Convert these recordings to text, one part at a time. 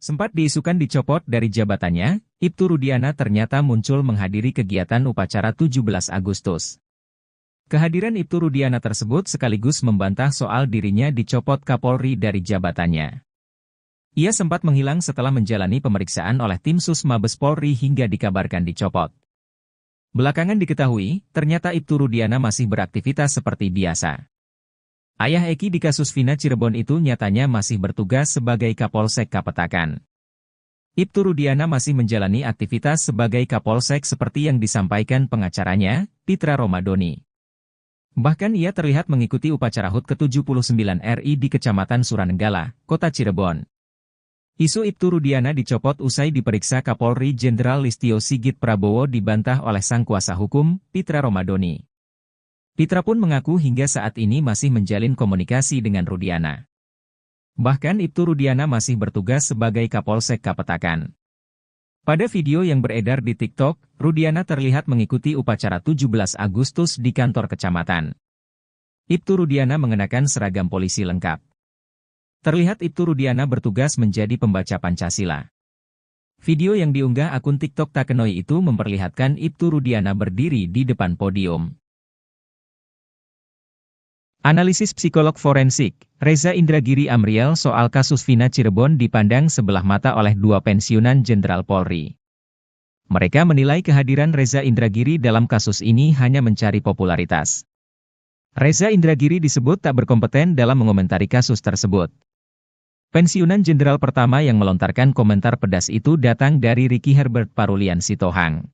Sempat diisukan dicopot dari jabatannya, Ibtu Rudiana ternyata muncul menghadiri kegiatan upacara 17 Agustus. Kehadiran Ibtu Rudiana tersebut sekaligus membantah soal dirinya dicopot Kapolri dari jabatannya. Ia sempat menghilang setelah menjalani pemeriksaan oleh tim Sus Mabes Polri hingga dikabarkan dicopot. Belakangan diketahui, ternyata Ibtu Rudiana masih beraktivitas seperti biasa. Ayah Eki di kasus Vina Cirebon itu nyatanya masih bertugas sebagai Kapolsek Kapetakan. Ibtu Rudiana masih menjalani aktivitas sebagai Kapolsek seperti yang disampaikan pengacaranya, Pitra Romadoni. Bahkan ia terlihat mengikuti upacara HUT ke-79 RI di Kecamatan Suranenggala, Kota Cirebon. Isu Ibtu Rudiana dicopot usai diperiksa Kapolri Jenderal Listio Sigit Prabowo dibantah oleh sang kuasa hukum, Pitra Romadoni. Pitra pun mengaku hingga saat ini masih menjalin komunikasi dengan Rudiana. Bahkan Ibtu Rudiana masih bertugas sebagai Kapolsek Kapetakan. Pada video yang beredar di TikTok, Rudiana terlihat mengikuti upacara 17 Agustus di kantor kecamatan. Ibtu Rudiana mengenakan seragam polisi lengkap. Terlihat Ibtu Rudiana bertugas menjadi pembaca Pancasila. Video yang diunggah akun TikTok Takenoi itu memperlihatkan Ibtu Rudiana berdiri di depan podium. Analisis psikolog forensik, Reza Indragiri Amriel soal kasus Vina Cirebon dipandang sebelah mata oleh dua pensiunan Jenderal Polri. Mereka menilai kehadiran Reza Indragiri dalam kasus ini hanya mencari popularitas. Reza Indragiri disebut tak berkompeten dalam mengomentari kasus tersebut. Pensiunan Jenderal pertama yang melontarkan komentar pedas itu datang dari Ricky Herbert Parulian Sitohang.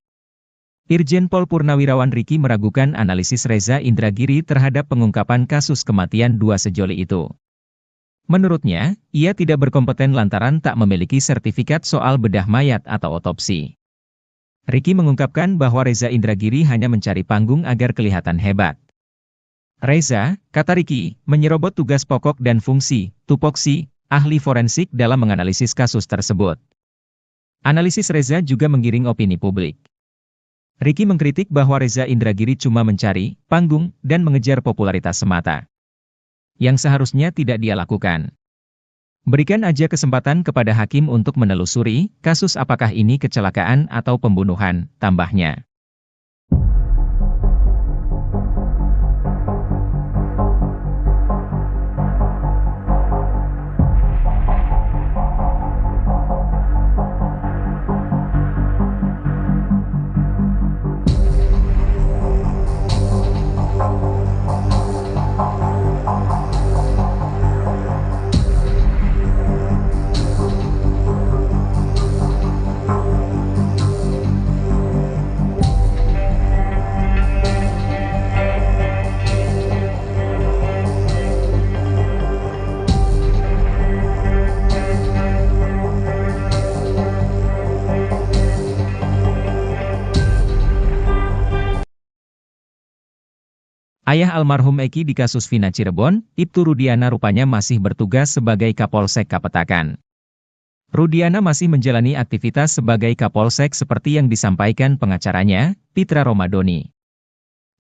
Irjen Pol Purnawirawan Ricky meragukan analisis Reza Indragiri terhadap pengungkapan kasus kematian dua sejoli itu. Menurutnya, ia tidak berkompeten lantaran tak memiliki sertifikat soal bedah mayat atau otopsi. Ricky mengungkapkan bahwa Reza Indragiri hanya mencari panggung agar kelihatan hebat. Reza, kata Ricky, menyerobot tugas pokok dan fungsi, tupoksi, ahli forensik dalam menganalisis kasus tersebut. Analisis Reza juga menggiring opini publik. Ricky mengkritik bahwa Reza Indragiri cuma mencari panggung dan mengejar popularitas semata. Yang seharusnya tidak dia lakukan. Berikan aja kesempatan kepada hakim untuk menelusuri kasus apakah ini kecelakaan atau pembunuhan, tambahnya. Ayah almarhum Eki di kasus Vina Cirebon, Ibtu Rudiana rupanya masih bertugas sebagai Kapolsek Kapetakan. Rudiana masih menjalani aktivitas sebagai Kapolsek seperti yang disampaikan pengacaranya, Pitra Romadoni.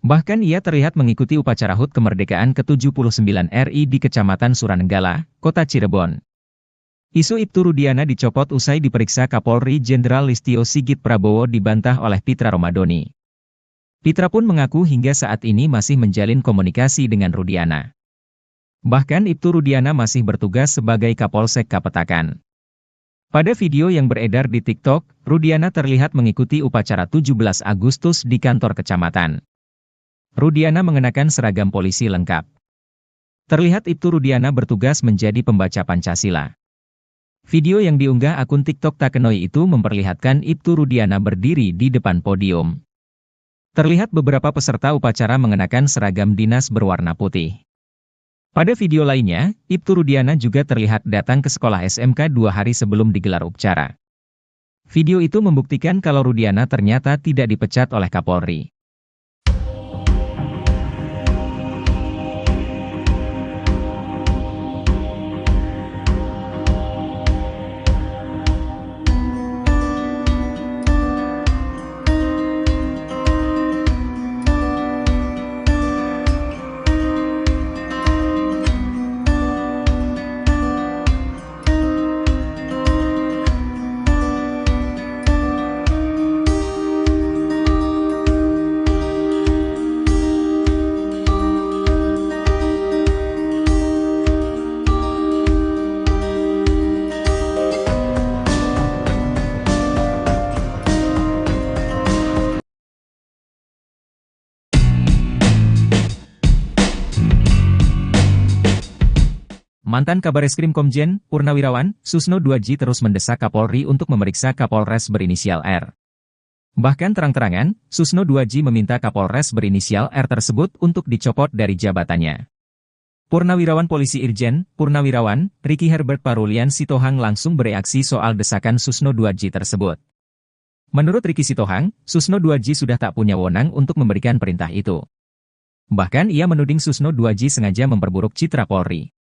Bahkan ia terlihat mengikuti upacara HUT kemerdekaan ke-79 RI di Kecamatan Suranenggala, Kota Cirebon. Isu Ibtu Rudiana dicopot usai diperiksa Kapolri Jenderal Listio Sigit Prabowo dibantah oleh Pitra Romadoni. Pitra pun mengaku hingga saat ini masih menjalin komunikasi dengan Rudiana. Bahkan Ibtu Rudiana masih bertugas sebagai Kapolsek Kapetakan. Pada video yang beredar di TikTok, Rudiana terlihat mengikuti upacara 17 Agustus di kantor kecamatan. Rudiana mengenakan seragam polisi lengkap. Terlihat Ibtu Rudiana bertugas menjadi pembaca Pancasila. Video yang diunggah akun TikTok Takenoi itu memperlihatkan Ibtu Rudiana berdiri di depan podium. Terlihat beberapa peserta upacara mengenakan seragam dinas berwarna putih. Pada video lainnya, Ibtu Rudiana juga terlihat datang ke sekolah SMK 2 hari sebelum digelar upacara. Video itu membuktikan kalau Rudiana ternyata tidak dipecat oleh Kapolri. Mantan Kabareskrim Komjen Purnawirawan Susno 2J terus mendesak Kapolri untuk memeriksa Kapolres berinisial R. Bahkan terang-terangan, Susno 2J meminta Kapolres berinisial R tersebut untuk dicopot dari jabatannya. Purnawirawan Polisi Irjen Purnawirawan Ricky Herbert Parulian Sitohang langsung bereaksi soal desakan Susno 2J tersebut. Menurut Ricky Sitohang, Susno 2J sudah tak punya wewenang untuk memberikan perintah itu. Bahkan ia menuding Susno 2J sengaja memperburuk citra Polri.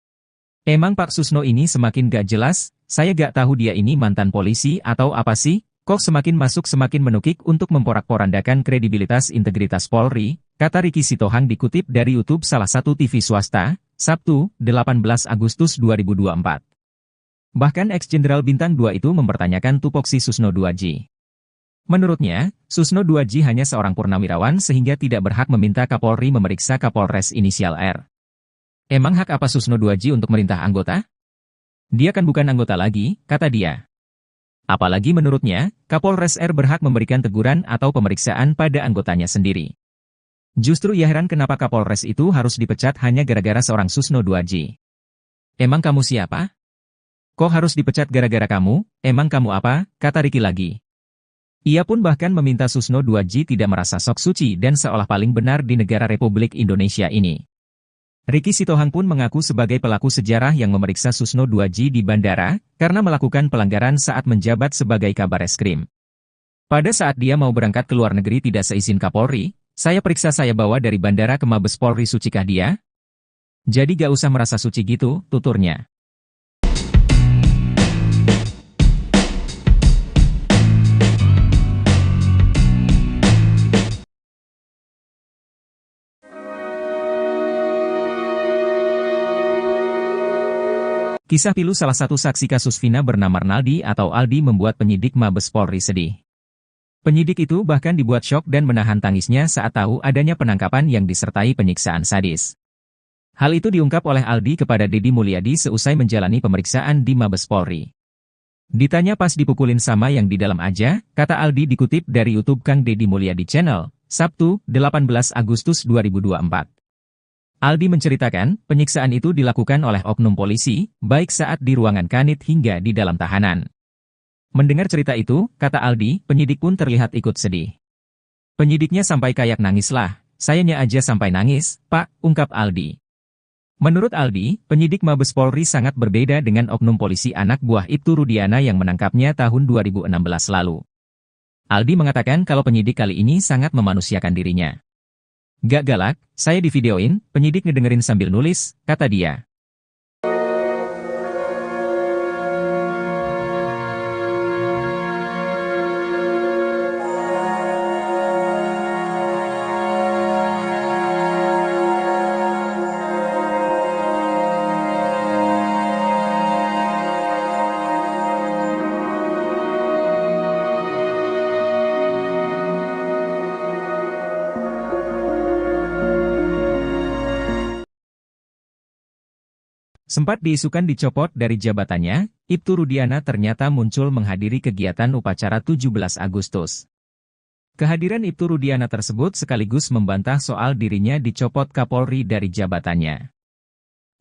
Emang Pak Susno ini semakin gak jelas, saya gak tahu dia ini mantan polisi atau apa sih, kok semakin masuk semakin menukik untuk memporak-porandakan kredibilitas integritas Polri, kata Ricky Sitohang dikutip dari YouTube salah satu TV swasta, Sabtu, 18 Agustus 2024. Bahkan ex-jenderal Bintang 2 itu mempertanyakan tupoksi Susno 2J. Menurutnya, Susno 2J hanya seorang purnawirawan sehingga tidak berhak meminta Kapolri memeriksa Kapolres inisial R. Emang hak apa Susno 2J untuk merintah anggota? Dia kan bukan anggota lagi, kata dia. Apalagi menurutnya, Kapolres R berhak memberikan teguran atau pemeriksaan pada anggotanya sendiri. Justru ia heran kenapa Kapolres itu harus dipecat hanya gara-gara seorang Susno 2J. Emang kamu siapa? Kok harus dipecat gara-gara kamu? Emang kamu apa? Kata Ricky lagi. Ia pun bahkan meminta Susno 2J tidak merasa sok suci dan seolah paling benar di negara Republik Indonesia ini. Ricky Sitohang pun mengaku sebagai pelaku sejarah yang memeriksa Susno 2J di bandara, karena melakukan pelanggaran saat menjabat sebagai Kabareskrim. Pada saat dia mau berangkat ke luar negeri tidak seizin Kapolri, saya periksa saya bawa dari bandara ke Mabes Polri, sucikah dia? Jadi gak usah merasa suci gitu, tuturnya. Kisah pilu salah satu saksi kasus Vina bernama Arnaldi atau Aldi membuat penyidik Mabes Polri sedih. Penyidik itu bahkan dibuat syok dan menahan tangisnya saat tahu adanya penangkapan yang disertai penyiksaan sadis. Hal itu diungkap oleh Aldi kepada Deddy Mulyadi seusai menjalani pemeriksaan di Mabes Polri. Ditanya pas dipukulin sama yang di dalam aja, kata Aldi dikutip dari YouTube Kang Deddy Mulyadi Channel, Sabtu, 18 Agustus 2024. Aldi menceritakan, penyiksaan itu dilakukan oleh oknum polisi, baik saat di ruangan kanit hingga di dalam tahanan. Mendengar cerita itu, kata Aldi, penyidik pun terlihat ikut sedih. Penyidiknya sampai kayak nangis lah, sayanya aja sampai nangis, Pak, ungkap Aldi. Menurut Aldi, penyidik Mabes Polri sangat berbeda dengan oknum polisi anak buah Ibtu Rudiana yang menangkapnya tahun 2016 lalu. Aldi mengatakan kalau penyidik kali ini sangat memanusiakan dirinya. Gak galak, saya divideoin, penyidik ngedengerin sambil nulis, kata dia. Sempat diisukan dicopot dari jabatannya, Ibtu Rudiana ternyata muncul menghadiri kegiatan upacara 17 Agustus. Kehadiran Ibtu Rudiana tersebut sekaligus membantah soal dirinya dicopot Kapolri dari jabatannya.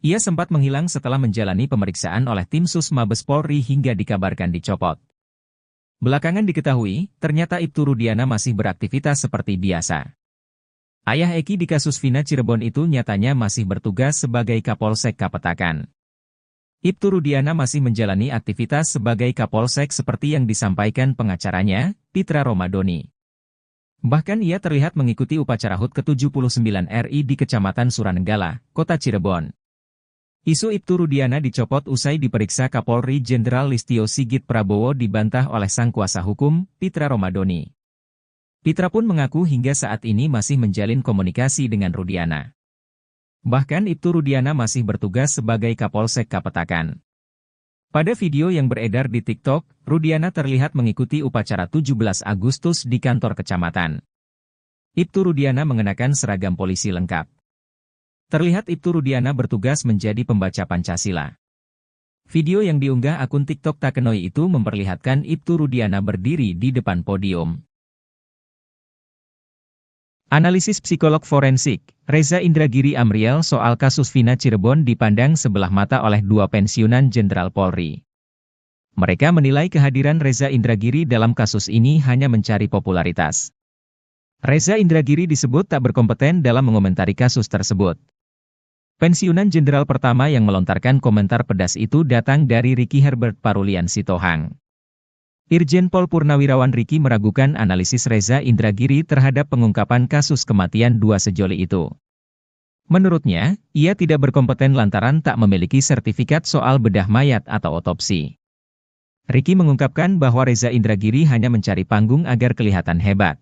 Ia sempat menghilang setelah menjalani pemeriksaan oleh tim Sus Mabes Polri hingga dikabarkan dicopot. Belakangan diketahui, ternyata Ibtu Rudiana masih beraktivitas seperti biasa. Ayah Eki di kasus Vina Cirebon itu nyatanya masih bertugas sebagai Kapolsek Kapetakan. Ibtu Rudiana masih menjalani aktivitas sebagai Kapolsek seperti yang disampaikan pengacaranya, Pitra Romadoni. Bahkan ia terlihat mengikuti upacara HUT ke-79 RI di Kecamatan Suranenggala, Kota Cirebon. Isu Ibtu Rudiana dicopot usai diperiksa Kapolri Jenderal Listio Sigit Prabowo dibantah oleh sang kuasa hukum, Pitra Romadoni. Pitra pun mengaku hingga saat ini masih menjalin komunikasi dengan Rudiana. Bahkan Ibtu Rudiana masih bertugas sebagai Kapolsek Kapetakan. Pada video yang beredar di TikTok, Rudiana terlihat mengikuti upacara 17 Agustus di kantor kecamatan. Ibtu Rudiana mengenakan seragam polisi lengkap. Terlihat Ibtu Rudiana bertugas menjadi pembaca Pancasila. Video yang diunggah akun TikTok Takenoi itu memperlihatkan Ibtu Rudiana berdiri di depan podium. Analisis psikolog forensik, Reza Indragiri Amriel soal kasus Vina Cirebon dipandang sebelah mata oleh dua pensiunan Jenderal Polri. Mereka menilai kehadiran Reza Indragiri dalam kasus ini hanya mencari popularitas. Reza Indragiri disebut tak berkompeten dalam mengomentari kasus tersebut. Pensiunan Jenderal pertama yang melontarkan komentar pedas itu datang dari Ricky Herbert Parulian Sitohang. Irjen Pol Purnawirawan Ricky meragukan analisis Reza Indragiri terhadap pengungkapan kasus kematian dua sejoli itu. Menurutnya, ia tidak berkompeten lantaran tak memiliki sertifikat soal bedah mayat atau otopsi. Ricky mengungkapkan bahwa Reza Indragiri hanya mencari panggung agar kelihatan hebat.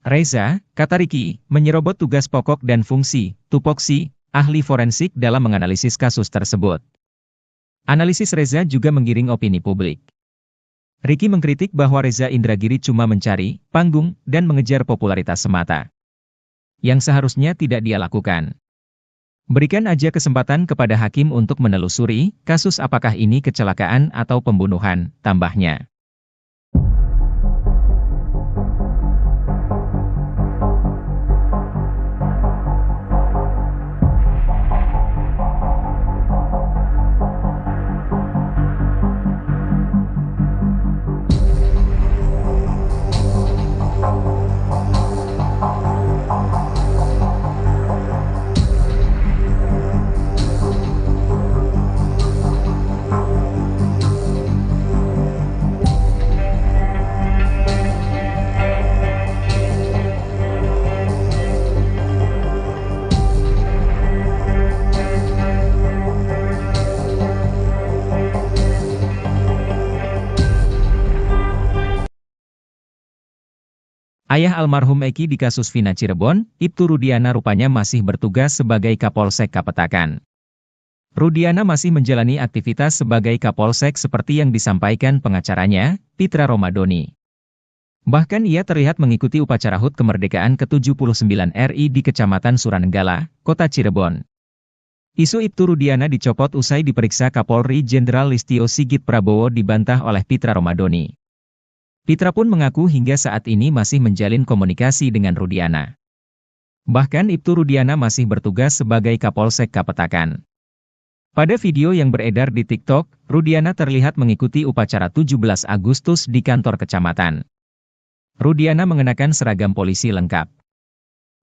Reza, kata Ricky, menyerobot tugas pokok dan fungsi, tupoksi, ahli forensik dalam menganalisis kasus tersebut. Analisis Reza juga menggiring opini publik. Ricky mengkritik bahwa Reza Indragiri cuma mencari panggung dan mengejar popularitas semata, yang seharusnya tidak dia lakukan. Berikan aja kesempatan kepada hakim untuk menelusuri kasus apakah ini kecelakaan atau pembunuhan, tambahnya. Ayah almarhum Eki di kasus Vina Cirebon, Ibtu Rudiana rupanya masih bertugas sebagai Kapolsek Kapetakan. Rudiana masih menjalani aktivitas sebagai Kapolsek seperti yang disampaikan pengacaranya, Pitra Romadoni. Bahkan ia terlihat mengikuti upacara HUT kemerdekaan ke-79 RI di Kecamatan Suranenggala, Kota Cirebon. Isu Ibtu Rudiana dicopot usai diperiksa Kapolri Jenderal Listio Sigit Prabowo dibantah oleh Pitra Romadoni. Pitra pun mengaku hingga saat ini masih menjalin komunikasi dengan Rudiana. Bahkan Ibtu Rudiana masih bertugas sebagai Kapolsek Kapetakan. Pada video yang beredar di TikTok, Rudiana terlihat mengikuti upacara 17 Agustus di kantor kecamatan. Rudiana mengenakan seragam polisi lengkap.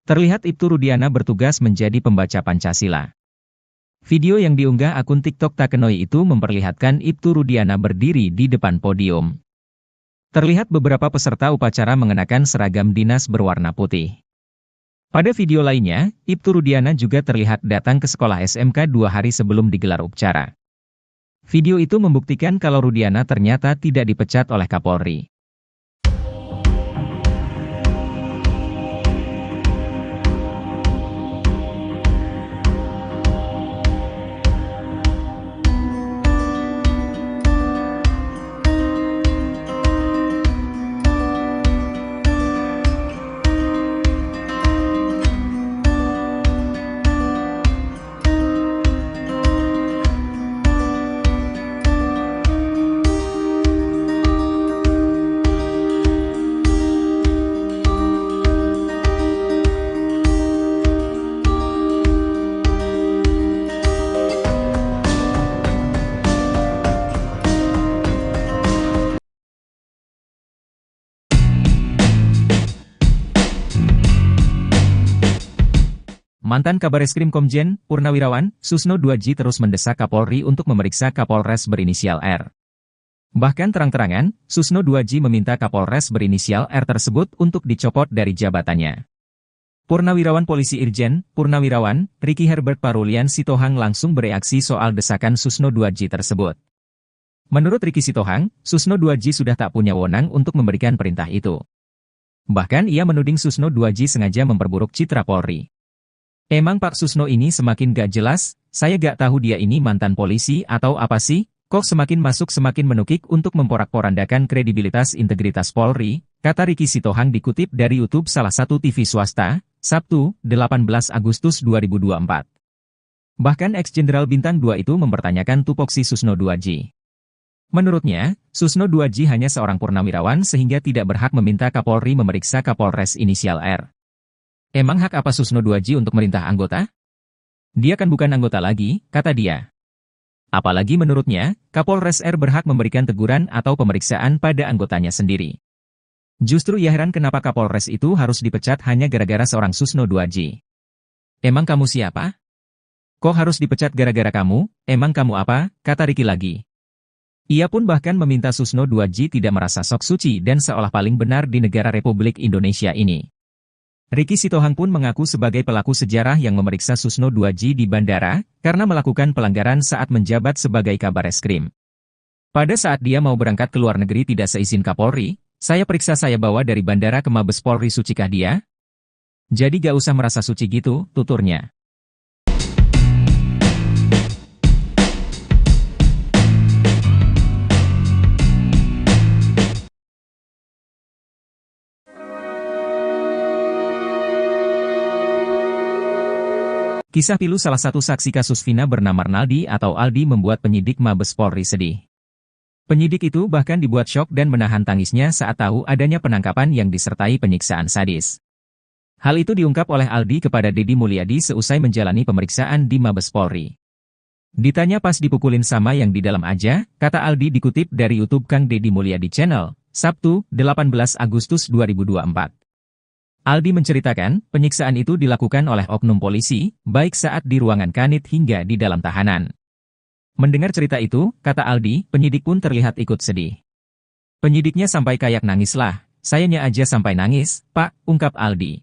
Terlihat Ibtu Rudiana bertugas menjadi pembaca Pancasila. Video yang diunggah akun TikTok Takenoi itu memperlihatkan Ibtu Rudiana berdiri di depan podium. Terlihat beberapa peserta upacara mengenakan seragam dinas berwarna putih. Pada video lainnya, Ibtu Rudiana juga terlihat datang ke sekolah SMK 2 hari sebelum digelar upacara. Video itu membuktikan kalau Rudiana ternyata tidak dipecat oleh Kapolri. Mantan Kabareskrim Komjen, Purnawirawan, Susno 2J terus mendesak Kapolri untuk memeriksa Kapolres berinisial R. Bahkan terang-terangan, Susno 2J meminta Kapolres berinisial R tersebut untuk dicopot dari jabatannya. Purnawirawan Polisi Irjen, Purnawirawan, Ricky Herbert Parulian Sitohang langsung bereaksi soal desakan Susno 2J tersebut. Menurut Ricky Sitohang, Susno 2J sudah tak punya wewenang untuk memberikan perintah itu. Bahkan ia menuding Susno 2J sengaja memperburuk citra Polri. Emang Pak Susno ini semakin gak jelas, saya gak tahu dia ini mantan polisi atau apa sih, kok semakin masuk semakin menukik untuk memporak-porandakan kredibilitas integritas Polri, kata Ricky Sitohang dikutip dari YouTube salah satu TV swasta, Sabtu, 18 Agustus 2024. Bahkan ex-jenderal bintang 2 itu mempertanyakan tupoksi Susno 2J. Menurutnya, Susno 2J hanya seorang purnawirawan sehingga tidak berhak meminta Kapolri memeriksa Kapolres inisial R. Emang hak apa Susno Duaji untuk merintah anggota? Dia kan bukan anggota lagi, kata dia. Apalagi menurutnya, Kapolres R berhak memberikan teguran atau pemeriksaan pada anggotanya sendiri. Justru ia heran kenapa Kapolres itu harus dipecat hanya gara-gara seorang Susno Duaji. Emang kamu siapa? Kok harus dipecat gara-gara kamu? Emang kamu apa? Kata Ricky lagi. Ia pun bahkan meminta Susno Duaji tidak merasa sok suci dan seolah paling benar di negara Republik Indonesia ini. Ricky Sitohang pun mengaku sebagai pelaku sejarah yang memeriksa Susno Duaji di bandara karena melakukan pelanggaran saat menjabat sebagai Kabareskrim. Pada saat dia mau berangkat ke luar negeri tidak seizin Kapolri, saya periksa saya bawa dari bandara ke Mabes Polri, sucikah dia? Jadi gak usah merasa suci gitu, tuturnya. Kisah pilu salah satu saksi kasus Vina bernama Arnaldi atau Aldi membuat penyidik Mabes Polri sedih. Penyidik itu bahkan dibuat syok dan menahan tangisnya saat tahu adanya penangkapan yang disertai penyiksaan sadis. Hal itu diungkap oleh Aldi kepada Deddy Mulyadi seusai menjalani pemeriksaan di Mabes Polri. Ditanya pas dipukulin sama yang di dalam aja, kata Aldi dikutip dari YouTube Kang Deddy Mulyadi Channel, Sabtu, 18 Agustus 2024. Aldi menceritakan, penyiksaan itu dilakukan oleh oknum polisi, baik saat di ruangan kanit hingga di dalam tahanan. Mendengar cerita itu, kata Aldi, penyidik pun terlihat ikut sedih. Penyidiknya sampai kayak nangis lah, sayanya aja sampai nangis, Pak, ungkap Aldi.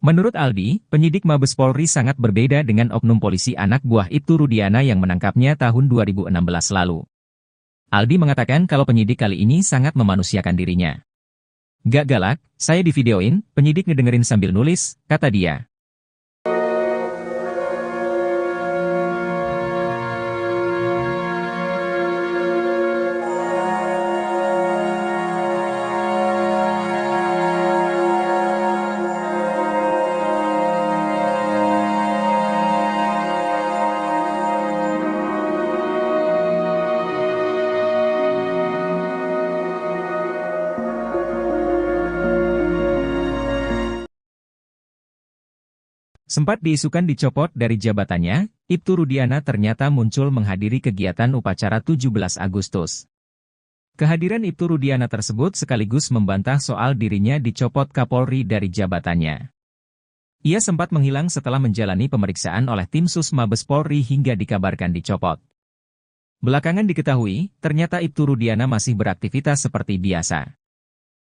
Menurut Aldi, penyidik Mabes Polri sangat berbeda dengan oknum polisi anak buah Ibtu Rudiana yang menangkapnya tahun 2016 lalu. Aldi mengatakan kalau penyidik kali ini sangat memanusiakan dirinya. Gak galak, saya divideoin, penyidik ngedengerin sambil nulis, kata dia. Sempat diisukan dicopot dari jabatannya, Ibtu Rudiana ternyata muncul menghadiri kegiatan upacara 17 Agustus. Kehadiran Ibtu Rudiana tersebut sekaligus membantah soal dirinya dicopot Kapolri dari jabatannya. Ia sempat menghilang setelah menjalani pemeriksaan oleh tim Sus Mabes Polri hingga dikabarkan dicopot. Belakangan diketahui, ternyata Ibtu Rudiana masih beraktivitas seperti biasa.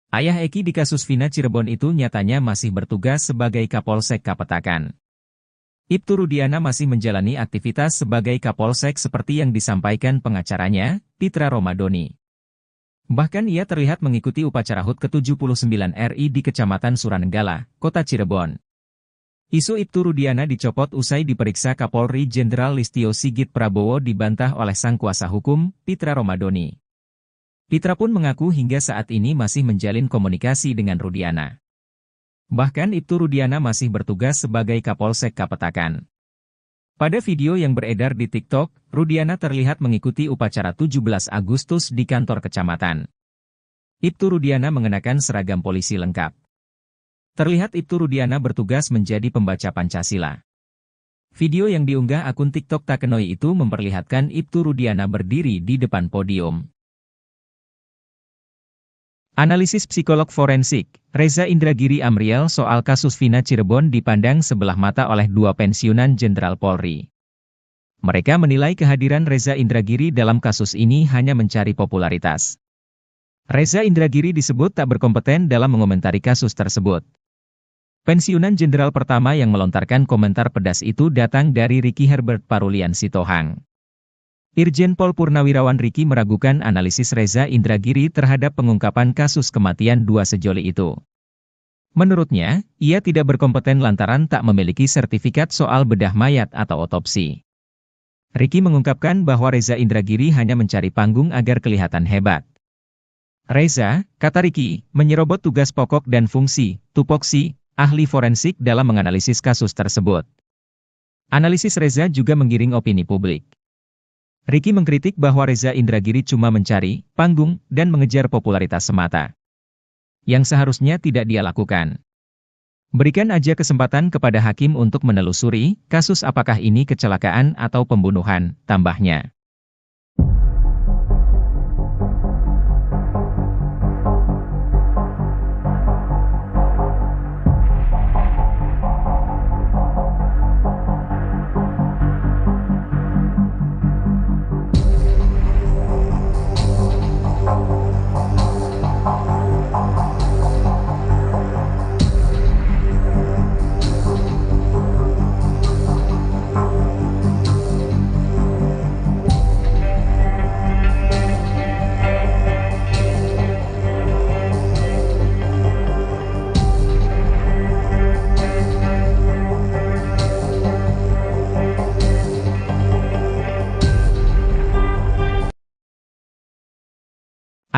Ayah Eki di kasus Vina Cirebon itu nyatanya masih bertugas sebagai Kapolsek Kapetakan. Ibtu Rudiana masih menjalani aktivitas sebagai Kapolsek seperti yang disampaikan pengacaranya, Pitra Romadoni. Bahkan ia terlihat mengikuti upacara HUT ke-79 RI di Kecamatan Suranenggala, Kota Cirebon. Isu Ibtu Rudiana dicopot usai diperiksa Kapolri Jenderal Listio Sigit Prabowo dibantah oleh sang kuasa hukum, Pitra Romadoni. Pitra pun mengaku hingga saat ini masih menjalin komunikasi dengan Rudiana. Bahkan Ibtu Rudiana masih bertugas sebagai Kapolsek Kapetakan. Pada video yang beredar di TikTok, Rudiana terlihat mengikuti upacara 17 Agustus di kantor kecamatan. Ibtu Rudiana mengenakan seragam polisi lengkap. Terlihat Ibtu Rudiana bertugas menjadi pembaca Pancasila. Video yang diunggah akun TikTok Takenoi itu memperlihatkan Ibtu Rudiana berdiri di depan podium. Analisis psikolog forensik, Reza Indragiri Amriel soal kasus Vina Cirebon dipandang sebelah mata oleh dua pensiunan Jenderal Polri. Mereka menilai kehadiran Reza Indragiri dalam kasus ini hanya mencari popularitas. Reza Indragiri disebut tak berkompeten dalam mengomentari kasus tersebut. Pensiunan Jenderal pertama yang melontarkan komentar pedas itu datang dari Ricky Herbert Parulian Sitohang. Irjen Pol Purnawirawan Ricky meragukan analisis Reza Indragiri terhadap pengungkapan kasus kematian dua sejoli itu. Menurutnya, ia tidak berkompeten lantaran tak memiliki sertifikat soal bedah mayat atau otopsi. Ricky mengungkapkan bahwa Reza Indragiri hanya mencari panggung agar kelihatan hebat. Reza, kata Ricky, menyerobot tugas pokok dan fungsi, tupoksi, ahli forensik dalam menganalisis kasus tersebut. Analisis Reza juga menggiring opini publik. Ricky mengkritik bahwa Reza Indragiri cuma mencari panggung dan mengejar popularitas semata. Yang seharusnya tidak dia lakukan. Berikan aja kesempatan kepada hakim untuk menelusuri kasus apakah ini kecelakaan atau pembunuhan, tambahnya.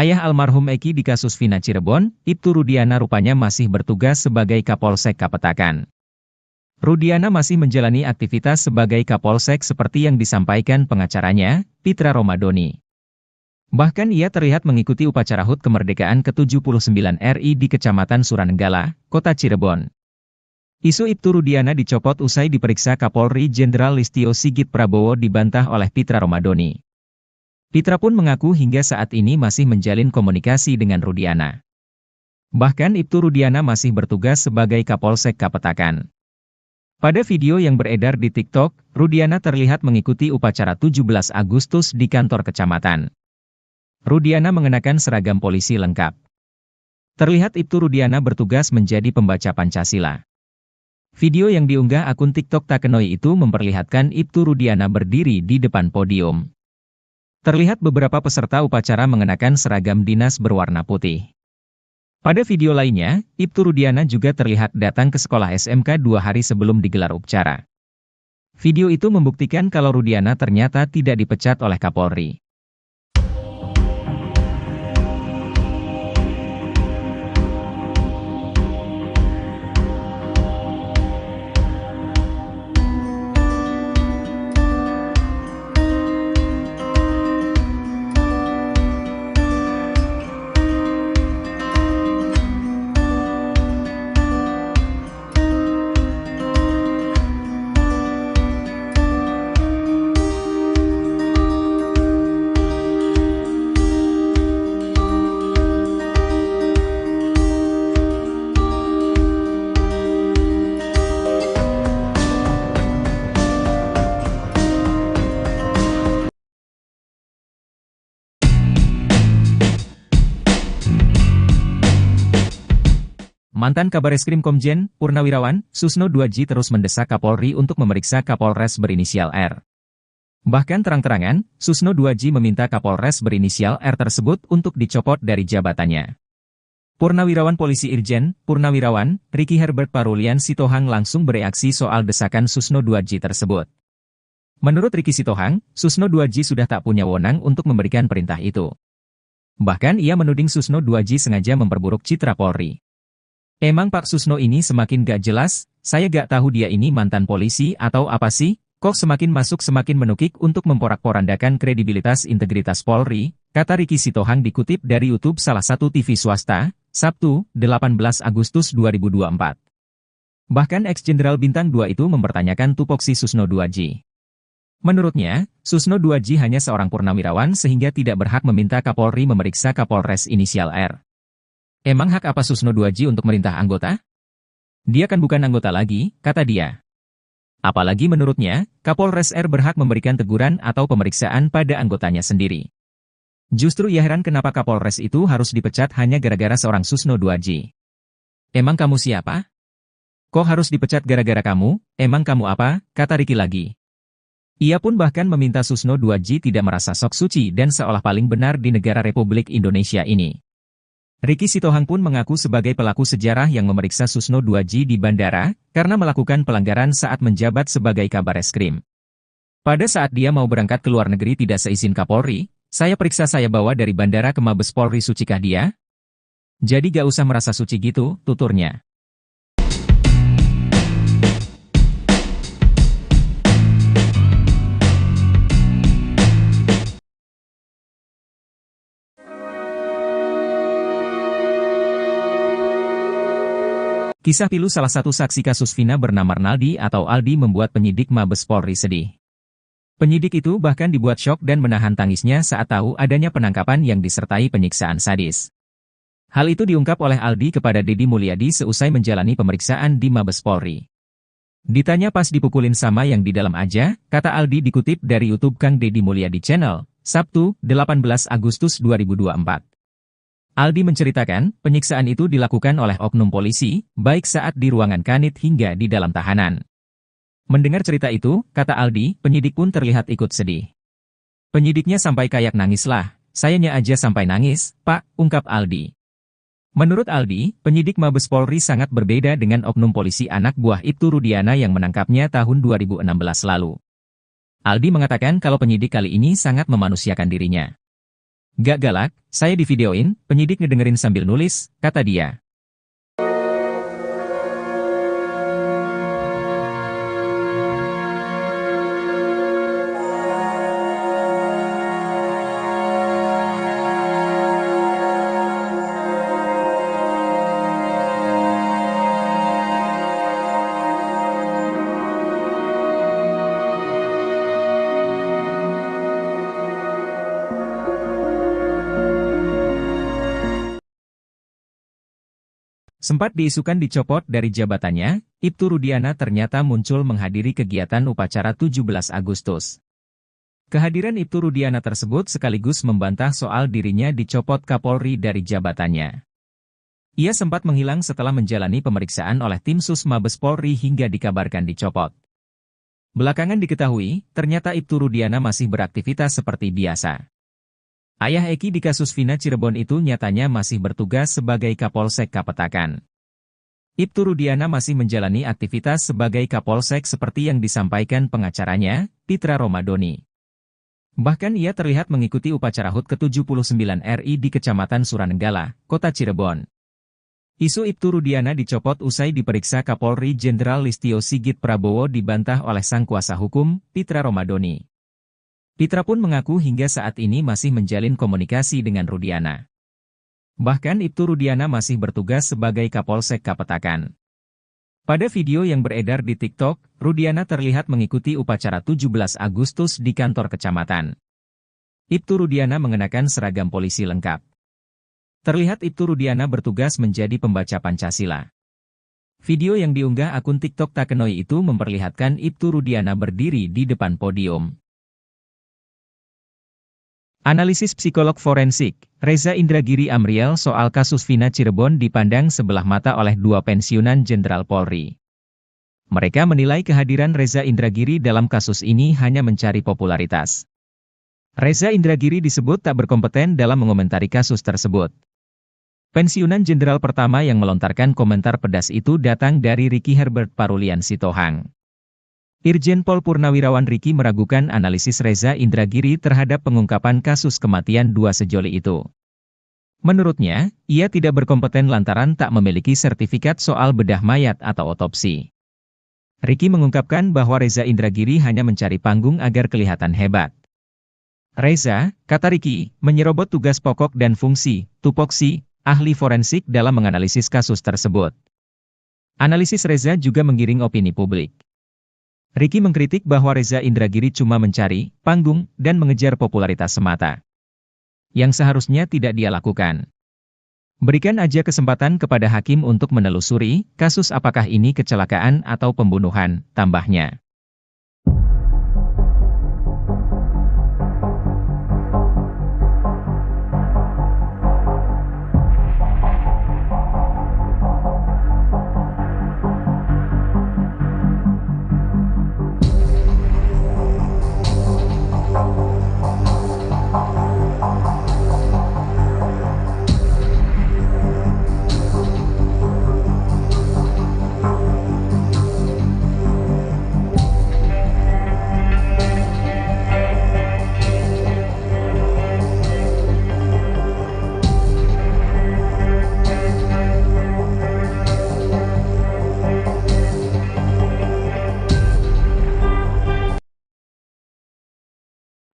Ayah almarhum Eki di kasus Vina Cirebon, Ibtu Rudiana rupanya masih bertugas sebagai Kapolsek Kapetakan. Rudiana masih menjalani aktivitas sebagai Kapolsek seperti yang disampaikan pengacaranya, Pitra Romadoni. Bahkan ia terlihat mengikuti upacara HUT kemerdekaan ke-79 RI di Kecamatan Suranenggala, Kota Cirebon. Isu Ibtu Rudiana dicopot usai diperiksa Kapolri Jenderal Listio Sigit Prabowo dibantah oleh Pitra Romadoni. Pitra pun mengaku hingga saat ini masih menjalin komunikasi dengan Rudiana. Bahkan Ibtu Rudiana masih bertugas sebagai Kapolsek Kapetakan. Pada video yang beredar di TikTok, Rudiana terlihat mengikuti upacara 17 Agustus di kantor kecamatan. Rudiana mengenakan seragam polisi lengkap. Terlihat Ibtu Rudiana bertugas menjadi pembaca Pancasila. Video yang diunggah akun TikTok Takenoi itu memperlihatkan Ibtu Rudiana berdiri di depan podium. Terlihat beberapa peserta upacara mengenakan seragam dinas berwarna putih. Pada video lainnya, Ibtu Rudiana juga terlihat datang ke sekolah SMK 2 hari sebelum digelar upacara. Video itu membuktikan kalau Rudiana ternyata tidak dipecat oleh Kapolri. Mantan Kabareskrim Komjen, Purnawirawan, Susno 2J terus mendesak Kapolri untuk memeriksa Kapolres berinisial R. Bahkan terang-terangan, Susno 2J meminta Kapolres berinisial R tersebut untuk dicopot dari jabatannya. Purnawirawan Polisi Irjen, Purnawirawan, Ricky Herbert Parulian Sitohang langsung bereaksi soal desakan Susno 2J tersebut. Menurut Ricky Sitohang, Susno 2J sudah tak punya wewenang untuk memberikan perintah itu. Bahkan ia menuding Susno 2J sengaja memperburuk citra Polri. Emang Pak Susno ini semakin gak jelas, saya gak tahu dia ini mantan polisi atau apa sih, kok semakin masuk semakin menukik untuk memporak-porandakan kredibilitas integritas Polri, kata Ricky Sitohang dikutip dari YouTube salah satu TV swasta, Sabtu, 18 Agustus 2024. Bahkan ex-jenderal Bintang 2 itu mempertanyakan tupoksi Susno 2J. Menurutnya, Susno 2J hanya seorang purnawirawan sehingga tidak berhak meminta Kapolri memeriksa Kapolres inisial R. Emang hak apa Susno 2J untuk merintah anggota? Dia kan bukan anggota lagi, kata dia. Apalagi menurutnya, Kapolres R berhak memberikan teguran atau pemeriksaan pada anggotanya sendiri. Justru ia heran kenapa Kapolres itu harus dipecat hanya gara-gara seorang Susno 2J. Emang kamu siapa? Kok harus dipecat gara-gara kamu? Emang kamu apa? Kata Ricky lagi. Ia pun bahkan meminta Susno 2J tidak merasa sok suci dan seolah paling benar di negara Republik Indonesia ini. Ricky Sitohang pun mengaku sebagai pelaku sejarah yang memeriksa Susno 2J di bandara, karena melakukan pelanggaran saat menjabat sebagai Kabareskrim. Pada saat dia mau berangkat ke luar negeri tidak seizin Kapolri, saya periksa saya bawa dari bandara ke Mabes Polri sucikah dia? Jadi gak usah merasa suci gitu, tuturnya. Kisah pilu salah satu saksi kasus Vina bernama Renaldi atau Aldi membuat penyidik Mabes Polri sedih. Penyidik itu bahkan dibuat syok dan menahan tangisnya saat tahu adanya penangkapan yang disertai penyiksaan sadis. Hal itu diungkap oleh Aldi kepada Deddy Mulyadi seusai menjalani pemeriksaan di Mabes Polri. Ditanya pas dipukulin sama yang di dalam aja, kata Aldi dikutip dari YouTube Kang Deddy Mulyadi Channel, Sabtu, 18 Agustus 2024. Aldi menceritakan, penyiksaan itu dilakukan oleh oknum polisi, baik saat di ruangan kanit hingga di dalam tahanan. Mendengar cerita itu, kata Aldi, penyidik pun terlihat ikut sedih. Penyidiknya sampai kayak nangis lah, sayanya aja sampai nangis, Pak, ungkap Aldi. Menurut Aldi, penyidik Mabes Polri sangat berbeda dengan oknum polisi anak buah Ibtu Rudiana yang menangkapnya tahun 2016 lalu. Aldi mengatakan kalau penyidik kali ini sangat memanusiakan dirinya. Gak galak, saya divideoin, penyidik ngedengerin sambil nulis, kata dia. Sempat diisukan dicopot dari jabatannya, Ibtu Rudiana ternyata muncul menghadiri kegiatan upacara 17 Agustus. Kehadiran Ibtu Rudiana tersebut sekaligus membantah soal dirinya dicopot Kapolri dari jabatannya. Ia sempat menghilang setelah menjalani pemeriksaan oleh tim Sus Mabes Polri hingga dikabarkan dicopot. Belakangan diketahui, ternyata Ibtu Rudiana masih beraktivitas seperti biasa. Ayah Eki di kasus Vina Cirebon itu nyatanya masih bertugas sebagai Kapolsek Kapetakan. Ibtu Rudiana masih menjalani aktivitas sebagai Kapolsek seperti yang disampaikan pengacaranya, Pitra Romadoni. Bahkan ia terlihat mengikuti upacara HUT ke-79 RI di Kecamatan Suranenggala, Kota Cirebon. Isu Ibtu Rudiana dicopot usai diperiksa Kapolri Jenderal Listio Sigit Prabowo dibantah oleh sang kuasa hukum, Pitra Romadoni. Pitra pun mengaku hingga saat ini masih menjalin komunikasi dengan Rudiana. Bahkan Ibtu Rudiana masih bertugas sebagai Kapolsek Kapetakan. Pada video yang beredar di TikTok, Rudiana terlihat mengikuti upacara 17 Agustus di kantor kecamatan. Ibtu Rudiana mengenakan seragam polisi lengkap. Terlihat Ibtu Rudiana bertugas menjadi pembaca Pancasila. Video yang diunggah akun TikTok Takenoi itu memperlihatkan Ibtu Rudiana berdiri di depan podium. Analisis psikolog forensik, Reza Indragiri Amriel soal kasus Vina Cirebon dipandang sebelah mata oleh dua pensiunan Jenderal Polri. Mereka menilai kehadiran Reza Indragiri dalam kasus ini hanya mencari popularitas. Reza Indragiri disebut tak berkompeten dalam mengomentari kasus tersebut. Pensiunan Jenderal pertama yang melontarkan komentar pedas itu datang dari Ricky Herbert Parulian Sitohang. Irjen Pol Purnawirawan Ricky meragukan analisis Reza Indragiri terhadap pengungkapan kasus kematian dua sejoli itu. Menurutnya, ia tidak berkompeten lantaran tak memiliki sertifikat soal bedah mayat atau otopsi. Ricky mengungkapkan bahwa Reza Indragiri hanya mencari panggung agar kelihatan hebat. Reza, kata Ricky, menyerobot tugas pokok dan fungsi, tupoksi, ahli forensik dalam menganalisis kasus tersebut. Analisis Reza juga menggiring opini publik. Ricky mengkritik bahwa Reza Indragiri cuma mencari panggung dan mengejar popularitas semata. Yang seharusnya tidak dia lakukan. Berikan aja kesempatan kepada hakim untuk menelusuri kasus apakah ini kecelakaan atau pembunuhan, tambahnya.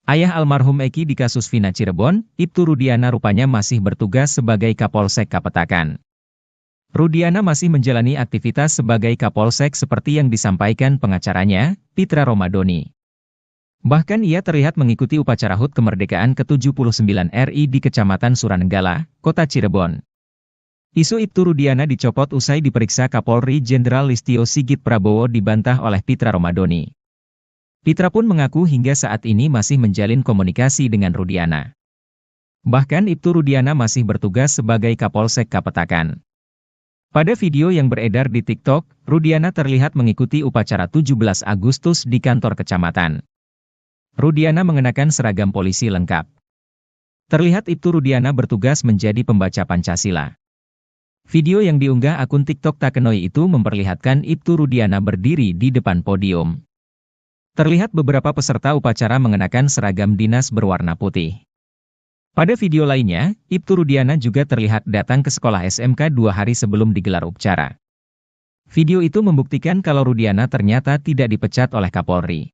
Ayah almarhum Eki di kasus Vina Cirebon, Ibtu Rudiana rupanya masih bertugas sebagai Kapolsek Kapetakan. Rudiana masih menjalani aktivitas sebagai Kapolsek seperti yang disampaikan pengacaranya, Pitra Romadoni. Bahkan ia terlihat mengikuti upacara HUT kemerdekaan ke-79 RI di Kecamatan Suranenggala, Kota Cirebon. Isu Ibtu Rudiana dicopot usai diperiksa Kapolri Jenderal Listio Sigit Prabowo dibantah oleh Pitra Romadoni. Pitra pun mengaku hingga saat ini masih menjalin komunikasi dengan Rudiana. Bahkan Ibtu Rudiana masih bertugas sebagai Kapolsek Kapetakan. Pada video yang beredar di TikTok, Rudiana terlihat mengikuti upacara 17 Agustus di kantor kecamatan. Rudiana mengenakan seragam polisi lengkap. Terlihat Ibtu Rudiana bertugas menjadi pembaca Pancasila. Video yang diunggah akun TikTok Takenoi itu memperlihatkan Ibtu Rudiana berdiri di depan podium. Terlihat beberapa peserta upacara mengenakan seragam dinas berwarna putih. Pada video lainnya, Ibtu Rudiana juga terlihat datang ke sekolah SMK 2 hari sebelum digelar upacara. Video itu membuktikan kalau Rudiana ternyata tidak dipecat oleh Kapolri.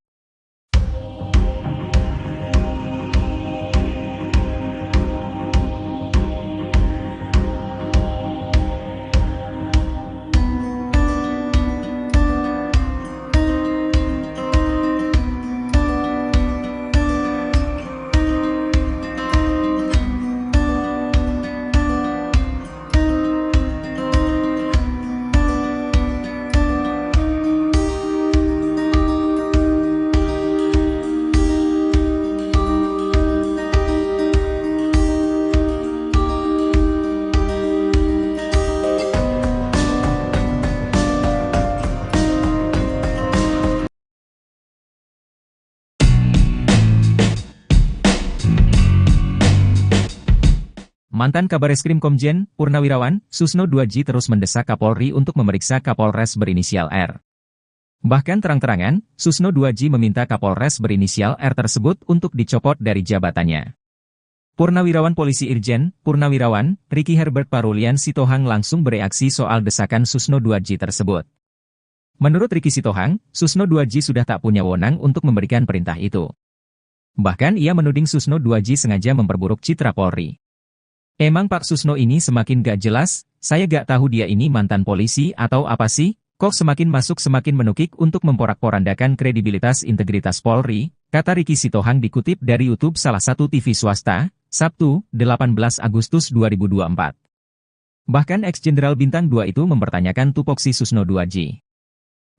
Mantan Kabareskrim Komjen, Purnawirawan, Susno 2J terus mendesak Kapolri untuk memeriksa Kapolres berinisial R. Bahkan terang-terangan, Susno 2J meminta Kapolres berinisial R tersebut untuk dicopot dari jabatannya. Purnawirawan Polisi Irjen, Purnawirawan, Ricky Herbert Parulian Sitohang langsung bereaksi soal desakan Susno 2J tersebut. Menurut Ricky Sitohang, Susno 2J sudah tak punya wewenang untuk memberikan perintah itu. Bahkan ia menuding Susno 2J sengaja memperburuk citra Polri. Emang Pak Susno ini semakin gak jelas, saya gak tahu dia ini mantan polisi atau apa sih, kok semakin masuk semakin menukik untuk memporak-porandakan kredibilitas integritas Polri, kata Ricky Sitohang dikutip dari YouTube salah satu TV swasta, Sabtu, 18 Agustus 2024. Bahkan ex-jenderal Bintang 2 itu mempertanyakan tupoksi Susno 2J.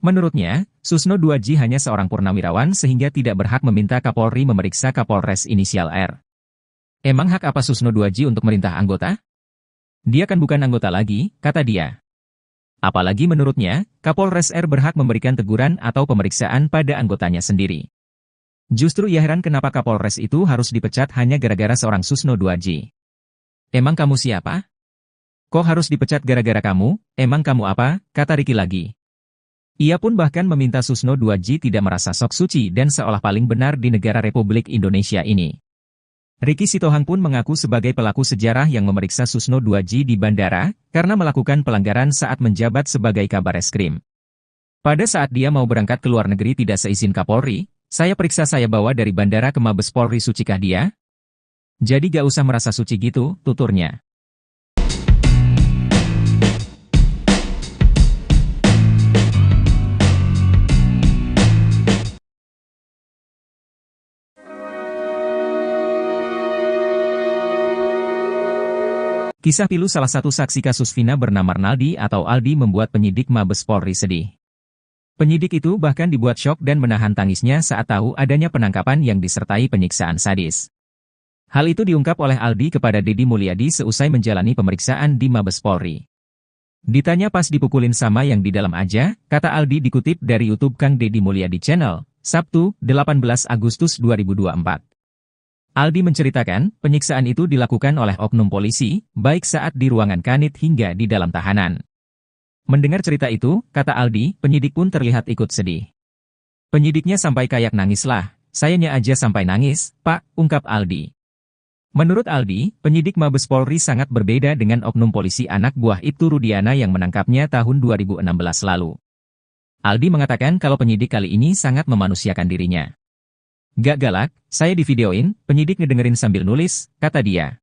Menurutnya, Susno 2J hanya seorang purnawirawan sehingga tidak berhak meminta Kapolri memeriksa Kapolres inisial R. Emang hak apa Susno 2J untuk merintah anggota? Dia kan bukan anggota lagi, kata dia. Apalagi menurutnya, Kapolres R berhak memberikan teguran atau pemeriksaan pada anggotanya sendiri. Justru ia heran kenapa Kapolres itu harus dipecat hanya gara-gara seorang Susno 2J. Emang kamu siapa? Kok harus dipecat gara-gara kamu? Emang kamu apa? Kata Ricky lagi. Ia pun bahkan meminta Susno 2J tidak merasa sok suci dan seolah paling benar di negara Republik Indonesia ini. Ricky Sitohang pun mengaku sebagai pelaku sejarah yang memeriksa Susno 2J di bandara, karena melakukan pelanggaran saat menjabat sebagai Kabareskrim. Pada saat dia mau berangkat ke luar negeri tidak seizin Kapolri, saya periksa saya bawa dari bandara ke Mabes Polri, sucikah dia? Jadi gak usah merasa suci gitu, tuturnya. Kisah pilu salah satu saksi kasus Vina bernama Arnaldi atau Aldi membuat penyidik Mabes Polri sedih. Penyidik itu bahkan dibuat syok dan menahan tangisnya saat tahu adanya penangkapan yang disertai penyiksaan sadis. Hal itu diungkap oleh Aldi kepada Deddy Mulyadi seusai menjalani pemeriksaan di Mabes Polri. Ditanya pas dipukulin sama yang di dalam aja, kata Aldi dikutip dari YouTube Kang Deddy Mulyadi Channel, Sabtu, 18 Agustus 2024. Aldi menceritakan, penyiksaan itu dilakukan oleh oknum polisi, baik saat di ruangan kanit hingga di dalam tahanan. Mendengar cerita itu, kata Aldi, penyidik pun terlihat ikut sedih. Penyidiknya sampai kayak nangis lah, sayanya aja sampai nangis, Pak, ungkap Aldi. Menurut Aldi, penyidik Mabes Polri sangat berbeda dengan oknum polisi anak buah Ibtu Rudiana yang menangkapnya tahun 2016 lalu. Aldi mengatakan kalau penyidik kali ini sangat memanusiakan dirinya. Gak galak, saya divideoin, penyidik ngedengerin sambil nulis, kata dia.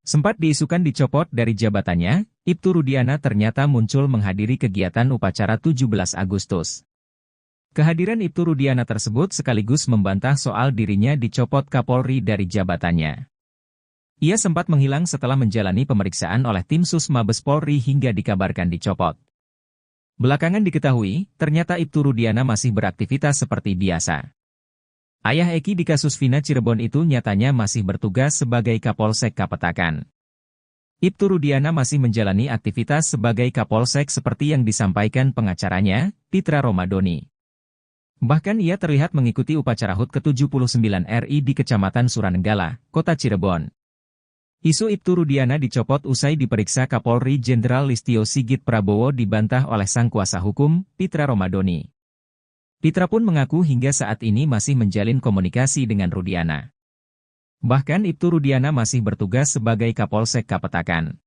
Sempat diisukan dicopot dari jabatannya, Ibtu Rudiana ternyata muncul menghadiri kegiatan upacara 17 Agustus. Kehadiran Ibtu Rudiana tersebut sekaligus membantah soal dirinya dicopot Kapolri dari jabatannya. Ia sempat menghilang setelah menjalani pemeriksaan oleh tim Sus Mabes Polri hingga dikabarkan dicopot. Belakangan diketahui, ternyata Ibtu Rudiana masih beraktivitas seperti biasa. Ayah Eki di kasus Vina Cirebon itu nyatanya masih bertugas sebagai Kapolsek Kapetakan. Ibtu Rudiana masih menjalani aktivitas sebagai Kapolsek seperti yang disampaikan pengacaranya, Pitra Romadoni. Bahkan ia terlihat mengikuti upacara HUT ke-79 RI di Kecamatan Suranenggala, Kota Cirebon. Isu Ibtu Rudiana dicopot usai diperiksa Kapolri Jenderal Listio Sigit Prabowo dibantah oleh sang kuasa hukum, Pitra Romadoni. Pitra pun mengaku hingga saat ini masih menjalin komunikasi dengan Rudiana. Bahkan Ibtu Rudiana masih bertugas sebagai Kapolsek Kapetakan.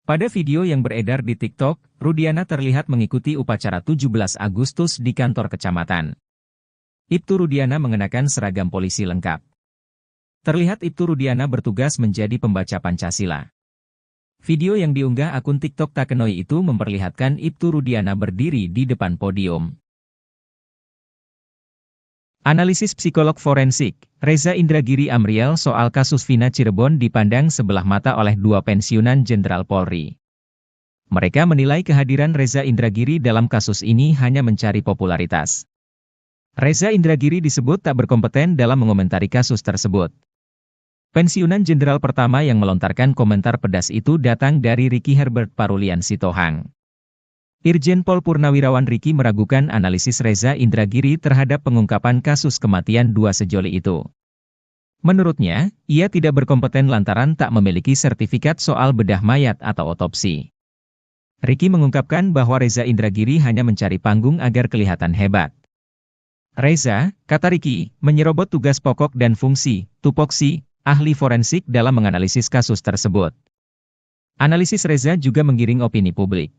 Pada video yang beredar di TikTok, Rudiana terlihat mengikuti upacara 17 Agustus di kantor kecamatan. Ibtu Rudiana mengenakan seragam polisi lengkap. Terlihat Ibtu Rudiana bertugas menjadi pembaca Pancasila. Video yang diunggah akun TikTok Takenoi itu memperlihatkan Ibtu Rudiana berdiri di depan podium. Analisis psikolog forensik, Reza Indragiri Amriel soal kasus Vina Cirebon dipandang sebelah mata oleh dua pensiunan Jenderal Polri. Mereka menilai kehadiran Reza Indragiri dalam kasus ini hanya mencari popularitas. Reza Indragiri disebut tak berkompeten dalam mengomentari kasus tersebut. Pensiunan jenderal pertama yang melontarkan komentar pedas itu datang dari Ricky Herbert Parulian Sitohang. Irjen Pol Purnawirawan Ricky meragukan analisis Reza Indragiri terhadap pengungkapan kasus kematian dua sejoli itu. Menurutnya, ia tidak berkompeten lantaran tak memiliki sertifikat soal bedah mayat atau otopsi. Ricky mengungkapkan bahwa Reza Indragiri hanya mencari panggung agar kelihatan hebat. Reza, kata Ricky, menyerobot tugas pokok dan fungsi, tupoksi, ahli forensik dalam menganalisis kasus tersebut. Analisis Reza juga menggiring opini publik.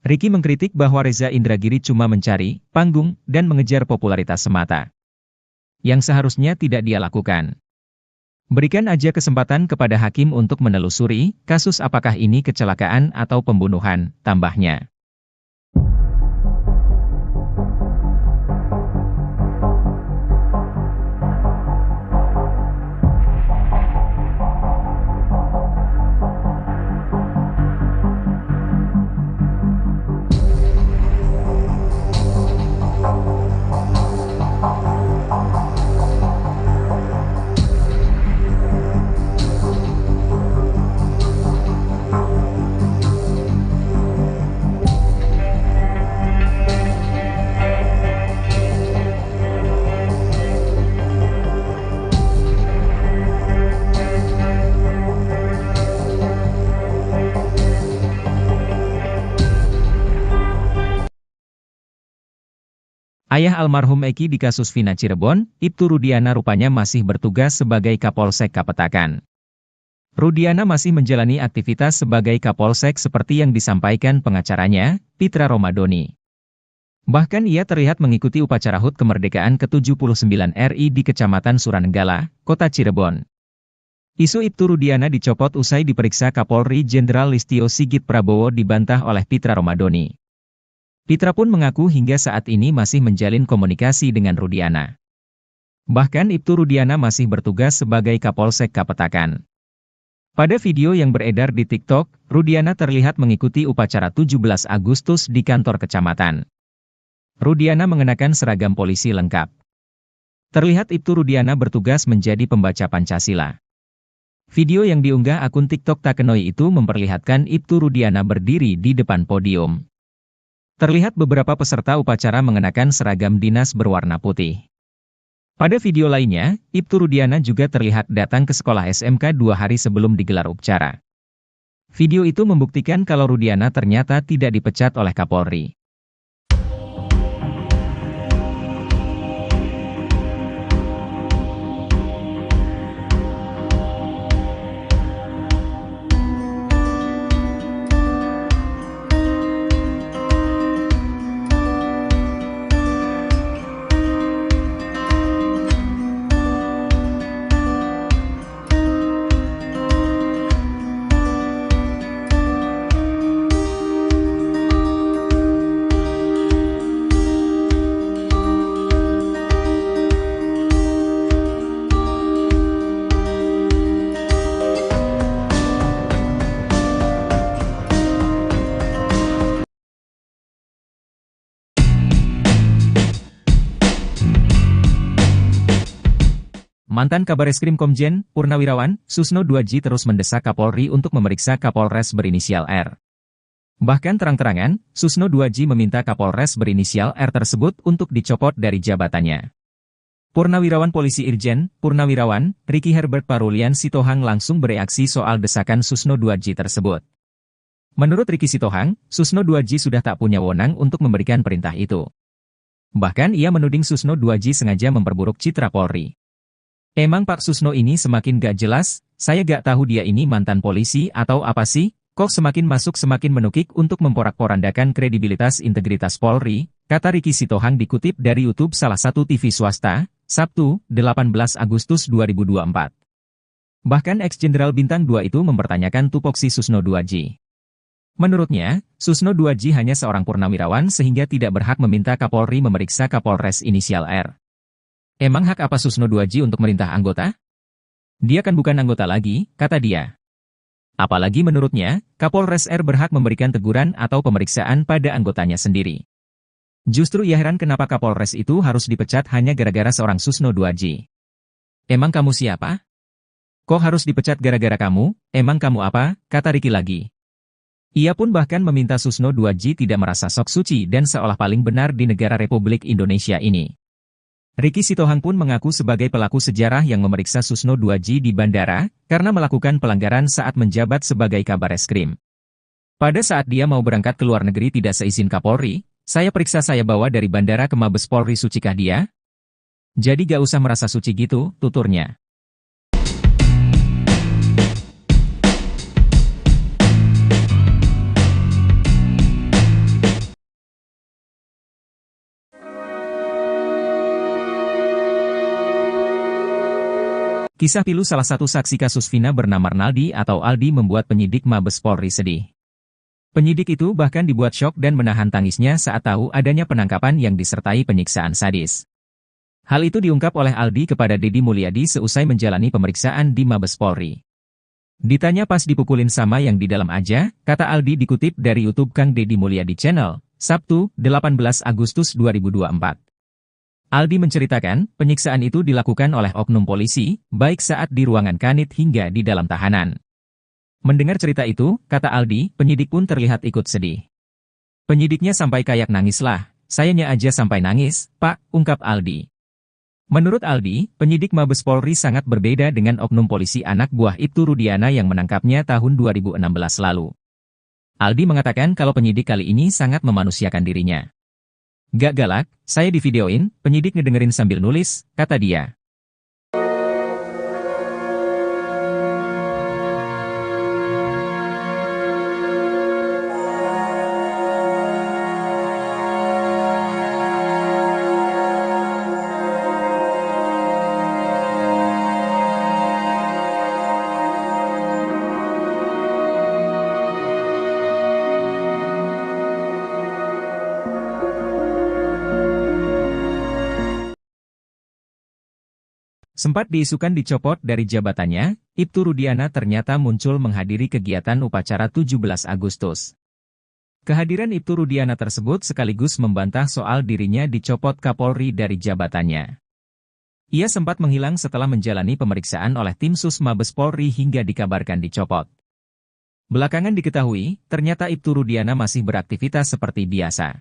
Ricky mengkritik bahwa Reza Indragiri cuma mencari panggung dan mengejar popularitas semata, yang seharusnya tidak dia lakukan. Berikan aja kesempatan kepada hakim untuk menelusuri kasus apakah ini kecelakaan atau pembunuhan, tambahnya. Ayah almarhum Eki di kasus Vina Cirebon, Ibtu Rudiana rupanya masih bertugas sebagai Kapolsek Kapetakan. Rudiana masih menjalani aktivitas sebagai Kapolsek seperti yang disampaikan pengacaranya, Pitra Romadoni. Bahkan ia terlihat mengikuti upacara HUT kemerdekaan ke-79 RI di Kecamatan Suranenggala, Kota Cirebon. Isu Ibtu Rudiana dicopot usai diperiksa Kapolri Jenderal Listio Sigit Prabowo dibantah oleh Pitra Romadoni. Pitra pun mengaku hingga saat ini masih menjalin komunikasi dengan Rudiana. Bahkan Ibtu Rudiana masih bertugas sebagai Kapolsek Kapetakan. Pada video yang beredar di TikTok, Rudiana terlihat mengikuti upacara 17 Agustus di kantor kecamatan. Rudiana mengenakan seragam polisi lengkap. Terlihat Ibtu Rudiana bertugas menjadi pembaca Pancasila. Video yang diunggah akun TikTok Takenoi itu memperlihatkan Ibtu Rudiana berdiri di depan podium. Terlihat beberapa peserta upacara mengenakan seragam dinas berwarna putih. Pada video lainnya, Ibtu Rudiana juga terlihat datang ke sekolah SMK 2 hari sebelum digelar upacara. Video itu membuktikan kalau Rudiana ternyata tidak dipecat oleh Kapolri. Mantan Kabareskrim Komjen Purnawirawan Susno 2J terus mendesak Kapolri untuk memeriksa Kapolres berinisial R. Bahkan terang-terangan, Susno 2J meminta Kapolres berinisial R tersebut untuk dicopot dari jabatannya. Purnawirawan Polisi Irjen Purnawirawan Ricky Herbert Parulian Sitohang langsung bereaksi soal desakan Susno 2J tersebut. Menurut Ricky Sitohang, Susno 2J sudah tak punya wewenang untuk memberikan perintah itu. Bahkan ia menuding Susno 2J sengaja memperburuk citra Polri. Emang Pak Susno ini semakin gak jelas, saya gak tahu dia ini mantan polisi atau apa sih, kok semakin masuk semakin menukik untuk memporak-porandakan kredibilitas integritas Polri, kata Ricky Sitohang dikutip dari YouTube salah satu TV swasta, Sabtu, 18 Agustus 2024. Bahkan ex-jenderal Bintang 2 itu mempertanyakan tupoksi Susno 2J. Menurutnya, Susno 2J hanya seorang purnawirawan sehingga tidak berhak meminta Kapolri memeriksa Kapolres inisial R. Emang hak apa Susno 2J untuk merintah anggota? Dia kan bukan anggota lagi, kata dia. Apalagi menurutnya, Kapolres R berhak memberikan teguran atau pemeriksaan pada anggotanya sendiri. Justru ia heran kenapa Kapolres itu harus dipecat hanya gara-gara seorang Susno 2J. Emang kamu siapa? Kok harus dipecat gara-gara kamu? Emang kamu apa? Kata Ricky lagi. Ia pun bahkan meminta Susno 2J tidak merasa sok suci dan seolah paling benar di negara Republik Indonesia ini. Ricky Sitohang pun mengaku sebagai pelaku sejarah yang memeriksa Susno 2J di bandara, karena melakukan pelanggaran saat menjabat sebagai Kabareskrim. Pada saat dia mau berangkat ke luar negeri tidak seizin Kapolri, saya periksa saya bawa dari bandara ke Mabes Polri sucikah dia? Jadi gak usah merasa suci gitu, tuturnya. Kisah pilu salah satu saksi kasus Vina bernama Arnaldi atau Aldi membuat penyidik Mabes Polri sedih. Penyidik itu bahkan dibuat syok dan menahan tangisnya saat tahu adanya penangkapan yang disertai penyiksaan sadis. Hal itu diungkap oleh Aldi kepada Deddy Mulyadi seusai menjalani pemeriksaan di Mabes Polri. Ditanya pas dipukulin sama yang di dalam aja, kata Aldi dikutip dari YouTube Kang Deddy Mulyadi Channel, Sabtu, 18 Agustus 2024. Aldi menceritakan, penyiksaan itu dilakukan oleh oknum polisi, baik saat di ruangan kanit hingga di dalam tahanan. Mendengar cerita itu, kata Aldi, penyidik pun terlihat ikut sedih. Penyidiknya sampai kayak nangis lah, sayanya aja sampai nangis, Pak, ungkap Aldi. Menurut Aldi, penyidik Mabes Polri sangat berbeda dengan oknum polisi anak buah Ibtu Rudiana yang menangkapnya tahun 2016 lalu. Aldi mengatakan kalau penyidik kali ini sangat memanusiakan dirinya. Gak galak, saya divideoin, penyidik ngedengerin sambil nulis, kata dia. Sempat diisukan dicopot dari jabatannya, Ibtu Rudiana ternyata muncul menghadiri kegiatan upacara 17 Agustus. Kehadiran Ibtu Rudiana tersebut sekaligus membantah soal dirinya dicopot Kapolri dari jabatannya. Ia sempat menghilang setelah menjalani pemeriksaan oleh tim Sus Mabes Polri hingga dikabarkan dicopot. Belakangan diketahui, ternyata Ibtu Rudiana masih beraktivitas seperti biasa.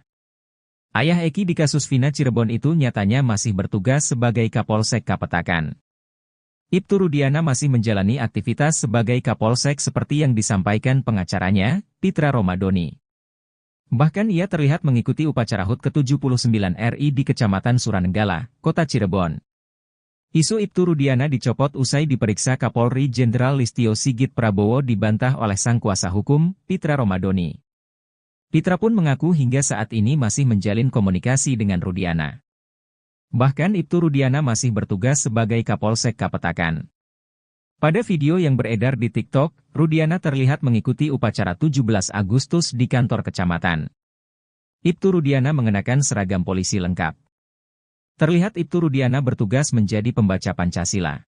Ayah Eki di kasus Vina Cirebon itu nyatanya masih bertugas sebagai Kapolsek Kapetakan. Ibtu Rudiana masih menjalani aktivitas sebagai Kapolsek seperti yang disampaikan pengacaranya, Pitra Romadoni. Bahkan ia terlihat mengikuti upacara HUT ke-79 RI di Kecamatan Suranenggala, Kota Cirebon. Isu Ibtu Rudiana dicopot usai diperiksa Kapolri Jenderal Listio Sigit Prabowo dibantah oleh sang kuasa hukum, Pitra Romadoni. Pitra pun mengaku hingga saat ini masih menjalin komunikasi dengan Rudiana. Bahkan Ibtu Rudiana masih bertugas sebagai Kapolsek Kapetakan. Pada video yang beredar di TikTok, Rudiana terlihat mengikuti upacara 17 Agustus di kantor kecamatan. Ibtu Rudiana mengenakan seragam polisi lengkap. Terlihat Ibtu Rudiana bertugas menjadi pembaca Pancasila.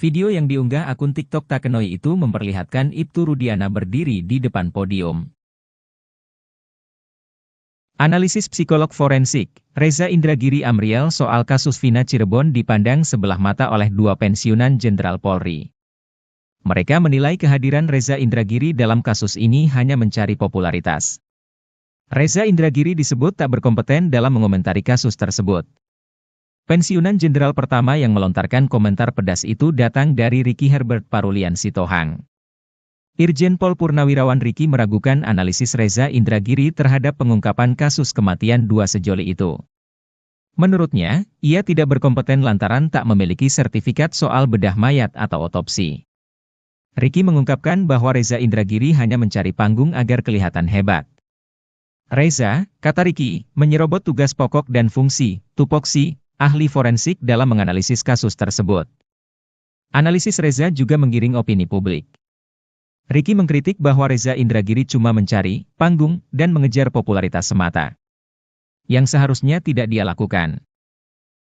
Video yang diunggah akun TikTok Takenoi itu memperlihatkan Ibtu Rudiana berdiri di depan podium. Analisis psikolog forensik, Reza Indragiri Amriel soal kasus Vina Cirebon dipandang sebelah mata oleh dua pensiunan Jenderal Polri. Mereka menilai kehadiran Reza Indragiri dalam kasus ini hanya mencari popularitas. Reza Indragiri disebut tak berkompeten dalam mengomentari kasus tersebut. Pensiunan Jenderal pertama yang melontarkan komentar pedas itu datang dari Ricky Herbert Parulian Sitohang. Irjen Pol Purnawirawan Ricky meragukan analisis Reza Indragiri terhadap pengungkapan kasus kematian dua sejoli itu. Menurutnya, ia tidak berkompeten lantaran tak memiliki sertifikat soal bedah mayat atau otopsi. Ricky mengungkapkan bahwa Reza Indragiri hanya mencari panggung agar kelihatan hebat. Reza, kata Ricky, menyerobot tugas pokok dan fungsi, tupoksi, ahli forensik dalam menganalisis kasus tersebut. Analisis Reza juga menggiring opini publik. Ricky mengkritik bahwa Reza Indragiri cuma mencari panggung dan mengejar popularitas semata, yang seharusnya tidak dia lakukan.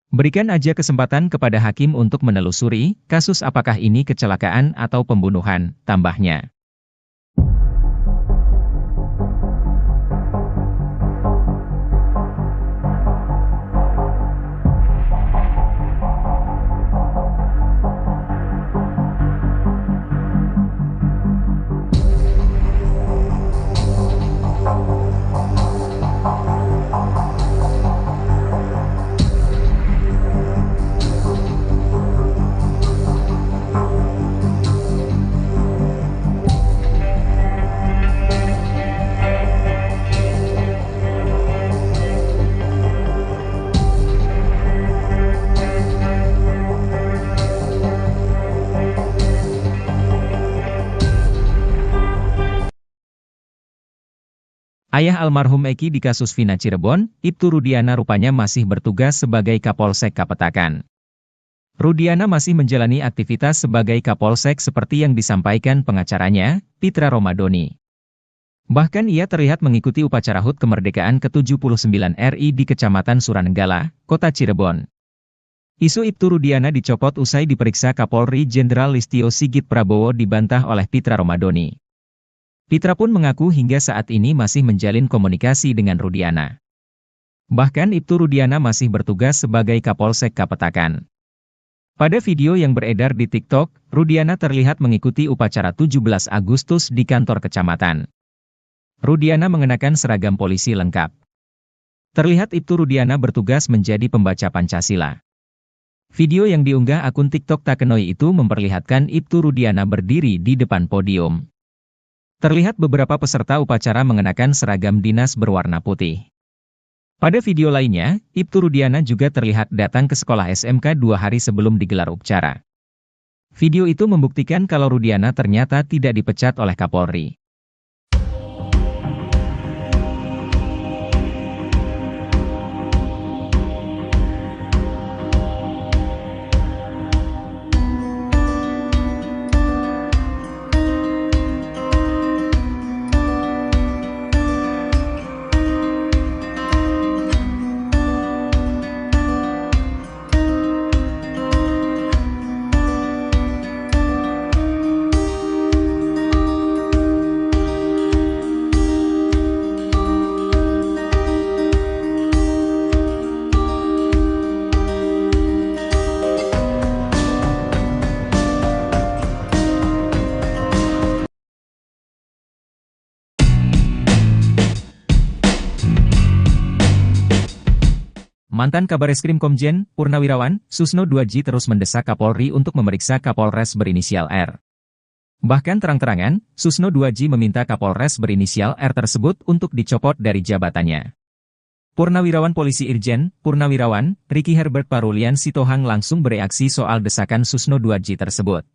Berikan aja kesempatan kepada hakim untuk menelusuri kasus apakah ini kecelakaan atau pembunuhan, tambahnya. Ayah almarhum Eki di kasus Vina Cirebon, Ibtu Rudiana rupanya masih bertugas sebagai Kapolsek Kapetakan. Rudiana masih menjalani aktivitas sebagai Kapolsek seperti yang disampaikan pengacaranya, Pitra Romadoni. Bahkan ia terlihat mengikuti upacara HUT kemerdekaan ke-79 RI di Kecamatan Suranenggala, Kota Cirebon. Isu Ibtu Rudiana dicopot usai diperiksa Kapolri Jenderal Listio Sigit Prabowo dibantah oleh Pitra Romadoni. Pitra pun mengaku hingga saat ini masih menjalin komunikasi dengan Rudiana. Bahkan Ibtu Rudiana masih bertugas sebagai Kapolsek Kapetakan. Pada video yang beredar di TikTok, Rudiana terlihat mengikuti upacara 17 Agustus di kantor kecamatan. Rudiana mengenakan seragam polisi lengkap. Terlihat Ibtu Rudiana bertugas menjadi pembaca Pancasila. Video yang diunggah akun TikTok Takenoi itu memperlihatkan Ibtu Rudiana berdiri di depan podium. Terlihat beberapa peserta upacara mengenakan seragam dinas berwarna putih. Pada video lainnya, Ibtu Rudiana juga terlihat datang ke sekolah SMK 2 hari sebelum digelar upacara. Video itu membuktikan kalau Rudiana ternyata tidak dipecat oleh Kapolri. Mantan Kabareskrim Komjen Purnawirawan Susno 2J terus mendesak Kapolri untuk memeriksa Kapolres berinisial R. Bahkan terang-terangan, Susno 2J meminta Kapolres berinisial R tersebut untuk dicopot dari jabatannya. Purnawirawan Polisi Irjen Purnawirawan Ricky Herbert Parulian Sitohang langsung bereaksi soal desakan Susno 2J tersebut.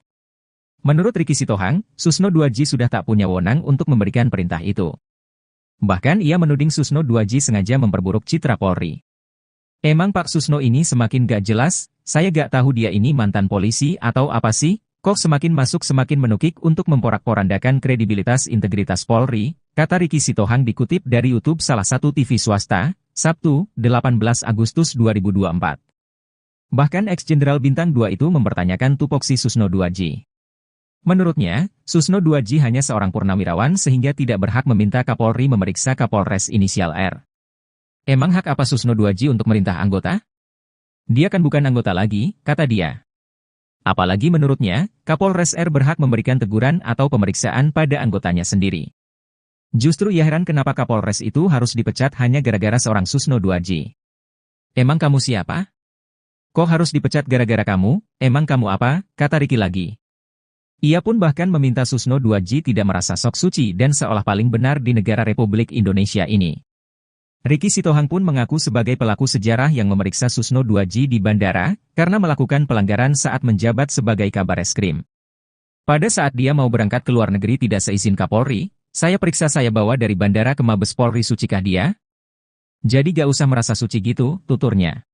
Menurut Ricky Sitohang, Susno 2J sudah tak punya wewenang untuk memberikan perintah itu. Bahkan ia menuding Susno 2J sengaja memperburuk citra Polri. Emang Pak Susno ini semakin gak jelas, saya gak tahu dia ini mantan polisi atau apa sih, kok semakin masuk semakin menukik untuk memporak-porandakan kredibilitas integritas Polri, kata Ricky Sitohang dikutip dari YouTube salah satu TV swasta, Sabtu, 18 Agustus 2024. Bahkan ex-jenderal bintang 2 itu mempertanyakan tupoksi Susno 2J. Menurutnya, Susno 2J hanya seorang purnawirawan sehingga tidak berhak meminta Kapolri memeriksa Kapolres inisial R. Emang hak apa Susno 2G untuk merintah anggota? Dia kan bukan anggota lagi, kata dia. Apalagi menurutnya, Kapolres R berhak memberikan teguran atau pemeriksaan pada anggotanya sendiri. Justru ia heran kenapa Kapolres itu harus dipecat hanya gara-gara seorang Susno 2G. Emang kamu siapa? Kok harus dipecat gara-gara kamu? Emang kamu apa? Kata Ricky lagi. Ia pun bahkan meminta Susno 2G tidak merasa sok suci dan seolah paling benar di negara Republik Indonesia ini. Ricky Sitohang pun mengaku sebagai pelaku sejarah yang memeriksa Susno 2G di bandara karena melakukan pelanggaran saat menjabat sebagai Kabareskrim. Pada saat dia mau berangkat ke luar negeri tidak seizin Kapolri, saya periksa saya bawa dari bandara ke Mabes Polri, sucikah dia? Jadi gak usah merasa suci gitu, tuturnya.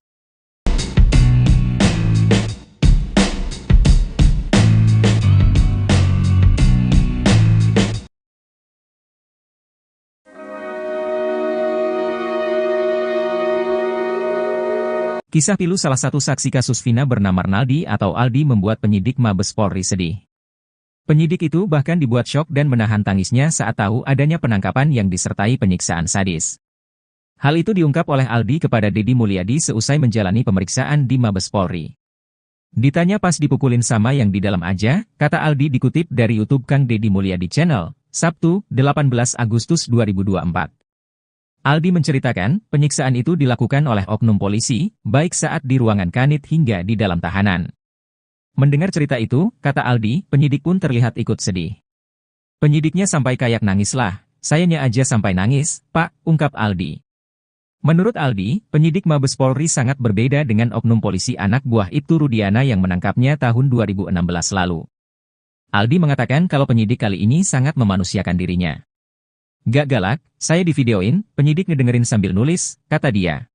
Kisah pilu salah satu saksi kasus Vina bernama Arnaldi atau Aldi membuat penyidik Mabes Polri sedih. Penyidik itu bahkan dibuat syok dan menahan tangisnya saat tahu adanya penangkapan yang disertai penyiksaan sadis. Hal itu diungkap oleh Aldi kepada Deddy Mulyadi seusai menjalani pemeriksaan di Mabes Polri. Ditanya pas dipukulin sama yang di dalam aja, kata Aldi dikutip dari YouTube Kang Deddy Mulyadi Channel, Sabtu, 18 Agustus 2024. Aldi menceritakan, penyiksaan itu dilakukan oleh oknum polisi, baik saat di ruangan kanit hingga di dalam tahanan. Mendengar cerita itu, kata Aldi, penyidik pun terlihat ikut sedih. Penyidiknya sampai kayak nangis lah, sayanya aja sampai nangis, Pak, ungkap Aldi. Menurut Aldi, penyidik Mabes Polri sangat berbeda dengan oknum polisi anak buah Ibtu Rudiana yang menangkapnya tahun 2016 lalu. Aldi mengatakan kalau penyidik kali ini sangat memanusiakan dirinya. Gak galak, saya divideoin, penyidik ngedengerin sambil nulis, kata dia.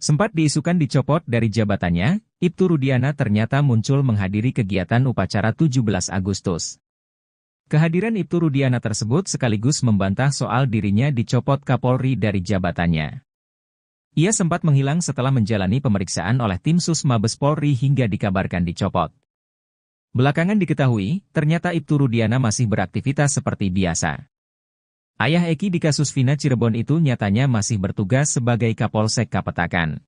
Sempat diisukan dicopot dari jabatannya, Ibtu Rudiana ternyata muncul menghadiri kegiatan upacara 17 Agustus. Kehadiran Ibtu Rudiana tersebut sekaligus membantah soal dirinya dicopot Kapolri dari jabatannya. Ia sempat menghilang setelah menjalani pemeriksaan oleh tim Sus Mabes Polri hingga dikabarkan dicopot. Belakangan diketahui, ternyata Ibtu Rudiana masih beraktivitas seperti biasa. Ayah Eki di kasus Vina Cirebon itu nyatanya masih bertugas sebagai Kapolsek Kapetakan.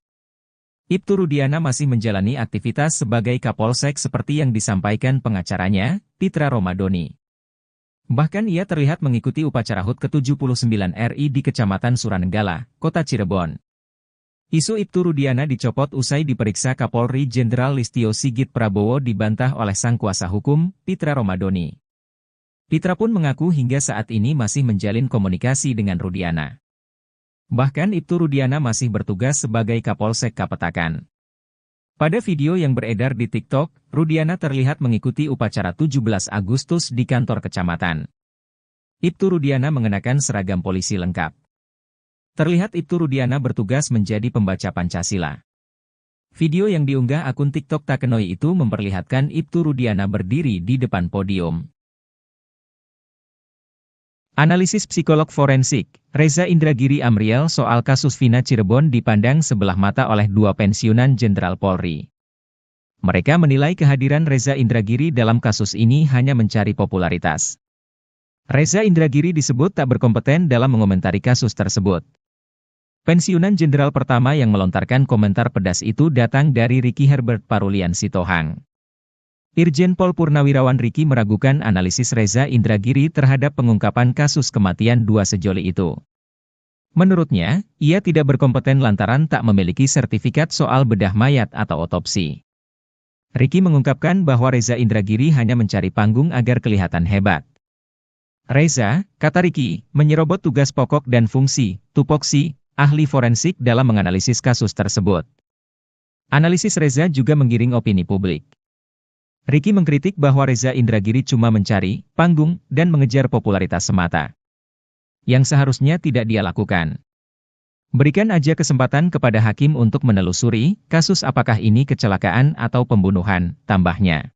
Ibtu Rudiana masih menjalani aktivitas sebagai Kapolsek seperti yang disampaikan pengacaranya, Pitra Romadoni. Bahkan ia terlihat mengikuti upacara HUT ke-79 RI di Kecamatan Suranenggala, Kota Cirebon. Isu Ibtu Rudiana dicopot usai diperiksa Kapolri Jenderal Listio Sigit Prabowo dibantah oleh sang kuasa hukum, Pitra Romadoni. Pitra pun mengaku hingga saat ini masih menjalin komunikasi dengan Rudiana. Bahkan Ibtu Rudiana masih bertugas sebagai Kapolsek Kapetakan. Pada video yang beredar di TikTok, Rudiana terlihat mengikuti upacara 17 Agustus di kantor kecamatan. Ibtu Rudiana mengenakan seragam polisi lengkap. Terlihat Ibtu Rudiana bertugas menjadi pembaca Pancasila. Video yang diunggah akun TikTok Takenoi itu memperlihatkan Ibtu Rudiana berdiri di depan podium. Analisis psikolog forensik, Reza Indragiri Amriel soal kasus Vina Cirebon dipandang sebelah mata oleh dua pensiunan Jenderal Polri. Mereka menilai kehadiran Reza Indragiri dalam kasus ini hanya mencari popularitas. Reza Indragiri disebut tak berkompeten dalam mengomentari kasus tersebut. Pensiunan Jenderal pertama yang melontarkan komentar pedas itu datang dari Ricky Herbert Parulian Sitohang. Irjen Pol Purnawirawan Ricky meragukan analisis Reza Indragiri terhadap pengungkapan kasus kematian dua sejoli itu. Menurutnya, ia tidak berkompeten lantaran tak memiliki sertifikat soal bedah mayat atau otopsi. Ricky mengungkapkan bahwa Reza Indragiri hanya mencari panggung agar kelihatan hebat. Reza, kata Ricky, menyerobot tugas pokok dan fungsi, tupoksi, ahli forensik dalam menganalisis kasus tersebut. Analisis Reza juga menggiring opini publik. Ricky mengkritik bahwa Reza Indragiri cuma mencari panggung dan mengejar popularitas semata, yang seharusnya tidak dia lakukan. Berikan aja kesempatan kepada hakim untuk menelusuri kasus apakah ini kecelakaan atau pembunuhan, tambahnya.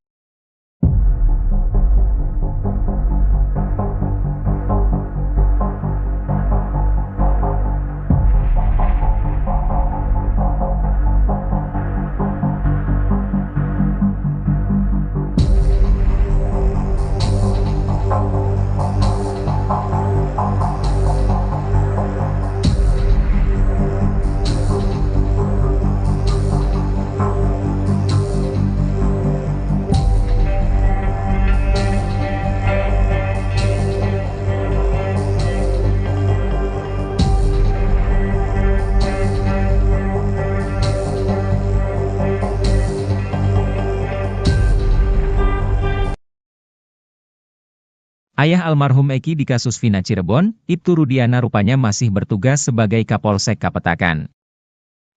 Ayah almarhum Eki di kasus Vina Cirebon, Ibtu Rudiana rupanya masih bertugas sebagai Kapolsek Kapetakan.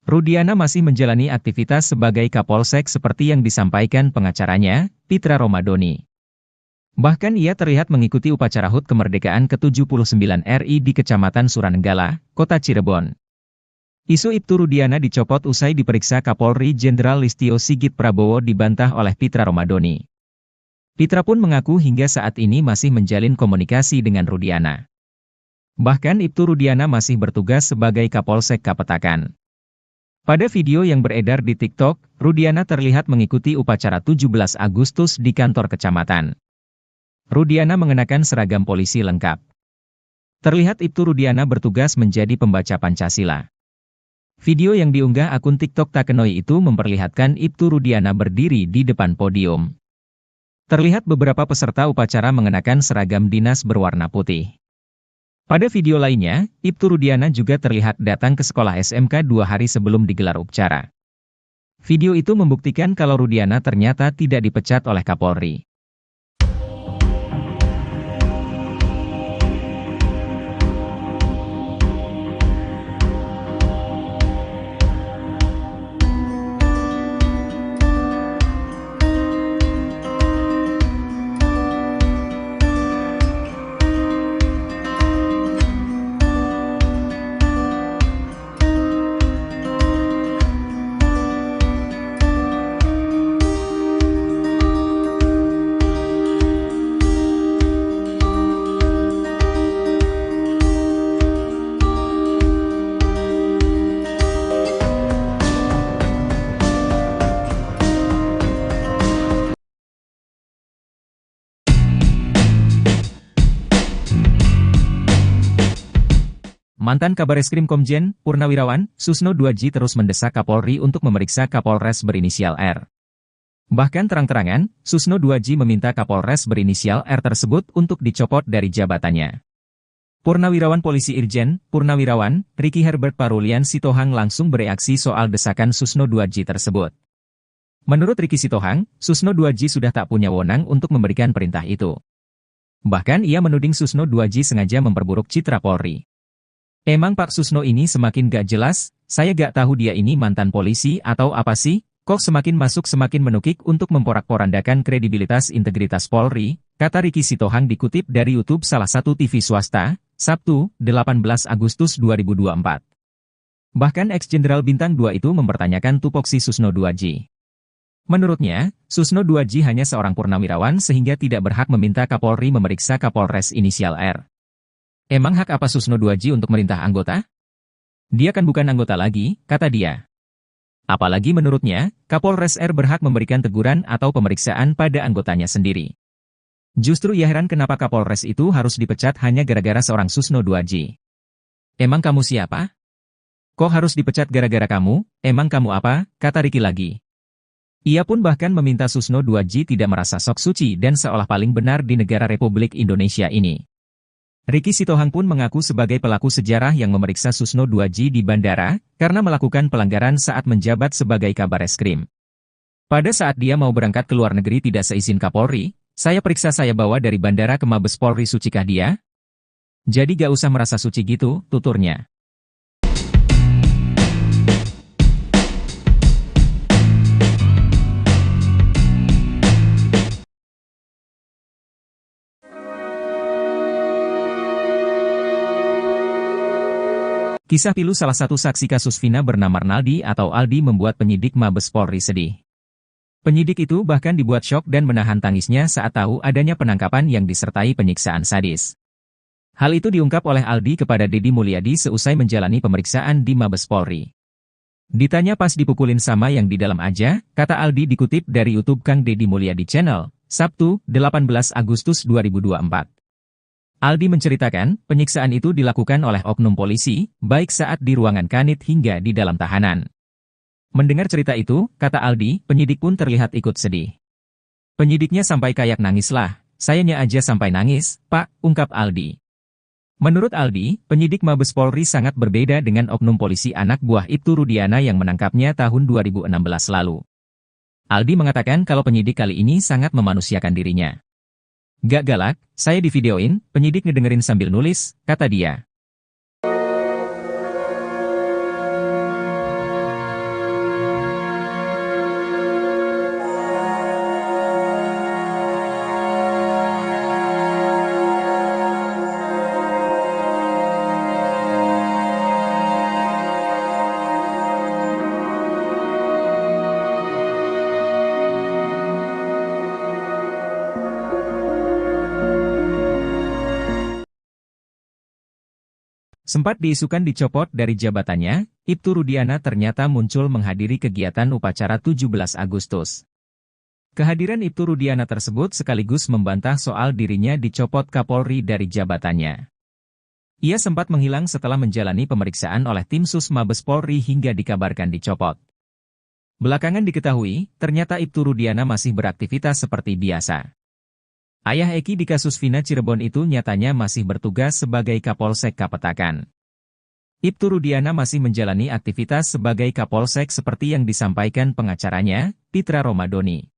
Rudiana masih menjalani aktivitas sebagai Kapolsek seperti yang disampaikan pengacaranya, Pitra Romadoni. Bahkan ia terlihat mengikuti upacara HUT kemerdekaan ke-79 RI di Kecamatan Suranenggala, Kota Cirebon. Isu Ibtu Rudiana dicopot usai diperiksa Kapolri Jenderal Listio Sigit Prabowo dibantah oleh Pitra Romadoni. Pitra pun mengaku hingga saat ini masih menjalin komunikasi dengan Rudiana. Bahkan Ibtu Rudiana masih bertugas sebagai Kapolsek Kapetakan. Pada video yang beredar di TikTok, Rudiana terlihat mengikuti upacara 17 Agustus di kantor kecamatan. Rudiana mengenakan seragam polisi lengkap. Terlihat Ibtu Rudiana bertugas menjadi pembaca Pancasila. Video yang diunggah akun TikTok Takenoi itu memperlihatkan Ibtu Rudiana berdiri di depan podium. Terlihat beberapa peserta upacara mengenakan seragam dinas berwarna putih. Pada video lainnya, Ibtu Rudiana juga terlihat datang ke sekolah SMK 2 hari sebelum digelar upacara. Video itu membuktikan kalau Rudiana ternyata tidak dipecat oleh Kapolri. Mantan Kabareskrim Komjen, Purnawirawan, Susno 2J terus mendesak Kapolri untuk memeriksa Kapolres berinisial R. Bahkan terang-terangan, Susno 2J meminta Kapolres berinisial R tersebut untuk dicopot dari jabatannya. Purnawirawan Polisi Irjen, Purnawirawan, Ricky Herbert Parulian Sitohang langsung bereaksi soal desakan Susno 2J tersebut. Menurut Ricky Sitohang, Susno 2J sudah tak punya wewenang untuk memberikan perintah itu. Bahkan ia menuding Susno 2J sengaja memperburuk citra Polri. Emang Pak Susno ini semakin gak jelas, saya gak tahu dia ini mantan polisi atau apa sih, kok semakin masuk semakin menukik untuk memporak-porandakan kredibilitas integritas Polri, kata Ricky Sitohang dikutip dari YouTube salah satu TV swasta, Sabtu, 18 Agustus 2024. Bahkan ex-jenderal Bintang 2 itu mempertanyakan tupoksi Susno 2J. Menurutnya, Susno 2J hanya seorang purnawirawan sehingga tidak berhak meminta Kapolri memeriksa Kapolres inisial R. Emang hak apa Susno 2J untuk merintah anggota? Dia kan bukan anggota lagi, kata dia. Apalagi menurutnya, Kapolres R berhak memberikan teguran atau pemeriksaan pada anggotanya sendiri. Justru ia heran kenapa Kapolres itu harus dipecat hanya gara-gara seorang Susno 2J. Emang kamu siapa? Kok harus dipecat gara-gara kamu? Emang kamu apa? Kata Ricky lagi. Ia pun bahkan meminta Susno 2J tidak merasa sok suci dan seolah paling benar di negara Republik Indonesia ini. Ricky Sitohang pun mengaku sebagai pelaku sejarah yang memeriksa Susno 2J di bandara, karena melakukan pelanggaran saat menjabat sebagai Kabareskrim. Pada saat dia mau berangkat ke luar negeri tidak seizin Kapolri, saya periksa saya bawa dari bandara ke Mabes Polri, sucikah dia? Jadi gak usah merasa suci gitu, tuturnya. Kisah pilu salah satu saksi kasus Vina bernama Arnaldi atau Aldi membuat penyidik Mabes Polri sedih. Penyidik itu bahkan dibuat syok dan menahan tangisnya saat tahu adanya penangkapan yang disertai penyiksaan sadis. Hal itu diungkap oleh Aldi kepada Deddy Mulyadi seusai menjalani pemeriksaan di Mabes Polri. Ditanya pas dipukulin sama yang di dalam aja, kata Aldi dikutip dari YouTube Kang Deddy Mulyadi Channel, Sabtu, 18 Agustus 2024. Aldi menceritakan, penyiksaan itu dilakukan oleh oknum polisi, baik saat di ruangan kanit hingga di dalam tahanan. Mendengar cerita itu, kata Aldi, penyidik pun terlihat ikut sedih. Penyidiknya sampai kayak nangis lah, sayanya aja sampai nangis, Pak, ungkap Aldi. Menurut Aldi, penyidik Mabes Polri sangat berbeda dengan oknum polisi anak buah Ibtu Rudiana yang menangkapnya tahun 2016 lalu. Aldi mengatakan kalau penyidik kali ini sangat memanusiakan dirinya. Gak galak, saya divideoin, penyidik ngedengerin sambil nulis, kata dia. Sempat diisukan dicopot dari jabatannya, Ibtu Rudiana ternyata muncul menghadiri kegiatan upacara 17 Agustus. Kehadiran Ibtu Rudiana tersebut sekaligus membantah soal dirinya dicopot Kapolri dari jabatannya. Ia sempat menghilang setelah menjalani pemeriksaan oleh tim Sus Mabes Polri hingga dikabarkan dicopot. Belakangan diketahui, ternyata Ibtu Rudiana masih beraktivitas seperti biasa. Ayah Eki di kasus Vina Cirebon itu nyatanya masih bertugas sebagai Kapolsek Kapetakan. Ibtu Rudiana masih menjalani aktivitas sebagai Kapolsek seperti yang disampaikan pengacaranya, Pitra Romadoni.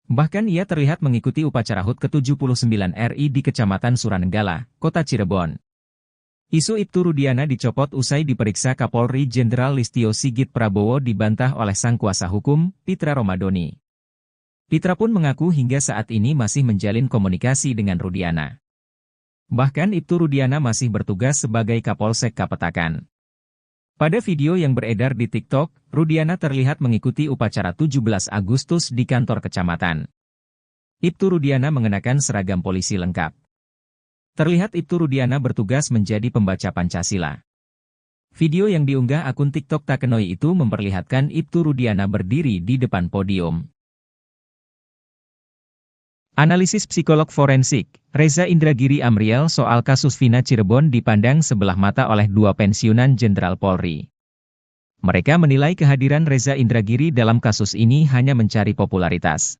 Bahkan ia terlihat mengikuti upacara HUT ke-79 RI di Kecamatan Suranenggala, Kota Cirebon. Isu Ibtu Rudiana dicopot usai diperiksa Kapolri Jenderal Listio Sigit Prabowo dibantah oleh sang kuasa hukum, Pitra Romadoni. Pitra pun mengaku hingga saat ini masih menjalin komunikasi dengan Rudiana. Bahkan Ibtu Rudiana masih bertugas sebagai Kapolsek Kapetakan. Pada video yang beredar di TikTok, Rudiana terlihat mengikuti upacara 17 Agustus di kantor kecamatan. Ibtu Rudiana mengenakan seragam polisi lengkap. Terlihat Ibtu Rudiana bertugas menjadi pembaca Pancasila. Video yang diunggah akun TikTok Takenoi itu memperlihatkan Ibtu Rudiana berdiri di depan podium. Analisis psikolog forensik, Reza Indragiri Amriel soal kasus Vina Cirebon dipandang sebelah mata oleh dua pensiunan Jenderal Polri. Mereka menilai kehadiran Reza Indragiri dalam kasus ini hanya mencari popularitas.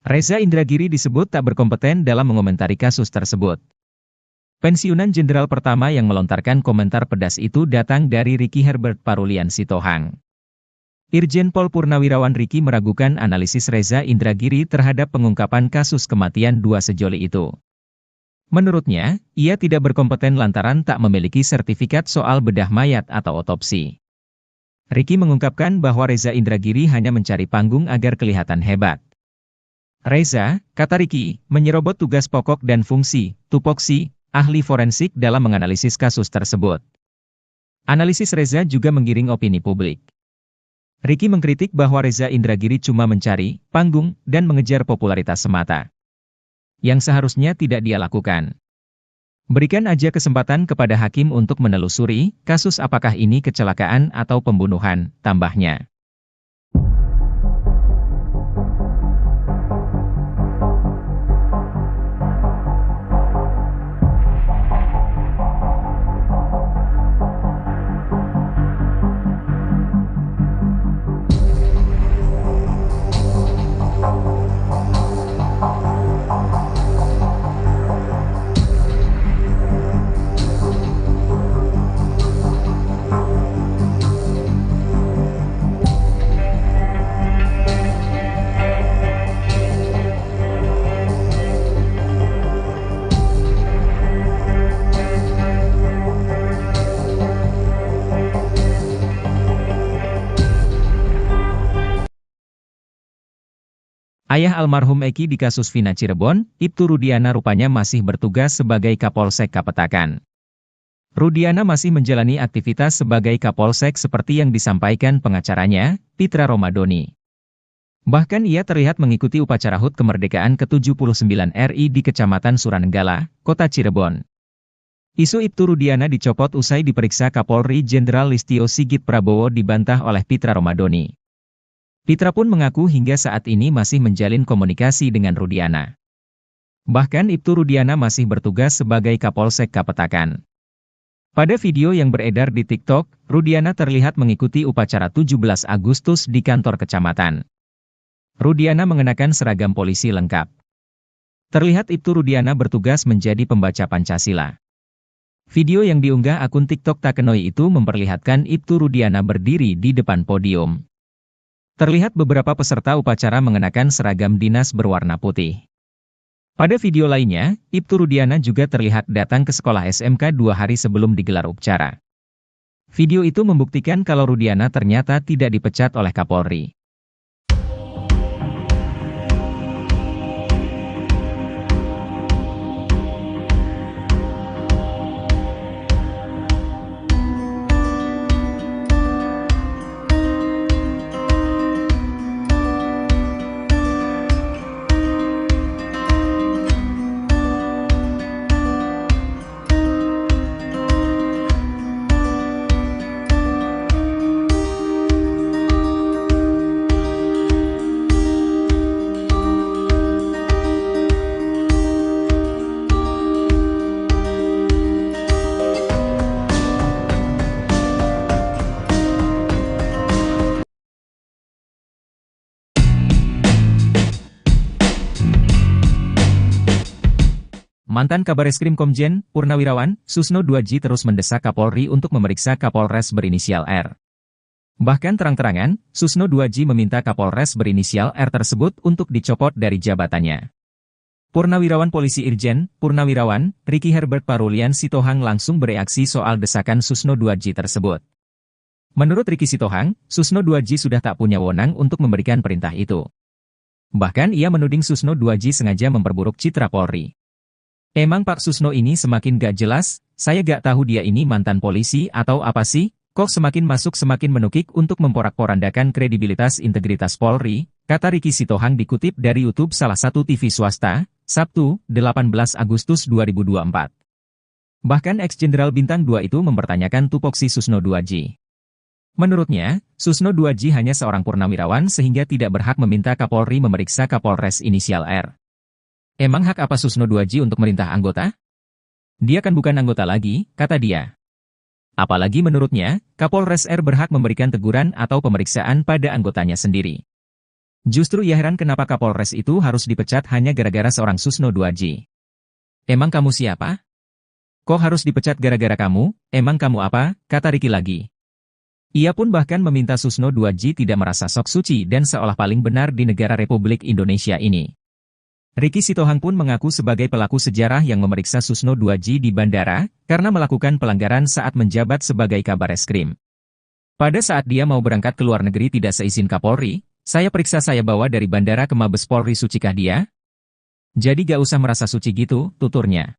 Reza Indragiri disebut tak berkompeten dalam mengomentari kasus tersebut. Pensiunan Jenderal pertama yang melontarkan komentar pedas itu datang dari Ricky Herbert Parulian Sitohang. Irjen Pol Purnawirawan Ricky meragukan analisis Reza Indragiri terhadap pengungkapan kasus kematian dua sejoli itu. Menurutnya, ia tidak berkompeten lantaran tak memiliki sertifikat soal bedah mayat atau otopsi. Ricky mengungkapkan bahwa Reza Indragiri hanya mencari panggung agar kelihatan hebat. Reza, kata Ricky, menyerobot tugas pokok dan fungsi, tupoksi, ahli forensik dalam menganalisis kasus tersebut. Analisis Reza juga menggiring opini publik. Ricky mengkritik bahwa Reza Indragiri cuma mencari panggung dan mengejar popularitas semata. Yang seharusnya tidak dia lakukan. Berikan aja kesempatan kepada hakim untuk menelusuri kasus apakah ini kecelakaan atau pembunuhan, tambahnya. Ayah almarhum Eki di kasus Vina Cirebon, Ibtu Rudiana rupanya masih bertugas sebagai Kapolsek Kapetakan. Rudiana masih menjalani aktivitas sebagai Kapolsek seperti yang disampaikan pengacaranya, Pitra Romadoni. Bahkan ia terlihat mengikuti upacara HUT kemerdekaan ke-79 RI di Kecamatan Suranenggala, Kota Cirebon. Isu Ibtu Rudiana dicopot usai diperiksa Kapolri Jenderal Listio Sigit Prabowo dibantah oleh Pitra Romadoni. Pitra pun mengaku hingga saat ini masih menjalin komunikasi dengan Rudiana. Bahkan Ibtu Rudiana masih bertugas sebagai Kapolsek Kapetakan. Pada video yang beredar di TikTok, Rudiana terlihat mengikuti upacara 17 Agustus di kantor kecamatan. Rudiana mengenakan seragam polisi lengkap. Terlihat Ibtu Rudiana bertugas menjadi pembaca Pancasila. Video yang diunggah akun TikTok Takenoi itu memperlihatkan Ibtu Rudiana berdiri di depan podium. Terlihat beberapa peserta upacara mengenakan seragam dinas berwarna putih. Pada video lainnya, Ibtu Rudiana juga terlihat datang ke sekolah SMK 2 hari sebelum digelar upacara. Video itu membuktikan kalau Rudiana ternyata tidak dipecat oleh Kapolri. Mantan Kabareskrim Komjen, Purnawirawan, Susno 2J terus mendesak Kapolri untuk memeriksa Kapolres berinisial R. Bahkan terang-terangan, Susno 2J meminta Kapolres berinisial R tersebut untuk dicopot dari jabatannya. Purnawirawan Polisi Irjen, Purnawirawan, Ricky Herbert Parulian Sitohang langsung bereaksi soal desakan Susno 2J tersebut. Menurut Ricky Sitohang, Susno 2J sudah tak punya wewenang untuk memberikan perintah itu. Bahkan ia menuding Susno 2J sengaja memperburuk citra Polri. Emang Pak Susno ini semakin gak jelas, saya gak tahu dia ini mantan polisi atau apa sih, kok semakin masuk semakin menukik untuk memporak-porandakan kredibilitas integritas Polri, kata Ricky Sitohang dikutip dari YouTube salah satu TV swasta, Sabtu, 18 Agustus 2024. Bahkan ex-jenderal Bintang 2 itu mempertanyakan tupoksi Susno 2J. Menurutnya, Susno 2J hanya seorang purnawirawan sehingga tidak berhak meminta Kapolri memeriksa Kapolres inisial R. Emang hak apa Susno 2J untuk merintah anggota? Dia kan bukan anggota lagi, kata dia. Apalagi menurutnya, Kapolres R berhak memberikan teguran atau pemeriksaan pada anggotanya sendiri. Justru ia heran kenapa Kapolres itu harus dipecat hanya gara-gara seorang Susno 2J. Emang kamu siapa? Kok harus dipecat gara-gara kamu? Emang kamu apa? Kata Ricky lagi. Ia pun bahkan meminta Susno 2J tidak merasa sok suci dan seolah paling benar di negara Republik Indonesia ini. Ricky Sitohang pun mengaku sebagai pelaku sejarah yang memeriksa Susno 2J di bandara, karena melakukan pelanggaran saat menjabat sebagai Kabareskrim. Pada saat dia mau berangkat ke luar negeri tidak seizin Kapolri, saya periksa saya bawa dari bandara ke Mabes Polri sucikah dia? Jadi gak usah merasa suci gitu, tuturnya.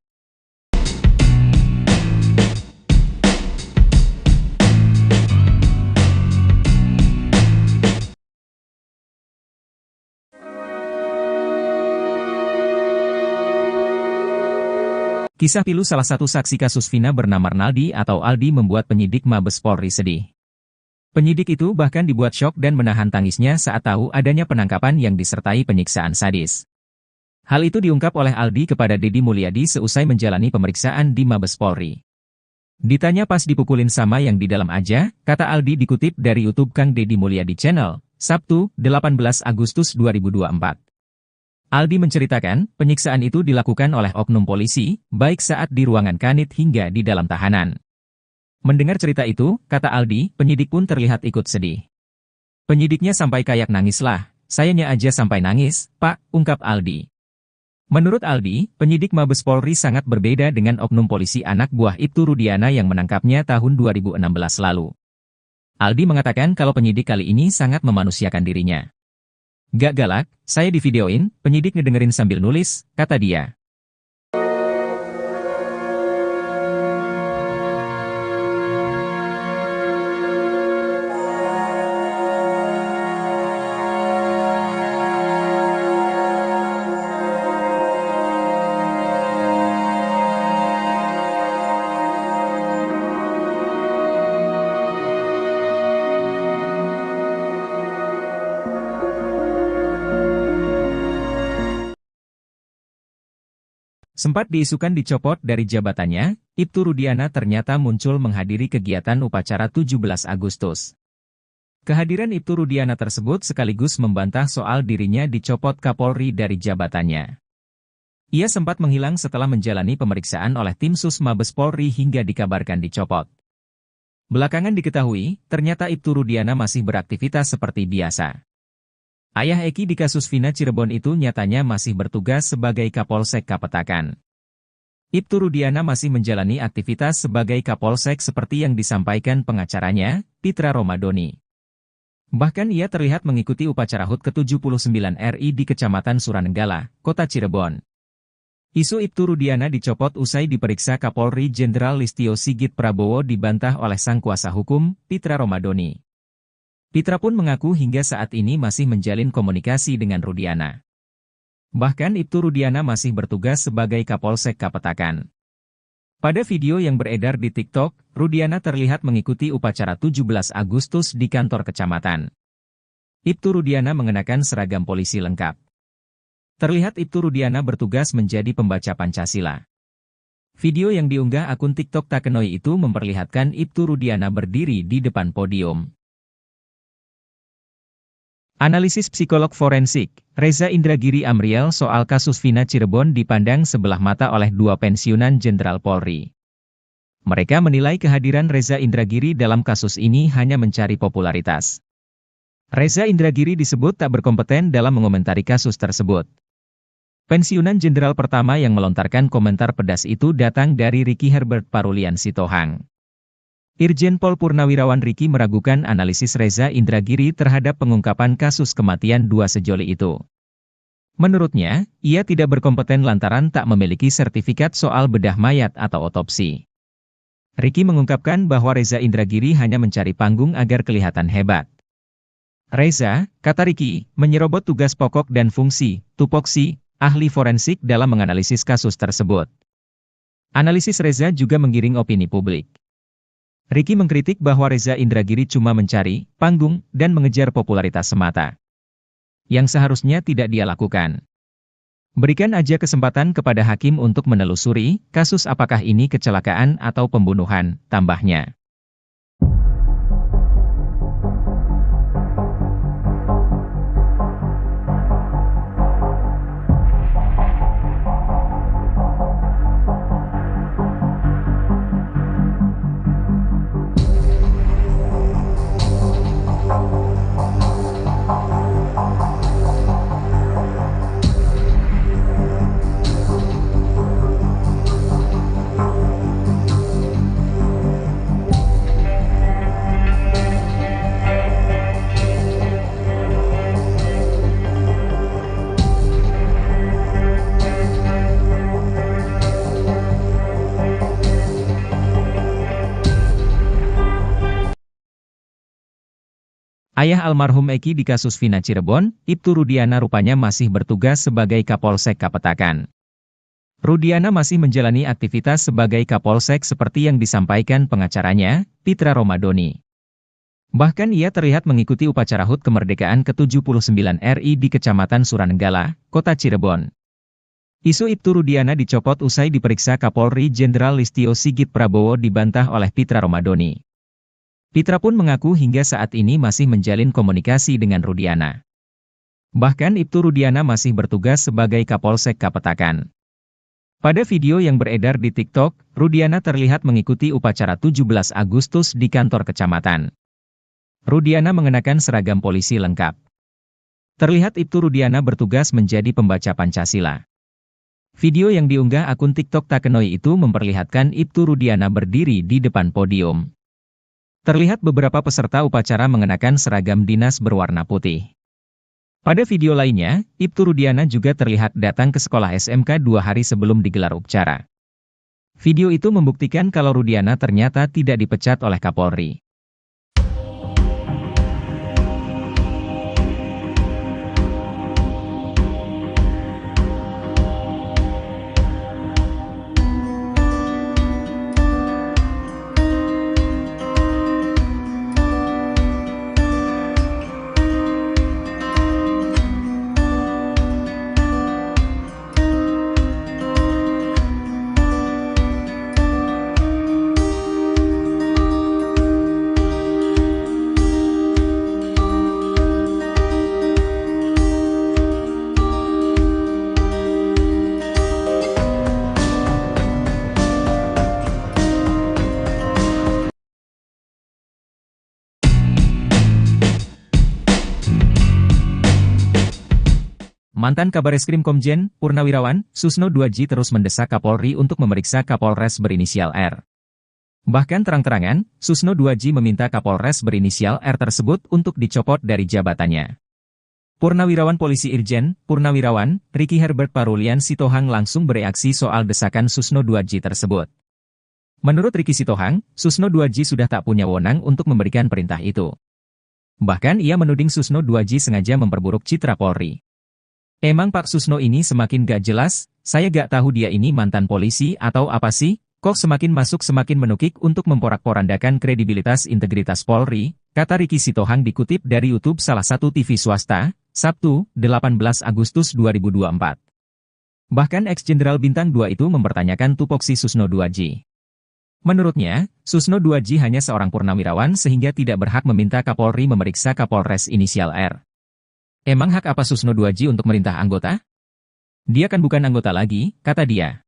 Kisah pilu salah satu saksi kasus Vina bernama Arnaldi atau Aldi membuat penyidik Mabes Polri sedih. Penyidik itu bahkan dibuat syok dan menahan tangisnya saat tahu adanya penangkapan yang disertai penyiksaan sadis. Hal itu diungkap oleh Aldi kepada Deddy Mulyadi seusai menjalani pemeriksaan di Mabes Polri. Ditanya pas dipukulin sama yang di dalam aja, kata Aldi dikutip dari YouTube Kang Deddy Mulyadi Channel, Sabtu, 18 Agustus 2024. Aldi menceritakan, penyiksaan itu dilakukan oleh oknum polisi, baik saat di ruangan kanit hingga di dalam tahanan. Mendengar cerita itu, kata Aldi, penyidik pun terlihat ikut sedih. Penyidiknya sampai kayak nangis lah, sayanya aja sampai nangis, Pak, ungkap Aldi. Menurut Aldi, penyidik Mabes Polri sangat berbeda dengan oknum polisi anak buah Ibtu Rudiana yang menangkapnya tahun 2016 lalu. Aldi mengatakan kalau penyidik kali ini sangat memanusiakan dirinya. Gak galak, saya divideoin, penyidik ngedengerin sambil nulis, kata dia. Sempat diisukan dicopot dari jabatannya, Ibtu Rudiana ternyata muncul menghadiri kegiatan upacara 17 Agustus. Kehadiran Ibtu Rudiana tersebut sekaligus membantah soal dirinya dicopot Kapolri dari jabatannya. Ia sempat menghilang setelah menjalani pemeriksaan oleh tim Sus Mabes Polri hingga dikabarkan dicopot. Belakangan diketahui, ternyata Ibtu Rudiana masih beraktivitas seperti biasa. Ayah Eki di kasus Vina Cirebon itu nyatanya masih bertugas sebagai Kapolsek Kapetakan. Ibtu Rudiana masih menjalani aktivitas sebagai Kapolsek seperti yang disampaikan pengacaranya, Pitra Romadoni. Bahkan ia terlihat mengikuti upacara HUT ke-79 RI di Kecamatan Suranenggala, Kota Cirebon. Isu Ibtu Rudiana dicopot usai diperiksa Kapolri Jenderal Listio Sigit Prabowo dibantah oleh sang kuasa hukum, Pitra Romadoni. Pitra pun mengaku hingga saat ini masih menjalin komunikasi dengan Rudiana. Bahkan Ibtu Rudiana masih bertugas sebagai Kapolsek Kapetakan. Pada video yang beredar di TikTok, Rudiana terlihat mengikuti upacara 17 Agustus di kantor kecamatan. Ibtu Rudiana mengenakan seragam polisi lengkap. Terlihat Ibtu Rudiana bertugas menjadi pembaca Pancasila. Video yang diunggah akun TikTok Takenoi itu memperlihatkan Ibtu Rudiana berdiri di depan podium. Analisis psikolog forensik, Reza Indragiri Amriel soal kasus Vina Cirebon dipandang sebelah mata oleh dua pensiunan Jenderal Polri. Mereka menilai kehadiran Reza Indragiri dalam kasus ini hanya mencari popularitas. Reza Indragiri disebut tak berkompeten dalam mengomentari kasus tersebut. Pensiunan jenderal pertama yang melontarkan komentar pedas itu datang dari Ricky Herbert Parulian Sitohang. Irjen Pol Purnawirawan Ricky meragukan analisis Reza Indragiri terhadap pengungkapan kasus kematian dua sejoli itu. Menurutnya, ia tidak berkompeten lantaran tak memiliki sertifikat soal bedah mayat atau otopsi. Ricky mengungkapkan bahwa Reza Indragiri hanya mencari panggung agar kelihatan hebat. Reza, kata Ricky, menyerobot tugas pokok dan fungsi, tupoksi, ahli forensik dalam menganalisis kasus tersebut. Analisis Reza juga menggiring opini publik. Ricky mengkritik bahwa Reza Indragiri cuma mencari panggung dan mengejar popularitas semata, yang seharusnya tidak dia lakukan. Berikan aja kesempatan kepada hakim untuk menelusuri kasus apakah ini kecelakaan atau pembunuhan, tambahnya. Ayah almarhum Eki di kasus Vina Cirebon, Ibtu Rudiana rupanya masih bertugas sebagai Kapolsek Kapetakan. Rudiana masih menjalani aktivitas sebagai Kapolsek seperti yang disampaikan pengacaranya, Pitra Romadoni. Bahkan ia terlihat mengikuti upacara HUT kemerdekaan ke-79 RI di Kecamatan Suranenggala, Kota Cirebon. Isu Ibtu Rudiana dicopot usai diperiksa Kapolri Jenderal Listio Sigit Prabowo dibantah oleh Pitra Romadoni. Pitra pun mengaku hingga saat ini masih menjalin komunikasi dengan Rudiana. Bahkan Ibtu Rudiana masih bertugas sebagai Kapolsek Kapetakan. Pada video yang beredar di TikTok, Rudiana terlihat mengikuti upacara 17 Agustus di kantor kecamatan. Rudiana mengenakan seragam polisi lengkap. Terlihat Ibtu Rudiana bertugas menjadi pembaca Pancasila. Video yang diunggah akun TikTok Takenoi itu memperlihatkan Ibtu Rudiana berdiri di depan podium. Terlihat beberapa peserta upacara mengenakan seragam dinas berwarna putih. Pada video lainnya, Ibtu Rudiana juga terlihat datang ke sekolah SMK 2 hari sebelum digelar upacara. Video itu membuktikan kalau Rudiana ternyata tidak dipecat oleh Kapolri. Mantan Kabareskrim Komjen Purnawirawan Susno 2J terus mendesak Kapolri untuk memeriksa Kapolres berinisial R. Bahkan terang-terangan, Susno 2J meminta Kapolres berinisial R tersebut untuk dicopot dari jabatannya. Purnawirawan Polisi Irjen Purnawirawan Ricky Herbert Parulian Sitohang langsung bereaksi soal desakan Susno 2J tersebut. Menurut Ricky Sitohang, Susno 2J sudah tak punya wewenang untuk memberikan perintah itu. Bahkan ia menuding Susno 2J sengaja memperburuk citra Polri. Emang Pak Susno ini semakin gak jelas, saya gak tahu dia ini mantan polisi atau apa sih, kok semakin masuk semakin menukik untuk memporak-porandakan kredibilitas integritas Polri, kata Ricky Sitohang dikutip dari YouTube salah satu TV swasta, Sabtu, 18 Agustus 2024. Bahkan ex-jenderal bintang 2 itu mempertanyakan tupoksi Susno 2J. Menurutnya, Susno 2J hanya seorang purnawirawan sehingga tidak berhak meminta Kapolri memeriksa Kapolres inisial R. Emang hak apa Susno 2J untuk merintah anggota? Dia kan bukan anggota lagi, kata dia.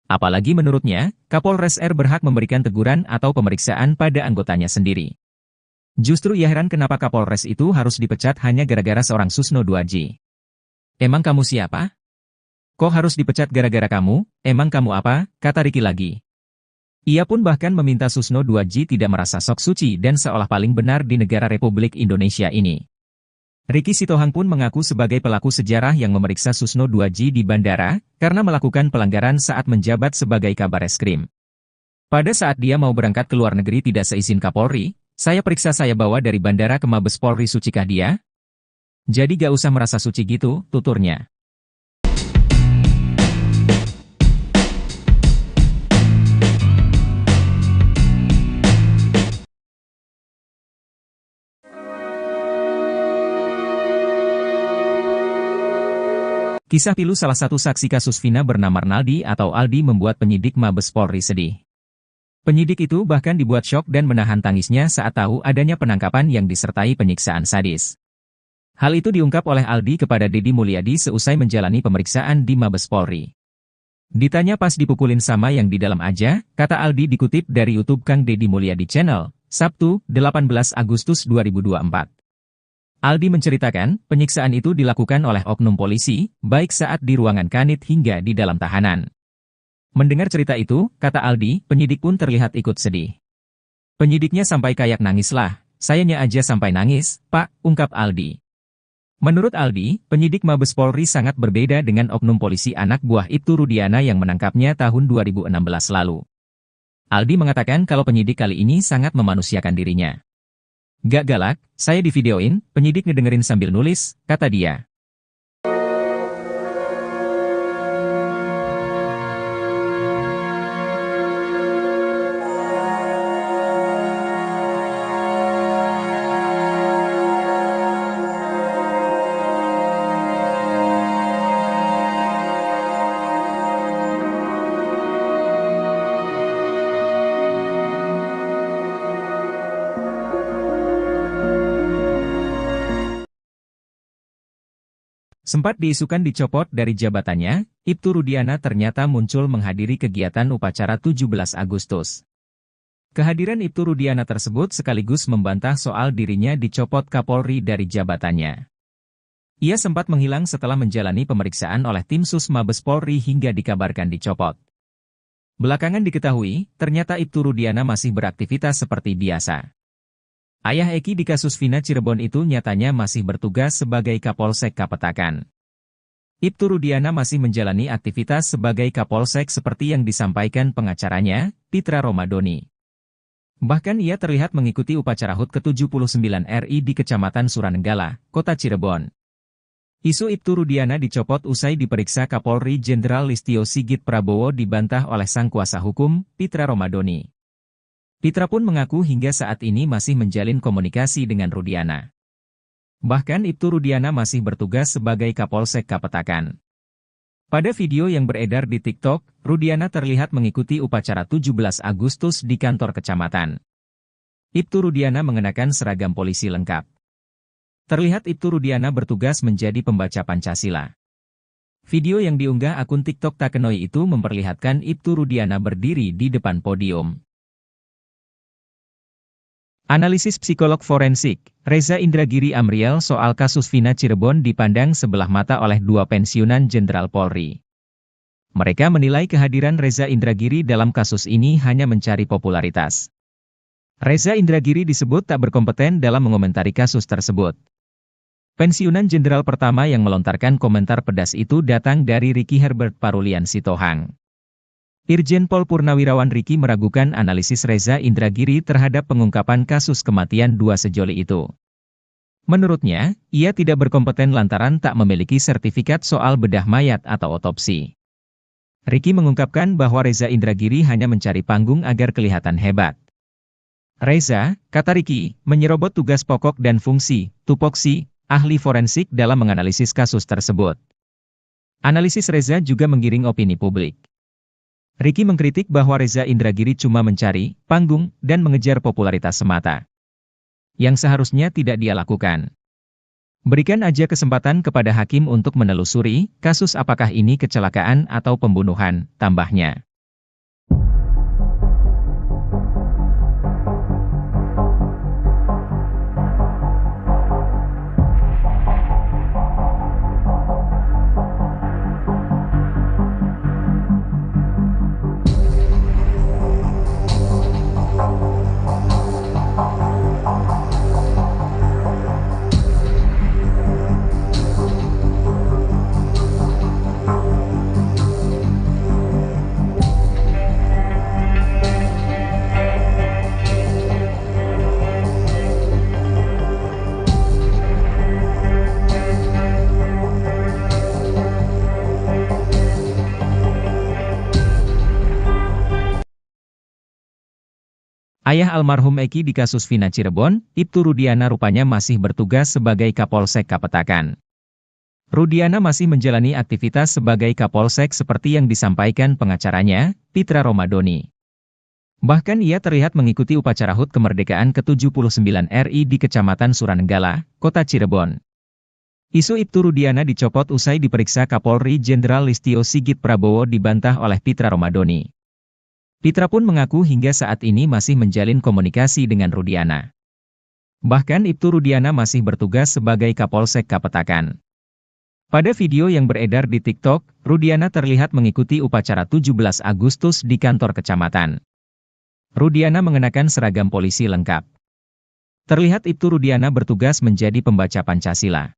Apalagi menurutnya, Kapolres R berhak memberikan teguran atau pemeriksaan pada anggotanya sendiri. Justru ia heran kenapa Kapolres itu harus dipecat hanya gara-gara seorang Susno 2J. Emang kamu siapa? Kok harus dipecat gara-gara kamu? Emang kamu apa? Kata Ricky lagi. Ia pun bahkan meminta Susno 2J tidak merasa sok suci dan seolah paling benar di negara Republik Indonesia ini. Ricky Sitohang pun mengaku sebagai pelaku sejarah yang memeriksa Susno 2J di bandara, karena melakukan pelanggaran saat menjabat sebagai Kabareskrim. Pada saat dia mau berangkat ke luar negeri tidak seizin Kapolri, saya periksa saya bawa dari bandara ke Mabes Polri, sucikah dia? Jadi gak usah merasa suci gitu, tuturnya. Kisah pilu salah satu saksi kasus Vina bernama Arnaldi atau Aldi membuat penyidik Mabes Polri sedih. Penyidik itu bahkan dibuat syok dan menahan tangisnya saat tahu adanya penangkapan yang disertai penyiksaan sadis. Hal itu diungkap oleh Aldi kepada Deddy Mulyadi seusai menjalani pemeriksaan di Mabes Polri. Ditanya pas dipukulin sama yang di dalam aja, kata Aldi dikutip dari YouTube Kang Deddy Mulyadi Channel, Sabtu, 18 Agustus 2024. Aldi menceritakan, penyiksaan itu dilakukan oleh oknum polisi, baik saat di ruangan kanit hingga di dalam tahanan. Mendengar cerita itu, kata Aldi, penyidik pun terlihat ikut sedih. Penyidiknya sampai kayak nangis lah, sayanya aja sampai nangis, Pak, ungkap Aldi. Menurut Aldi, penyidik Mabes Polri sangat berbeda dengan oknum polisi anak buah Ibtu Rudiana yang menangkapnya tahun 2016 lalu. Aldi mengatakan kalau penyidik kali ini sangat memanusiakan dirinya. Gak galak, saya divideoin, penyidik ngedengerin sambil nulis, kata dia. Sempat diisukan dicopot dari jabatannya, Ibtu Rudiana ternyata muncul menghadiri kegiatan upacara 17 Agustus. Kehadiran Ibtu Rudiana tersebut sekaligus membantah soal dirinya dicopot Kapolri dari jabatannya. Ia sempat menghilang setelah menjalani pemeriksaan oleh tim Sus Mabes Polri hingga dikabarkan dicopot. Belakangan diketahui, ternyata Ibtu Rudiana masih beraktivitas seperti biasa. Ayah Eki di kasus Vina Cirebon itu nyatanya masih bertugas sebagai Kapolsek Kapetakan. Ibtu Rudiana masih menjalani aktivitas sebagai Kapolsek seperti yang disampaikan pengacaranya, Pitra Romadoni. Bahkan ia terlihat mengikuti upacara HUT ke-79 RI di Kecamatan Suranenggala, Kota Cirebon. Isu Ibtu Rudiana dicopot usai diperiksa Kapolri Jenderal Listio Sigit Prabowo dibantah oleh sang kuasa hukum, Pitra Romadoni. Pitra pun mengaku hingga saat ini masih menjalin komunikasi dengan Rudiana. Bahkan Ibtu Rudiana masih bertugas sebagai Kapolsek Kapetakan. Pada video yang beredar di TikTok, Rudiana terlihat mengikuti upacara 17 Agustus di kantor kecamatan. Ibtu Rudiana mengenakan seragam polisi lengkap. Terlihat Ibtu Rudiana bertugas menjadi pembaca Pancasila. Video yang diunggah akun TikTok Takenoi itu memperlihatkan Ibtu Rudiana berdiri di depan podium. Analisis psikolog forensik, Reza Indragiri Amriel soal kasus Vina Cirebon dipandang sebelah mata oleh dua pensiunan Jenderal Polri. Mereka menilai kehadiran Reza Indragiri dalam kasus ini hanya mencari popularitas. Reza Indragiri disebut tak berkompeten dalam mengomentari kasus tersebut. Pensiunan Jenderal pertama yang melontarkan komentar pedas itu datang dari Ricky Herbert Parulian Sitohang. Irjen Pol Purnawirawan Ricky meragukan analisis Reza Indragiri terhadap pengungkapan kasus kematian dua sejoli itu. Menurutnya, ia tidak berkompeten lantaran tak memiliki sertifikat soal bedah mayat atau otopsi. Ricky mengungkapkan bahwa Reza Indragiri hanya mencari panggung agar kelihatan hebat. Reza, kata Ricky, menyerobot tugas pokok dan fungsi, tupoksi, ahli forensik dalam menganalisis kasus tersebut. Analisis Reza juga menggiring opini publik. Ricky mengkritik bahwa Reza Indragiri cuma mencari panggung dan mengejar popularitas semata, yang seharusnya tidak dia lakukan. Berikan aja kesempatan kepada hakim untuk menelusuri kasus apakah ini kecelakaan atau pembunuhan, tambahnya. Ayah almarhum Eki di kasus Vina Cirebon, Ibtu Rudiana rupanya masih bertugas sebagai Kapolsek Kapetakan. Rudiana masih menjalani aktivitas sebagai Kapolsek seperti yang disampaikan pengacaranya, Pitra Romadoni. Bahkan ia terlihat mengikuti upacara HUT kemerdekaan ke-79 RI di Kecamatan Suranenggala, Kota Cirebon. Isu Ibtu Rudiana dicopot usai diperiksa Kapolri Jenderal Listio Sigit Prabowo dibantah oleh Pitra Romadoni. Pitra pun mengaku hingga saat ini masih menjalin komunikasi dengan Rudiana. Bahkan Ibtu Rudiana masih bertugas sebagai Kapolsek Kapetakan. Pada video yang beredar di TikTok, Rudiana terlihat mengikuti upacara 17 Agustus di kantor kecamatan. Rudiana mengenakan seragam polisi lengkap. Terlihat Ibtu Rudiana bertugas menjadi pembaca Pancasila.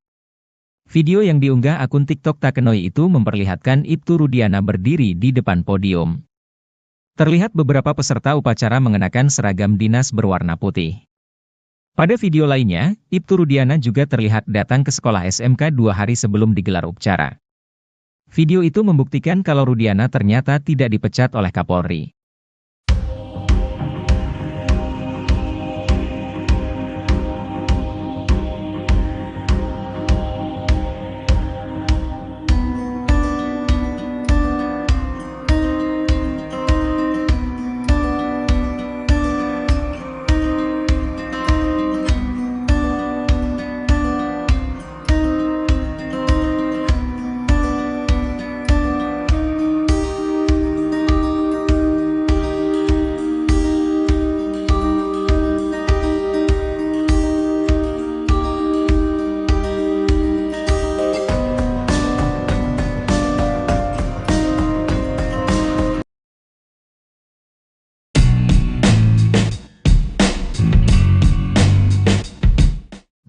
Video yang diunggah akun TikTok Takenoi itu memperlihatkan Ibtu Rudiana berdiri di depan podium. Terlihat beberapa peserta upacara mengenakan seragam dinas berwarna putih. Pada video lainnya, Ibtu Rudiana juga terlihat datang ke sekolah SMK 2 hari sebelum digelar upacara. Video itu membuktikan kalau Rudiana ternyata tidak dipecat oleh Kapolri.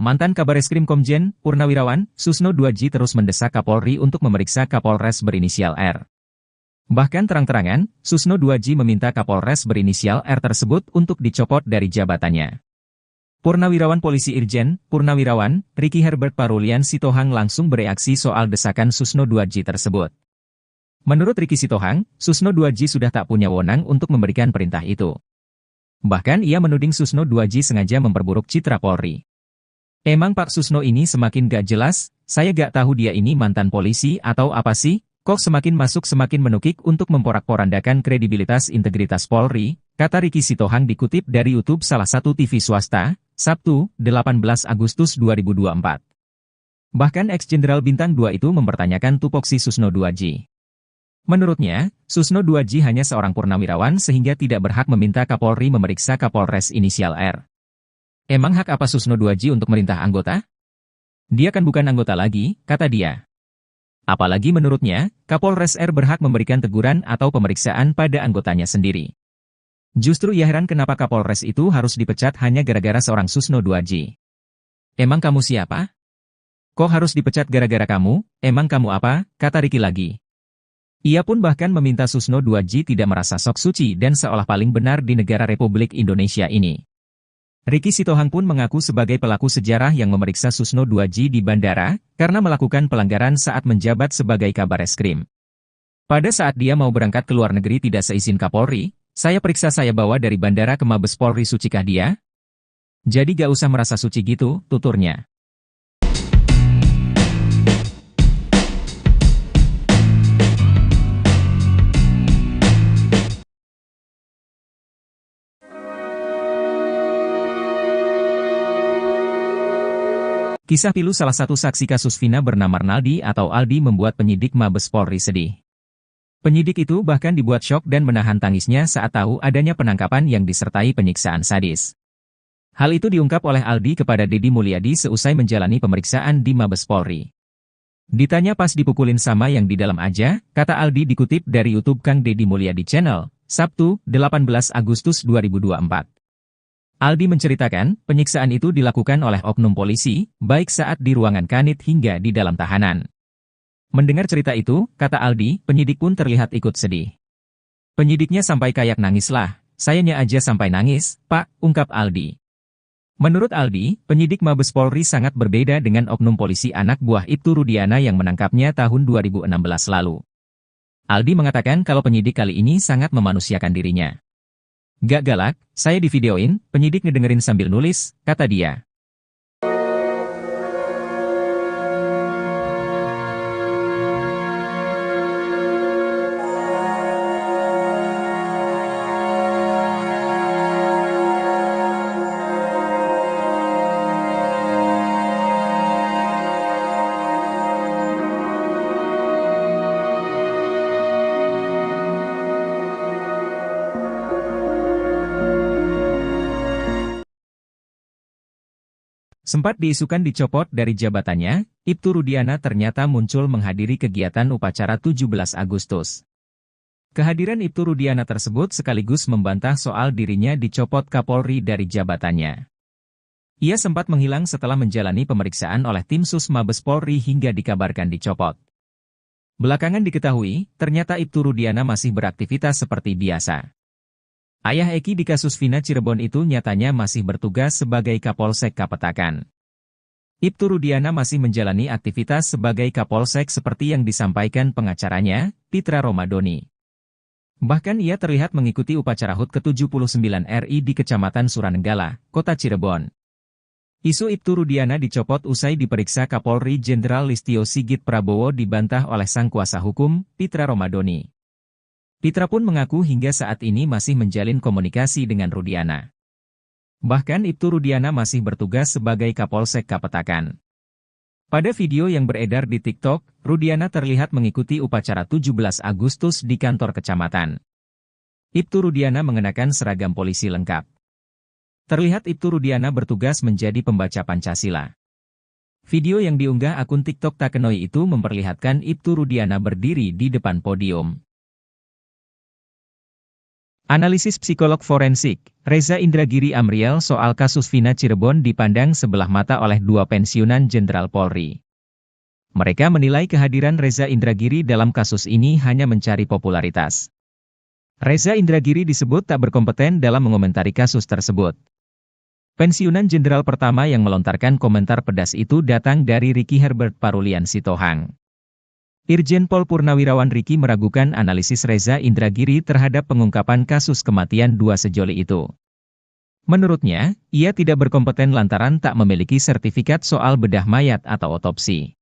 Mantan Kabareskrim Komjen Purnawirawan Susno 2J terus mendesak Kapolri untuk memeriksa Kapolres berinisial R. Bahkan terang-terangan, Susno 2J meminta Kapolres berinisial R tersebut untuk dicopot dari jabatannya. Purnawirawan Polisi Irjen Purnawirawan Ricky Herbert Parulian Sitohang langsung bereaksi soal desakan Susno 2J tersebut. Menurut Ricky Sitohang, Susno 2J sudah tak punya wewenang untuk memberikan perintah itu. Bahkan ia menuding Susno 2J sengaja memperburuk citra Polri. Emang Pak Susno ini semakin gak jelas, saya gak tahu dia ini mantan polisi atau apa sih, kok semakin masuk semakin menukik untuk memporak-porandakan kredibilitas integritas Polri, kata Ricky Sitohang dikutip dari YouTube salah satu TV swasta, Sabtu, 18 Agustus 2024. Bahkan ex-jenderal bintang 2 itu mempertanyakan tupoksi Susno 2J. Menurutnya, Susno 2J hanya seorang purnawirawan sehingga tidak berhak meminta Kapolri memeriksa Kapolres inisial R. Emang hak apa Susno Duaji untuk merintah anggota? Dia kan bukan anggota lagi, kata dia. Apalagi menurutnya, Kapolres R berhak memberikan teguran atau pemeriksaan pada anggotanya sendiri. Justru ia heran kenapa Kapolres itu harus dipecat hanya gara-gara seorang Susno Duaji. Emang kamu siapa? Kok harus dipecat gara-gara kamu? Emang kamu apa? Kata Ricky lagi. Ia pun bahkan meminta Susno Duaji tidak merasa sok suci dan seolah paling benar di negara Republik Indonesia ini. Ricky Sitohang pun mengaku sebagai pelaku sejarah yang memeriksa Susno Duaji di bandara karena melakukan pelanggaran saat menjabat sebagai Kabareskrim. Pada saat dia mau berangkat ke luar negeri tidak seizin Kapolri, saya periksa saya bawa dari bandara ke Mabes Polri, sucikah dia? Jadi gak usah merasa suci gitu, tuturnya. Kisah pilu salah satu saksi kasus Vina bernama Arnaldi atau Aldi membuat penyidik Mabes Polri sedih. Penyidik itu bahkan dibuat syok dan menahan tangisnya saat tahu adanya penangkapan yang disertai penyiksaan sadis. Hal itu diungkap oleh Aldi kepada Deddy Mulyadi seusai menjalani pemeriksaan di Mabes Polri. Ditanya pas dipukulin sama yang di dalam aja, kata Aldi dikutip dari YouTube Kang Deddy Mulyadi Channel, Sabtu, 18 Agustus 2024. Aldi menceritakan, penyiksaan itu dilakukan oleh oknum polisi, baik saat di ruangan kanit hingga di dalam tahanan. Mendengar cerita itu, kata Aldi, penyidik pun terlihat ikut sedih. Penyidiknya sampai kayak nangis lah, sayanya aja sampai nangis, Pak, ungkap Aldi. Menurut Aldi, penyidik Mabes Polri sangat berbeda dengan oknum polisi anak buah Ibtu Rudiana yang menangkapnya tahun 2016 lalu. Aldi mengatakan kalau penyidik kali ini sangat memanusiakan dirinya. Gak galak, saya divideoin, penyidik ngedengerin sambil nulis, kata dia. Sempat diisukan dicopot dari jabatannya, Ibtu Rudiana ternyata muncul menghadiri kegiatan upacara 17 Agustus. Kehadiran Ibtu Rudiana tersebut sekaligus membantah soal dirinya dicopot Kapolri dari jabatannya. Ia sempat menghilang setelah menjalani pemeriksaan oleh tim Sus Mabes Polri hingga dikabarkan dicopot. Belakangan diketahui, ternyata Ibtu Rudiana masih beraktivitas seperti biasa. Ayah Eki di kasus Vina Cirebon itu nyatanya masih bertugas sebagai Kapolsek Kapetakan. Ibtu Rudiana masih menjalani aktivitas sebagai Kapolsek seperti yang disampaikan pengacaranya, Pitra Romadoni. Bahkan ia terlihat mengikuti upacara HUT ke-79 RI di Kecamatan Suranenggala, Kota Cirebon. Isu Ibtu Rudiana dicopot usai diperiksa Kapolri Jenderal Listio Sigit Prabowo dibantah oleh sang kuasa hukum, Pitra Romadoni. Pitra pun mengaku hingga saat ini masih menjalin komunikasi dengan Rudiana. Bahkan Ibtu Rudiana masih bertugas sebagai Kapolsek Kapetakan. Pada video yang beredar di TikTok, Rudiana terlihat mengikuti upacara 17 Agustus di kantor kecamatan. Ibtu Rudiana mengenakan seragam polisi lengkap. Terlihat Ibtu Rudiana bertugas menjadi pembaca Pancasila. Video yang diunggah akun TikTok Takenoi itu memperlihatkan Ibtu Rudiana berdiri di depan podium. Analisis psikolog forensik, Reza Indragiri Amriel soal kasus Vina Cirebon dipandang sebelah mata oleh dua pensiunan Jenderal Polri. Mereka menilai kehadiran Reza Indragiri dalam kasus ini hanya mencari popularitas. Reza Indragiri disebut tak berkompeten dalam mengomentari kasus tersebut. Pensiunan Jenderal pertama yang melontarkan komentar pedas itu datang dari Ricky Herbert Parulian Sitohang. Irjen Pol Purnawirawan Ricky meragukan analisis Reza Indragiri terhadap pengungkapan kasus kematian dua sejoli itu. Menurutnya, ia tidak berkompeten lantaran tak memiliki sertifikat soal bedah mayat atau otopsi.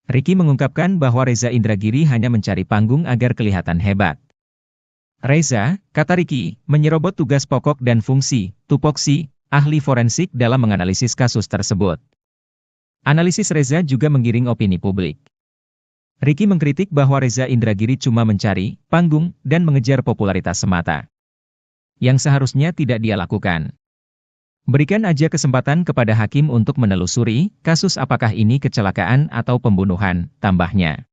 Ricky mengungkapkan bahwa Reza Indragiri hanya mencari panggung agar kelihatan hebat. Reza, kata Ricky, menyerobot tugas pokok dan fungsi, tupoksi, ahli forensik dalam menganalisis kasus tersebut. Analisis Reza juga menggiring opini publik. Ricky mengkritik bahwa Reza Indragiri cuma mencari panggung dan mengejar popularitas semata, yang seharusnya tidak dia lakukan. Berikan aja kesempatan kepada hakim untuk menelusuri kasus apakah ini kecelakaan atau pembunuhan, tambahnya.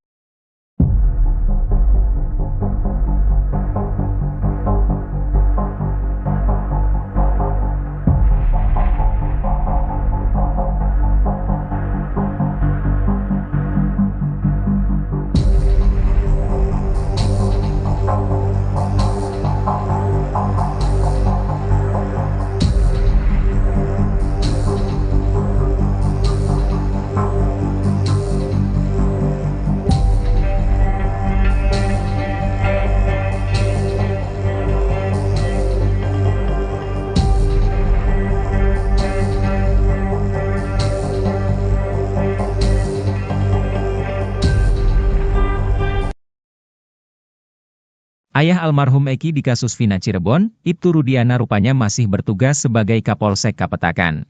Ayah almarhum Eki di kasus Vina Cirebon, Ibtu Rudiana rupanya masih bertugas sebagai Kapolsek Kapetakan.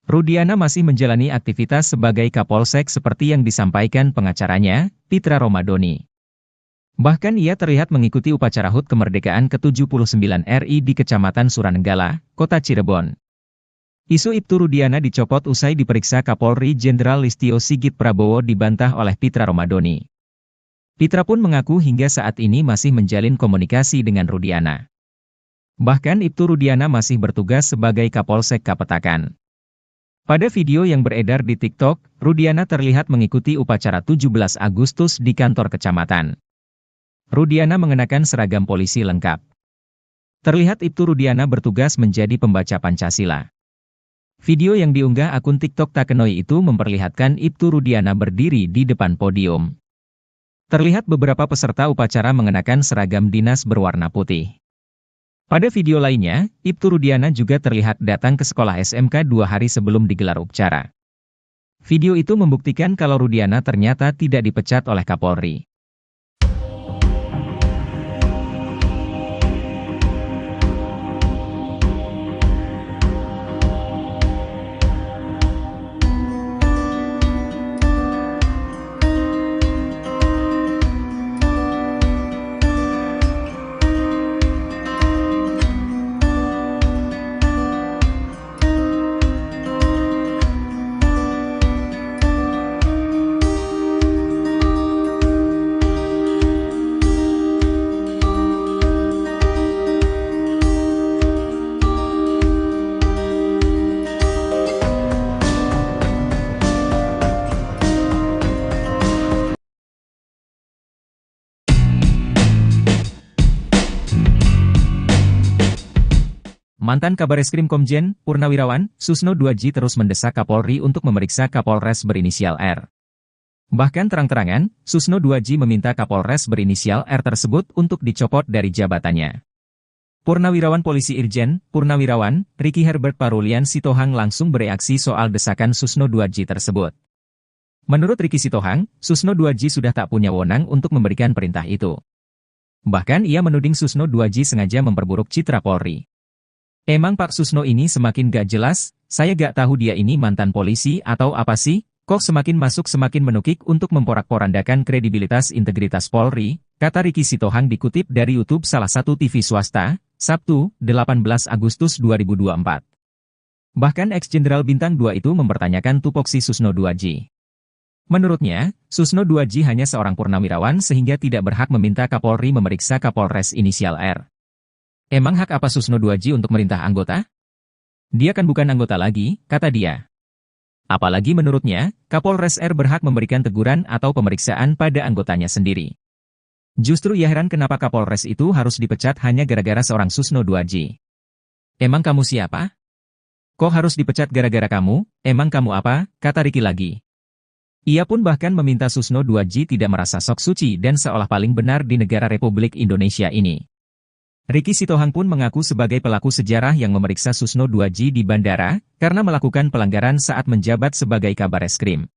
Rudiana masih menjalani aktivitas sebagai Kapolsek seperti yang disampaikan pengacaranya, Pitra Romadoni. Bahkan ia terlihat mengikuti upacara HUT kemerdekaan ke-79 RI di Kecamatan Suranenggala, Kota Cirebon. Isu Ibtu Rudiana dicopot usai diperiksa Kapolri Jenderal Listio Sigit Prabowo dibantah oleh Pitra Romadoni. Pitra pun mengaku hingga saat ini masih menjalin komunikasi dengan Rudiana. Bahkan Ibtu Rudiana masih bertugas sebagai Kapolsek Kapetakan. Pada video yang beredar di TikTok, Rudiana terlihat mengikuti upacara 17 Agustus di kantor kecamatan. Rudiana mengenakan seragam polisi lengkap. Terlihat Ibtu Rudiana bertugas menjadi pembaca Pancasila. Video yang diunggah akun TikTok Takenoi itu memperlihatkan Ibtu Rudiana berdiri di depan podium. Terlihat beberapa peserta upacara mengenakan seragam dinas berwarna putih. Pada video lainnya, Ibtu Rudiana juga terlihat datang ke sekolah SMK 2 hari sebelum digelar upacara. Video itu membuktikan kalau Rudiana ternyata tidak dipecat oleh Kapolri. Mantan Kabareskrim Komjen, Purnawirawan, Susno 2J terus mendesak Kapolri untuk memeriksa Kapolres berinisial R. Bahkan terang-terangan, Susno 2J meminta Kapolres berinisial R tersebut untuk dicopot dari jabatannya. Purnawirawan Polisi Irjen, Purnawirawan, Ricky Herbert Parulian Sitohang langsung bereaksi soal desakan Susno 2J tersebut. Menurut Ricky Sitohang, Susno 2J sudah tak punya wewenang untuk memberikan perintah itu. Bahkan ia menuding Susno 2J sengaja memperburuk citra Polri. Emang Pak Susno ini semakin gak jelas, saya gak tahu dia ini mantan polisi atau apa sih, kok semakin masuk semakin menukik untuk memporak-porandakan kredibilitas integritas Polri, kata Ricky Sitohang dikutip dari YouTube salah satu TV swasta, Sabtu, 18 Agustus 2024. Bahkan ex-jenderal Bintang 2 itu mempertanyakan tupoksi Susno 2J. Menurutnya, Susno 2J hanya seorang purnawirawan sehingga tidak berhak meminta Kapolri memeriksa Kapolres inisial R. Emang hak apa Susno 2J untuk merintah anggota? Dia kan bukan anggota lagi, kata dia. Apalagi menurutnya, Kapolres R berhak memberikan teguran atau pemeriksaan pada anggotanya sendiri. Justru ia heran kenapa Kapolres itu harus dipecat hanya gara-gara seorang Susno 2J. Emang kamu siapa? Kok harus dipecat gara-gara kamu? Emang kamu apa? Kata Ricky lagi. Ia pun bahkan meminta Susno 2J tidak merasa sok suci dan seolah paling benar di negara Republik Indonesia ini. Ricky Sitohang pun mengaku sebagai pelaku sejarah yang memeriksa Susno 2J di bandara, karena melakukan pelanggaran saat menjabat sebagai Kabareskrim.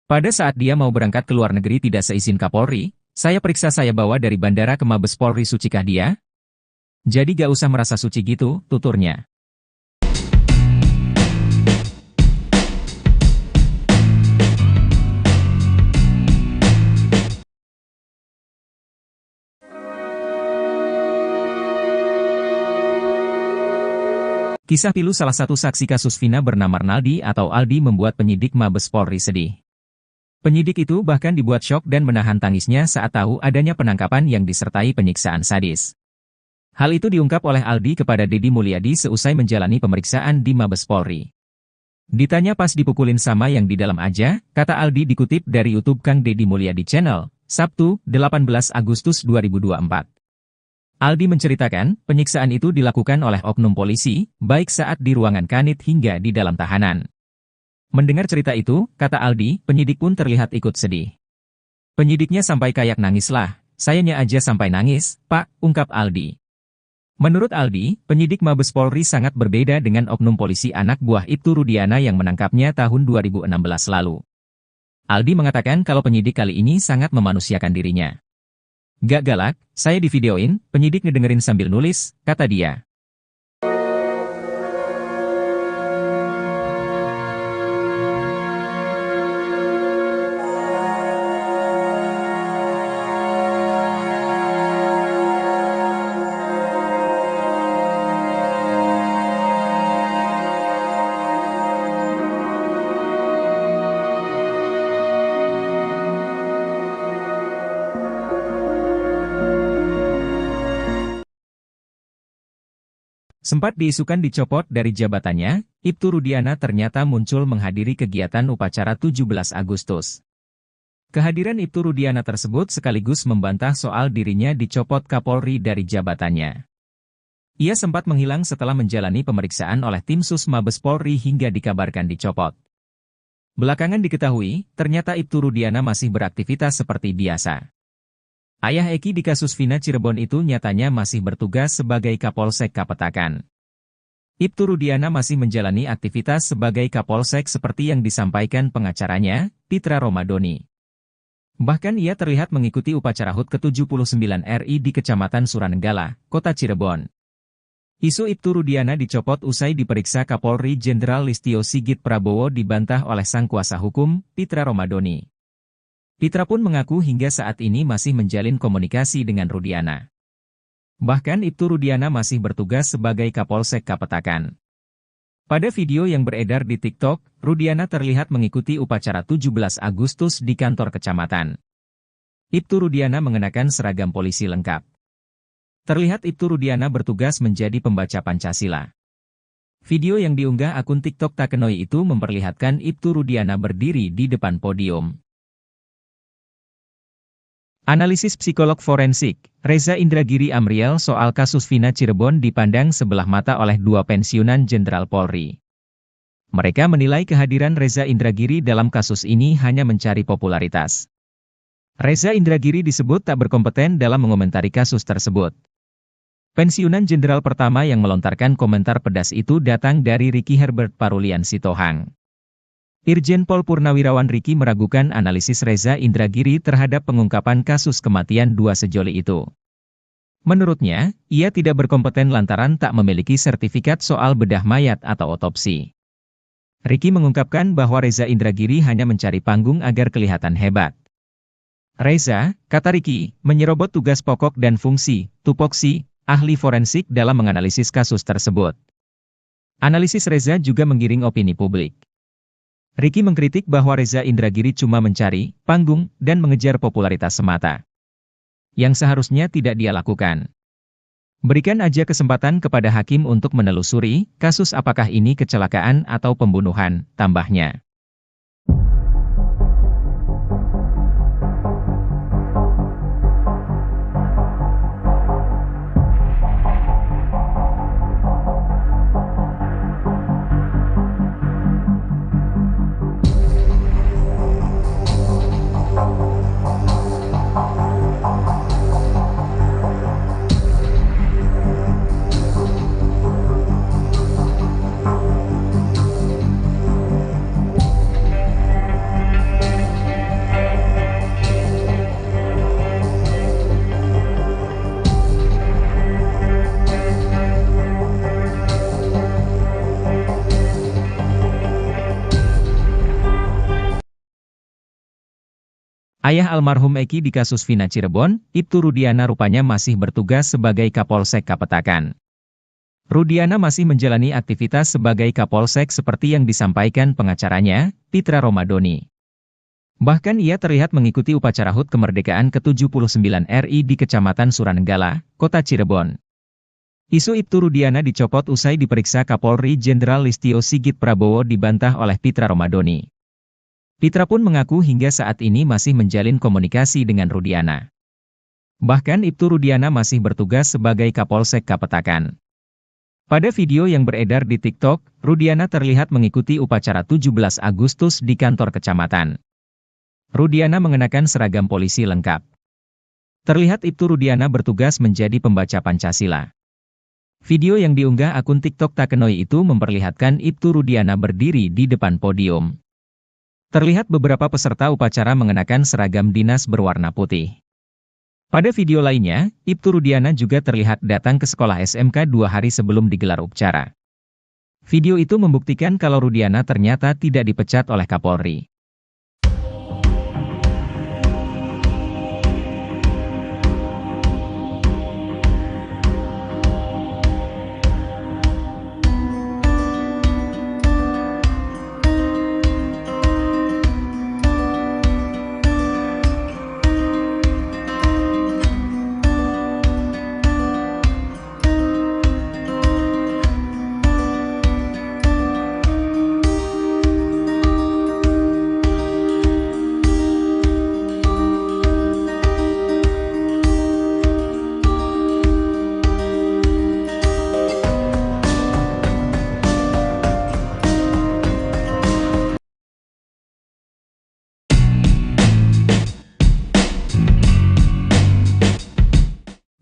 Pada saat dia mau berangkat ke luar negeri tidak seizin Kapolri, saya periksa saya bawa dari bandara ke Mabes Polri, sucikah dia? Jadi gak usah merasa suci gitu, tuturnya. Kisah pilu salah satu saksi kasus Vina bernama Arnaldi atau Aldi membuat penyidik Mabes Polri sedih. Penyidik itu bahkan dibuat syok dan menahan tangisnya saat tahu adanya penangkapan yang disertai penyiksaan sadis. Hal itu diungkap oleh Aldi kepada Deddy Mulyadi seusai menjalani pemeriksaan di Mabes Polri. Ditanya pas dipukulin sama yang di dalam aja, kata Aldi dikutip dari YouTube Kang Deddy Mulyadi Channel, Sabtu, 18 Agustus 2024. Aldi menceritakan, penyiksaan itu dilakukan oleh oknum polisi, baik saat di ruangan kanit hingga di dalam tahanan. Mendengar cerita itu, kata Aldi, penyidik pun terlihat ikut sedih. Penyidiknya sampai kayak nangis lah, sayanya aja sampai nangis, Pak, ungkap Aldi. Menurut Aldi, penyidik Mabes Polri sangat berbeda dengan oknum polisi anak buah Ibtu Rudiana yang menangkapnya tahun 2016 lalu. Aldi mengatakan kalau penyidik kali ini sangat memanusiakan dirinya. Gak galak, saya divideoin, penyidik ngedengerin sambil nulis, kata dia. Sempat diisukan dicopot dari jabatannya, Ibtu Rudiana ternyata muncul menghadiri kegiatan upacara 17 Agustus. Kehadiran Ibtu Rudiana tersebut sekaligus membantah soal dirinya dicopot Kapolri dari jabatannya. Ia sempat menghilang setelah menjalani pemeriksaan oleh tim Sus Mabes Polri hingga dikabarkan dicopot. Belakangan diketahui, ternyata Ibtu Rudiana masih beraktivitas seperti biasa. Ayah Eki di kasus Vina Cirebon itu nyatanya masih bertugas sebagai Kapolsek Kapetakan. Ibtu Rudiana masih menjalani aktivitas sebagai Kapolsek seperti yang disampaikan pengacaranya, Pitra Romadoni. Bahkan ia terlihat mengikuti upacara HUT ke-79 RI di Kecamatan Suranenggala, Kota Cirebon. Isu Ibtu Rudiana dicopot usai diperiksa Kapolri Jenderal Listio Sigit Prabowo dibantah oleh sang kuasa hukum, Pitra Romadoni. Pitra pun mengaku hingga saat ini masih menjalin komunikasi dengan Rudiana. Bahkan Ibtu Rudiana masih bertugas sebagai Kapolsek Kapetakan. Pada video yang beredar di TikTok, Rudiana terlihat mengikuti upacara 17 Agustus di kantor kecamatan. Ibtu Rudiana mengenakan seragam polisi lengkap. Terlihat Ibtu Rudiana bertugas menjadi pembaca Pancasila. Video yang diunggah akun TikTok Takenoi itu memperlihatkan Ibtu Rudiana berdiri di depan podium. Analisis psikolog forensik, Reza Indragiri Amriel soal kasus Vina Cirebon dipandang sebelah mata oleh dua pensiunan Jenderal Polri. Mereka menilai kehadiran Reza Indragiri dalam kasus ini hanya mencari popularitas. Reza Indragiri disebut tak berkompeten dalam mengomentari kasus tersebut. Pensiunan Jenderal pertama yang melontarkan komentar pedas itu datang dari Ricky Herbert Parulian Sitohang. Irjen Pol Purnawirawan Ricky meragukan analisis Reza Indragiri terhadap pengungkapan kasus kematian dua sejoli itu. Menurutnya, ia tidak berkompeten lantaran tak memiliki sertifikat soal bedah mayat atau otopsi. Ricky mengungkapkan bahwa Reza Indragiri hanya mencari panggung agar kelihatan hebat. Reza, kata Ricky, menyerobot tugas pokok dan fungsi, tupoksi, ahli forensik dalam menganalisis kasus tersebut. Analisis Reza juga menggiring opini publik. Ricky mengkritik bahwa Reza Indragiri cuma mencari panggung dan mengejar popularitas semata. Yang seharusnya tidak dia lakukan. Berikan aja kesempatan kepada hakim untuk menelusuri kasus apakah ini kecelakaan atau pembunuhan, tambahnya. Ayah almarhum Eki di kasus Vina Cirebon, Ibtu Rudiana rupanya masih bertugas sebagai Kapolsek Kapetakan. Rudiana masih menjalani aktivitas sebagai Kapolsek seperti yang disampaikan pengacaranya, Pitra Romadoni. Bahkan ia terlihat mengikuti upacara HUT kemerdekaan ke-79 RI di Kecamatan Suranenggala, Kota Cirebon. Isu Ibtu Rudiana dicopot usai diperiksa Kapolri Jenderal Listio Sigit Prabowo dibantah oleh Pitra Romadoni. Pitra pun mengaku hingga saat ini masih menjalin komunikasi dengan Rudiana. Bahkan Ibtu Rudiana masih bertugas sebagai Kapolsek Kapetakan. Pada video yang beredar di TikTok, Rudiana terlihat mengikuti upacara 17 Agustus di kantor kecamatan. Rudiana mengenakan seragam polisi lengkap. Terlihat Ibtu Rudiana bertugas menjadi pembaca Pancasila. Video yang diunggah akun TikTok Takenoi itu memperlihatkan Ibtu Rudiana berdiri di depan podium. Terlihat beberapa peserta upacara mengenakan seragam dinas berwarna putih. Pada video lainnya, Ibtu Rudiana juga terlihat datang ke sekolah SMK 2 hari sebelum digelar upacara. Video itu membuktikan kalau Rudiana ternyata tidak dipecat oleh Kapolri.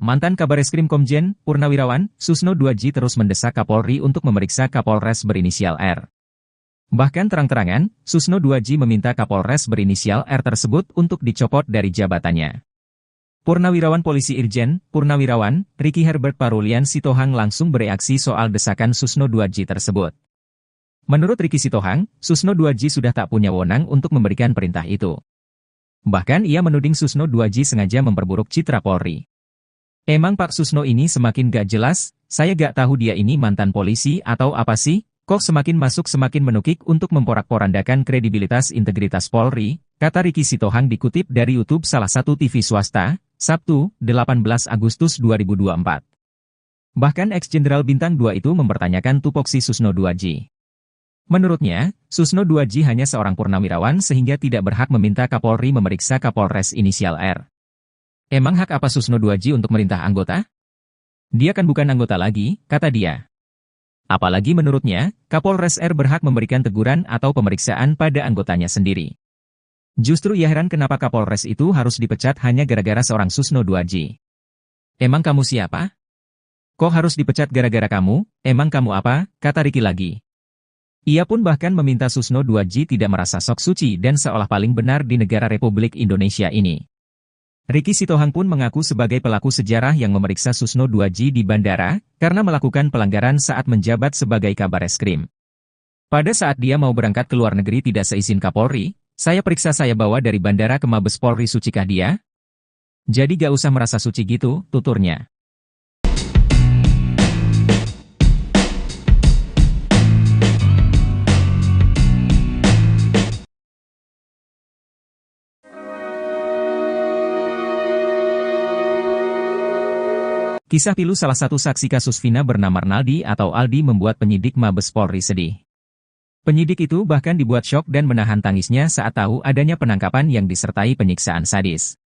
Mantan Kabareskrim Komjen, Purnawirawan, Susno 2J terus mendesak Kapolri untuk memeriksa Kapolres berinisial R. Bahkan terang-terangan, Susno 2J meminta Kapolres berinisial R tersebut untuk dicopot dari jabatannya. Purnawirawan Polisi Irjen, Purnawirawan, Ricky Herbert Parulian Sitohang langsung bereaksi soal desakan Susno 2J tersebut. Menurut Ricky Sitohang, Susno 2J sudah tak punya wewenang untuk memberikan perintah itu. Bahkan ia menuding Susno 2J sengaja memperburuk citra Polri. Emang Pak Susno ini semakin gak jelas, saya gak tahu dia ini mantan polisi atau apa sih, kok semakin masuk semakin menukik untuk memporak-porandakan kredibilitas integritas Polri, kata Ricky Sitohang dikutip dari YouTube salah satu TV swasta, Sabtu, 18 Agustus 2024. Bahkan ex-jenderal Bintang 2 itu mempertanyakan tupoksi Susno 2J. Menurutnya, Susno 2J hanya seorang purnawirawan sehingga tidak berhak meminta Kapolri memeriksa Kapolres inisial R. Emang hak apa Susno 2J untuk merintah anggota? Dia kan bukan anggota lagi, kata dia. Apalagi menurutnya, Kapolres R berhak memberikan teguran atau pemeriksaan pada anggotanya sendiri. Justru ia heran kenapa Kapolres itu harus dipecat hanya gara-gara seorang Susno 2J. Emang kamu siapa? Kok harus dipecat gara-gara kamu? Emang kamu apa? Kata Ricky lagi. Ia pun bahkan meminta Susno 2J tidak merasa sok suci dan seolah paling benar di negara Republik Indonesia ini. Ricky Sitohang pun mengaku sebagai pelaku sejarah yang memeriksa Susno 2J di bandara, karena melakukan pelanggaran saat menjabat sebagai Kabareskrim. Pada saat dia mau berangkat ke luar negeri tidak seizin Kapolri, saya periksa saya bawa dari bandara ke Mabes Polri sucikah dia? Jadi gak usah merasa suci gitu, tuturnya. Kisah pilu salah satu saksi kasus Vina bernama Arnaldi atau Aldi membuat penyidik Mabes Polri sedih. Penyidik itu bahkan dibuat syok dan menahan tangisnya saat tahu adanya penangkapan yang disertai penyiksaan sadis.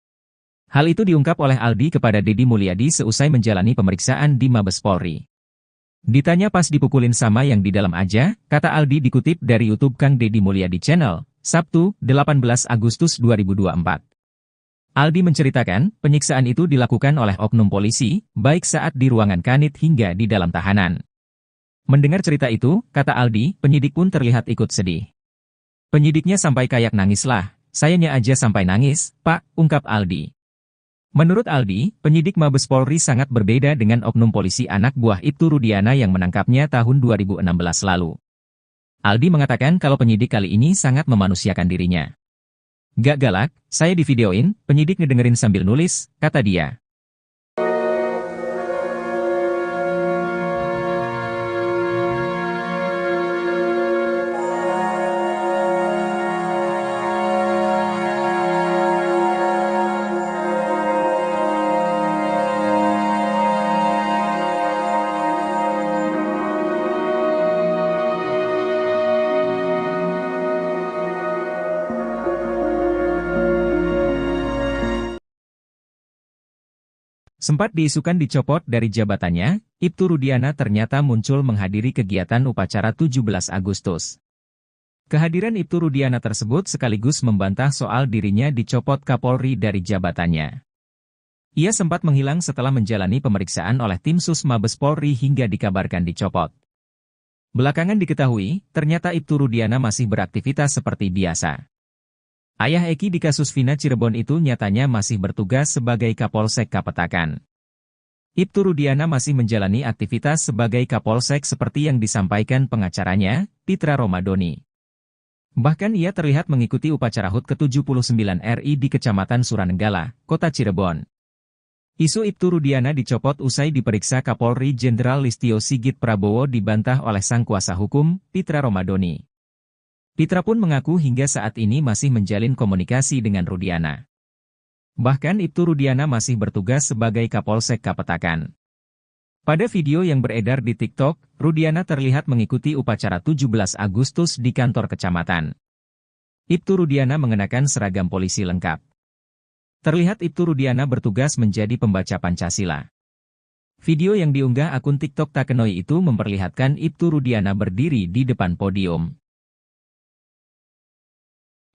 Hal itu diungkap oleh Aldi kepada Deddy Mulyadi seusai menjalani pemeriksaan di Mabes Polri. Ditanya pas dipukulin sama yang di dalam aja, kata Aldi dikutip dari YouTube Kang Deddy Mulyadi Channel, Sabtu, 18 Agustus 2024. Aldi menceritakan, penyiksaan itu dilakukan oleh oknum polisi, baik saat di ruangan kanit hingga di dalam tahanan. Mendengar cerita itu, kata Aldi, penyidik pun terlihat ikut sedih. Penyidiknya sampai kayak nangis lah, sayanya aja sampai nangis, Pak, ungkap Aldi. Menurut Aldi, penyidik Mabes Polri sangat berbeda dengan oknum polisi anak buah Ibtu Rudiana yang menangkapnya tahun 2016 lalu. Aldi mengatakan kalau penyidik kali ini sangat memanusiakan dirinya. Gak galak, saya divideoin, penyidik ngedengerin sambil nulis, kata dia. Sempat diisukan dicopot dari jabatannya, Ibtu Rudiana ternyata muncul menghadiri kegiatan upacara 17 Agustus. Kehadiran Ibtu Rudiana tersebut sekaligus membantah soal dirinya dicopot Kapolri dari jabatannya. Ia sempat menghilang setelah menjalani pemeriksaan oleh tim Sus Mabes Polri hingga dikabarkan dicopot. Belakangan diketahui, ternyata Ibtu Rudiana masih beraktivitas seperti biasa. Ayah Eki di kasus Vina Cirebon itu nyatanya masih bertugas sebagai Kapolsek Kapetakan. Ibtu Rudiana masih menjalani aktivitas sebagai Kapolsek seperti yang disampaikan pengacaranya, Pitra Romadoni. Bahkan ia terlihat mengikuti upacara HUT ke-79 RI di Kecamatan Suranenggala, Kota Cirebon. Isu Ibtu Rudiana dicopot usai diperiksa Kapolri Jenderal Listio Sigit Prabowo dibantah oleh sang kuasa hukum, Pitra Romadoni. Pitra pun mengaku hingga saat ini masih menjalin komunikasi dengan Rudiana. Bahkan Ibtu Rudiana masih bertugas sebagai Kapolsek Kapetakan. Pada video yang beredar di TikTok, Rudiana terlihat mengikuti upacara 17 Agustus di kantor kecamatan. Ibtu Rudiana mengenakan seragam polisi lengkap. Terlihat Ibtu Rudiana bertugas menjadi pembaca Pancasila. Video yang diunggah akun TikTok Takenoi itu memperlihatkan Ibtu Rudiana berdiri di depan podium.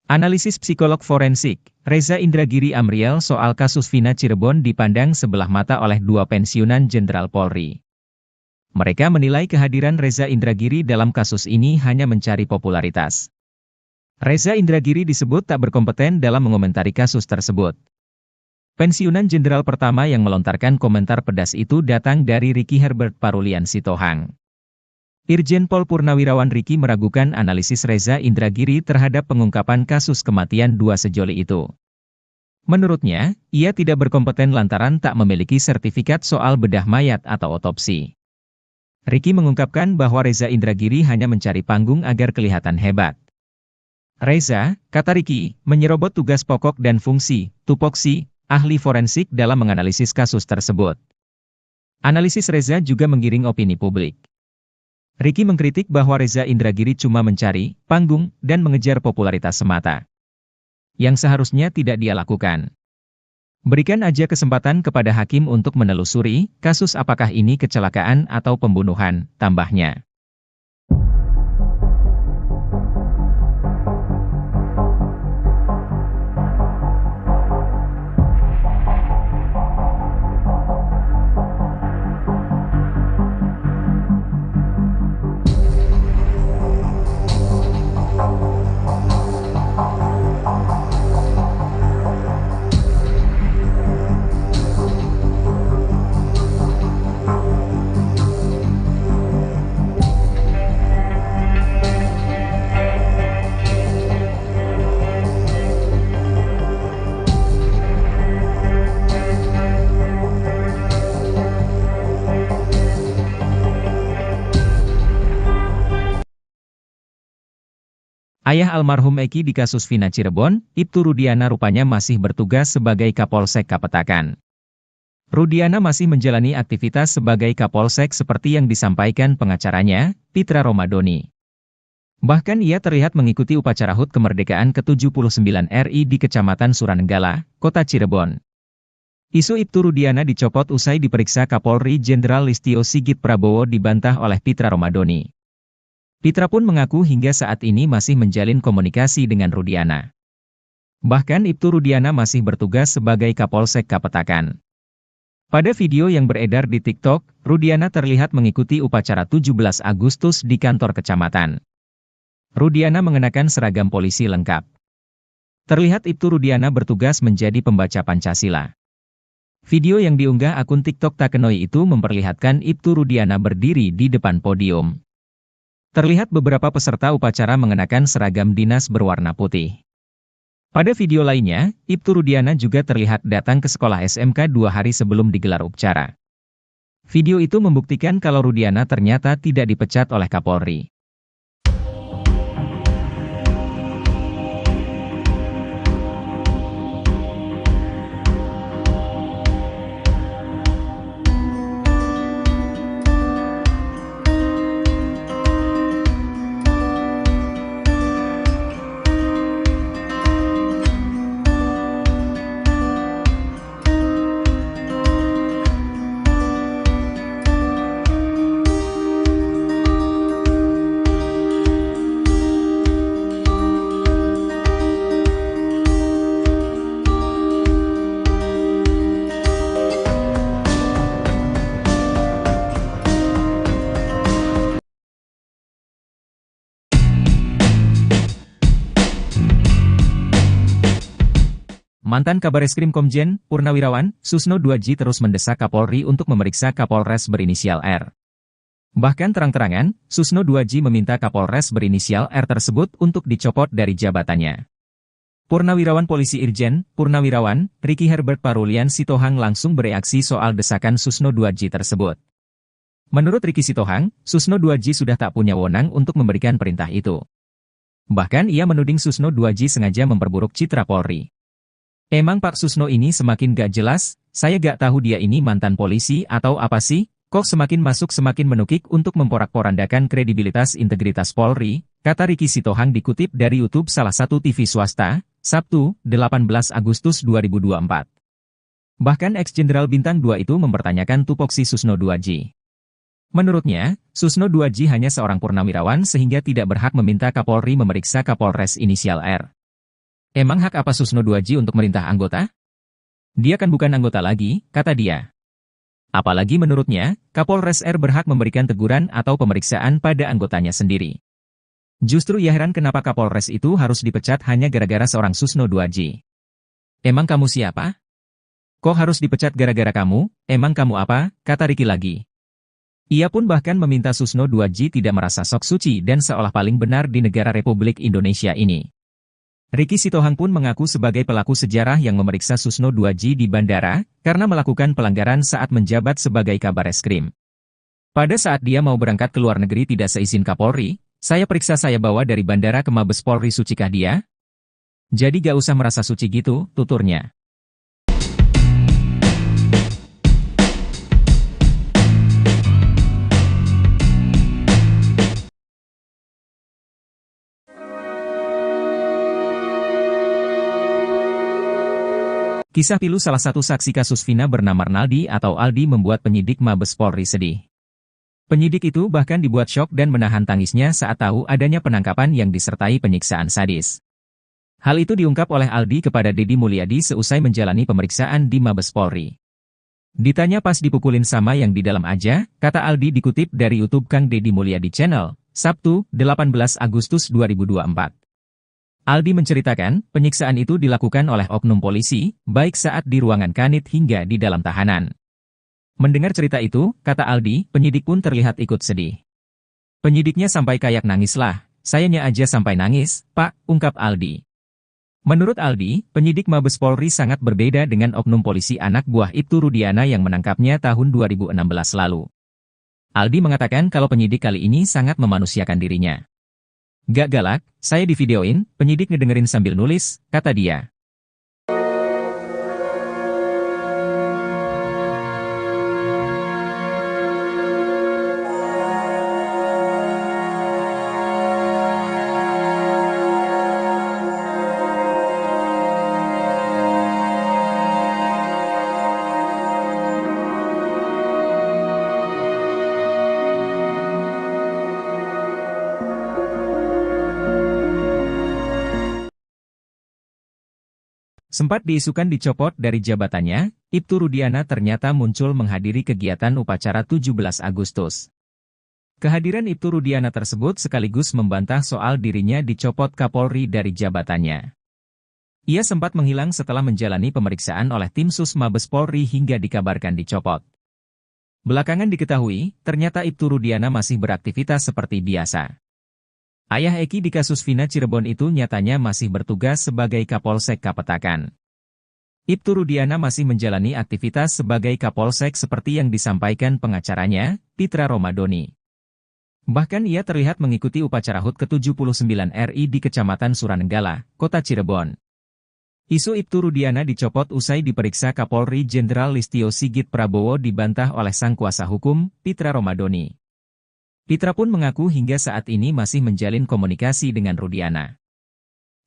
Analisis psikolog forensik, Reza Indragiri Amriel soal kasus Vina Cirebon dipandang sebelah mata oleh dua pensiunan Jenderal Polri. Mereka menilai kehadiran Reza Indragiri dalam kasus ini hanya mencari popularitas. Reza Indragiri disebut tak berkompeten dalam mengomentari kasus tersebut. Pensiunan Jenderal pertama yang melontarkan komentar pedas itu datang dari Ricky Herbert Parulian Sitohang. Irjen Pol Purnawirawan Ricky meragukan analisis Reza Indragiri terhadap pengungkapan kasus kematian dua sejoli itu. Menurutnya, ia tidak berkompeten lantaran tak memiliki sertifikat soal bedah mayat atau otopsi. Ricky mengungkapkan bahwa Reza Indragiri hanya mencari panggung agar kelihatan hebat. Reza, kata Ricky, menyerobot tugas pokok dan fungsi, tupoksi, ahli forensik dalam menganalisis kasus tersebut. Analisis Reza juga menggiring opini publik. Ricky mengkritik bahwa Reza Indragiri cuma mencari panggung dan mengejar popularitas semata. Yang seharusnya tidak dia lakukan. Berikan aja kesempatan kepada hakim untuk menelusuri kasus apakah ini kecelakaan atau pembunuhan, tambahnya. Ayah almarhum Eki di kasus Vina Cirebon, Ibtu Rudiana rupanya masih bertugas sebagai Kapolsek Kapetakan. Rudiana masih menjalani aktivitas sebagai Kapolsek seperti yang disampaikan pengacaranya, Pitra Romadoni. Bahkan ia terlihat mengikuti upacara HUT kemerdekaan ke-79 RI di Kecamatan Suranenggala, Kota Cirebon. Isu Ibtu Rudiana dicopot usai diperiksa Kapolri Jenderal Listio Sigit Prabowo dibantah oleh Pitra Romadoni. Pitra pun mengaku hingga saat ini masih menjalin komunikasi dengan Rudiana. Bahkan Ibtu Rudiana masih bertugas sebagai Kapolsek Kapetakan. Pada video yang beredar di TikTok, Rudiana terlihat mengikuti upacara 17 Agustus di kantor kecamatan. Rudiana mengenakan seragam polisi lengkap. Terlihat Ibtu Rudiana bertugas menjadi pembaca Pancasila. Video yang diunggah akun TikTok Takenoi itu memperlihatkan Ibtu Rudiana berdiri di depan podium. Terlihat beberapa peserta upacara mengenakan seragam dinas berwarna putih. Pada video lainnya, Ibtu Rudiana juga terlihat datang ke sekolah SMK 2 hari sebelum digelar upacara. Video itu membuktikan kalau Rudiana ternyata tidak dipecat oleh Kapolri. Mantan Kabareskrim Komjen Purnawirawan Susno 2J terus mendesak Kapolri untuk memeriksa Kapolres berinisial R. Bahkan terang-terangan, Susno 2J meminta Kapolres berinisial R tersebut untuk dicopot dari jabatannya. Purnawirawan Polisi Irjen Purnawirawan Ricky Herbert Parulian Sitohang langsung bereaksi soal desakan Susno 2J tersebut. Menurut Ricky Sitohang, Susno 2J sudah tak punya wewenang untuk memberikan perintah itu. Bahkan ia menuding Susno 2J sengaja memperburuk citra Polri. Emang Pak Susno ini semakin gak jelas, saya gak tahu dia ini mantan polisi atau apa sih, kok semakin masuk semakin menukik untuk memporak-porandakan kredibilitas integritas Polri, kata Ricky Sitohang dikutip dari YouTube salah satu TV swasta, Sabtu, 18 Agustus 2024. Bahkan ex-jenderal Bintang 2 itu mempertanyakan tupoksi Susno 2J. Menurutnya, Susno 2J hanya seorang purnawirawan sehingga tidak berhak meminta Kapolri memeriksa Kapolres inisial R. Emang hak apa Susno 2J untuk merintah anggota? Dia kan bukan anggota lagi, kata dia. Apalagi menurutnya, Kapolres R berhak memberikan teguran atau pemeriksaan pada anggotanya sendiri. Justru ia heran kenapa Kapolres itu harus dipecat hanya gara-gara seorang Susno 2J. Emang kamu siapa? Kok harus dipecat gara-gara kamu? Emang kamu apa? Kata Ricky lagi. Ia pun bahkan meminta Susno 2J tidak merasa sok suci dan seolah paling benar di negara Republik Indonesia ini. Ricky Sitohang pun mengaku sebagai pelaku sejarah yang memeriksa Susno 2J di bandara, karena melakukan pelanggaran saat menjabat sebagai Kabareskrim. Pada saat dia mau berangkat ke luar negeri tidak seizin Kapolri, saya periksa saya bawa dari bandara ke Mabes Polri, sucikah dia? Jadi gak usah merasa suci gitu, tuturnya. Kisah pilu salah satu saksi kasus Vina bernama Arnaldi atau Aldi membuat penyidik Mabes Polri sedih. Penyidik itu bahkan dibuat syok dan menahan tangisnya saat tahu adanya penangkapan yang disertai penyiksaan sadis. Hal itu diungkap oleh Aldi kepada Deddy Mulyadi seusai menjalani pemeriksaan di Mabes Polri. Ditanya pas dipukulin sama yang di dalam aja, kata Aldi dikutip dari YouTube Kang Deddy Mulyadi Channel, Sabtu, 18 Agustus 2024. Aldi menceritakan, penyiksaan itu dilakukan oleh oknum polisi, baik saat di ruangan kanit hingga di dalam tahanan. Mendengar cerita itu, kata Aldi, penyidik pun terlihat ikut sedih. Penyidiknya sampai kayak nangis lah, sayanya aja sampai nangis, Pak, ungkap Aldi. Menurut Aldi, penyidik Mabes Polri sangat berbeda dengan oknum polisi anak buah Ibtu Rudiana yang menangkapnya tahun 2016 lalu. Aldi mengatakan kalau penyidik kali ini sangat memanusiakan dirinya. Gak galak, saya divideoin, penyidik ngedengerin sambil nulis, kata dia. Sempat diisukan dicopot dari jabatannya, Ibtu Rudiana ternyata muncul menghadiri kegiatan upacara 17 Agustus. Kehadiran Ibtu Rudiana tersebut sekaligus membantah soal dirinya dicopot Kapolri dari jabatannya. Ia sempat menghilang setelah menjalani pemeriksaan oleh tim Sus Mabes Polri hingga dikabarkan dicopot. Belakangan diketahui, ternyata Ibtu Rudiana masih beraktivitas seperti biasa. Ayah Eki di kasus Vina Cirebon itu nyatanya masih bertugas sebagai Kapolsek Kapetakan. Ibtu Rudiana masih menjalani aktivitas sebagai Kapolsek seperti yang disampaikan pengacaranya, Pitra Romadoni. Bahkan ia terlihat mengikuti upacara HUT ke-79 RI di Kecamatan Suranenggala, Kota Cirebon. Isu Ibtu Rudiana dicopot usai diperiksa Kapolri Jenderal Listio Sigit Prabowo dibantah oleh sang kuasa hukum, Pitra Romadoni. Pitra pun mengaku hingga saat ini masih menjalin komunikasi dengan Rudiana.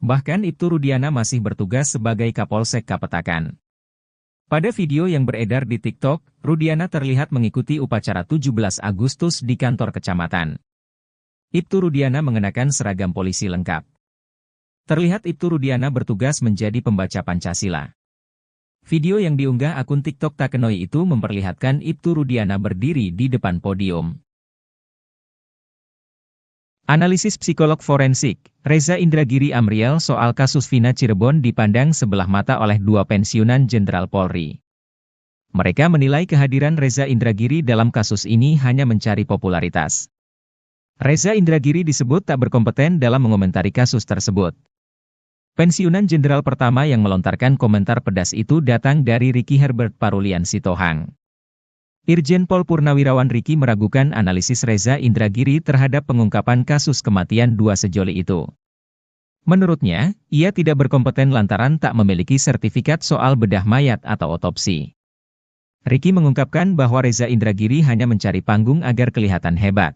Bahkan Ibtu Rudiana masih bertugas sebagai Kapolsek Kapetakan. Pada video yang beredar di TikTok, Rudiana terlihat mengikuti upacara 17 Agustus di kantor kecamatan. Ibtu Rudiana mengenakan seragam polisi lengkap. Terlihat Ibtu Rudiana bertugas menjadi pembaca Pancasila. Video yang diunggah akun TikTok Takenoi itu memperlihatkan Ibtu Rudiana berdiri di depan podium. Analisis psikolog forensik, Reza Indragiri Amriel soal kasus Vina Cirebon dipandang sebelah mata oleh dua pensiunan Jenderal Polri. Mereka menilai kehadiran Reza Indragiri dalam kasus ini hanya mencari popularitas. Reza Indragiri disebut tak berkompeten dalam mengomentari kasus tersebut. Pensiunan Jenderal pertama yang melontarkan komentar pedas itu datang dari Ricky Herbert Parulian Sitohang. Irjen Pol Purnawirawan Ricky meragukan analisis Reza Indragiri terhadap pengungkapan kasus kematian dua sejoli itu. Menurutnya, ia tidak berkompeten lantaran tak memiliki sertifikat soal bedah mayat atau otopsi. Ricky mengungkapkan bahwa Reza Indragiri hanya mencari panggung agar kelihatan hebat.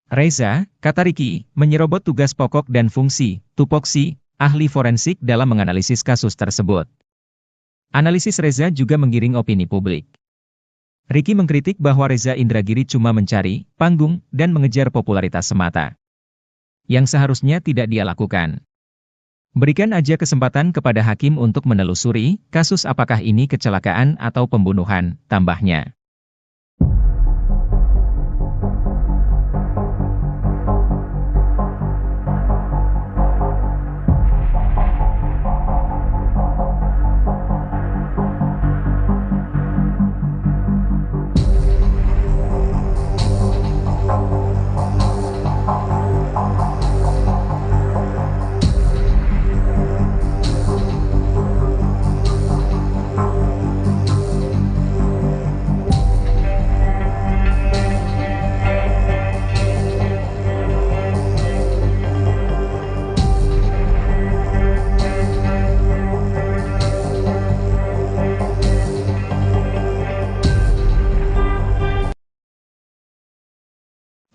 Reza, kata Ricky, menyerobot tugas pokok dan fungsi, tupoksi, ahli forensik dalam menganalisis kasus tersebut. Analisis Reza juga menggiring opini publik. Ricky mengkritik bahwa Reza Indragiri cuma mencari panggung dan mengejar popularitas semata, yang seharusnya tidak dia lakukan. Berikan aja kesempatan kepada hakim untuk menelusuri kasus apakah ini kecelakaan atau pembunuhan, tambahnya.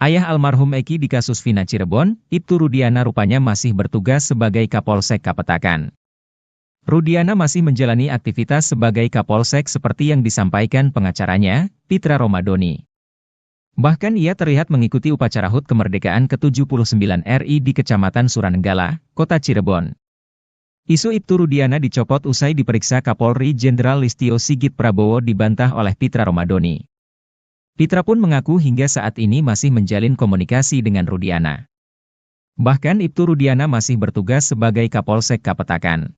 Ayah almarhum Eki di kasus Vina Cirebon, Ibtu Rudiana rupanya masih bertugas sebagai Kapolsek Kapetakan. Rudiana masih menjalani aktivitas sebagai Kapolsek seperti yang disampaikan pengacaranya, Pitra Romadoni. Bahkan ia terlihat mengikuti upacara HUT kemerdekaan ke-79 RI di Kecamatan Suranenggala, Kota Cirebon. Isu Ibtu Rudiana dicopot usai diperiksa Kapolri Jenderal Listio Sigit Prabowo dibantah oleh Pitra Romadoni. Pitra pun mengaku hingga saat ini masih menjalin komunikasi dengan Rudiana. Bahkan Ibtu Rudiana masih bertugas sebagai Kapolsek Kapetakan.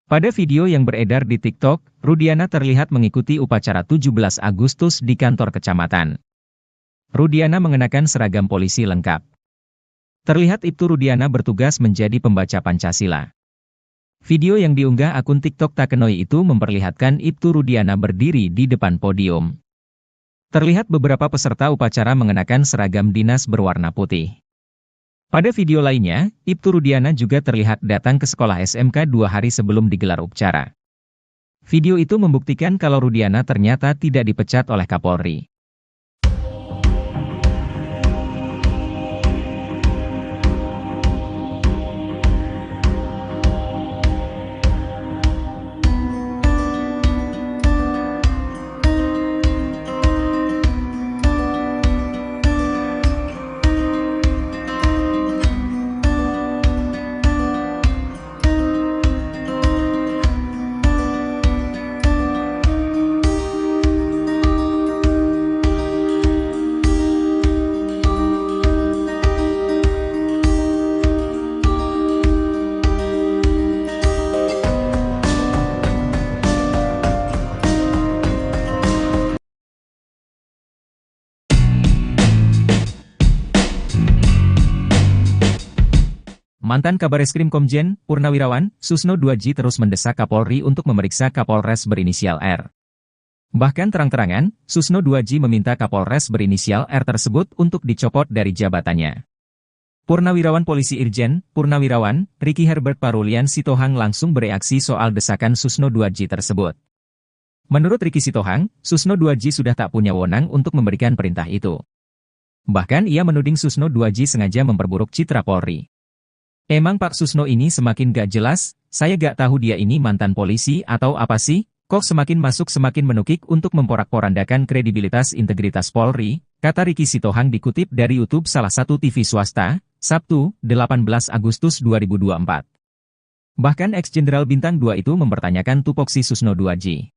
Pada video yang beredar di TikTok, Rudiana terlihat mengikuti upacara 17 Agustus di kantor kecamatan. Rudiana mengenakan seragam polisi lengkap. Terlihat Ibtu Rudiana bertugas menjadi pembaca Pancasila. Video yang diunggah akun TikTok Takenoi itu memperlihatkan Ibtu Rudiana berdiri di depan podium. Terlihat beberapa peserta upacara mengenakan seragam dinas berwarna putih. Pada video lainnya, Ibtu Rudiana juga terlihat datang ke sekolah SMK 2 hari sebelum digelar upacara. Video itu membuktikan kalau Rudiana ternyata tidak dipecat oleh Kapolri. Mantan Kabareskrim Komjen Purnawirawan Susno 2J terus mendesak Kapolri untuk memeriksa Kapolres berinisial R. Bahkan terang-terangan, Susno 2J meminta Kapolres berinisial R tersebut untuk dicopot dari jabatannya. Purnawirawan Polisi Irjen Purnawirawan Ricky Herbert Parulian Sitohang langsung bereaksi soal desakan Susno 2J tersebut. Menurut Ricky Sitohang, Susno 2J sudah tak punya wewenang untuk memberikan perintah itu. Bahkan ia menuding Susno 2J sengaja memperburuk citra Polri. Emang Pak Susno ini semakin gak jelas, saya gak tahu dia ini mantan polisi atau apa sih, kok semakin masuk semakin menukik untuk memporak-porandakan kredibilitas integritas Polri, kata Ricky Sitohang dikutip dari YouTube salah satu TV swasta, Sabtu, 18 Agustus 2024. Bahkan ex-jenderal bintang 2 itu mempertanyakan tupoksi Susno 2J.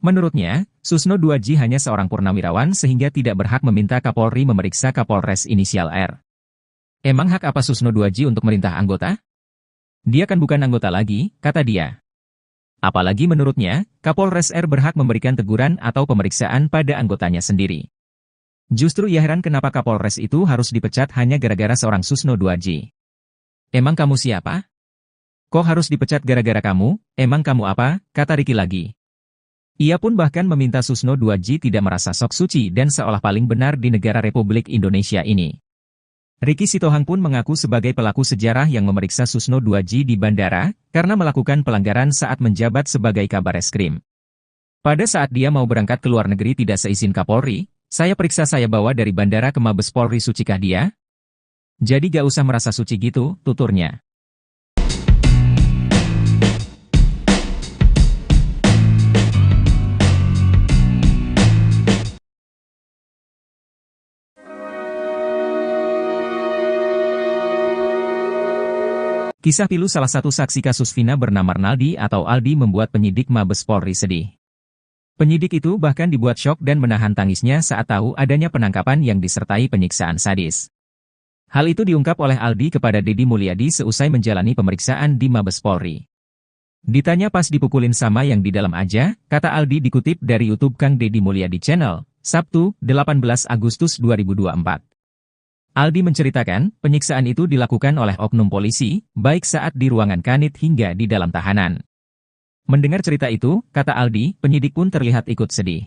Menurutnya, Susno 2J hanya seorang purnawirawan sehingga tidak berhak meminta Kapolri memeriksa Kapolres inisial R. Emang hak apa Susno 2G untuk merintah anggota? Dia kan bukan anggota lagi, kata dia. Apalagi menurutnya, Kapolres R berhak memberikan teguran atau pemeriksaan pada anggotanya sendiri. Justru ia heran kenapa Kapolres itu harus dipecat hanya gara-gara seorang Susno 2G. Emang kamu siapa? Kok harus dipecat gara-gara kamu? Emang kamu apa? Kata Ricky lagi. Ia pun bahkan meminta Susno 2G tidak merasa sok suci dan seolah paling benar di negara Republik Indonesia ini. Ricky Sitohang pun mengaku sebagai pelaku sejarah yang memeriksa Susno 2G di bandara, karena melakukan pelanggaran saat menjabat sebagai Kabar Eskrim. Pada saat dia mau berangkat ke luar negeri tidak seizin Kapolri, saya periksa saya bawa dari bandara ke Mabes Polri, sucikah dia? Jadi gak usah merasa suci gitu, tuturnya. Kisah pilu salah satu saksi kasus Vina bernama Arnaldi atau Aldi membuat penyidik Mabes Polri sedih. Penyidik itu bahkan dibuat syok dan menahan tangisnya saat tahu adanya penangkapan yang disertai penyiksaan sadis. Hal itu diungkap oleh Aldi kepada Deddy Mulyadi seusai menjalani pemeriksaan di Mabes Polri. Ditanya pas dipukulin sama yang di dalam aja, kata Aldi dikutip dari YouTube Kang Deddy Mulyadi Channel, Sabtu, 18 Agustus 2024. Aldi menceritakan, penyiksaan itu dilakukan oleh oknum polisi, baik saat di ruangan kanit hingga di dalam tahanan. Mendengar cerita itu, kata Aldi, penyidik pun terlihat ikut sedih.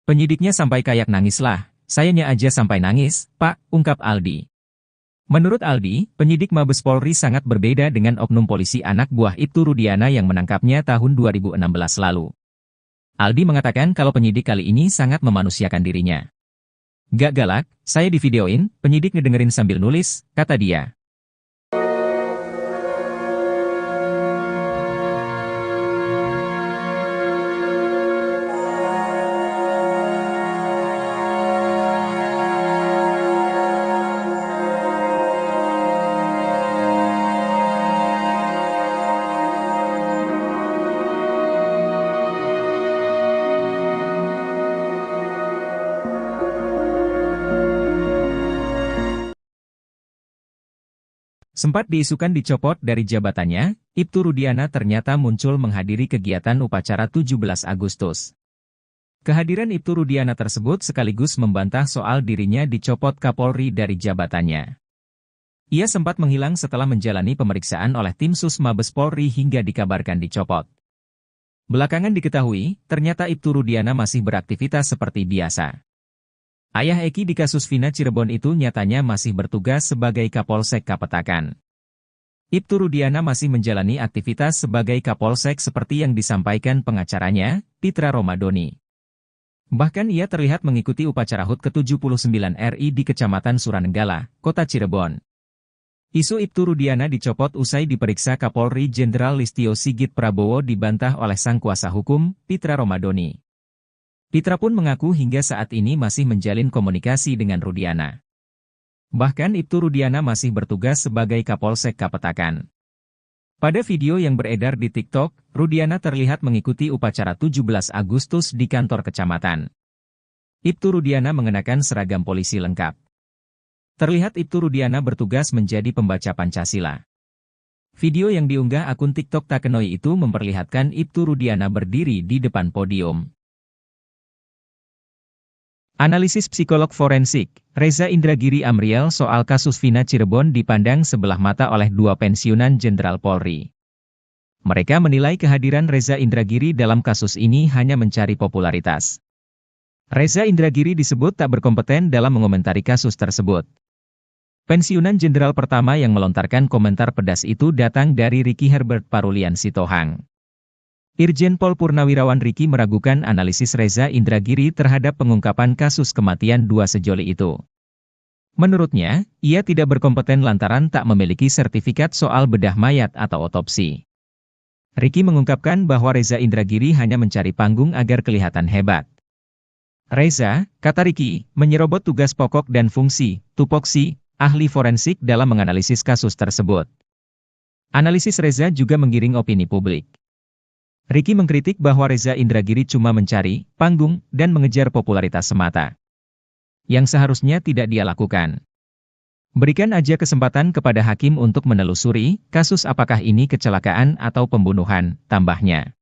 Penyidiknya sampai kayak nangis lah, sayanya aja sampai nangis, Pak, ungkap Aldi. Menurut Aldi, penyidik Mabes Polri sangat berbeda dengan oknum polisi anak buah Ibtu Rudiana yang menangkapnya tahun 2016 lalu. Aldi mengatakan kalau penyidik kali ini sangat memanusiakan dirinya. Gak galak, saya divideoin, penyidik ngedengerin sambil nulis, kata dia. Sempat diisukan dicopot dari jabatannya, Ibtu Rudiana ternyata muncul menghadiri kegiatan upacara 17 Agustus. Kehadiran Ibtu Rudiana tersebut sekaligus membantah soal dirinya dicopot Kapolri dari jabatannya. Ia sempat menghilang setelah menjalani pemeriksaan oleh tim Sus Mabes Polri hingga dikabarkan dicopot. Belakangan diketahui, ternyata Ibtu Rudiana masih beraktivitas seperti biasa. Ayah Eki di kasus Vina Cirebon itu nyatanya masih bertugas sebagai Kapolsek Kapetakan. Ibtu Rudiana masih menjalani aktivitas sebagai Kapolsek seperti yang disampaikan pengacaranya, Pitra Romadoni. Bahkan ia terlihat mengikuti upacara HUT ke-79 RI di Kecamatan Suranenggala, Kota Cirebon. Isu Ibtu Rudiana dicopot usai diperiksa Kapolri Jenderal Listio Sigit Prabowo dibantah oleh sang kuasa hukum, Pitra Romadoni. Pitra pun mengaku hingga saat ini masih menjalin komunikasi dengan Rudiana. Bahkan Ibtu Rudiana masih bertugas sebagai Kapolsek Kapetakan. Pada video yang beredar di TikTok, Rudiana terlihat mengikuti upacara 17 Agustus di kantor kecamatan. Ibtu Rudiana mengenakan seragam polisi lengkap. Terlihat Ibtu Rudiana bertugas menjadi pembaca Pancasila. Video yang diunggah akun TikTok Takenoi itu memperlihatkan Ibtu Rudiana berdiri di depan podium. Analisis psikolog forensik, Reza Indragiri Amriel soal kasus Vina Cirebon dipandang sebelah mata oleh dua pensiunan Jenderal Polri. Mereka menilai kehadiran Reza Indragiri dalam kasus ini hanya mencari popularitas. Reza Indragiri disebut tak berkompeten dalam mengomentari kasus tersebut. Pensiunan Jenderal pertama yang melontarkan komentar pedas itu datang dari Ricky Herbert Parulian Sitohang. Irjen Pol Purnawirawan Ricky meragukan analisis Reza Indragiri terhadap pengungkapan kasus kematian dua sejoli itu. Menurutnya, ia tidak berkompeten lantaran tak memiliki sertifikat soal bedah mayat atau otopsi. Ricky mengungkapkan bahwa Reza Indragiri hanya mencari panggung agar kelihatan hebat. Reza, kata Ricky, menyerobot tugas pokok dan fungsi, tupoksi, ahli forensik dalam menganalisis kasus tersebut. Analisis Reza juga menggiring opini publik. Ricky mengkritik bahwa Reza Indragiri cuma mencari panggung dan mengejar popularitas semata, yang seharusnya tidak dia lakukan. Berikan aja kesempatan kepada hakim untuk menelusuri kasus apakah ini kecelakaan atau pembunuhan, tambahnya.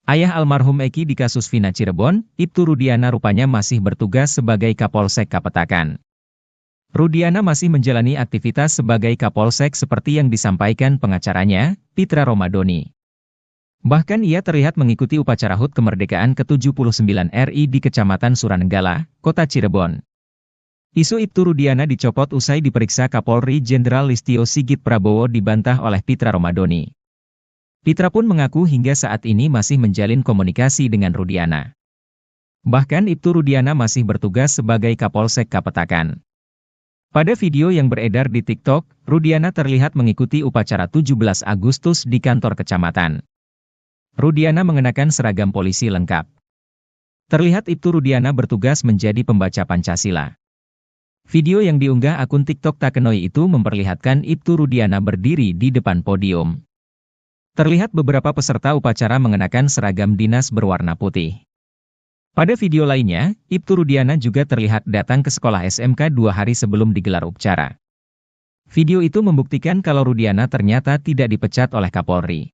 Ayah almarhum Eki di kasus Vina Cirebon, Ibtu Rudiana rupanya masih bertugas sebagai Kapolsek Kapetakan. Rudiana masih menjalani aktivitas sebagai Kapolsek seperti yang disampaikan pengacaranya, Pitra Romadoni. Bahkan ia terlihat mengikuti upacara HUT kemerdekaan ke-79 RI di Kecamatan Suranenggala, Kota Cirebon. Isu Ibtu Rudiana dicopot usai diperiksa Kapolri Jenderal Listio Sigit Prabowo dibantah oleh Pitra Romadoni. Pitra pun mengaku hingga saat ini masih menjalin komunikasi dengan Rudiana. Bahkan Ibtu Rudiana masih bertugas sebagai Kapolsek Kapetakan. Pada video yang beredar di TikTok, Rudiana terlihat mengikuti upacara 17 Agustus di kantor kecamatan. Rudiana mengenakan seragam polisi lengkap. Terlihat Ibtu Rudiana bertugas menjadi pembaca Pancasila. Video yang diunggah akun TikTok Takenoi itu memperlihatkan Ibtu Rudiana berdiri di depan podium. Terlihat beberapa peserta upacara mengenakan seragam dinas berwarna putih. Pada video lainnya, Ibtu Rudiana juga terlihat datang ke sekolah SMK 2 hari sebelum digelar upacara. Video itu membuktikan kalau Rudiana ternyata tidak dipecat oleh Kapolri.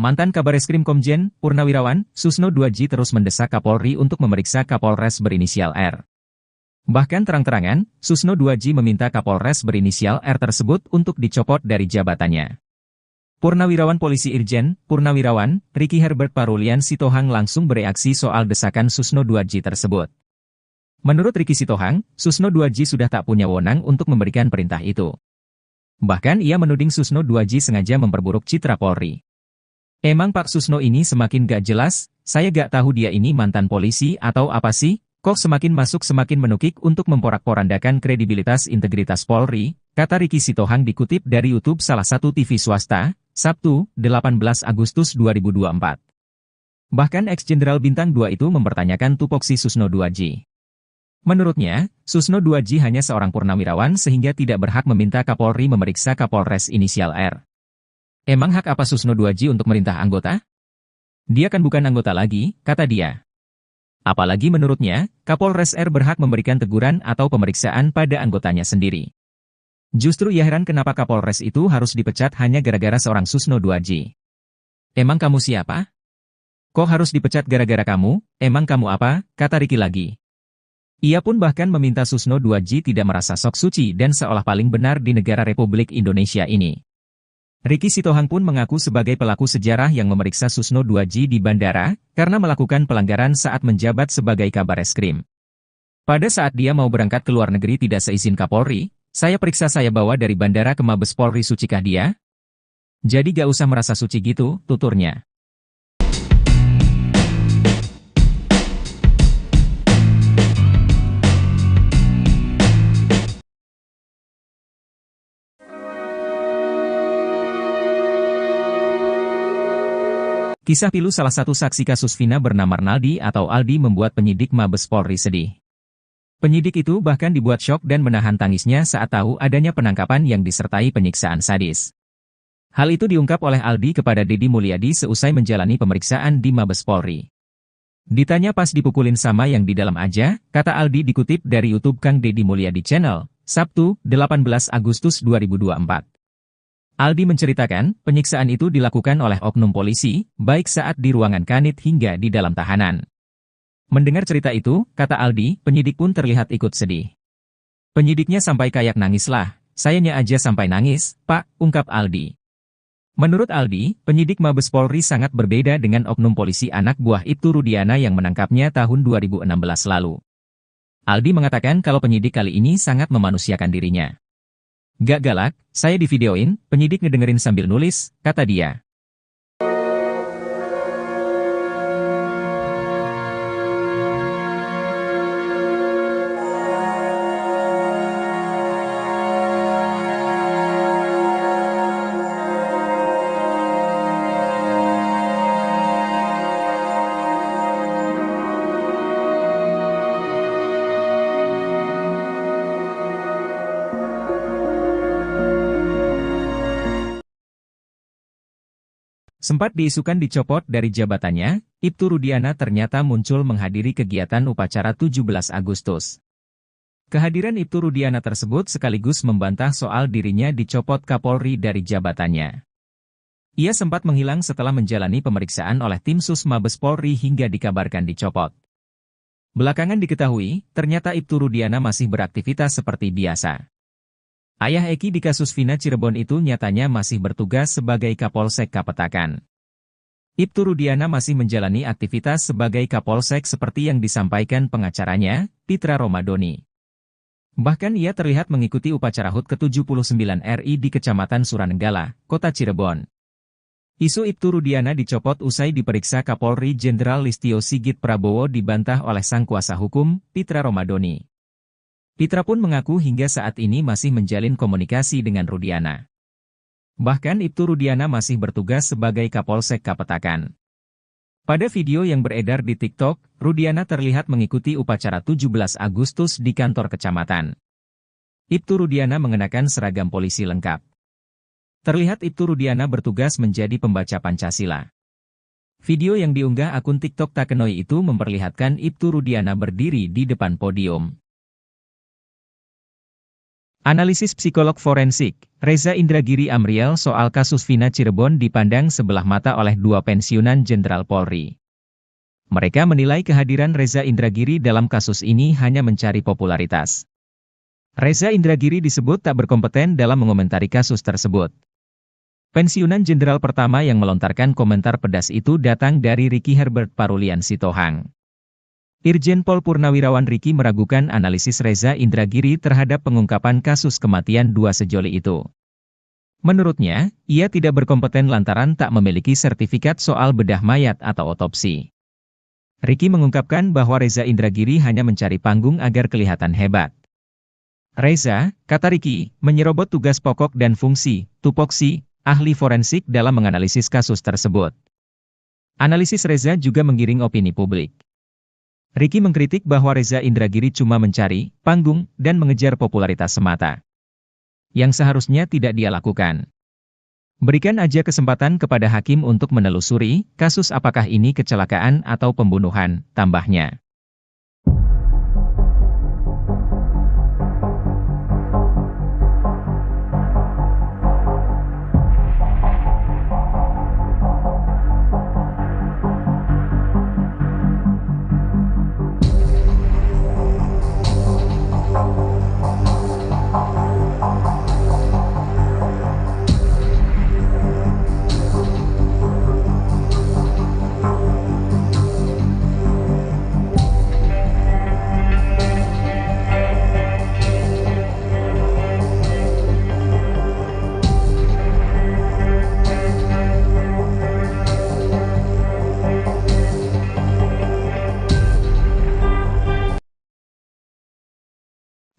Mantan Kabareskrim Komjen, Purnawirawan, Susno 2J terus mendesak Kapolri untuk memeriksa Kapolres berinisial R. Bahkan terang-terangan, Susno 2J meminta Kapolres berinisial R tersebut untuk dicopot dari jabatannya. Purnawirawan Polisi Irjen, Purnawirawan, Ricky Herbert Parulian Sitohang langsung bereaksi soal desakan Susno 2J tersebut. Menurut Ricky Sitohang, Susno 2J sudah tak punya wewenang untuk memberikan perintah itu. Bahkan ia menuding Susno 2J sengaja memperburuk citra Polri. Emang Pak Susno ini semakin gak jelas, saya gak tahu dia ini mantan polisi atau apa sih, kok semakin masuk semakin menukik untuk memporak-porandakan kredibilitas integritas Polri, kata Ricky Sitohang dikutip dari YouTube salah satu TV swasta, Sabtu, 18 Agustus 2024. Bahkan ex-jenderal Bintang 2 itu mempertanyakan tupoksi Susno 2J. Menurutnya, Susno 2J hanya seorang purnawirawan sehingga tidak berhak meminta Kapolri memeriksa Kapolres inisial R. Emang hak apa Susno 2J untuk merintah anggota? Dia kan bukan anggota lagi, kata dia. Apalagi menurutnya, Kapolres R berhak memberikan teguran atau pemeriksaan pada anggotanya sendiri. Justru ia heran kenapa Kapolres itu harus dipecat hanya gara-gara seorang Susno 2J. Emang kamu siapa? Kok harus dipecat gara-gara kamu? Emang kamu apa? Kata Ricky lagi. Ia pun bahkan meminta Susno 2J tidak merasa sok suci dan seolah paling benar di negara Republik Indonesia ini. Ricky Sitohang pun mengaku sebagai pelaku sejarah yang memeriksa Susno 2J di bandara, karena melakukan pelanggaran saat menjabat sebagai Kabareskrim. Pada saat dia mau berangkat ke luar negeri tidak seizin Kapolri, saya periksa saya bawa dari bandara ke Mabes Polri, sucikah dia? Jadi gak usah merasa suci gitu, tuturnya. Kisah pilu salah satu saksi kasus Vina bernama Arnaldi atau Aldi membuat penyidik Mabes Polri sedih. Penyidik itu bahkan dibuat syok dan menahan tangisnya saat tahu adanya penangkapan yang disertai penyiksaan sadis. Hal itu diungkap oleh Aldi kepada Deddy Mulyadi seusai menjalani pemeriksaan di Mabes Polri. Ditanya pas dipukulin sama yang di dalam aja, kata Aldi dikutip dari YouTube Kang Deddy Mulyadi Channel, Sabtu, 18 Agustus 2024. Aldi menceritakan, penyiksaan itu dilakukan oleh oknum polisi, baik saat di ruangan kanit hingga di dalam tahanan. Mendengar cerita itu, kata Aldi, penyidik pun terlihat ikut sedih. Penyidiknya sampai kayak nangis lah, sayanya aja sampai nangis, Pak, ungkap Aldi. Menurut Aldi, penyidik Mabes Polri sangat berbeda dengan oknum polisi anak buah Ibtu Rudiana yang menangkapnya tahun 2016 lalu. Aldi mengatakan kalau penyidik kali ini sangat memanusiakan dirinya. Gak galak, saya divideoin, penyidik ngedengerin sambil nulis, kata dia. Sempat diisukan dicopot dari jabatannya, Ibtu Rudiana ternyata muncul menghadiri kegiatan upacara 17 Agustus. Kehadiran Ibtu Rudiana tersebut sekaligus membantah soal dirinya dicopot Kapolri dari jabatannya. Ia sempat menghilang setelah menjalani pemeriksaan oleh tim Sus Mabes Polri hingga dikabarkan dicopot. Belakangan diketahui, ternyata Ibtu Rudiana masih beraktivitas seperti biasa. Ayah Eki di kasus Vina Cirebon itu nyatanya masih bertugas sebagai Kapolsek Kapetakan. Ibtu Rudiana masih menjalani aktivitas sebagai Kapolsek seperti yang disampaikan pengacaranya, Pitra Romadoni. Bahkan ia terlihat mengikuti upacara HUT ke-79 RI di Kecamatan Suranenggala, Kota Cirebon. Isu Ibtu Rudiana dicopot usai diperiksa Kapolri Jenderal Listio Sigit Prabowo dibantah oleh sang kuasa hukum, Pitra Romadoni. Pitra pun mengaku hingga saat ini masih menjalin komunikasi dengan Rudiana. Bahkan Ibtu Rudiana masih bertugas sebagai Kapolsek Kapetakan. Pada video yang beredar di TikTok, Rudiana terlihat mengikuti upacara 17 Agustus di kantor kecamatan. Ibtu Rudiana mengenakan seragam polisi lengkap. Terlihat Ibtu Rudiana bertugas menjadi pembaca Pancasila. Video yang diunggah akun TikTok Takenoi itu memperlihatkan Ibtu Rudiana berdiri di depan podium. Analisis psikolog forensik, Reza Indragiri Amriel soal kasus Vina Cirebon dipandang sebelah mata oleh dua pensiunan Jenderal Polri. Mereka menilai kehadiran Reza Indragiri dalam kasus ini hanya mencari popularitas. Reza Indragiri disebut tak berkompeten dalam mengomentari kasus tersebut. Pensiunan Jenderal pertama yang melontarkan komentar pedas itu datang dari Ricky Herbert Parulian Sitohang. Irjen Pol Purnawirawan Ricky meragukan analisis Reza Indragiri terhadap pengungkapan kasus kematian dua sejoli itu. Menurutnya, ia tidak berkompeten lantaran tak memiliki sertifikat soal bedah mayat atau otopsi. Ricky mengungkapkan bahwa Reza Indragiri hanya mencari panggung agar kelihatan hebat. Reza, kata Ricky, menyerobot tugas pokok dan fungsi, tupoksi, ahli forensik dalam menganalisis kasus tersebut. Analisis Reza juga menggiring opini publik. Ricky mengkritik bahwa Reza Indragiri cuma mencari panggung dan mengejar popularitas semata. Yang seharusnya tidak dia lakukan. Berikan aja kesempatan kepada hakim untuk menelusuri kasus apakah ini kecelakaan atau pembunuhan, tambahnya.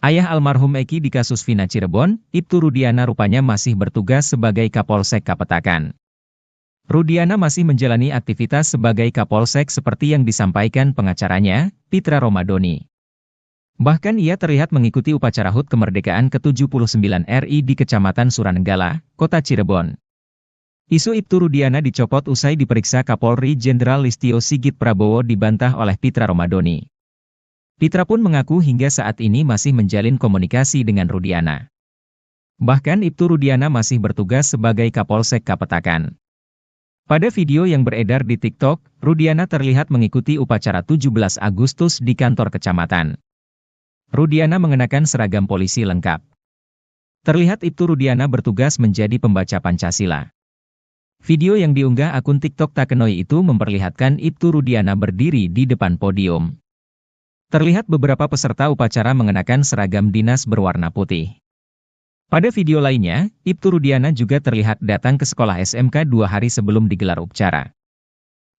Ayah almarhum Eki di kasus Vina Cirebon, Ibtu Rudiana rupanya masih bertugas sebagai Kapolsek Kapetakan. Rudiana masih menjalani aktivitas sebagai Kapolsek seperti yang disampaikan pengacaranya, Pitra Romadoni. Bahkan ia terlihat mengikuti upacara HUT kemerdekaan ke-79 RI di Kecamatan Suranenggala, Kota Cirebon. Isu Ibtu Rudiana dicopot usai diperiksa Kapolri Jenderal Listio Sigit Prabowo dibantah oleh Pitra Romadoni. Pitra pun mengaku hingga saat ini masih menjalin komunikasi dengan Rudiana. Bahkan Ibtu Rudiana masih bertugas sebagai Kapolsek Kapetakan. Pada video yang beredar di TikTok, Rudiana terlihat mengikuti upacara 17 Agustus di kantor kecamatan. Rudiana mengenakan seragam polisi lengkap. Terlihat Ibtu Rudiana bertugas menjadi pembaca Pancasila. Video yang diunggah akun TikTok Takenoi itu memperlihatkan Ibtu Rudiana berdiri di depan podium. Terlihat beberapa peserta upacara mengenakan seragam dinas berwarna putih. Pada video lainnya, Ibtu Rudiana juga terlihat datang ke sekolah SMK 2 hari sebelum digelar upacara.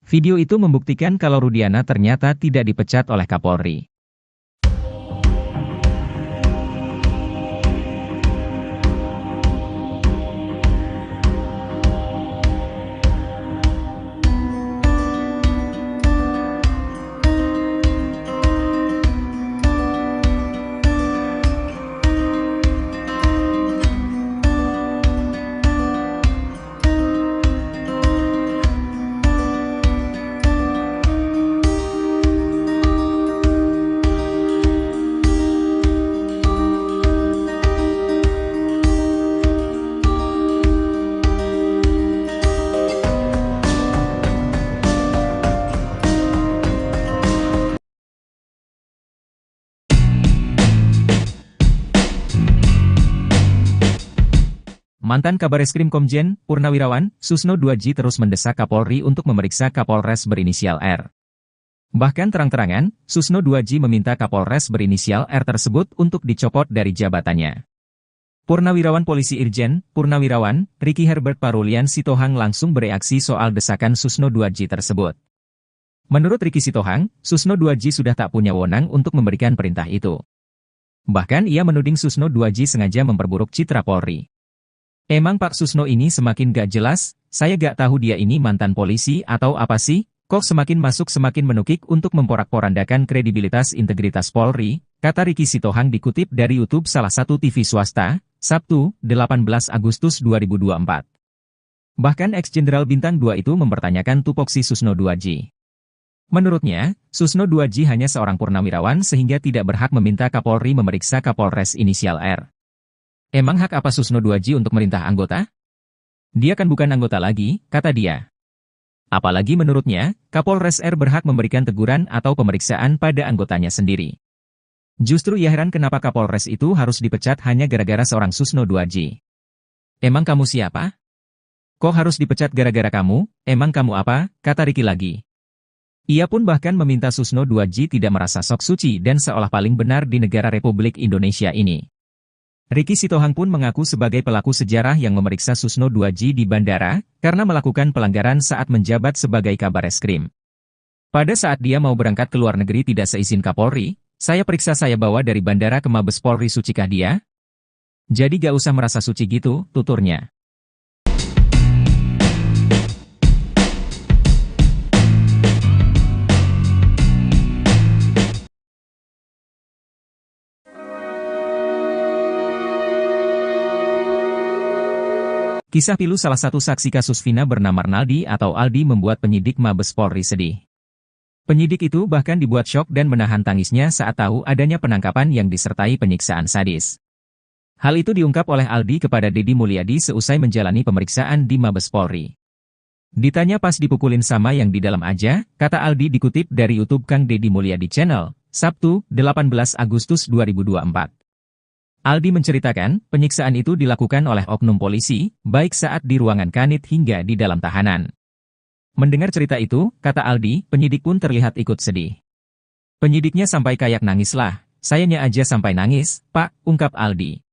Video itu membuktikan kalau Rudiana ternyata tidak dipecat oleh Kapolri. Mantan Kabareskrim Komjen, Purnawirawan, Susno 2J terus mendesak Kapolri untuk memeriksa Kapolres berinisial R. Bahkan terang-terangan, Susno 2J meminta Kapolres berinisial R tersebut untuk dicopot dari jabatannya. Purnawirawan Polisi Irjen, Purnawirawan, Ricky Herbert Parulian Sitohang langsung bereaksi soal desakan Susno 2J tersebut. Menurut Ricky Sitohang, Susno 2J sudah tak punya wewenang untuk memberikan perintah itu. Bahkan ia menuding Susno 2J sengaja memperburuk citra Polri. Emang Pak Susno ini semakin gak jelas, saya gak tahu dia ini mantan polisi atau apa sih, kok semakin masuk semakin menukik untuk memporak-porandakan kredibilitas integritas Polri, kata Ricky Sitohang dikutip dari YouTube salah satu TV swasta, Sabtu, 18 Agustus 2024. Bahkan ex-jenderal Bintang 2 itu mempertanyakan tupoksi Susno 2J. Menurutnya, Susno 2J hanya seorang purnawirawan sehingga tidak berhak meminta Kapolri memeriksa Kapolres inisial R. Emang hak apa Susno 2J untuk merintah anggota? Dia kan bukan anggota lagi, kata dia. Apalagi menurutnya, Kapolres R berhak memberikan teguran atau pemeriksaan pada anggotanya sendiri. Justru ia heran kenapa Kapolres itu harus dipecat hanya gara-gara seorang Susno 2J. Emang kamu siapa? Kok harus dipecat gara-gara kamu? Emang kamu apa? Kata Ricky lagi. Ia pun bahkan meminta Susno 2J tidak merasa sok suci dan seolah paling benar di negara Republik Indonesia ini. Ricky Sitohang pun mengaku sebagai pelaku sejarah yang memeriksa Susno 2J di bandara, karena melakukan pelanggaran saat menjabat sebagai Kabareskrim. Pada saat dia mau berangkat ke luar negeri tidak seizin Kapolri, saya periksa saya bawa dari bandara ke Mabes Polri sucikah dia? Jadi gak usah merasa suci gitu, tuturnya. Kisah pilu salah satu saksi kasus Vina bernama Arnaldi atau Aldi membuat penyidik Mabes Polri sedih. Penyidik itu bahkan dibuat syok dan menahan tangisnya saat tahu adanya penangkapan yang disertai penyiksaan sadis. Hal itu diungkap oleh Aldi kepada Deddy Mulyadi seusai menjalani pemeriksaan di Mabes Polri. Ditanya pas dipukulin sama yang di dalam aja, kata Aldi dikutip dari YouTube Kang Deddy Mulyadi Channel, Sabtu, 18 Agustus 2024. Aldi menceritakan, penyiksaan itu dilakukan oleh oknum polisi, baik saat di ruangan kanit hingga di dalam tahanan. Mendengar cerita itu, kata Aldi, penyidik pun terlihat ikut sedih. Penyidiknya sampai kayak nangis lah, sayanya aja sampai nangis, Pak, ungkap Aldi.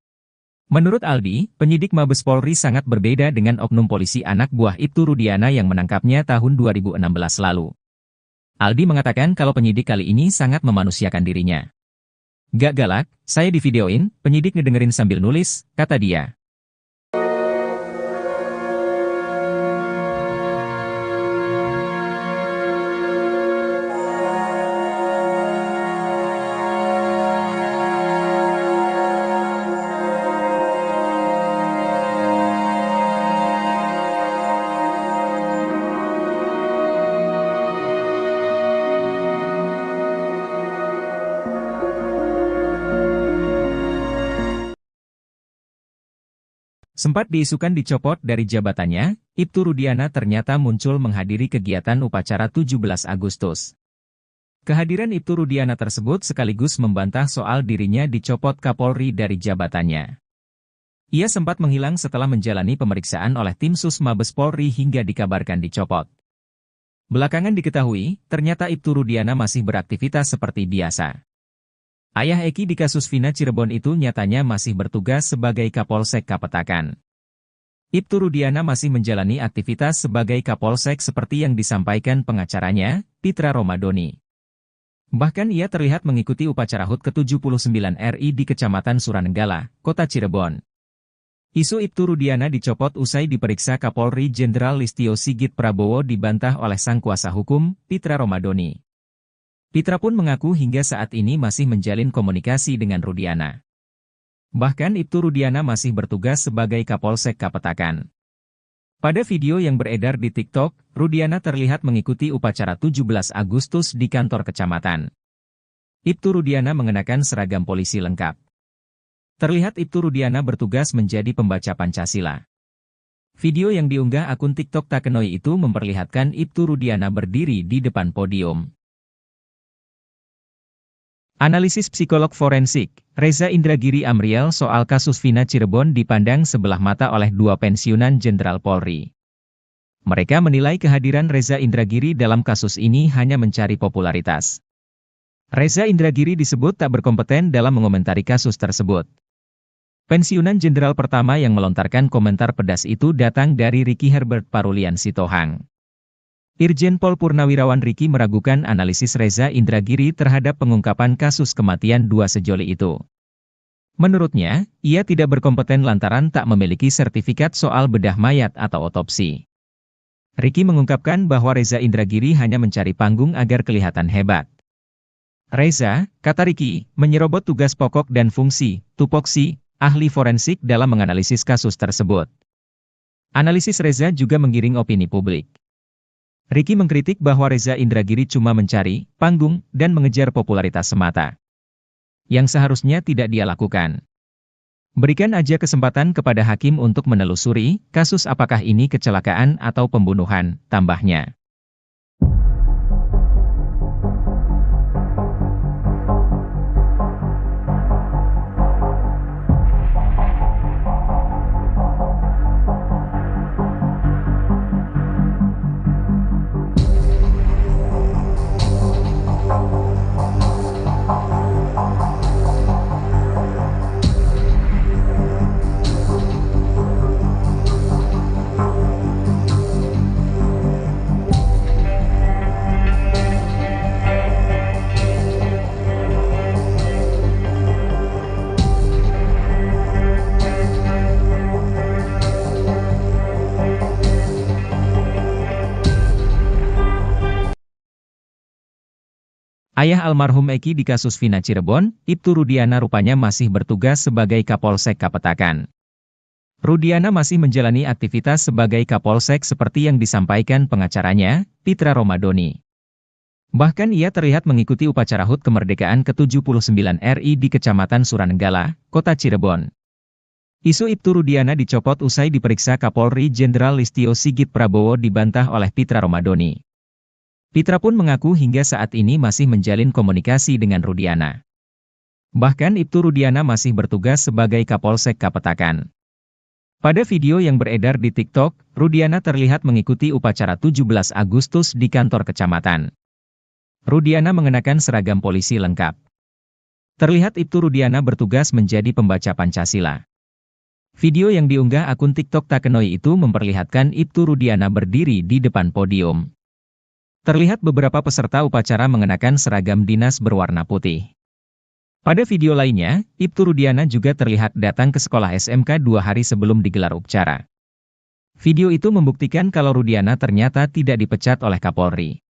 Menurut Aldi, penyidik Mabes Polri sangat berbeda dengan oknum polisi anak buah Ibtu Rudiana yang menangkapnya tahun 2016 lalu. Aldi mengatakan kalau penyidik kali ini sangat memanusiakan dirinya. Gak galak, saya divideoin, penyidik ngedengerin sambil nulis, kata dia. Sempat diisukan dicopot dari jabatannya, Ibtu Rudiana ternyata muncul menghadiri kegiatan upacara 17 Agustus. Kehadiran Ibtu Rudiana tersebut sekaligus membantah soal dirinya dicopot Kapolri dari jabatannya. Ia sempat menghilang setelah menjalani pemeriksaan oleh tim Sus Mabes Polri hingga dikabarkan dicopot. Belakangan diketahui, ternyata Ibtu Rudiana masih beraktivitas seperti biasa. Ayah Eki di kasus Vina Cirebon itu nyatanya masih bertugas sebagai Kapolsek Kapetakan. Ibtu Rudiana masih menjalani aktivitas sebagai Kapolsek seperti yang disampaikan pengacaranya, Pitra Romadoni. Bahkan ia terlihat mengikuti upacara HUT ke-79 RI di Kecamatan Suranenggala, Kota Cirebon. Isu Ibtu Rudiana dicopot usai diperiksa Kapolri Jenderal Listio Sigit Prabowo dibantah oleh sang kuasa hukum, Pitra Romadoni. Pitra pun mengaku hingga saat ini masih menjalin komunikasi dengan Rudiana. Bahkan Ibtu Rudiana masih bertugas sebagai Kapolsek Kapetakan. Pada video yang beredar di TikTok, Rudiana terlihat mengikuti upacara 17 Agustus di kantor kecamatan. Ibtu Rudiana mengenakan seragam polisi lengkap. Terlihat Ibtu Rudiana bertugas menjadi pembaca Pancasila. Video yang diunggah akun TikTok Takenoi itu memperlihatkan Ibtu Rudiana berdiri di depan podium. Analisis psikolog forensik, Reza Indragiri Amriel soal kasus Vina Cirebon dipandang sebelah mata oleh dua pensiunan Jenderal Polri. Mereka menilai kehadiran Reza Indragiri dalam kasus ini hanya mencari popularitas. Reza Indragiri disebut tak berkompeten dalam mengomentari kasus tersebut. Pensiunan Jenderal pertama yang melontarkan komentar pedas itu datang dari Ricky Herbert Parulian Sitohang. Irjen Pol Purnawirawan Ricky meragukan analisis Reza Indragiri terhadap pengungkapan kasus kematian dua sejoli itu. Menurutnya, ia tidak berkompeten lantaran tak memiliki sertifikat soal bedah mayat atau otopsi. Ricky mengungkapkan bahwa Reza Indragiri hanya mencari panggung agar kelihatan hebat. Reza, kata Ricky, menyerobot tugas pokok dan fungsi, tupoksi, ahli forensik dalam menganalisis kasus tersebut. Analisis Reza juga menggiring opini publik. Ricky mengkritik bahwa Reza Indragiri cuma mencari panggung dan mengejar popularitas semata. Yang seharusnya tidak dia lakukan. Berikan aja kesempatan kepada hakim untuk menelusuri kasus apakah ini kecelakaan atau pembunuhan, tambahnya. Ayah almarhum Eki di kasus Vina Cirebon, Ibtu Rudiana rupanya masih bertugas sebagai Kapolsek Kapetakan. Rudiana masih menjalani aktivitas sebagai Kapolsek seperti yang disampaikan pengacaranya, Pitra Romadoni. Bahkan ia terlihat mengikuti upacara HUT kemerdekaan ke-79 RI di Kecamatan Suranenggala, Kota Cirebon. Isu Ibtu Rudiana dicopot usai diperiksa Kapolri Jenderal Listio Sigit Prabowo dibantah oleh Pitra Romadoni. Pitra pun mengaku hingga saat ini masih menjalin komunikasi dengan Rudiana. Bahkan Ibtu Rudiana masih bertugas sebagai Kapolsek Kapetakan. Pada video yang beredar di TikTok, Rudiana terlihat mengikuti upacara 17 Agustus di kantor kecamatan. Rudiana mengenakan seragam polisi lengkap. Terlihat Ibtu Rudiana bertugas menjadi pembaca Pancasila. Video yang diunggah akun TikTok Takenoi itu memperlihatkan Ibtu Rudiana berdiri di depan podium. Terlihat beberapa peserta upacara mengenakan seragam dinas berwarna putih. Pada video lainnya, Ibtu Rudiana juga terlihat datang ke sekolah SMK 2 hari sebelum digelar upacara. Video itu membuktikan kalau Rudiana ternyata tidak dipecat oleh Kapolri.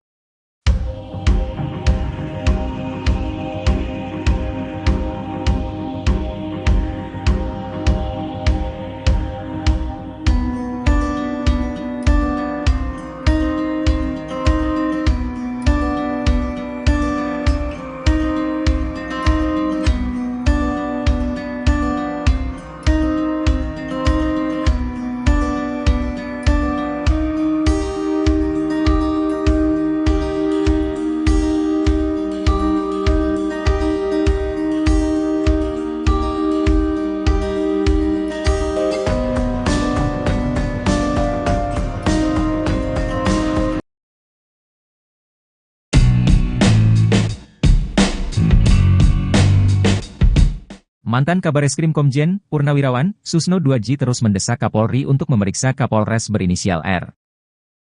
Mantan Kabareskrim Komjen Purnawirawan Susno 2J terus mendesak Kapolri untuk memeriksa Kapolres berinisial R.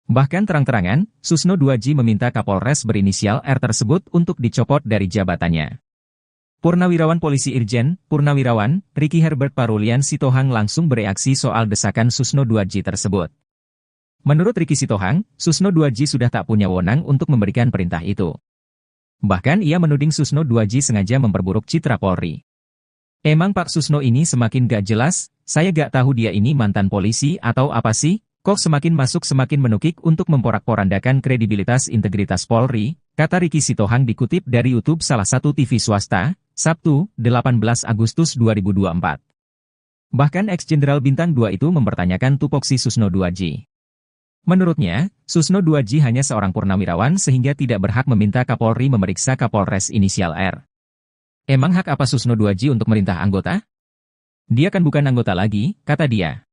Bahkan terang-terangan, Susno 2J meminta Kapolres berinisial R tersebut untuk dicopot dari jabatannya. Purnawirawan Polisi Irjen Purnawirawan Ricky Herbert Parulian Sitohang langsung bereaksi soal desakan Susno 2J tersebut. Menurut Ricky Sitohang, Susno 2J sudah tak punya wewenang untuk memberikan perintah itu. Bahkan ia menuding Susno 2J sengaja memperburuk citra Polri. Emang Pak Susno ini semakin gak jelas, saya gak tahu dia ini mantan polisi atau apa sih, kok semakin masuk semakin menukik untuk memporak-porandakan kredibilitas integritas Polri, kata Ricky Sitohang dikutip dari YouTube salah satu TV swasta, Sabtu, 18 Agustus 2024. Bahkan ex-jenderal Bintang 2 itu mempertanyakan tupoksi Susno 2J. Menurutnya, Susno 2J hanya seorang purnawirawan sehingga tidak berhak meminta Kapolri memeriksa Kapolres inisial R. Emang hak apa Susno 2J untuk merintah anggota? Dia kan bukan anggota lagi, kata dia.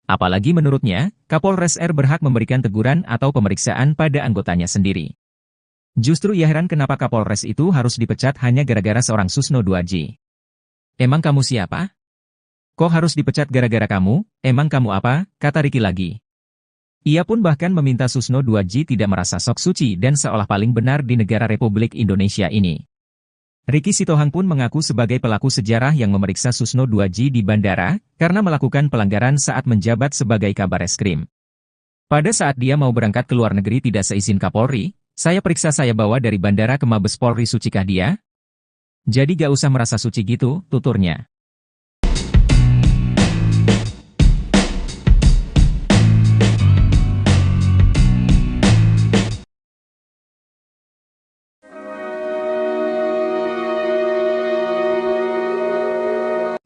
Apalagi menurutnya, Kapolres R berhak memberikan teguran atau pemeriksaan pada anggotanya sendiri. Justru ia heran kenapa Kapolres itu harus dipecat hanya gara-gara seorang Susno 2J. Emang kamu siapa? Kok harus dipecat gara-gara kamu? Emang kamu apa? Kata Ricky lagi. Ia pun bahkan meminta Susno 2J tidak merasa sok suci dan seolah paling benar di negara Republik Indonesia ini. Ricky Sitohang pun mengaku sebagai pelaku sejarah yang memeriksa Susno 2J di bandara, karena melakukan pelanggaran saat menjabat sebagai Kabareskrim. Pada saat dia mau berangkat ke luar negeri tidak seizin Kapolri, saya periksa saya bawa dari bandara ke Mabes Polri, sucikah dia? Jadi gak usah merasa suci gitu, tuturnya.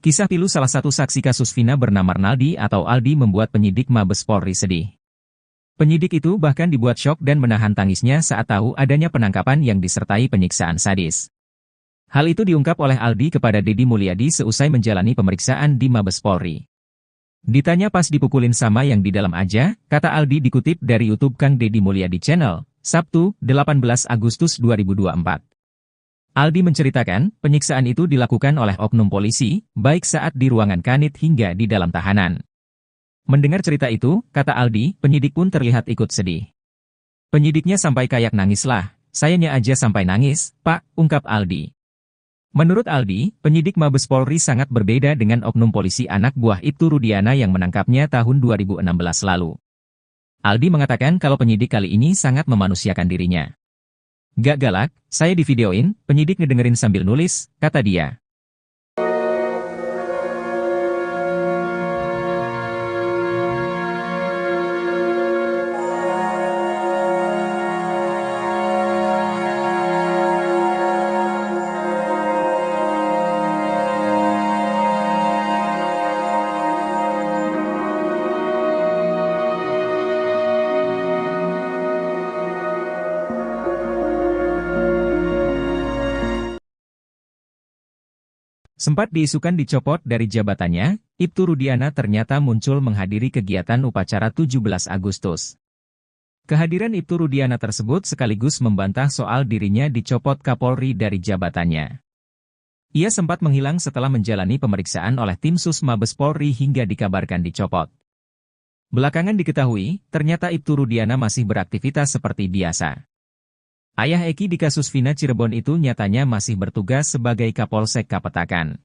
Kisah pilu salah satu saksi kasus Vina bernama Arnaldi atau Aldi membuat penyidik Mabes Polri sedih. Penyidik itu bahkan dibuat syok dan menahan tangisnya saat tahu adanya penangkapan yang disertai penyiksaan sadis. Hal itu diungkap oleh Aldi kepada Deddy Mulyadi seusai menjalani pemeriksaan di Mabes Polri. Ditanya pas dipukulin sama yang di dalam aja, kata Aldi dikutip dari YouTube Kang Deddy Mulyadi Channel, Sabtu, 18 Agustus 2024. Aldi menceritakan, penyiksaan itu dilakukan oleh oknum polisi, baik saat di ruangan kanit hingga di dalam tahanan. Mendengar cerita itu, kata Aldi, penyidik pun terlihat ikut sedih. Penyidiknya sampai kayak nangis lah, sayanya aja sampai nangis, Pak, ungkap Aldi. Menurut Aldi, penyidik Mabes Polri sangat berbeda dengan oknum polisi anak buah Ibtu Rudiana yang menangkapnya tahun 2016 lalu. Aldi mengatakan kalau penyidik kali ini sangat memanusiakan dirinya. Gak galak, saya divideoin, penyidik ngedengerin sambil nulis, kata dia. Sempat diisukan dicopot dari jabatannya, Ibtu Rudiana ternyata muncul menghadiri kegiatan upacara 17 Agustus. Kehadiran Ibtu Rudiana tersebut sekaligus membantah soal dirinya dicopot Kapolri dari jabatannya. Ia sempat menghilang setelah menjalani pemeriksaan oleh tim Sus Mabes Polri hingga dikabarkan dicopot. Belakangan diketahui, ternyata Ibtu Rudiana masih beraktivitas seperti biasa. Ayah Eki di kasus Vina Cirebon itu nyatanya masih bertugas sebagai Kapolsek Kapetakan.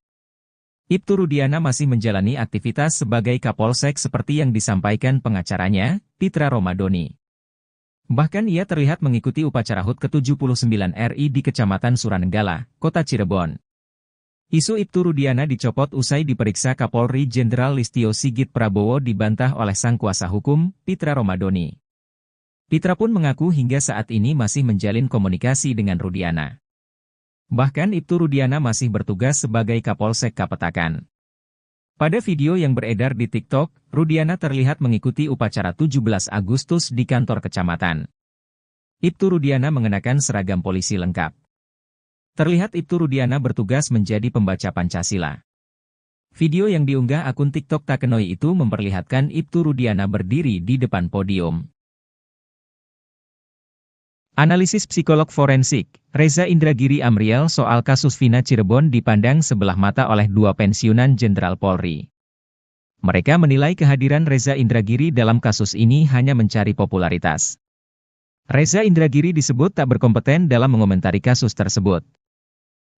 Ibtu Rudiana masih menjalani aktivitas sebagai Kapolsek seperti yang disampaikan pengacaranya, Pitra Romadoni. Bahkan ia terlihat mengikuti upacara HUT ke-79 RI di Kecamatan Suranenggala, Kota Cirebon. Isu Ibtu Rudiana dicopot usai diperiksa Kapolri Jenderal Listio Sigit Prabowo dibantah oleh sang kuasa hukum, Pitra Romadoni. Pitra pun mengaku hingga saat ini masih menjalin komunikasi dengan Rudiana. Bahkan Ibtu Rudiana masih bertugas sebagai Kapolsek Kapetakan. Pada video yang beredar di TikTok, Rudiana terlihat mengikuti upacara 17 Agustus di kantor kecamatan. Ibtu Rudiana mengenakan seragam polisi lengkap. Terlihat Ibtu Rudiana bertugas menjadi pembaca Pancasila. Video yang diunggah akun TikTok Takenoi itu memperlihatkan Ibtu Rudiana berdiri di depan podium. Analisis psikolog forensik, Reza Indragiri Amriel soal kasus Vina Cirebon dipandang sebelah mata oleh dua pensiunan Jenderal Polri. Mereka menilai kehadiran Reza Indragiri dalam kasus ini hanya mencari popularitas. Reza Indragiri disebut tak berkompeten dalam mengomentari kasus tersebut.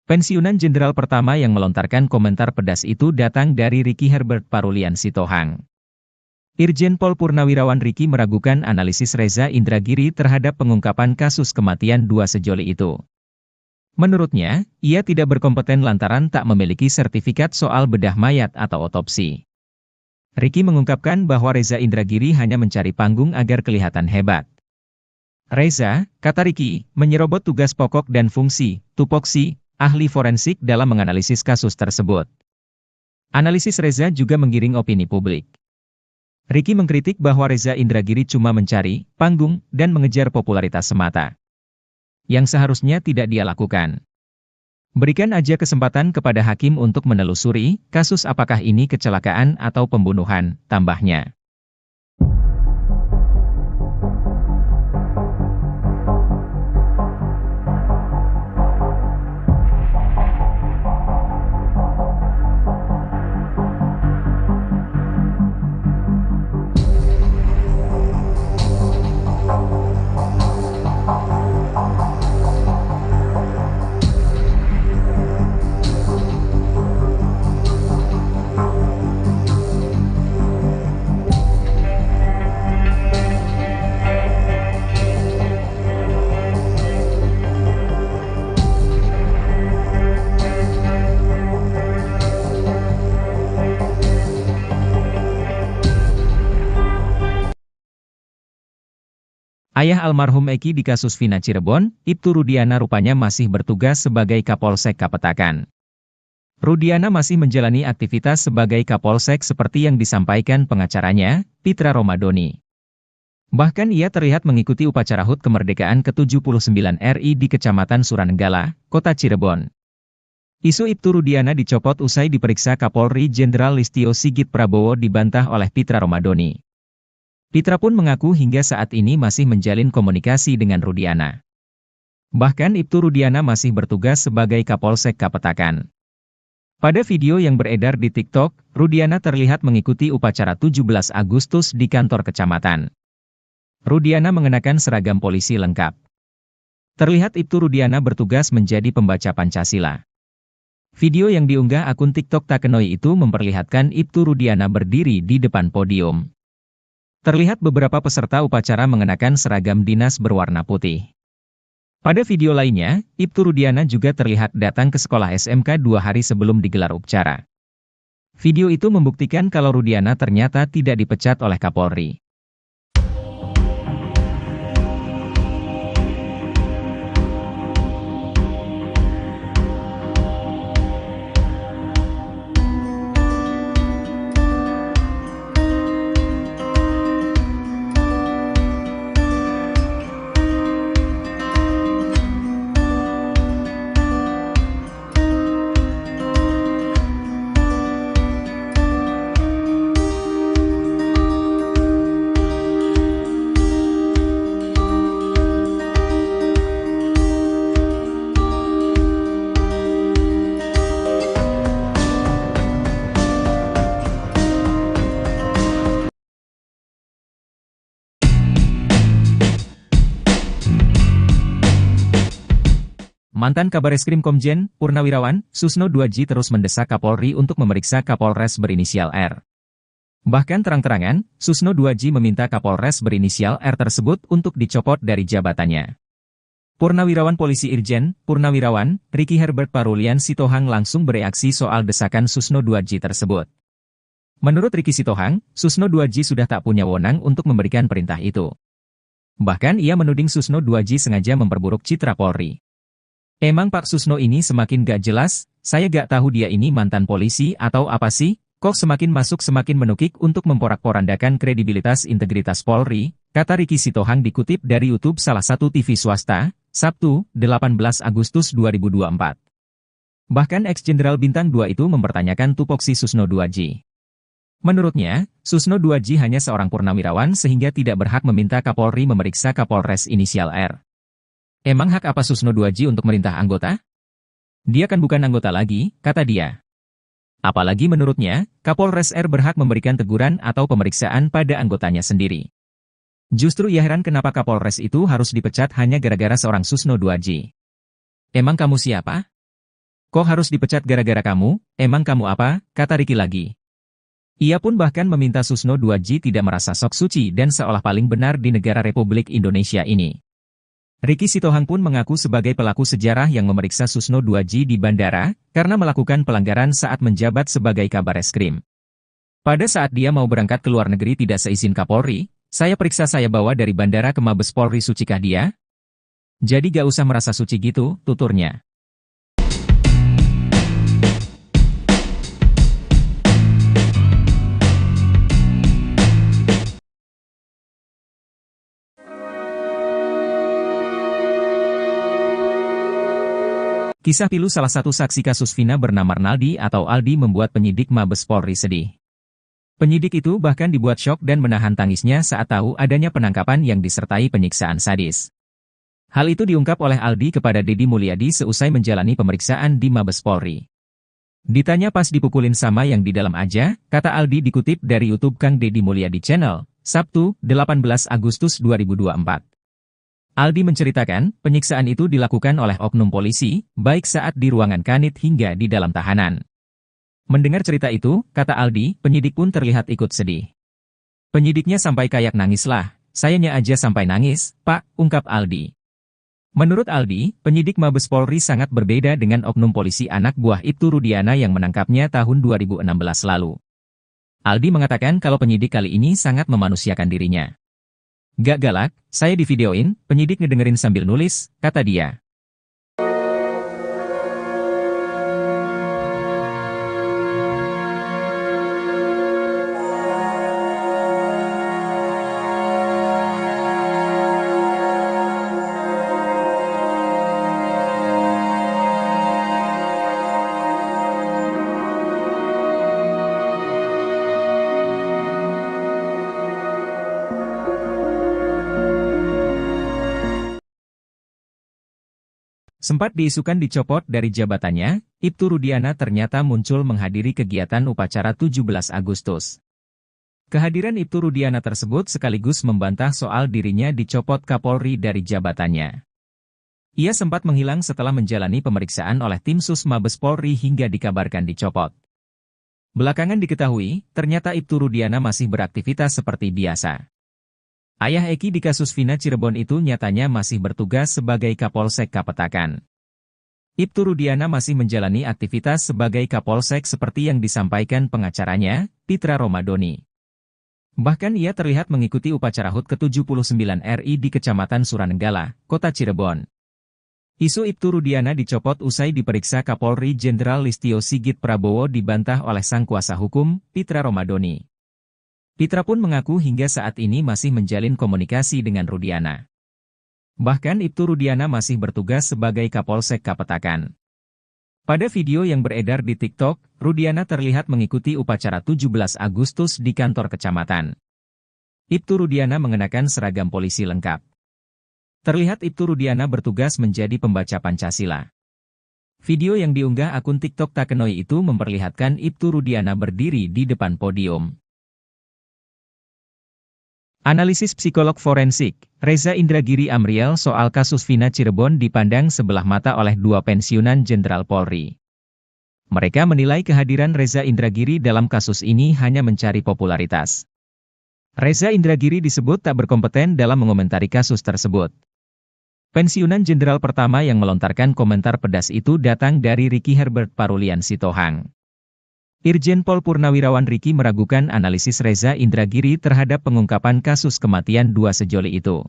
Pensiunan Jenderal pertama yang melontarkan komentar pedas itu datang dari Ricky Herbert Parulian Sitohang. Irjen Pol Purnawirawan Ricky meragukan analisis Reza Indragiri terhadap pengungkapan kasus kematian dua sejoli itu. Menurutnya, ia tidak berkompeten lantaran tak memiliki sertifikat soal bedah mayat atau otopsi. Ricky mengungkapkan bahwa Reza Indragiri hanya mencari panggung agar kelihatan hebat. Reza, kata Ricky, menyerobot tugas pokok dan fungsi, tupoksi, ahli forensik dalam menganalisis kasus tersebut. Analisis Reza juga menggiring opini publik. Ricky mengkritik bahwa Reza Indragiri cuma mencari panggung dan mengejar popularitas semata, yang seharusnya tidak dia lakukan. Berikan aja kesempatan kepada hakim untuk menelusuri kasus apakah ini kecelakaan atau pembunuhan, tambahnya. Ayah almarhum Eki di kasus Vina Cirebon, Ibtu Rudiana rupanya masih bertugas sebagai Kapolsek Kapetakan. Rudiana masih menjalani aktivitas sebagai Kapolsek seperti yang disampaikan pengacaranya, Pitra Romadoni. Bahkan ia terlihat mengikuti upacara HUT kemerdekaan ke-79 RI di Kecamatan Suranenggala, Kota Cirebon. Isu Ibtu Rudiana dicopot usai diperiksa Kapolri Jenderal Listio Sigit Prabowo dibantah oleh Pitra Romadoni. Pitra pun mengaku hingga saat ini masih menjalin komunikasi dengan Rudiana. Bahkan Ibtu Rudiana masih bertugas sebagai Kapolsek Kapetakan. Pada video yang beredar di TikTok, Rudiana terlihat mengikuti upacara 17 Agustus di kantor kecamatan. Rudiana mengenakan seragam polisi lengkap. Terlihat Ibtu Rudiana bertugas menjadi pembaca Pancasila. Video yang diunggah akun TikTok Takenoi itu memperlihatkan Ibtu Rudiana berdiri di depan podium. Terlihat beberapa peserta upacara mengenakan seragam dinas berwarna putih. Pada video lainnya, Ibtu Rudiana juga terlihat datang ke sekolah SMK 2 hari sebelum digelar upacara. Video itu membuktikan kalau Rudiana ternyata tidak dipecat oleh Kapolri. Mantan Kabareskrim Komjen Purnawirawan Susno 2J terus mendesak Kapolri untuk memeriksa Kapolres berinisial R. Bahkan terang-terangan, Susno 2J meminta Kapolres berinisial R tersebut untuk dicopot dari jabatannya. Purnawirawan Polisi Irjen Purnawirawan Ricky Herbert Parulian Sitohang langsung bereaksi soal desakan Susno 2J tersebut. Menurut Ricky Sitohang, Susno 2J sudah tak punya wewenang untuk memberikan perintah itu. Bahkan ia menuding Susno 2J sengaja memperburuk citra Polri. Emang Pak Susno ini semakin gak jelas, saya gak tahu dia ini mantan polisi atau apa sih, kok semakin masuk semakin menukik untuk memporak-porandakan kredibilitas integritas Polri, kata Ricky Sitohang dikutip dari YouTube salah satu TV swasta, Sabtu, 18 Agustus 2024. Bahkan ex-jenderal bintang 2 itu mempertanyakan tupoksi Susno 2J. Menurutnya, Susno 2J hanya seorang purnawirawan sehingga tidak berhak meminta Kapolri memeriksa Kapolres inisial R. Emang hak apa Susno 2G untuk merintah anggota? Dia kan bukan anggota lagi, kata dia. Apalagi menurutnya, Kapolres R berhak memberikan teguran atau pemeriksaan pada anggotanya sendiri. Justru ia heran kenapa Kapolres itu harus dipecat hanya gara-gara seorang Susno 2G. Emang kamu siapa? Kok harus dipecat gara-gara kamu? Emang kamu apa? Kata Ricky lagi. Ia pun bahkan meminta Susno 2G tidak merasa sok suci dan seolah paling benar di negara Republik Indonesia ini. Ricky Sitohang pun mengaku sebagai pelaku sejarah yang memeriksa Susno 2G di bandara, karena melakukan pelanggaran saat menjabat sebagai Kabar Eskrim. Pada saat dia mau berangkat ke luar negeri tidak seizin Kapolri, saya periksa saya bawa dari bandara ke Mabes Polri, sucikah dia? Jadi gak usah merasa suci gitu, tuturnya. Kisah pilu salah satu saksi kasus Vina bernama Arnaldi atau Aldi membuat penyidik Mabes Polri sedih. Penyidik itu bahkan dibuat syok dan menahan tangisnya saat tahu adanya penangkapan yang disertai penyiksaan sadis. Hal itu diungkap oleh Aldi kepada Deddy Mulyadi seusai menjalani pemeriksaan di Mabes Polri. Ditanya pas dipukulin sama yang di dalam aja, kata Aldi dikutip dari YouTube Kang Deddy Mulyadi Channel, Sabtu, 18 Agustus 2024. Aldi menceritakan, penyiksaan itu dilakukan oleh oknum polisi, baik saat di ruangan kanit hingga di dalam tahanan. Mendengar cerita itu, kata Aldi, penyidik pun terlihat ikut sedih. Penyidiknya sampai kayak nangis lah, sayanya aja sampai nangis, Pak, ungkap Aldi. Menurut Aldi, penyidik Mabes Polri sangat berbeda dengan oknum polisi anak buah Ibtu Rudiana yang menangkapnya tahun 2016 lalu. Aldi mengatakan kalau penyidik kali ini sangat memanusiakan dirinya. Gak galak, saya divideoin, penyidik ngedengerin sambil nulis, kata dia. Sempat diisukan dicopot dari jabatannya, Ibtu Rudiana ternyata muncul menghadiri kegiatan upacara 17 Agustus. Kehadiran Ibtu Rudiana tersebut sekaligus membantah soal dirinya dicopot Kapolri dari jabatannya. Ia sempat menghilang setelah menjalani pemeriksaan oleh tim Sus Mabes Polri hingga dikabarkan dicopot. Belakangan diketahui, ternyata Ibtu Rudiana masih beraktivitas seperti biasa. Ayah Eki di kasus Vina Cirebon itu nyatanya masih bertugas sebagai Kapolsek Kapetakan. Ibtu Rudiana masih menjalani aktivitas sebagai Kapolsek seperti yang disampaikan pengacaranya, Pitra Romadoni. Bahkan ia terlihat mengikuti upacara HUT ke-79 RI di Kecamatan Suranenggala, Kota Cirebon. Isu Ibtu Rudiana dicopot usai diperiksa Kapolri Jenderal Listio Sigit Prabowo dibantah oleh sang kuasa hukum, Pitra Romadoni. Pitra pun mengaku hingga saat ini masih menjalin komunikasi dengan Rudiana. Bahkan Ibtu Rudiana masih bertugas sebagai Kapolsek Kapetakan. Pada video yang beredar di TikTok, Rudiana terlihat mengikuti upacara 17 Agustus di kantor kecamatan. Ibtu Rudiana mengenakan seragam polisi lengkap. Terlihat Ibtu Rudiana bertugas menjadi pembaca Pancasila. Video yang diunggah akun TikTok Takenoi itu memperlihatkan Ibtu Rudiana berdiri di depan podium. Analisis psikolog forensik, Reza Indragiri Amriel soal kasus Vina Cirebon dipandang sebelah mata oleh dua pensiunan Jenderal Polri. Mereka menilai kehadiran Reza Indragiri dalam kasus ini hanya mencari popularitas. Reza Indragiri disebut tak berkompeten dalam mengomentari kasus tersebut. Pensiunan Jenderal pertama yang melontarkan komentar pedas itu datang dari Ricky Herbert Parulian Sitohang. Irjen Pol Purnawirawan Ricky meragukan analisis Reza Indragiri terhadap pengungkapan kasus kematian dua sejoli itu.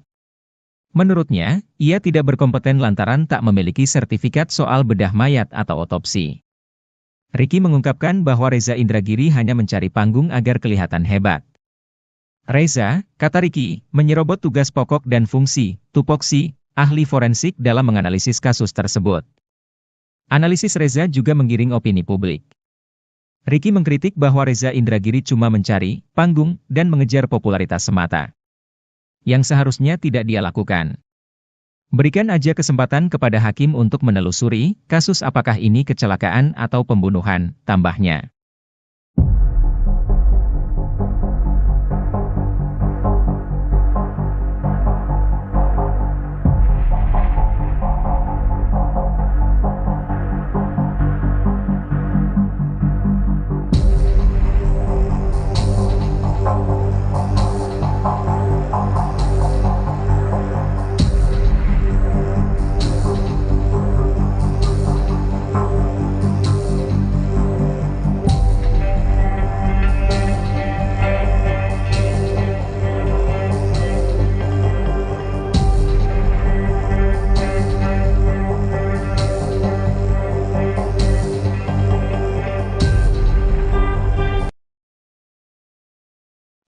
Menurutnya, ia tidak berkompeten lantaran tak memiliki sertifikat soal bedah mayat atau otopsi. Ricky mengungkapkan bahwa Reza Indragiri hanya mencari panggung agar kelihatan hebat. Reza, kata Ricky, menyerobot tugas pokok dan fungsi, tupoksi, ahli forensik dalam menganalisis kasus tersebut. Analisis Reza juga menggiring opini publik. Ricky mengkritik bahwa Reza Indragiri cuma mencari panggung dan mengejar popularitas semata, yang seharusnya tidak dia lakukan. Berikan aja kesempatan kepada hakim untuk menelusuri kasus apakah ini kecelakaan atau pembunuhan, tambahnya.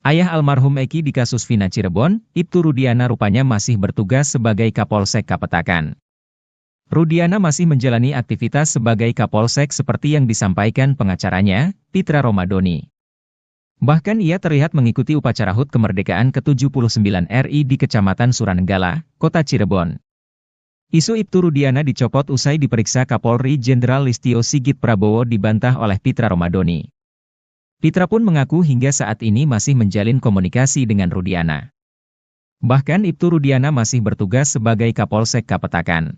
Ayah almarhum Eki di kasus Vina Cirebon, Ibtu Rudiana rupanya masih bertugas sebagai Kapolsek Kapetakan. Rudiana masih menjalani aktivitas sebagai Kapolsek seperti yang disampaikan pengacaranya, Pitra Romadoni. Bahkan ia terlihat mengikuti upacara HUT kemerdekaan ke-79 RI di Kecamatan Suranenggala, Kota Cirebon. Isu Ibtu Rudiana dicopot usai diperiksa Kapolri Jenderal Listio Sigit Prabowo dibantah oleh Pitra Romadoni. Pitra pun mengaku hingga saat ini masih menjalin komunikasi dengan Rudiana. Bahkan Ibtu Rudiana masih bertugas sebagai Kapolsek Kapetakan.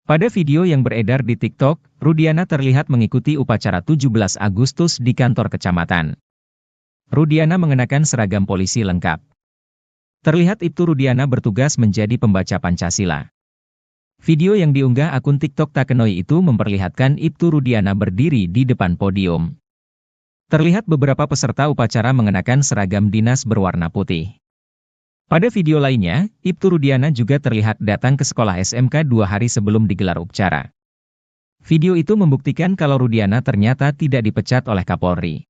Pada video yang beredar di TikTok, Rudiana terlihat mengikuti upacara 17 Agustus di kantor kecamatan. Rudiana mengenakan seragam polisi lengkap. Terlihat Ibtu Rudiana bertugas menjadi pembaca Pancasila. Video yang diunggah akun TikTok Takenoi itu memperlihatkan Ibtu Rudiana berdiri di depan podium. Terlihat beberapa peserta upacara mengenakan seragam dinas berwarna putih. Pada video lainnya, Ibtu Rudiana juga terlihat datang ke sekolah SMK 2 hari sebelum digelar upacara. Video itu membuktikan kalau Rudiana ternyata tidak dipecat oleh Kapolri.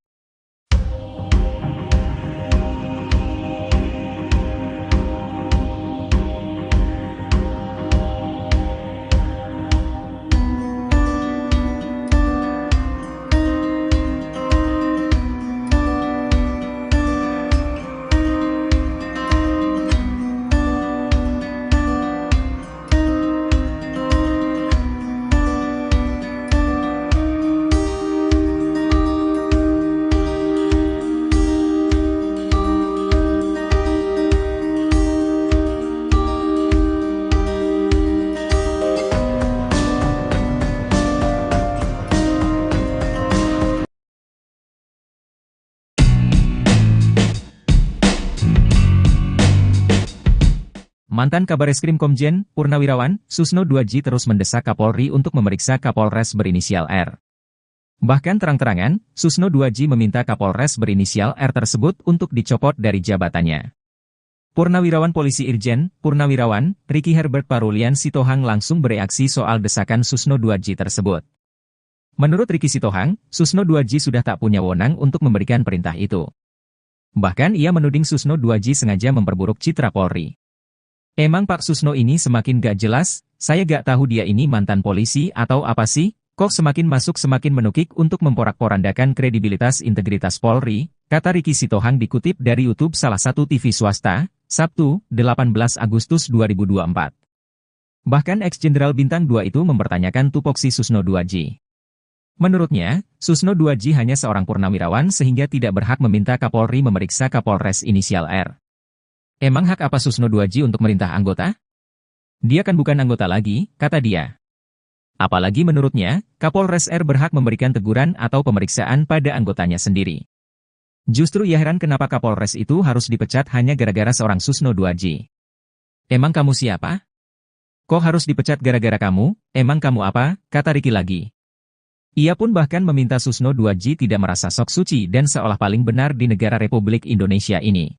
Mantan Kabareskrim Komjen, Purnawirawan, Susno 2J terus mendesak Kapolri untuk memeriksa Kapolres berinisial R. Bahkan terang-terangan, Susno 2J meminta Kapolres berinisial R tersebut untuk dicopot dari jabatannya. Purnawirawan Polisi Irjen, Purnawirawan, Ricky Herbert Parulian Sitohang langsung bereaksi soal desakan Susno 2J tersebut. Menurut Ricky Sitohang, Susno 2J sudah tak punya wewenang untuk memberikan perintah itu. Bahkan ia menuding Susno 2J sengaja memperburuk citra Polri. Emang Pak Susno ini semakin gak jelas, saya gak tahu dia ini mantan polisi atau apa sih, kok semakin masuk semakin menukik untuk memporak-porandakan kredibilitas integritas Polri, kata Ricky Sitohang dikutip dari YouTube salah satu TV swasta, Sabtu, 18 Agustus 2024. Bahkan ex-jenderal Bintang 2 itu mempertanyakan tupoksi Susno 2J. Menurutnya, Susno 2J hanya seorang purnawirawan sehingga tidak berhak meminta Kapolri memeriksa Kapolres inisial R. Emang hak apa Susno 2J untuk merintah anggota? Dia kan bukan anggota lagi, kata dia. Apalagi menurutnya, Kapolres R berhak memberikan teguran atau pemeriksaan pada anggotanya sendiri. Justru ia heran kenapa Kapolres itu harus dipecat hanya gara-gara seorang Susno 2J. Emang kamu siapa? Kok harus dipecat gara-gara kamu? Emang kamu apa? Kata Ricky lagi. Ia pun bahkan meminta Susno 2J tidak merasa sok suci dan seolah paling benar di negara Republik Indonesia ini.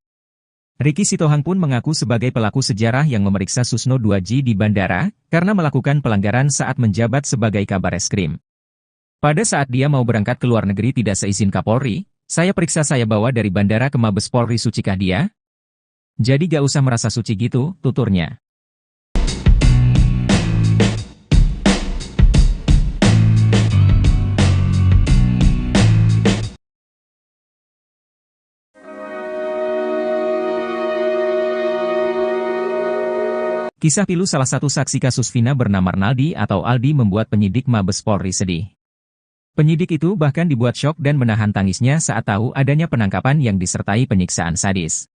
Ricky Sitohang pun mengaku sebagai pelaku sejarah yang memeriksa Susno 2J di bandara, karena melakukan pelanggaran saat menjabat sebagai Kabareskrim. Pada saat dia mau berangkat ke luar negeri tidak seizin Kapolri, saya periksa saya bawa dari bandara ke Mabes Polri sucikah dia? Jadi gak usah merasa suci gitu, tuturnya. Kisah pilu salah satu saksi kasus Vina bernama Arnaldi atau Aldi membuat penyidik Mabes Polri sedih. Penyidik itu bahkan dibuat syok dan menahan tangisnya saat tahu adanya penangkapan yang disertai penyiksaan sadis.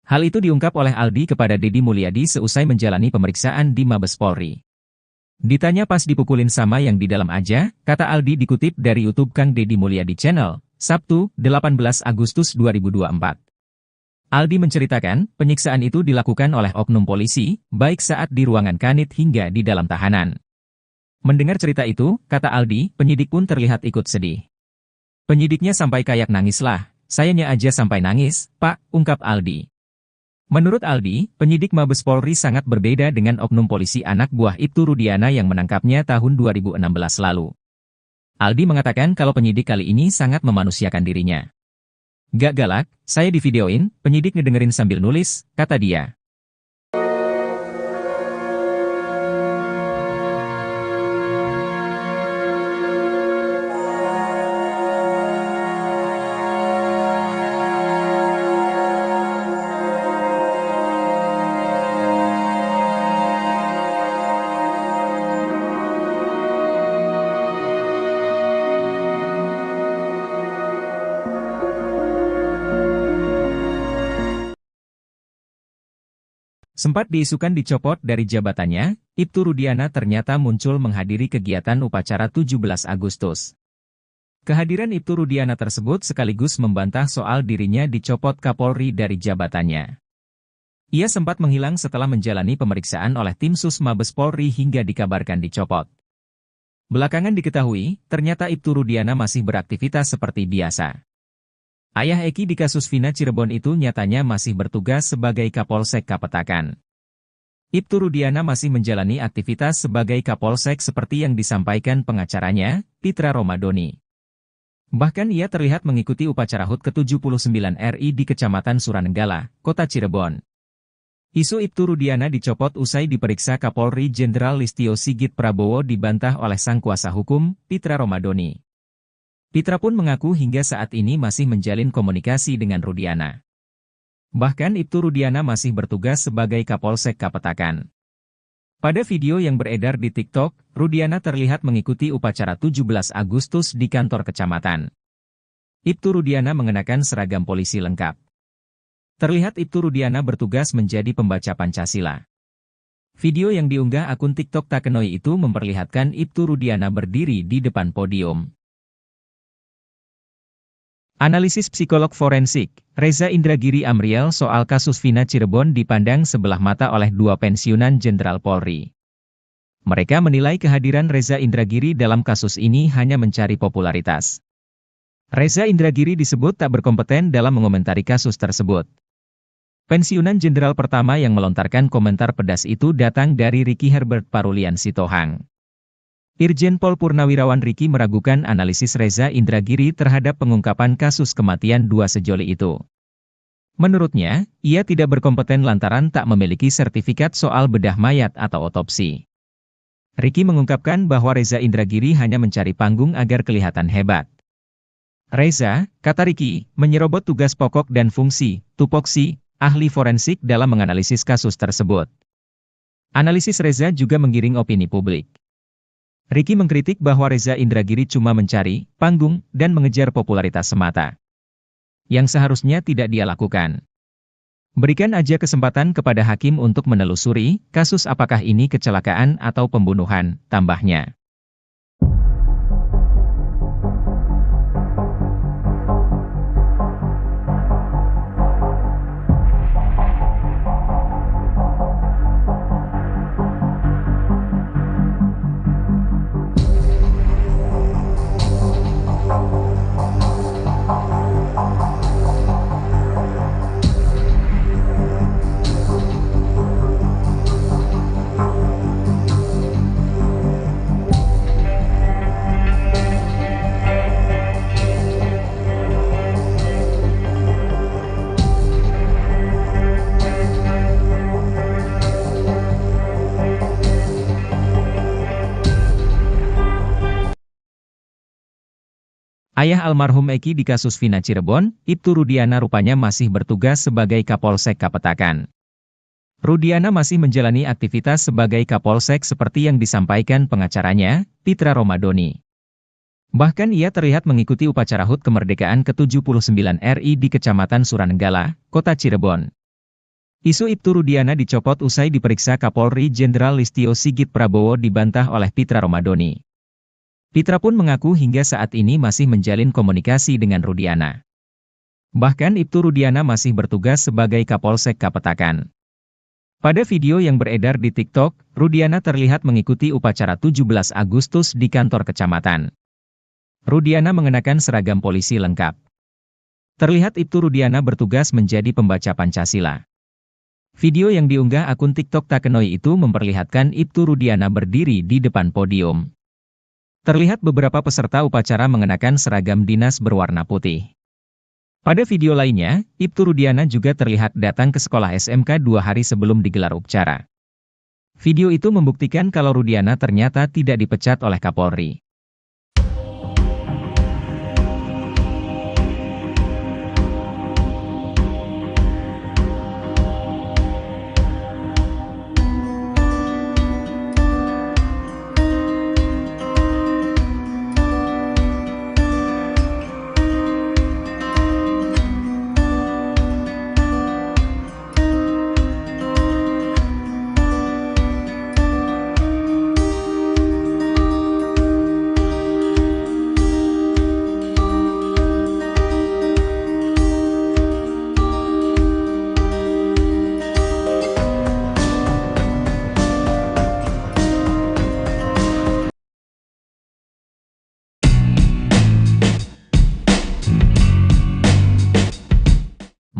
Hal itu diungkap oleh Aldi kepada Deddy Mulyadi seusai menjalani pemeriksaan di Mabes Polri. Ditanya pas dipukulin sama yang di dalam aja, kata Aldi dikutip dari YouTube Kang Deddy Mulyadi Channel, Sabtu, 18 Agustus 2024. Aldi menceritakan, penyiksaan itu dilakukan oleh oknum polisi, baik saat di ruangan kanit hingga di dalam tahanan. Mendengar cerita itu, kata Aldi, penyidik pun terlihat ikut sedih. Penyidiknya sampai kayak nangis lah, sayanya aja sampai nangis, Pak, ungkap Aldi. Menurut Aldi, penyidik Mabes Polri sangat berbeda dengan oknum polisi anak buah Ibtu Rudiana yang menangkapnya tahun 2016 lalu. Aldi mengatakan kalau penyidik kali ini sangat memanusiakan dirinya. Gak galak, saya divideoin, penyidik ngedengerin sambil nulis, kata dia. Sempat diisukan dicopot dari jabatannya, Ibtu Rudiana ternyata muncul menghadiri kegiatan upacara 17 Agustus. Kehadiran Ibtu Rudiana tersebut sekaligus membantah soal dirinya dicopot Kapolri dari jabatannya. Ia sempat menghilang setelah menjalani pemeriksaan oleh tim Sus Mabes Polri hingga dikabarkan dicopot. Belakangan diketahui, ternyata Ibtu Rudiana masih beraktivitas seperti biasa. Ayah Eki di kasus Vina Cirebon itu nyatanya masih bertugas sebagai Kapolsek Kapetakan. Ibtu Rudiana masih menjalani aktivitas sebagai Kapolsek seperti yang disampaikan pengacaranya, Pitra Romadoni. Bahkan ia terlihat mengikuti upacara HUT ke-79 RI di Kecamatan Suranenggala, Kota Cirebon. Isu Ibtu Rudiana dicopot usai diperiksa Kapolri Jenderal Listio Sigit Prabowo dibantah oleh sang kuasa hukum, Pitra Romadoni. Pitra pun mengaku hingga saat ini masih menjalin komunikasi dengan Rudiana. Bahkan Ibtu Rudiana masih bertugas sebagai Kapolsek Kapetakan. Pada video yang beredar di TikTok, Rudiana terlihat mengikuti upacara 17 Agustus di kantor kecamatan. Ibtu Rudiana mengenakan seragam polisi lengkap. Terlihat Ibtu Rudiana bertugas menjadi pembaca Pancasila. Video yang diunggah akun TikTok Takenoi itu memperlihatkan Ibtu Rudiana berdiri di depan podium. Analisis psikolog forensik, Reza Indragiri Amriel soal kasus Vina Cirebon dipandang sebelah mata oleh dua pensiunan Jenderal Polri. Mereka menilai kehadiran Reza Indragiri dalam kasus ini hanya mencari popularitas. Reza Indragiri disebut tak berkompeten dalam mengomentari kasus tersebut. Pensiunan Jenderal pertama yang melontarkan komentar pedas itu datang dari Ricky Herbert Parulian Sitohang. Irjen Pol Purnawirawan Ricky meragukan analisis Reza Indragiri terhadap pengungkapan kasus kematian dua sejoli itu. Menurutnya, ia tidak berkompeten lantaran tak memiliki sertifikat soal bedah mayat atau otopsi. Ricky mengungkapkan bahwa Reza Indragiri hanya mencari panggung agar kelihatan hebat. Reza, kata Ricky, menyerobot tugas pokok dan fungsi, tupoksi, ahli forensik dalam menganalisis kasus tersebut. Analisis Reza juga menggiring opini publik. Ricky mengkritik bahwa Reza Indragiri cuma mencari panggung dan mengejar popularitas semata. Yang seharusnya tidak dia lakukan. Berikan aja kesempatan kepada hakim untuk menelusuri kasus apakah ini kecelakaan atau pembunuhan, tambahnya. Ayah almarhum Eki di kasus Vina Cirebon, Ibtu Rudiana rupanya masih bertugas sebagai Kapolsek Kapetakan. Rudiana masih menjalani aktivitas sebagai Kapolsek seperti yang disampaikan pengacaranya, Pitra Romadoni. Bahkan ia terlihat mengikuti upacara HUT kemerdekaan ke-79 RI di Kecamatan Suranenggala, Kota Cirebon. Isu Ibtu Rudiana dicopot usai diperiksa Kapolri Jenderal Listio Sigit Prabowo dibantah oleh Pitra Romadoni. Pitra pun mengaku hingga saat ini masih menjalin komunikasi dengan Rudiana. Bahkan Ibtu Rudiana masih bertugas sebagai Kapolsek Kapetakan. Pada video yang beredar di TikTok, Rudiana terlihat mengikuti upacara 17 Agustus di kantor kecamatan. Rudiana mengenakan seragam polisi lengkap. Terlihat Ibtu Rudiana bertugas menjadi pembaca Pancasila. Video yang diunggah akun TikTok Takenoi itu memperlihatkan Ibtu Rudiana berdiri di depan podium. Terlihat beberapa peserta upacara mengenakan seragam dinas berwarna putih. Pada video lainnya, Ibtu Rudiana juga terlihat datang ke sekolah SMK 2 hari sebelum digelar upacara. Video itu membuktikan kalau Rudiana ternyata tidak dipecat oleh Kapolri.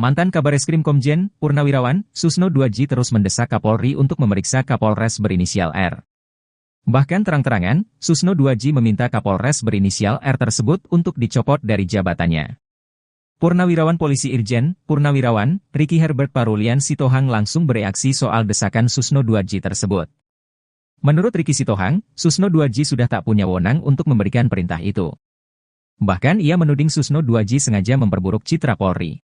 Mantan Kabareskrim Komjen, Purnawirawan, Susno 2J terus mendesak Kapolri untuk memeriksa Kapolres berinisial R. Bahkan terang-terangan, Susno 2J meminta Kapolres berinisial R tersebut untuk dicopot dari jabatannya. Purnawirawan Polisi Irjen, Purnawirawan, Ricky Herbert Parulian Sitohang langsung bereaksi soal desakan Susno 2J tersebut. Menurut Ricky Sitohang, Susno 2J sudah tak punya wewenang untuk memberikan perintah itu. Bahkan ia menuding Susno 2J sengaja memperburuk citra Polri.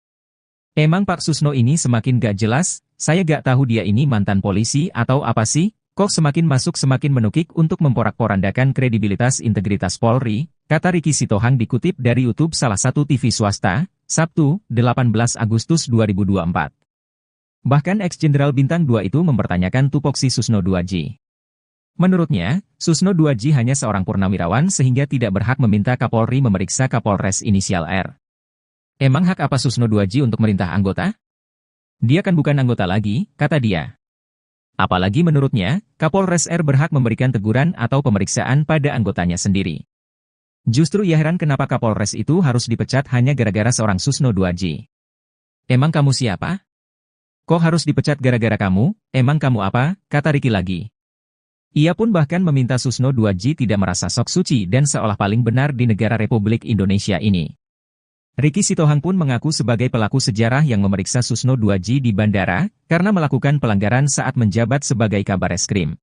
Emang Pak Susno ini semakin gak jelas, saya gak tahu dia ini mantan polisi atau apa sih, kok semakin masuk semakin menukik untuk memporak-porandakan kredibilitas integritas Polri, kata Ricky Sitohang dikutip dari YouTube salah satu TV swasta, Sabtu, 18 Agustus 2024. Bahkan ex-jenderal Bintang 2 itu mempertanyakan tupoksi Susno 2J. Menurutnya, Susno 2J hanya seorang purnawirawan sehingga tidak berhak meminta Kapolri memeriksa Kapolres inisial R. Emang hak apa Susno 2J untuk merintah anggota? Dia kan bukan anggota lagi, kata dia. Apalagi menurutnya, Kapolres R berhak memberikan teguran atau pemeriksaan pada anggotanya sendiri. Justru ia heran kenapa Kapolres itu harus dipecat hanya gara-gara seorang Susno 2J. Emang kamu siapa? Kok harus dipecat gara-gara kamu? Emang kamu apa? Kata Ricky lagi. Ia pun bahkan meminta Susno 2J tidak merasa sok suci dan seolah paling benar di negara Republik Indonesia ini. Ricky Sitohang pun mengaku sebagai pelaku sejarah yang memeriksa Susno 2J di bandara, karena melakukan pelanggaran saat menjabat sebagai Kabareskrim.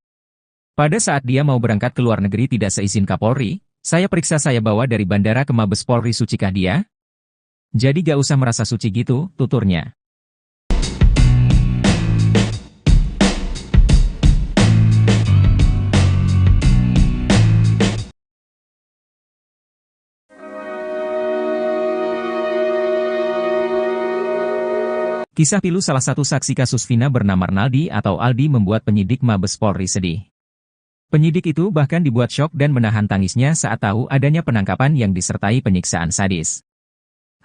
Pada saat dia mau berangkat ke luar negeri tidak seizin Kapolri, saya periksa saya bawa dari bandara ke Mabes Polri sucikah dia? Jadi gak usah merasa suci gitu, tuturnya. Kisah pilu salah satu saksi kasus Vina bernama Arnaldi atau Aldi membuat penyidik Mabes Polri sedih. Penyidik itu bahkan dibuat syok dan menahan tangisnya saat tahu adanya penangkapan yang disertai penyiksaan sadis.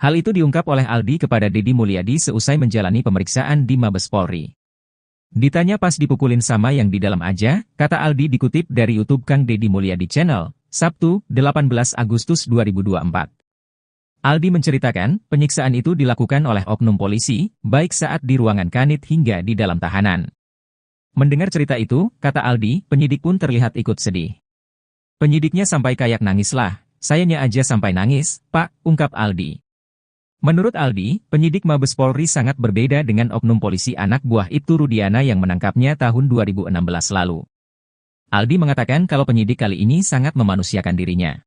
Hal itu diungkap oleh Aldi kepada Deddy Mulyadi seusai menjalani pemeriksaan di Mabes Polri. Ditanya pas dipukulin sama yang di dalam aja, kata Aldi dikutip dari YouTube Kang Deddy Mulyadi Channel, Sabtu, 18 Agustus 2024. Aldi menceritakan, penyiksaan itu dilakukan oleh oknum polisi, baik saat di ruangan kanit hingga di dalam tahanan. Mendengar cerita itu, kata Aldi, penyidik pun terlihat ikut sedih. Penyidiknya sampai kayak nangis lah, sayanya aja sampai nangis, Pak, ungkap Aldi. Menurut Aldi, penyidik Mabes Polri sangat berbeda dengan oknum polisi anak buah Ibtu Rudiana yang menangkapnya tahun 2016 lalu. Aldi mengatakan kalau penyidik kali ini sangat memanusiakan dirinya.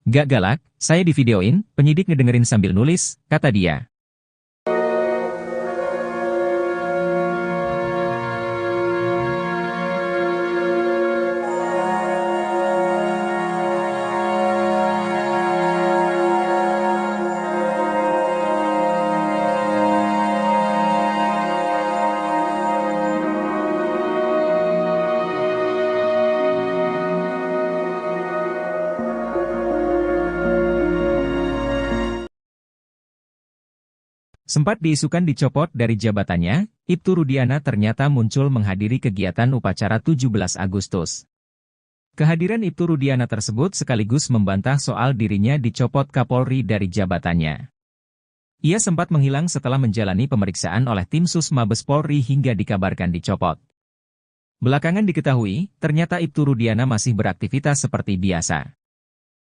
Gak galak, saya divideoin, penyidik ngedengerin sambil nulis, kata dia. Sempat diisukan dicopot dari jabatannya, Ibtu Rudiana ternyata muncul menghadiri kegiatan upacara 17 Agustus. Kehadiran Ibtu Rudiana tersebut sekaligus membantah soal dirinya dicopot Kapolri dari jabatannya. Ia sempat menghilang setelah menjalani pemeriksaan oleh tim Sus Mabes Polri hingga dikabarkan dicopot. Belakangan diketahui, ternyata Ibtu Rudiana masih beraktivitas seperti biasa.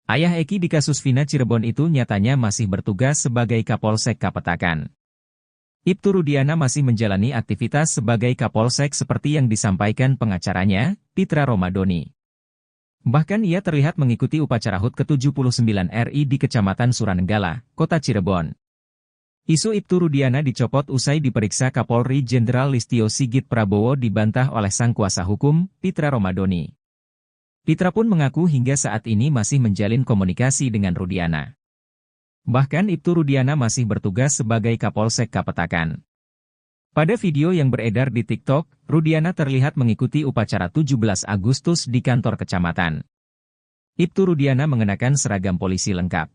Ayah Eki di kasus Vina Cirebon itu nyatanya masih bertugas sebagai Kapolsek Kapetakan. Ibtu Rudiana masih menjalani aktivitas sebagai Kapolsek seperti yang disampaikan pengacaranya, Pitra Romadoni. Bahkan ia terlihat mengikuti upacara HUT ke-79 RI di Kecamatan Suranenggala, Kota Cirebon. Isu Ibtu Rudiana dicopot usai diperiksa Kapolri Jenderal Listio Sigit Prabowo dibantah oleh sang kuasa hukum, Pitra Romadoni. Pitra pun mengaku hingga saat ini masih menjalin komunikasi dengan Rudiana. Bahkan Ibtu Rudiana masih bertugas sebagai Kapolsek Kapetakan. Pada video yang beredar di TikTok, Rudiana terlihat mengikuti upacara 17 Agustus di kantor kecamatan. Ibtu Rudiana mengenakan seragam polisi lengkap.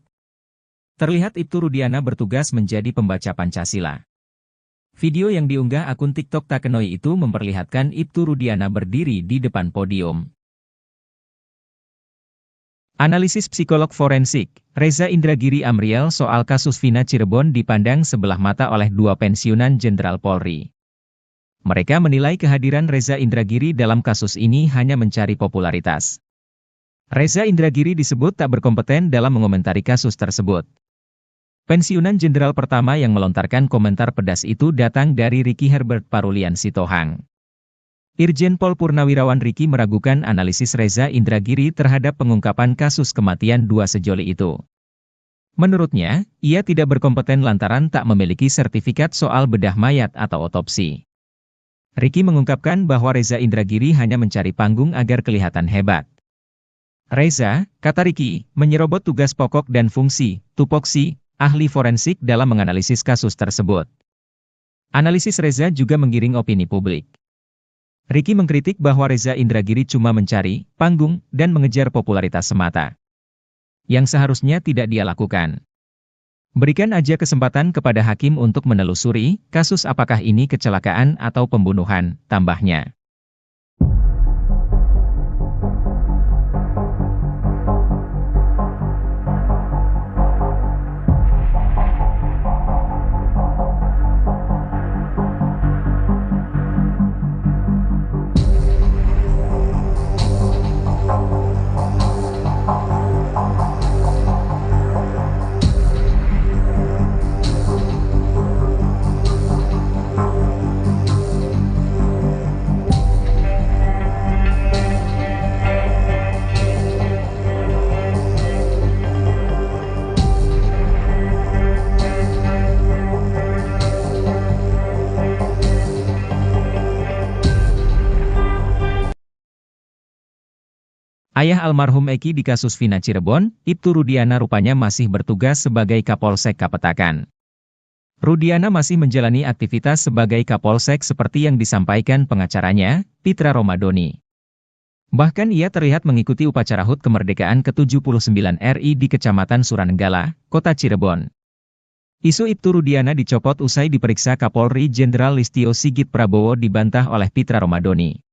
Terlihat Ibtu Rudiana bertugas menjadi pembaca Pancasila. Video yang diunggah akun TikTok Takenoi itu memperlihatkan Ibtu Rudiana berdiri di depan podium. Analisis psikolog forensik, Reza Indragiri Amriel soal kasus Vina Cirebon dipandang sebelah mata oleh dua pensiunan Jenderal Polri. Mereka menilai kehadiran Reza Indragiri dalam kasus ini hanya mencari popularitas. Reza Indragiri disebut tak berkompeten dalam mengomentari kasus tersebut. Pensiunan Jenderal pertama yang melontarkan komentar pedas itu datang dari Ricky Herbert Parulian Sitohang. Irjen Pol Purnawirawan Ricky meragukan analisis Reza Indragiri terhadap pengungkapan kasus kematian dua sejoli itu. Menurutnya, ia tidak berkompeten lantaran tak memiliki sertifikat soal bedah mayat atau otopsi. Ricky mengungkapkan bahwa Reza Indragiri hanya mencari panggung agar kelihatan hebat. Reza, kata Ricky, menyerobot tugas pokok dan fungsi, tupoksi, ahli forensik dalam menganalisis kasus tersebut. Analisis Reza juga menggiring opini publik. Ricky mengkritik bahwa Reza Indragiri cuma mencari panggung dan mengejar popularitas semata. Yang seharusnya tidak dia lakukan. Berikan aja kesempatan kepada hakim untuk menelusuri kasus apakah ini kecelakaan atau pembunuhan, tambahnya. Ayah almarhum Eki di kasus Vina Cirebon, Ibtu Rudiana rupanya masih bertugas sebagai Kapolsek Kapetakan. Rudiana masih menjalani aktivitas sebagai Kapolsek seperti yang disampaikan pengacaranya, Pitra Romadoni. Bahkan ia terlihat mengikuti upacara HUT kemerdekaan ke-79 RI di Kecamatan Suranenggala, Kota Cirebon. Isu Ibtu Rudiana dicopot usai diperiksa Kapolri Jenderal Listio Sigit Prabowo dibantah oleh Pitra Romadoni.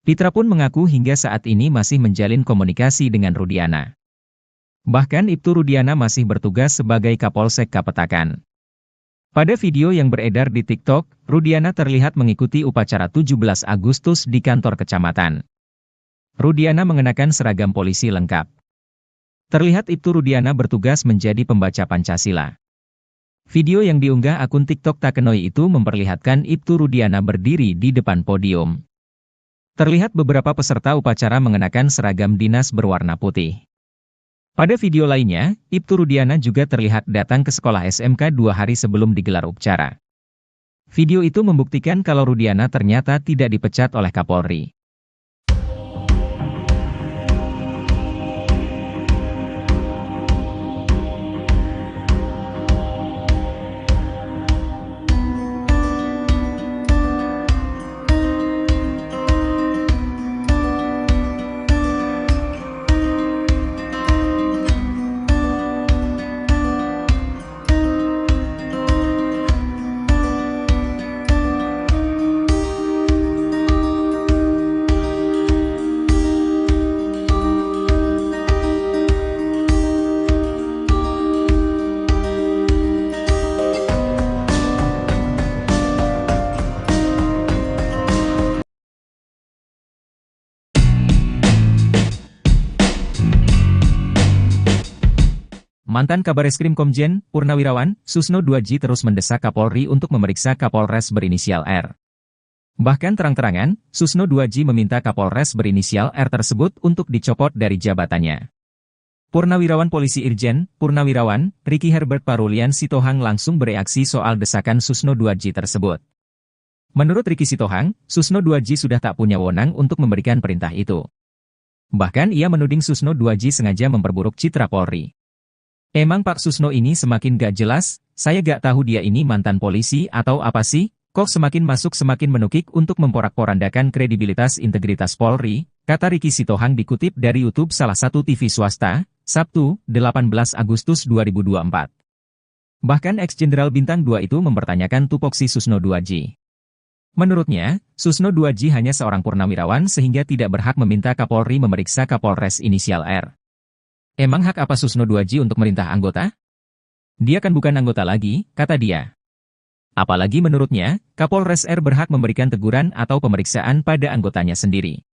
Pitra pun mengaku hingga saat ini masih menjalin komunikasi dengan Rudiana. Bahkan Ibtu Rudiana masih bertugas sebagai Kapolsek Kapetakan. Pada video yang beredar di TikTok, Rudiana terlihat mengikuti upacara 17 Agustus di kantor kecamatan. Rudiana mengenakan seragam polisi lengkap. Terlihat Ibtu Rudiana bertugas menjadi pembaca Pancasila. Video yang diunggah akun TikTok Takenoi itu memperlihatkan Ibtu Rudiana berdiri di depan podium. Terlihat beberapa peserta upacara mengenakan seragam dinas berwarna putih. Pada video lainnya, Ibtu Rudiana juga terlihat datang ke sekolah SMK 2 hari sebelum digelar upacara. Video itu membuktikan kalau Rudiana ternyata tidak dipecat oleh Kapolri. Mantan Kabareskrim Komjen Purnawirawan Susno 2J terus mendesak Kapolri untuk memeriksa Kapolres berinisial R. Bahkan terang-terangan, Susno 2J meminta Kapolres berinisial R tersebut untuk dicopot dari jabatannya. Purnawirawan Polisi Irjen Purnawirawan Ricky Herbert Parulian Sitohang langsung bereaksi soal desakan Susno 2J tersebut. Menurut Ricky Sitohang, Susno 2J sudah tak punya wewenang untuk memberikan perintah itu. Bahkan ia menuding Susno 2J sengaja memperburuk citra Polri. Emang Pak Susno ini semakin gak jelas, saya gak tahu dia ini mantan polisi atau apa sih, kok semakin masuk semakin menukik untuk memporak-porandakan kredibilitas integritas Polri, kata Ricky Sitohang dikutip dari YouTube salah satu TV swasta, Sabtu, 18 Agustus 2024. Bahkan ex-jenderal Bintang 2 itu mempertanyakan tupoksi Susno 2J. Menurutnya, Susno 2J hanya seorang purnawirawan sehingga tidak berhak meminta Kapolri memeriksa Kapolres inisial R. Emang hak apa Susno 2J untuk merintah anggota? Dia kan bukan anggota lagi, kata dia. Apalagi menurutnya, Kapolres R berhak memberikan teguran atau pemeriksaan pada anggotanya sendiri.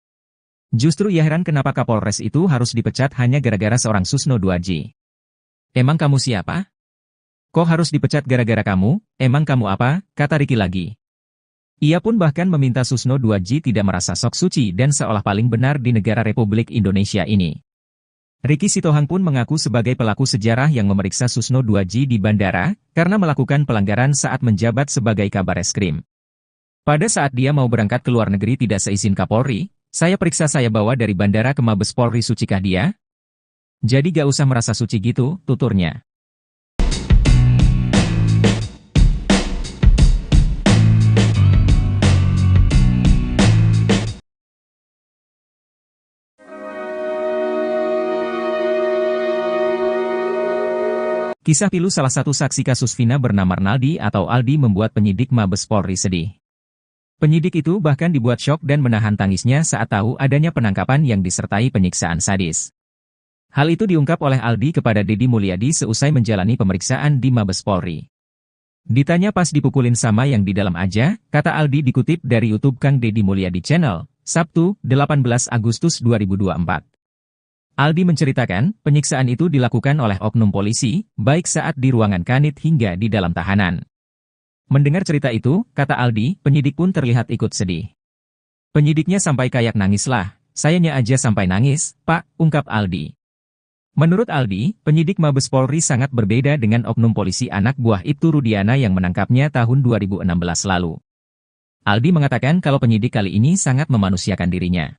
Justru ia heran kenapa Kapolres itu harus dipecat hanya gara-gara seorang Susno 2J. Emang kamu siapa? Kok harus dipecat gara-gara kamu? Emang kamu apa? Kata Ricky lagi. Ia pun bahkan meminta Susno 2J tidak merasa sok suci dan seolah paling benar di negara Republik Indonesia ini. Ricky Sitohang pun mengaku sebagai pelaku sejarah yang memeriksa Susno 2J di bandara, karena melakukan pelanggaran saat menjabat sebagai Kabareskrim. Pada saat dia mau berangkat ke luar negeri tidak seizin Kapolri, saya periksa saya bawa dari bandara ke Mabes Polri, sucikah dia? Jadi gak usah merasa suci gitu, tuturnya. Kisah pilu salah satu saksi kasus Vina bernama Arnaldi atau Aldi membuat penyidik Mabes Polri sedih. Penyidik itu bahkan dibuat syok dan menahan tangisnya saat tahu adanya penangkapan yang disertai penyiksaan sadis. Hal itu diungkap oleh Aldi kepada Deddy Mulyadi seusai menjalani pemeriksaan di Mabes Polri. Ditanya pas dipukulin sama yang di dalam aja, kata Aldi dikutip dari YouTube Kang Deddy Mulyadi Channel, Sabtu, 18 Agustus 2024. Aldi menceritakan, penyiksaan itu dilakukan oleh oknum polisi, baik saat di ruangan kanit hingga di dalam tahanan. Mendengar cerita itu, kata Aldi, penyidik pun terlihat ikut sedih. Penyidiknya sampai kayak nangis lah, sayanya aja sampai nangis, Pak, ungkap Aldi. Menurut Aldi, penyidik Mabes Polri sangat berbeda dengan oknum polisi anak buah Ibtu Rudiana yang menangkapnya tahun 2016 lalu. Aldi mengatakan kalau penyidik kali ini sangat memanusiakan dirinya.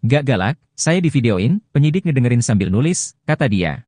Gak galak, saya divideoin, penyidik ngedengerin sambil nulis, kata dia.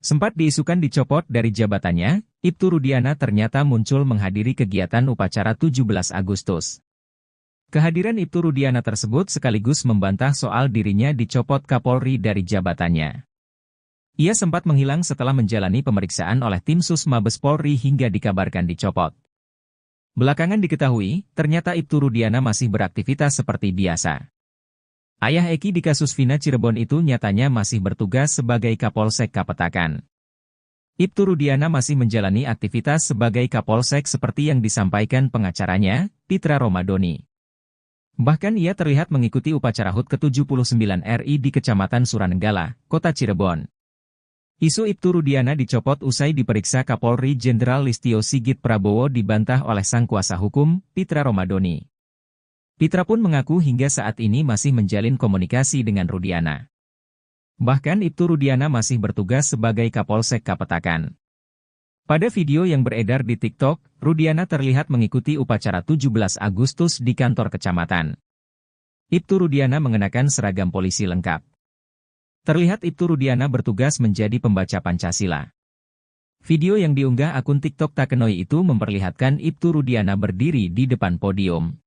Sempat diisukan dicopot dari jabatannya, Ibtu Rudiana ternyata muncul menghadiri kegiatan upacara 17 Agustus. Kehadiran Ibtu Rudiana tersebut sekaligus membantah soal dirinya dicopot Kapolri dari jabatannya. Ia sempat menghilang setelah menjalani pemeriksaan oleh tim Sus Mabes Polri hingga dikabarkan dicopot. Belakangan diketahui, ternyata Ibtu Rudiana masih beraktivitas seperti biasa. Ayah Eki di kasus Vina Cirebon itu nyatanya masih bertugas sebagai Kapolsek Kapetakan. Ibtu Rudiana masih menjalani aktivitas sebagai Kapolsek seperti yang disampaikan pengacaranya, Pitra Romadoni. Bahkan ia terlihat mengikuti upacara HUT ke-79 RI di Kecamatan Suranenggala, Kota Cirebon. Isu Ibtu Rudiana dicopot usai diperiksa Kapolri Jenderal Listio Sigit Prabowo dibantah oleh sang kuasa hukum, Pitra Romadoni. Pitra pun mengaku hingga saat ini masih menjalin komunikasi dengan Rudiana. Bahkan Ibtu Rudiana masih bertugas sebagai Kapolsek Kapetakan. Pada video yang beredar di TikTok, Rudiana terlihat mengikuti upacara 17 Agustus di kantor kecamatan. Ibtu Rudiana mengenakan seragam polisi lengkap. Terlihat Ibtu Rudiana bertugas menjadi pembaca Pancasila. Video yang diunggah akun TikTok Takenoi itu memperlihatkan Ibtu Rudiana berdiri di depan podium.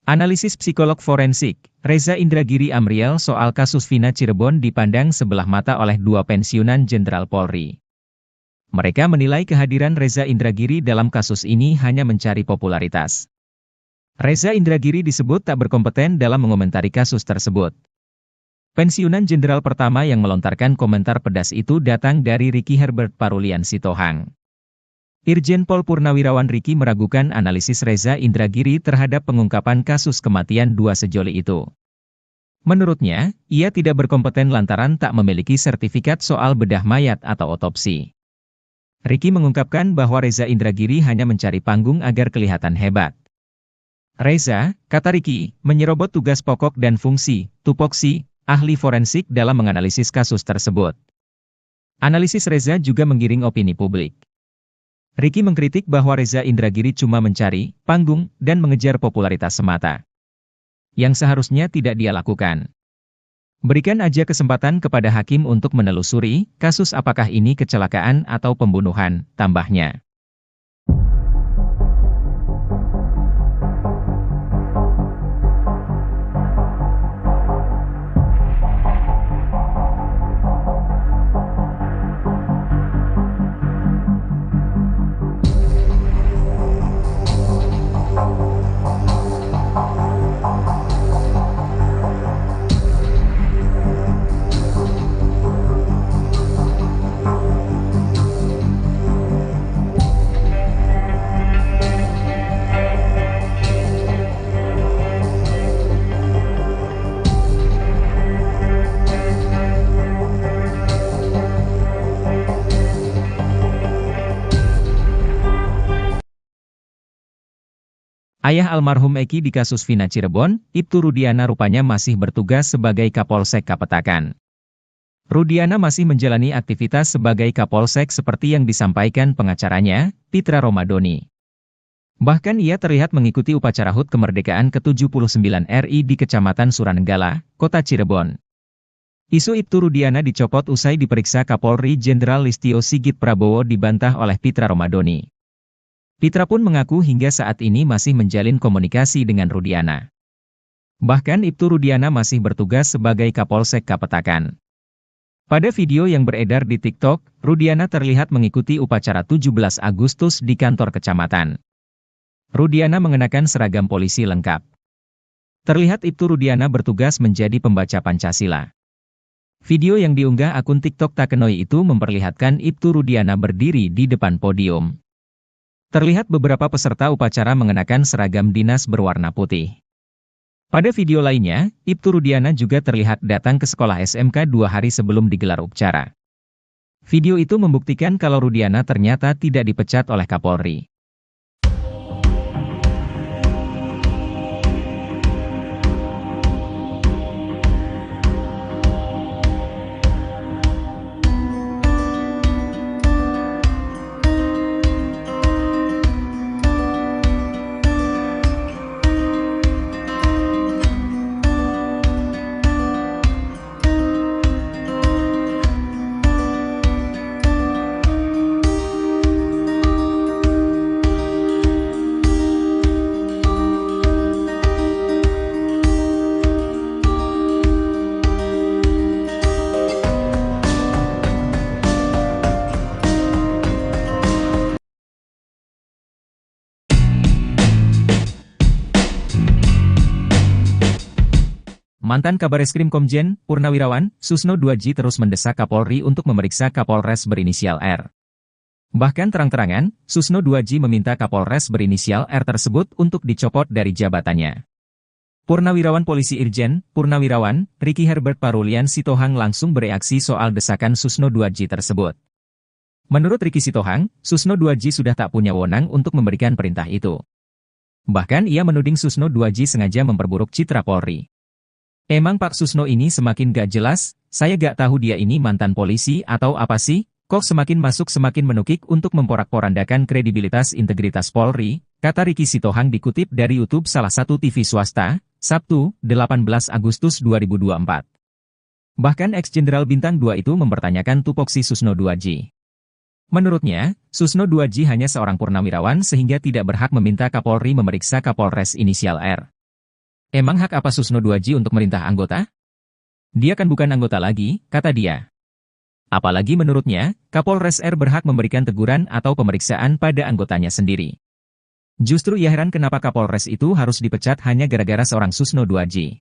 Analisis psikolog forensik, Reza Indragiri Amriel soal kasus Vina Cirebon dipandang sebelah mata oleh dua pensiunan Jenderal Polri. Mereka menilai kehadiran Reza Indragiri dalam kasus ini hanya mencari popularitas. Reza Indragiri disebut tak berkompeten dalam mengomentari kasus tersebut. Pensiunan Jenderal pertama yang melontarkan komentar pedas itu datang dari Ricky Herbert Parulian Sitohang. Irjen Pol Purnawirawan Ricky meragukan analisis Reza Indragiri terhadap pengungkapan kasus kematian dua sejoli itu. Menurutnya, ia tidak berkompeten lantaran tak memiliki sertifikat soal bedah mayat atau otopsi. Ricky mengungkapkan bahwa Reza Indragiri hanya mencari panggung agar kelihatan hebat. Reza, kata Ricky, menyerobot tugas pokok dan fungsi, tupoksi, ahli forensik dalam menganalisis kasus tersebut. Analisis Reza juga menggiring opini publik. Ricky mengkritik bahwa Reza Indragiri cuma mencari panggung dan mengejar popularitas semata, yang seharusnya tidak dia lakukan. Berikan aja kesempatan kepada hakim untuk menelusuri kasus apakah ini kecelakaan atau pembunuhan, tambahnya. Ayah almarhum Eki di kasus Vina Cirebon, Ibtu Rudiana rupanya masih bertugas sebagai Kapolsek Kapetakan. Rudiana masih menjalani aktivitas sebagai Kapolsek seperti yang disampaikan pengacaranya, Pitra Romadoni. Bahkan ia terlihat mengikuti upacara HUT kemerdekaan ke-79 RI di Kecamatan Suranenggala, Kota Cirebon. Isu Ibtu Rudiana dicopot usai diperiksa Kapolri Jenderal Listio Sigit Prabowo dibantah oleh Pitra Romadoni. Pitra pun mengaku hingga saat ini masih menjalin komunikasi dengan Rudiana. Bahkan Ibtu Rudiana masih bertugas sebagai Kapolsek Kapetakan. Pada video yang beredar di TikTok, Rudiana terlihat mengikuti upacara 17 Agustus di kantor kecamatan. Rudiana mengenakan seragam polisi lengkap. Terlihat Ibtu Rudiana bertugas menjadi pembaca Pancasila. Video yang diunggah akun TikTok Takenoi itu memperlihatkan Ibtu Rudiana berdiri di depan podium. Terlihat beberapa peserta upacara mengenakan seragam dinas berwarna putih. Pada video lainnya, Ibtu Rudiana juga terlihat datang ke sekolah SMK 2 hari sebelum digelar upacara. Video itu membuktikan kalau Rudiana ternyata tidak dipecat oleh Kapolri. Mantan Kabareskrim Komjen, Purnawirawan, Susno 2J terus mendesak Kapolri untuk memeriksa Kapolres berinisial R. Bahkan terang-terangan, Susno 2J meminta Kapolres berinisial R tersebut untuk dicopot dari jabatannya. Purnawirawan Polisi Irjen, Purnawirawan, Ricky Herbert Parulian Sitohang langsung bereaksi soal desakan Susno 2J tersebut. Menurut Ricky Sitohang, Susno 2J sudah tak punya wewenang untuk memberikan perintah itu. Bahkan ia menuding Susno 2J sengaja memperburuk citra Polri. Emang Pak Susno ini semakin gak jelas, saya gak tahu dia ini mantan polisi atau apa sih, kok semakin masuk semakin menukik untuk memporak-porandakan kredibilitas integritas Polri, kata Ricky Sitohang dikutip dari YouTube salah satu TV swasta, Sabtu, 18 Agustus 2024. Bahkan ex-jenderal Bintang 2 itu mempertanyakan tupoksi Susno 2J. Menurutnya, Susno 2J hanya seorang purnawirawan sehingga tidak berhak meminta Kapolri memeriksa Kapolres inisial R. Emang hak apa Susno 2G untuk merintah anggota? Dia kan bukan anggota lagi, kata dia. Apalagi menurutnya, Kapolres R berhak memberikan teguran atau pemeriksaan pada anggotanya sendiri. Justru ia heran kenapa Kapolres itu harus dipecat hanya gara-gara seorang Susno 2G.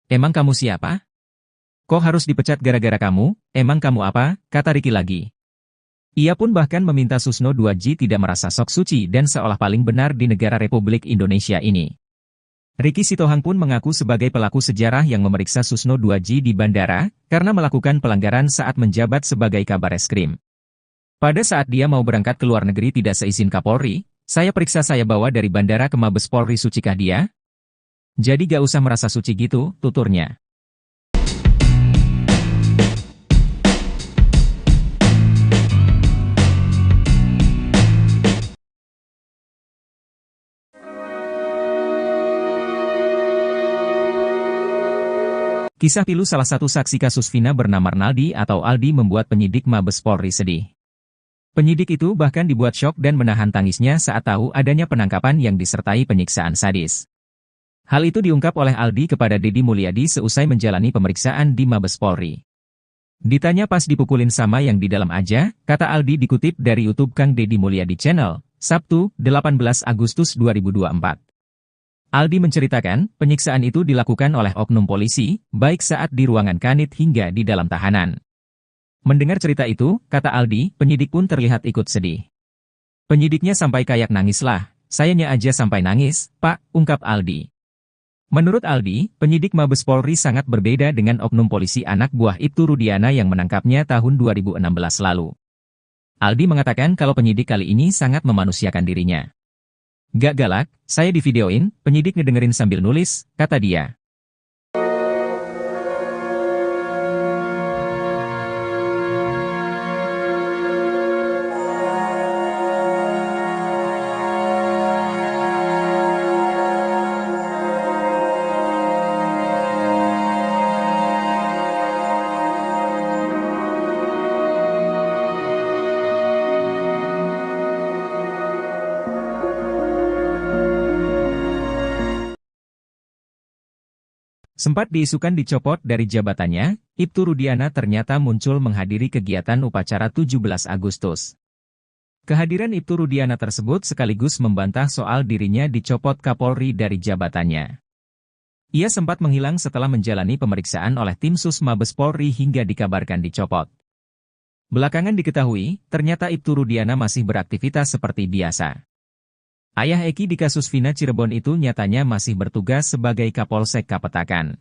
Emang kamu siapa? Kok harus dipecat gara-gara kamu? Emang kamu apa? Kata Ricky lagi. Ia pun bahkan meminta Susno 2G tidak merasa sok suci dan seolah paling benar di negara Republik Indonesia ini. Ricky Sitohang pun mengaku sebagai pelaku sejarah yang memeriksa Susno 2G di bandara, karena melakukan pelanggaran saat menjabat sebagai Kabar Eskrim. Pada saat dia mau berangkat ke luar negeri tidak seizin Kapolri, saya periksa saya bawa dari bandara ke Mabes Polri, sucikah dia? Jadi gak usah merasa suci gitu, tuturnya. Kisah pilu salah satu saksi kasus Vina bernama Arnaldi atau Aldi membuat penyidik Mabes Polri sedih. Penyidik itu bahkan dibuat syok dan menahan tangisnya saat tahu adanya penangkapan yang disertai penyiksaan sadis. Hal itu diungkap oleh Aldi kepada Deddy Mulyadi seusai menjalani pemeriksaan di Mabes Polri. Ditanya pas dipukulin sama yang di dalam aja, kata Aldi dikutip dari YouTube Kang Deddy Mulyadi Channel, Sabtu, 18 Agustus 2024. Aldi menceritakan, penyiksaan itu dilakukan oleh oknum polisi, baik saat di ruangan kanit hingga di dalam tahanan. Mendengar cerita itu, kata Aldi, penyidik pun terlihat ikut sedih. Penyidiknya sampai kayak nangis lah, sayanya aja sampai nangis, Pak, ungkap Aldi. Menurut Aldi, penyidik Mabes Polri sangat berbeda dengan oknum polisi anak buah Ibtu Rudiana yang menangkapnya tahun 2016 lalu. Aldi mengatakan kalau penyidik kali ini sangat memanusiakan dirinya. Gak galak, saya divideoin, penyidik ngedengerin sambil nulis, kata dia. Sempat diisukan dicopot dari jabatannya, Ibtu Rudiana ternyata muncul menghadiri kegiatan upacara 17 Agustus. Kehadiran Ibtu Rudiana tersebut sekaligus membantah soal dirinya dicopot Kapolri dari jabatannya. Ia sempat menghilang setelah menjalani pemeriksaan oleh tim Sus Mabes Polri hingga dikabarkan dicopot. Belakangan diketahui, ternyata Ibtu Rudiana masih beraktivitas seperti biasa. Ayah Eki di kasus Vina Cirebon itu nyatanya masih bertugas sebagai Kapolsek Kapetakan.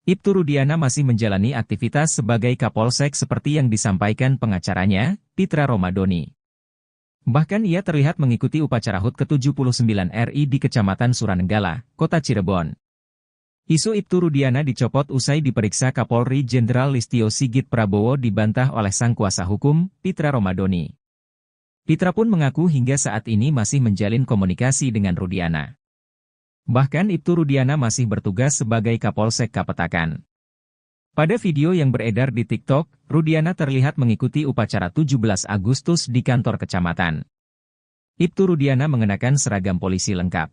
Ibtu Rudiana masih menjalani aktivitas sebagai Kapolsek seperti yang disampaikan pengacaranya, Pitra Romadoni. Bahkan ia terlihat mengikuti upacara HUT ke-79 RI di Kecamatan Suranenggala, Kota Cirebon. Isu Ibtu Rudiana dicopot usai diperiksa Kapolri Jenderal Listio Sigit Prabowo dibantah oleh sang kuasa hukum, Pitra Romadoni. Pitra pun mengaku hingga saat ini masih menjalin komunikasi dengan Rudiana. Bahkan Ibtu Rudiana masih bertugas sebagai Kapolsek Kapetakan. Pada video yang beredar di TikTok, Rudiana terlihat mengikuti upacara 17 Agustus di kantor kecamatan. Ibtu Rudiana mengenakan seragam polisi lengkap.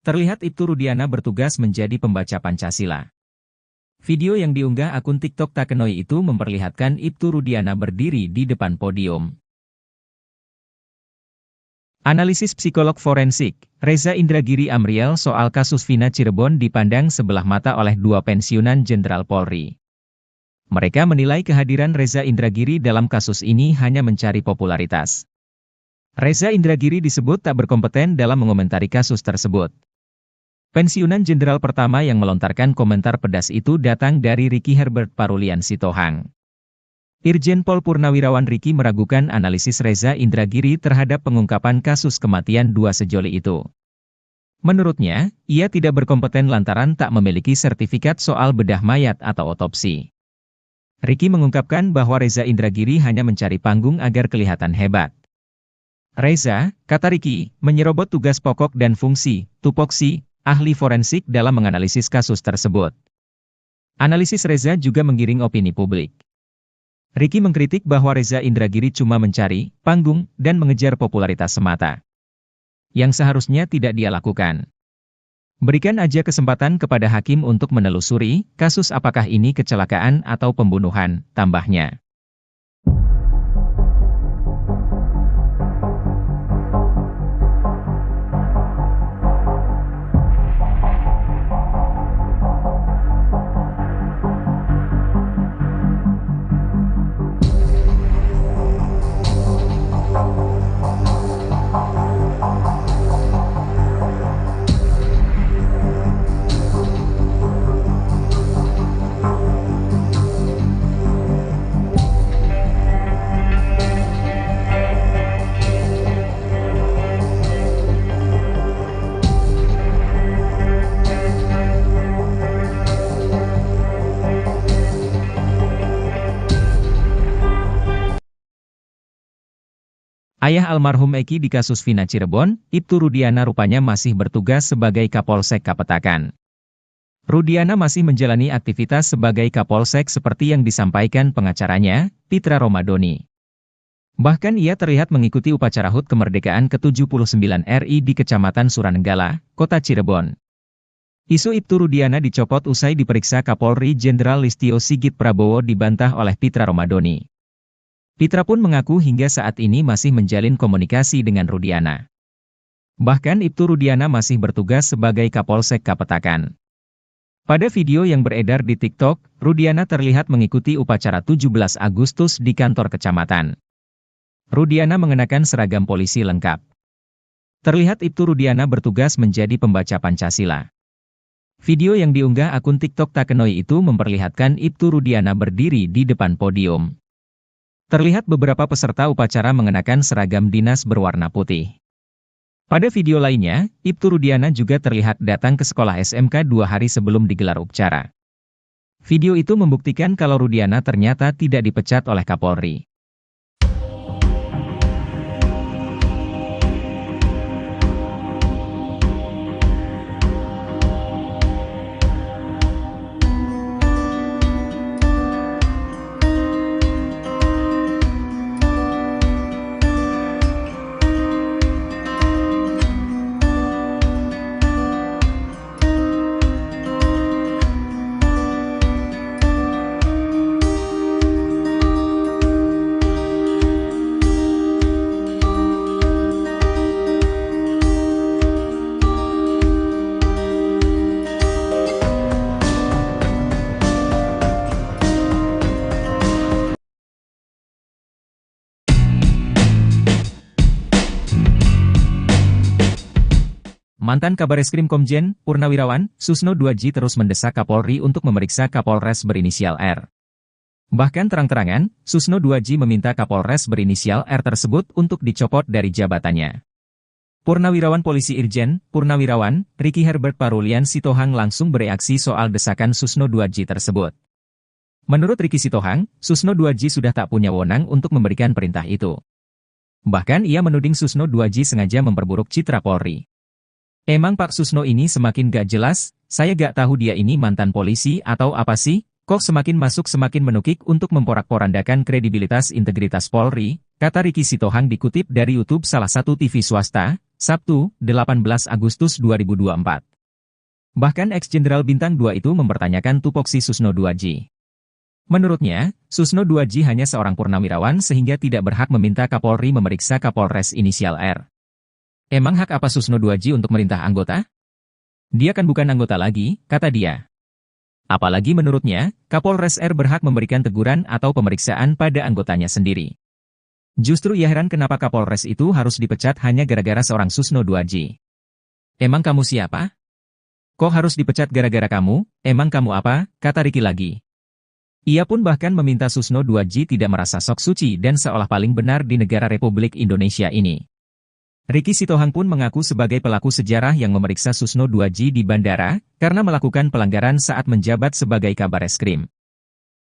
Terlihat Ibtu Rudiana bertugas menjadi pembaca Pancasila. Video yang diunggah akun TikTok Takenoi itu memperlihatkan Ibtu Rudiana berdiri di depan podium. Analisis psikolog forensik, Reza Indragiri Amriel soal kasus Vina Cirebon dipandang sebelah mata oleh dua pensiunan Jenderal Polri. Mereka menilai kehadiran Reza Indragiri dalam kasus ini hanya mencari popularitas. Reza Indragiri disebut tak berkompeten dalam mengomentari kasus tersebut. Pensiunan Jenderal pertama yang melontarkan komentar pedas itu datang dari Ricky Herbert Parulian Sitohang. Irjen Pol Purnawirawan Ricky meragukan analisis Reza Indragiri terhadap pengungkapan kasus kematian dua sejoli itu. Menurutnya, ia tidak berkompeten lantaran tak memiliki sertifikat soal bedah mayat atau otopsi. Ricky mengungkapkan bahwa Reza Indragiri hanya mencari panggung agar kelihatan hebat. Reza, kata Ricky, menyerobot tugas pokok dan fungsi, tupoksi, ahli forensik dalam menganalisis kasus tersebut. Analisis Reza juga menggiring opini publik. Ricky mengkritik bahwa Reza Indragiri cuma mencari panggung dan mengejar popularitas semata, yang seharusnya tidak dia lakukan. Berikan aja kesempatan kepada hakim untuk menelusuri kasus apakah ini kecelakaan atau pembunuhan, tambahnya. Ayah almarhum Eki di kasus Vina Cirebon, Ibtu Rudiana rupanya masih bertugas sebagai Kapolsek Kapetakan. Rudiana masih menjalani aktivitas sebagai Kapolsek seperti yang disampaikan pengacaranya, Pitra Romadoni. Bahkan ia terlihat mengikuti upacara HUT kemerdekaan ke-79 RI di Kecamatan Suranenggala, Kota Cirebon. Isu Ibtu Rudiana dicopot usai diperiksa Kapolri Jenderal Listio Sigit Prabowo dibantah oleh Pitra Romadoni. Pitra pun mengaku hingga saat ini masih menjalin komunikasi dengan Rudiana. Bahkan Ibtu Rudiana masih bertugas sebagai Kapolsek Kapetakan. Pada video yang beredar di TikTok, Rudiana terlihat mengikuti upacara 17 Agustus di kantor kecamatan. Rudiana mengenakan seragam polisi lengkap. Terlihat Ibtu Rudiana bertugas menjadi pembaca Pancasila. Video yang diunggah akun TikTok Takenoi itu memperlihatkan Ibtu Rudiana berdiri di depan podium. Terlihat beberapa peserta upacara mengenakan seragam dinas berwarna putih. Pada video lainnya, Ibtu Rudiana juga terlihat datang ke sekolah SMK 2 hari sebelum digelar upacara. Video itu membuktikan kalau Rudiana ternyata tidak dipecat oleh Kapolri. Mantan Kabareskrim Komjen, Purnawirawan, Susno 2J terus mendesak Kapolri untuk memeriksa Kapolres berinisial R. Bahkan terang-terangan, Susno 2J meminta Kapolres berinisial R tersebut untuk dicopot dari jabatannya. Purnawirawan Polisi Irjen, Purnawirawan, Ricky Herbert Parulian Sitohang langsung bereaksi soal desakan Susno 2J tersebut. Menurut Ricky Sitohang, Susno 2J sudah tak punya wewenang untuk memberikan perintah itu. Bahkan ia menuding Susno 2J sengaja memperburuk citra Polri. Emang Pak Susno ini semakin gak jelas, saya gak tahu dia ini mantan polisi atau apa sih, kok semakin masuk semakin menukik untuk memporak-porandakan kredibilitas integritas Polri, kata Ricky Sitohang dikutip dari YouTube salah satu TV swasta, Sabtu, 18 Agustus 2024. Bahkan ex-jenderal Bintang 2 itu mempertanyakan tupoksi Susno 2J. Menurutnya, Susno 2J hanya seorang purnawirawan sehingga tidak berhak meminta Kapolri memeriksa Kapolres inisial R. Emang hak apa Susno 2J untuk merintah anggota? Dia kan bukan anggota lagi, kata dia. Apalagi menurutnya, Kapolres R berhak memberikan teguran atau pemeriksaan pada anggotanya sendiri. Justru ia heran kenapa Kapolres itu harus dipecat hanya gara-gara seorang Susno 2J. Emang kamu siapa? Kok harus dipecat gara-gara kamu? Emang kamu apa? Kata Ricky lagi. Ia pun bahkan meminta Susno 2J tidak merasa sok suci dan seolah paling benar di negara Republik Indonesia ini. Ricky Sitohang pun mengaku sebagai pelaku sejarah yang memeriksa Susno 2J di bandara, karena melakukan pelanggaran saat menjabat sebagai Kabareskrim.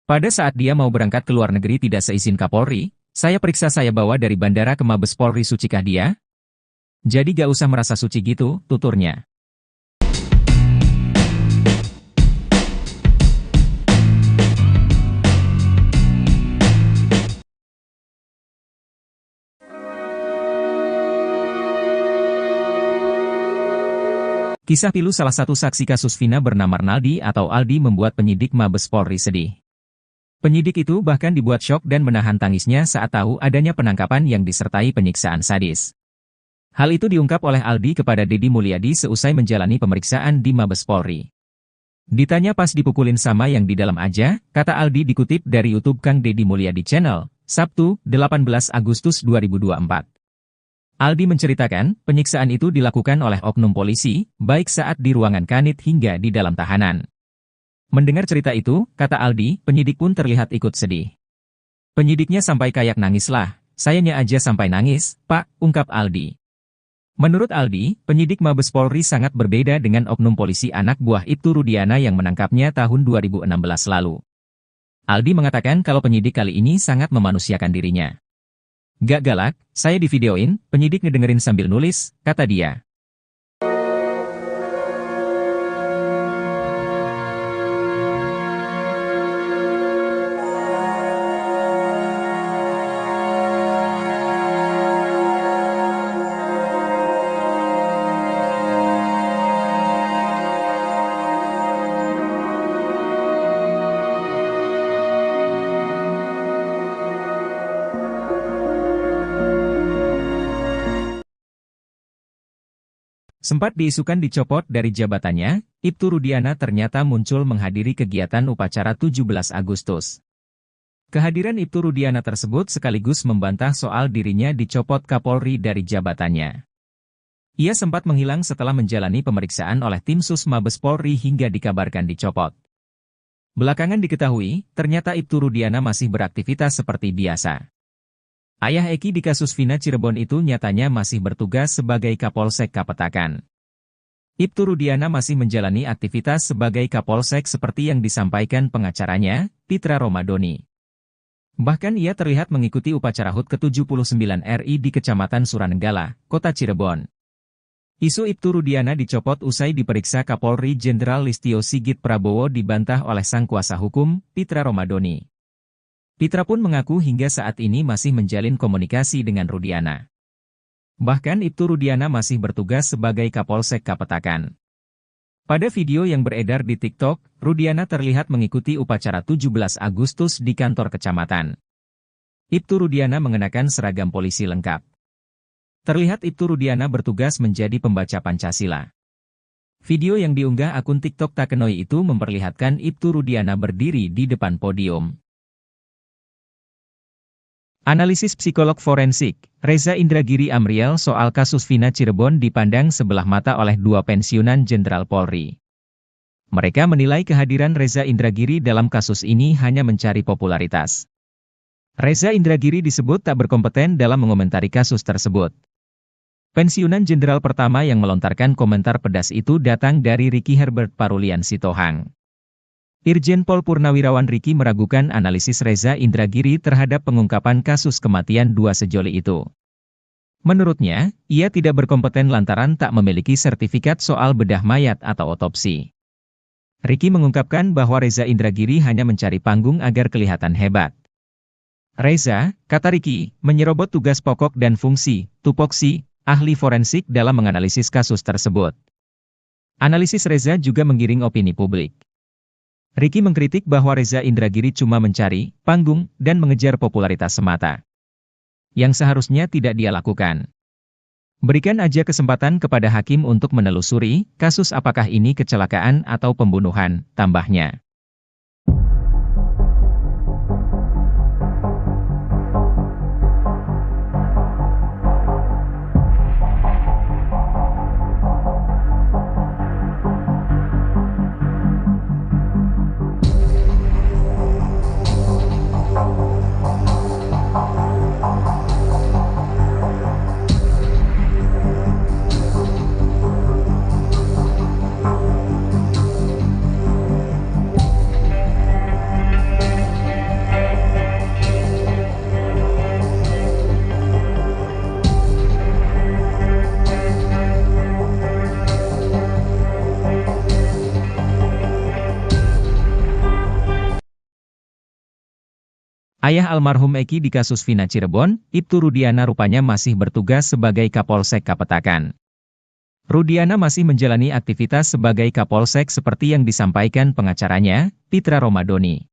Pada saat dia mau berangkat ke luar negeri tidak seizin Kapolri, saya periksa saya bawa dari bandara ke Mabes Polri sucikah dia? Jadi gak usah merasa suci gitu, tuturnya. Kisah pilu salah satu saksi kasus Vina bernama Renaldi atau Aldi membuat penyidik Mabes Polri sedih. Penyidik itu bahkan dibuat syok dan menahan tangisnya saat tahu adanya penangkapan yang disertai penyiksaan sadis. Hal itu diungkap oleh Aldi kepada Deddy Mulyadi seusai menjalani pemeriksaan di Mabes Polri. Ditanya pas dipukulin sama yang di dalam aja, kata Aldi dikutip dari YouTube Kang Deddy Mulyadi Channel, Sabtu, 18 Agustus 2024. Aldi menceritakan, penyiksaan itu dilakukan oleh oknum polisi, baik saat di ruangan kanit hingga di dalam tahanan. Mendengar cerita itu, kata Aldi, penyidik pun terlihat ikut sedih. Penyidiknya sampai kayak nangis lah, sayanya aja sampai nangis, Pak, ungkap Aldi. Menurut Aldi, penyidik Mabes Polri sangat berbeda dengan oknum polisi anak buah Ibtu Rudiana yang menangkapnya tahun 2016 lalu. Aldi mengatakan kalau penyidik kali ini sangat memanusiakan dirinya. Gak galak, saya divideoin, penyidik ngedengerin sambil nulis, kata dia. Sempat diisukan dicopot dari jabatannya, Ibtu Rudiana ternyata muncul menghadiri kegiatan upacara 17 Agustus. Kehadiran Ibtu Rudiana tersebut sekaligus membantah soal dirinya dicopot Kapolri dari jabatannya. Ia sempat menghilang setelah menjalani pemeriksaan oleh tim Sus Mabes Polri hingga dikabarkan dicopot. Belakangan diketahui, ternyata Ibtu Rudiana masih beraktivitas seperti biasa. Ayah Eki di kasus Vina Cirebon itu nyatanya masih bertugas sebagai Kapolsek Kapetakan. Ibtu Rudiana masih menjalani aktivitas sebagai Kapolsek seperti yang disampaikan pengacaranya, Pitra Romadoni. Bahkan ia terlihat mengikuti upacara HUT ke-79 RI di Kecamatan Suranenggala, Kota Cirebon. Isu Ibtu Rudiana dicopot usai diperiksa Kapolri Jenderal Listio Sigit Prabowo dibantah oleh sang kuasa hukum, Pitra Romadoni. Pitra pun mengaku hingga saat ini masih menjalin komunikasi dengan Rudiana. Bahkan Ibtu Rudiana masih bertugas sebagai Kapolsek Kapetakan. Pada video yang beredar di TikTok, Rudiana terlihat mengikuti upacara 17 Agustus di kantor kecamatan. Ibtu Rudiana mengenakan seragam polisi lengkap. Terlihat Ibtu Rudiana bertugas menjadi pembaca Pancasila. Video yang diunggah akun TikTok Takenoi itu memperlihatkan Ibtu Rudiana berdiri di depan podium. Analisis psikolog forensik, Reza Indragiri Amriel soal kasus Vina Cirebon dipandang sebelah mata oleh dua pensiunan Jenderal Polri. Mereka menilai kehadiran Reza Indragiri dalam kasus ini hanya mencari popularitas. Reza Indragiri disebut tak berkompeten dalam mengomentari kasus tersebut. Pensiunan Jenderal pertama yang melontarkan komentar pedas itu datang dari Ricky Herbert Parulian Sitohang. Irjen Pol Purnawirawan Ricky meragukan analisis Reza Indragiri terhadap pengungkapan kasus kematian dua sejoli itu. Menurutnya, ia tidak berkompeten lantaran tak memiliki sertifikat soal bedah mayat atau otopsi. Ricky mengungkapkan bahwa Reza Indragiri hanya mencari panggung agar kelihatan hebat. Reza, kata Ricky, menyerobot tugas pokok dan fungsi, tupoksi, ahli forensik dalam menganalisis kasus tersebut. Analisis Reza juga menggiring opini publik. Ricky mengkritik bahwa Reza Indragiri cuma mencari panggung dan mengejar popularitas semata. Yang seharusnya tidak dia lakukan. Berikan aja kesempatan kepada hakim untuk menelusuri kasus apakah ini kecelakaan atau pembunuhan, tambahnya. Ayah almarhum Eki di kasus Vina Cirebon, Ibtu Rudiana rupanya masih bertugas sebagai Kapolsek Kapetakan. Rudiana masih menjalani aktivitas sebagai Kapolsek seperti yang disampaikan pengacaranya, Pitra Romadoni.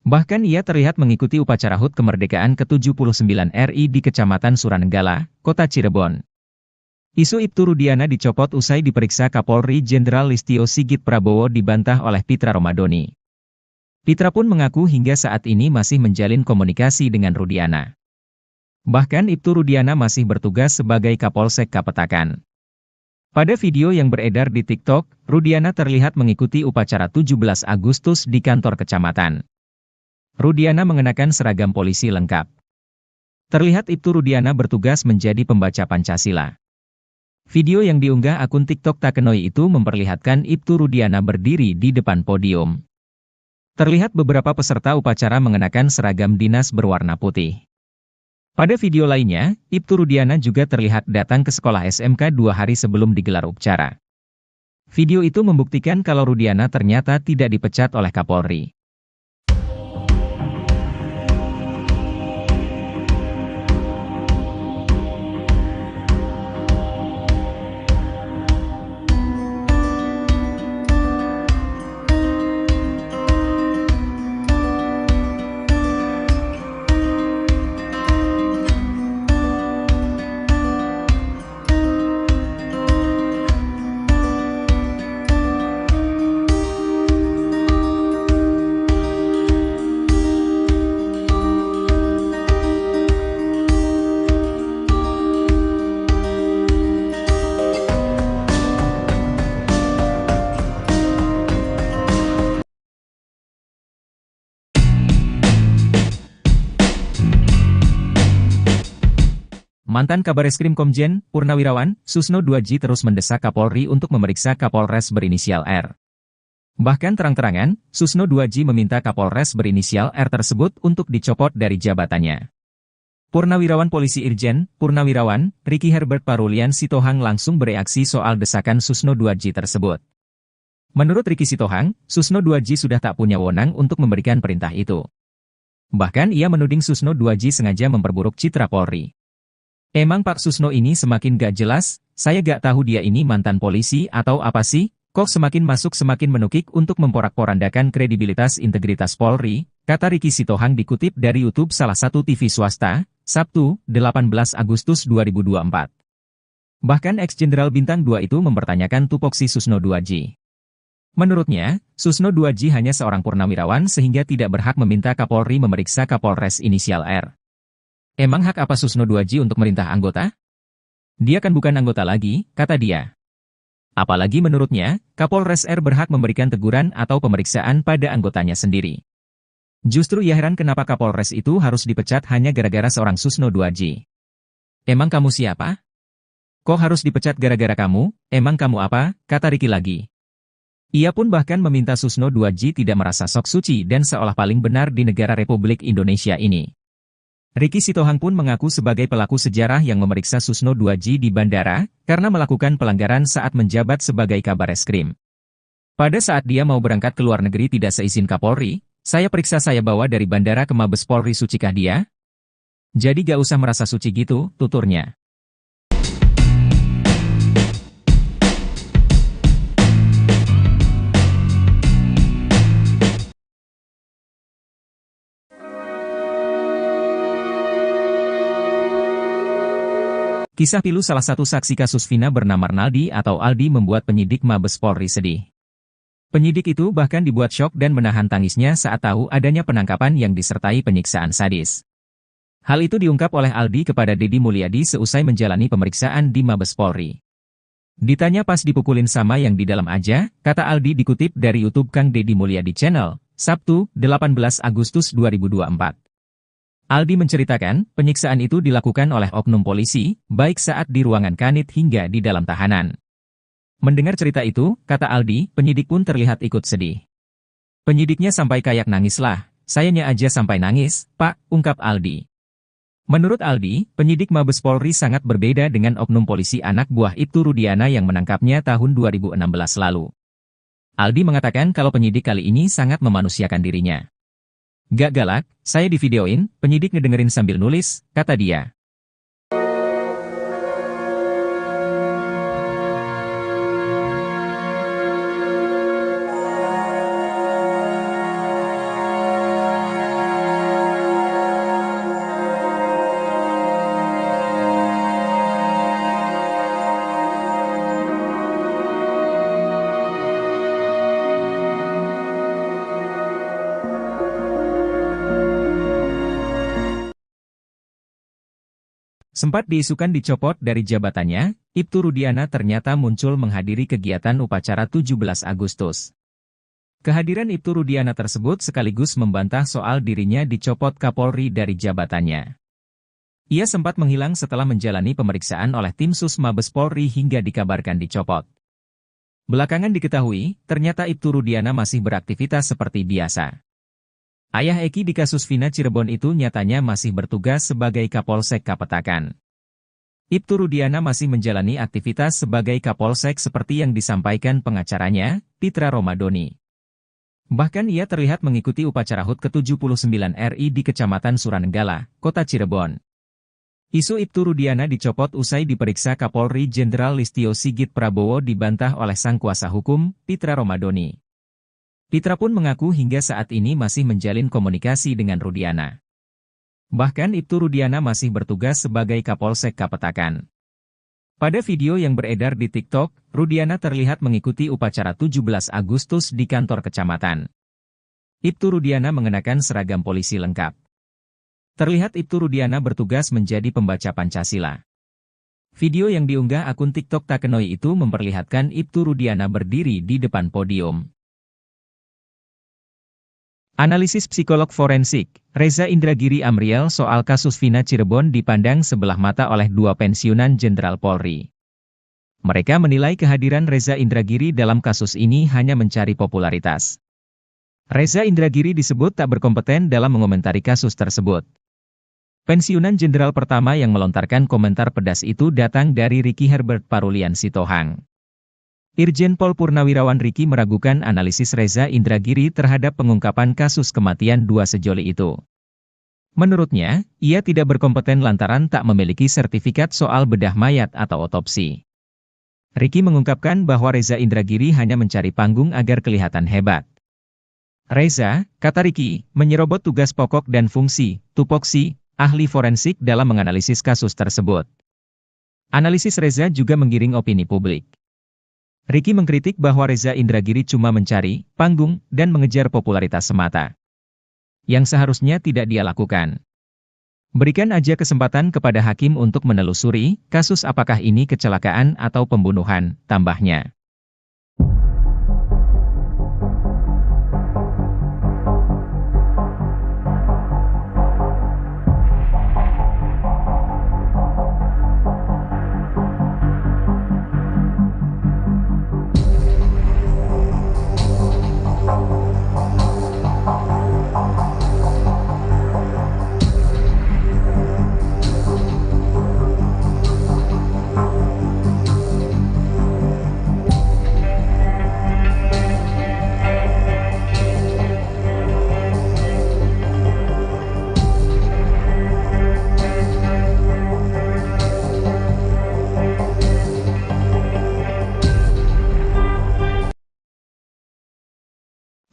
Bahkan ia terlihat mengikuti upacara HUT kemerdekaan ke-79 RI di Kecamatan Suranenggala, Kota Cirebon. Isu Ibtu Rudiana dicopot usai diperiksa Kapolri Jenderal Listio Sigit Prabowo dibantah oleh Pitra Romadoni. Pitra pun mengaku hingga saat ini masih menjalin komunikasi dengan Rudiana. Bahkan Ibtu Rudiana masih bertugas sebagai Kapolsek Kapetakan. Pada video yang beredar di TikTok, Rudiana terlihat mengikuti upacara 17 Agustus di kantor kecamatan. Rudiana mengenakan seragam polisi lengkap. Terlihat Ibtu Rudiana bertugas menjadi pembaca Pancasila. Video yang diunggah akun TikTok Takenoi itu memperlihatkan Ibtu Rudiana berdiri di depan podium. Terlihat beberapa peserta upacara mengenakan seragam dinas berwarna putih. Pada video lainnya, Ibtu Rudiana juga terlihat datang ke sekolah SMK 2 hari sebelum digelar upacara. Video itu membuktikan kalau Rudiana ternyata tidak dipecat oleh Kapolri. Mantan Kabareskrim Komjen, Purnawirawan, Susno 2J terus mendesak Kapolri untuk memeriksa Kapolres berinisial R. Bahkan terang-terangan, Susno 2J meminta Kapolres berinisial R tersebut untuk dicopot dari jabatannya. Purnawirawan Polisi Irjen, Purnawirawan, Ricky Herbert Parulian Sitohang langsung bereaksi soal desakan Susno 2J tersebut. Menurut Ricky Sitohang, Susno 2J sudah tak punya wewenang untuk memberikan perintah itu. Bahkan ia menuding Susno 2J sengaja memperburuk citra Polri. Emang Pak Susno ini semakin gak jelas, saya gak tahu dia ini mantan polisi atau apa sih, kok semakin masuk semakin menukik untuk memporak-porandakan kredibilitas integritas Polri, kata Ricky Sitohang dikutip dari YouTube salah satu TV swasta, Sabtu, 18 Agustus 2024. Bahkan ex-jenderal Bintang 2 itu mempertanyakan tupoksi Susno 2J. Menurutnya, Susno 2J hanya seorang purnawirawan sehingga tidak berhak meminta Kapolri memeriksa Kapolres inisial R. Emang hak apa Susno 2J untuk merintah anggota? Dia kan bukan anggota lagi, kata dia. Apalagi menurutnya, Kapolres R berhak memberikan teguran atau pemeriksaan pada anggotanya sendiri. Justru ia heran kenapa Kapolres itu harus dipecat hanya gara-gara seorang Susno 2J. Emang kamu siapa? Kok harus dipecat gara-gara kamu? Emang kamu apa? Kata Ricky lagi. Ia pun bahkan meminta Susno 2J tidak merasa sok suci dan seolah paling benar di negara Republik Indonesia ini. Ricky Sitohang pun mengaku sebagai pelaku sejarah yang memeriksa Susno 2J di bandara, karena melakukan pelanggaran saat menjabat sebagai Kabareskrim. Pada saat dia mau berangkat ke luar negeri tidak seizin Kapolri, saya periksa saya bawa dari bandara ke Mabes Polri sucikah dia? Jadi gak usah merasa suci gitu, tuturnya. Kisah pilu salah satu saksi kasus Vina bernama Arnaldi atau Aldi membuat penyidik Mabes Polri sedih. Penyidik itu bahkan dibuat syok dan menahan tangisnya saat tahu adanya penangkapan yang disertai penyiksaan sadis. Hal itu diungkap oleh Aldi kepada Deddy Mulyadi seusai menjalani pemeriksaan di Mabes Polri. Ditanya pas dipukulin sama yang di dalam aja, kata Aldi dikutip dari YouTube Kang Deddy Mulyadi Channel, Sabtu, 18 Agustus 2024. Aldi menceritakan, penyiksaan itu dilakukan oleh oknum polisi, baik saat di ruangan kanit hingga di dalam tahanan. Mendengar cerita itu, kata Aldi, penyidik pun terlihat ikut sedih. Penyidiknya sampai kayak nangis lah, sayanya aja sampai nangis, Pak, ungkap Aldi. Menurut Aldi, penyidik Mabes Polri sangat berbeda dengan oknum polisi anak buah Ibtu Rudiana yang menangkapnya tahun 2016 lalu. Aldi mengatakan kalau penyidik kali ini sangat memanusiakan dirinya. Gak galak, saya divideoin, penyidik ngedengerin sambil nulis, kata dia. Sempat diisukan dicopot dari jabatannya, Ibtu Rudiana ternyata muncul menghadiri kegiatan upacara 17 Agustus. Kehadiran Ibtu Rudiana tersebut sekaligus membantah soal dirinya dicopot Kapolri dari jabatannya. Ia sempat menghilang setelah menjalani pemeriksaan oleh tim Sus Mabes Polri hingga dikabarkan dicopot. Belakangan diketahui, ternyata Ibtu Rudiana masih beraktivitas seperti biasa. Ayah Eki di kasus Vina Cirebon itu nyatanya masih bertugas sebagai Kapolsek Kapetakan. Ibtu Rudiana masih menjalani aktivitas sebagai Kapolsek seperti yang disampaikan pengacaranya, Pitra Romadoni. Bahkan ia terlihat mengikuti upacara HUT ke-79 RI di Kecamatan Suranenggala, Kota Cirebon. Isu Ibtu Rudiana dicopot usai diperiksa Kapolri Jenderal Listio Sigit Prabowo dibantah oleh sang kuasa hukum, Pitra Romadoni. Pitra pun mengaku hingga saat ini masih menjalin komunikasi dengan Rudiana. Bahkan Ibtu Rudiana masih bertugas sebagai Kapolsek Kapetakan. Pada video yang beredar di TikTok, Rudiana terlihat mengikuti upacara 17 Agustus di kantor kecamatan. Ibtu Rudiana mengenakan seragam polisi lengkap. Terlihat Ibtu Rudiana bertugas menjadi pembaca Pancasila. Video yang diunggah akun TikTok Takenoi itu memperlihatkan Ibtu Rudiana berdiri di depan podium. Analisis psikolog forensik, Reza Indragiri Amriel soal kasus Vina Cirebon dipandang sebelah mata oleh dua pensiunan Jenderal Polri. Mereka menilai kehadiran Reza Indragiri dalam kasus ini hanya mencari popularitas. Reza Indragiri disebut tak berkompeten dalam mengomentari kasus tersebut. Pensiunan Jenderal pertama yang melontarkan komentar pedas itu datang dari Ricky Herbert Parulian Sitohang. Irjen Pol Purnawirawan Ricky meragukan analisis Reza Indragiri terhadap pengungkapan kasus kematian dua sejoli itu. Menurutnya, ia tidak berkompeten lantaran tak memiliki sertifikat soal bedah mayat atau otopsi. Ricky mengungkapkan bahwa Reza Indragiri hanya mencari panggung agar kelihatan hebat. Reza, kata Ricky, menyerobot tugas pokok dan fungsi, tupoksi, ahli forensik dalam menganalisis kasus tersebut. Analisis Reza juga menggiring opini publik. Ricky mengkritik bahwa Reza Indragiri cuma mencari panggung dan mengejar popularitas semata. Yang seharusnya tidak dia lakukan. Berikan aja kesempatan kepada hakim untuk menelusuri kasus apakah ini kecelakaan atau pembunuhan, tambahnya.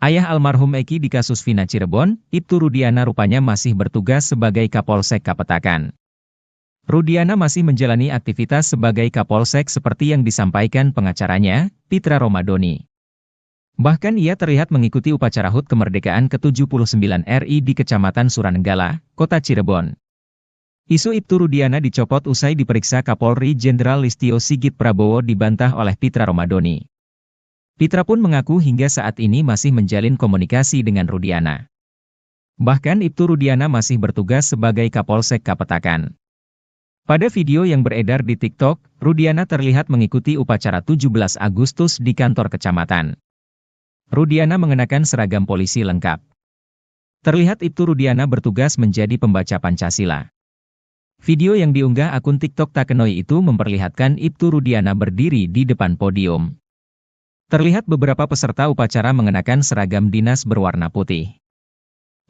Ayah almarhum Eki di kasus Vina Cirebon, Ibtu Rudiana rupanya masih bertugas sebagai Kapolsek Kapetakan. Rudiana masih menjalani aktivitas sebagai Kapolsek seperti yang disampaikan pengacaranya, Pitra Romadoni. Bahkan ia terlihat mengikuti upacara HUT kemerdekaan ke-79 RI di Kecamatan Suranenggala, Kota Cirebon. Isu Ibtu Rudiana dicopot usai diperiksa Kapolri Jenderal Listio Sigit Prabowo dibantah oleh Pitra Romadoni. Pitra pun mengaku hingga saat ini masih menjalin komunikasi dengan Rudiana. Bahkan Ibtu Rudiana masih bertugas sebagai Kapolsek Kapetakan. Pada video yang beredar di TikTok, Rudiana terlihat mengikuti upacara 17 Agustus di kantor kecamatan. Rudiana mengenakan seragam polisi lengkap. Terlihat Ibtu Rudiana bertugas menjadi pembaca Pancasila. Video yang diunggah akun TikTok Takenoi itu memperlihatkan Ibtu Rudiana berdiri di depan podium. Terlihat beberapa peserta upacara mengenakan seragam dinas berwarna putih.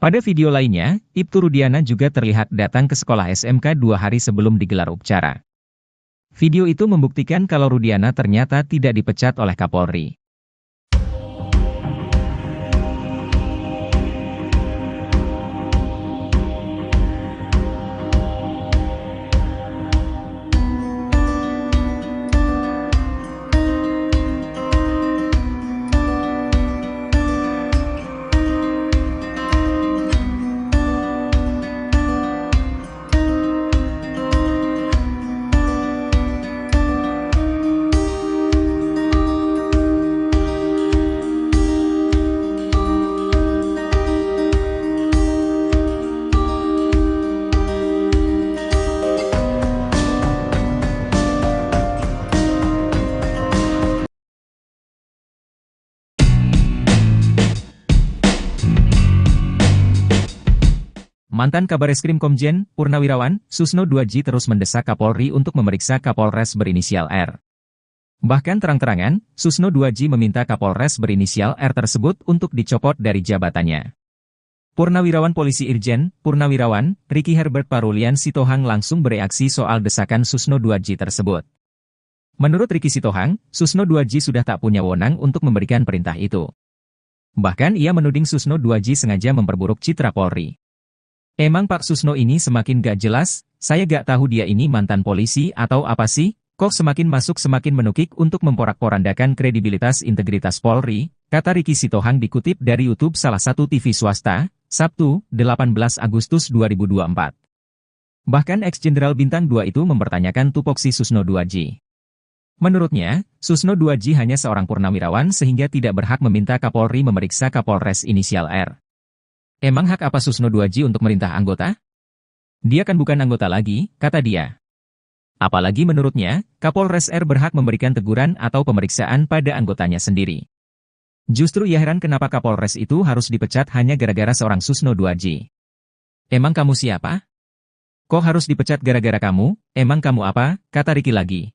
Pada video lainnya, Ibtu Rudiana juga terlihat datang ke sekolah SMK 2 hari sebelum digelar upacara. Video itu membuktikan kalau Rudiana ternyata tidak dipecat oleh Kapolri. Mantan Kabareskrim Komjen Purnawirawan Susno 2J terus mendesak Kapolri untuk memeriksa Kapolres berinisial R. Bahkan terang-terangan, Susno 2J meminta Kapolres berinisial R tersebut untuk dicopot dari jabatannya. Purnawirawan Polisi Irjen Purnawirawan Ricky Herbert Parulian Sitohang langsung bereaksi soal desakan Susno 2J tersebut. Menurut Ricky Sitohang, Susno 2J sudah tak punya wewenang untuk memberikan perintah itu. Bahkan ia menuding Susno 2J sengaja memperburuk citra Polri. Emang Pak Susno ini semakin gak jelas, saya gak tahu dia ini mantan polisi atau apa sih, kok semakin masuk semakin menukik untuk memporak-porandakan kredibilitas integritas Polri, kata Ricky Sitohang dikutip dari YouTube salah satu TV swasta, Sabtu, 18 Agustus 2024. Bahkan ex-jenderal Bintang 2 itu mempertanyakan tupoksi Susno 2J. Menurutnya, Susno 2J hanya seorang purnawirawan sehingga tidak berhak meminta Kapolri memeriksa Kapolres inisial R. Emang hak apa Susno 2J untuk merintah anggota? Dia kan bukan anggota lagi, kata dia. Apalagi menurutnya, Kapolres R berhak memberikan teguran atau pemeriksaan pada anggotanya sendiri. Justru ia heran kenapa Kapolres itu harus dipecat hanya gara-gara seorang Susno 2J. Emang kamu siapa? Kok harus dipecat gara-gara kamu? Emang kamu apa? Kata Ricky lagi.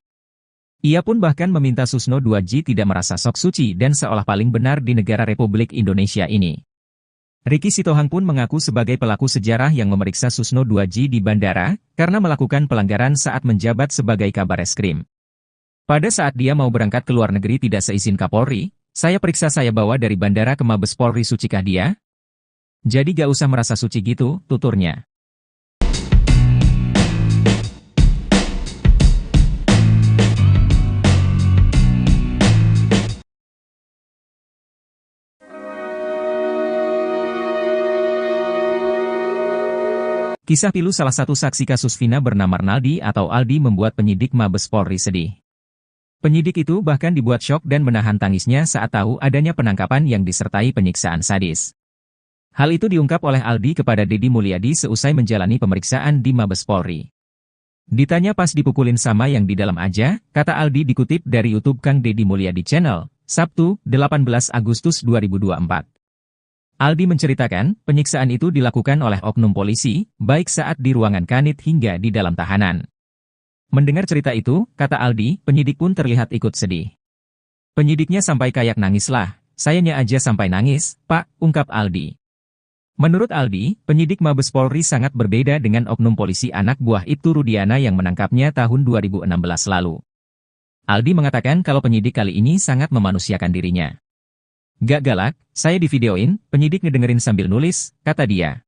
Ia pun bahkan meminta Susno 2J tidak merasa sok suci dan seolah paling benar di negara Republik Indonesia ini. Ricky Sitohang pun mengaku sebagai pelaku sejarah yang memeriksa Susno 2J di bandara, karena melakukan pelanggaran saat menjabat sebagai Kabareskrim. Pada saat dia mau berangkat ke luar negeri tidak seizin Kapolri, saya periksa saya bawa dari bandara ke Mabes Polri, sucikah dia? Jadi gak usah merasa suci gitu, tuturnya. Kisah pilu salah satu saksi kasus Vina bernama Arnaldi atau Aldi membuat penyidik Mabes Polri sedih. Penyidik itu bahkan dibuat syok dan menahan tangisnya saat tahu adanya penangkapan yang disertai penyiksaan sadis. Hal itu diungkap oleh Aldi kepada Deddy Mulyadi seusai menjalani pemeriksaan di Mabes Polri. Ditanya pas dipukulin sama yang di dalam aja, kata Aldi dikutip dari YouTube Kang Deddy Mulyadi Channel, Sabtu, 18 Agustus 2024. Aldi menceritakan, penyiksaan itu dilakukan oleh oknum polisi, baik saat di ruangan kanit hingga di dalam tahanan. Mendengar cerita itu, kata Aldi, penyidik pun terlihat ikut sedih. Penyidiknya sampai kayak nangis lah, sayanya aja sampai nangis, Pak, ungkap Aldi. Menurut Aldi, penyidik Mabes Polri sangat berbeda dengan oknum polisi anak buah Ibtu Rudiana yang menangkapnya tahun 2016 lalu. Aldi mengatakan kalau penyidik kali ini sangat memanusiakan dirinya. Gak galak, saya divideoin, penyidik ngedengerin sambil nulis, kata dia.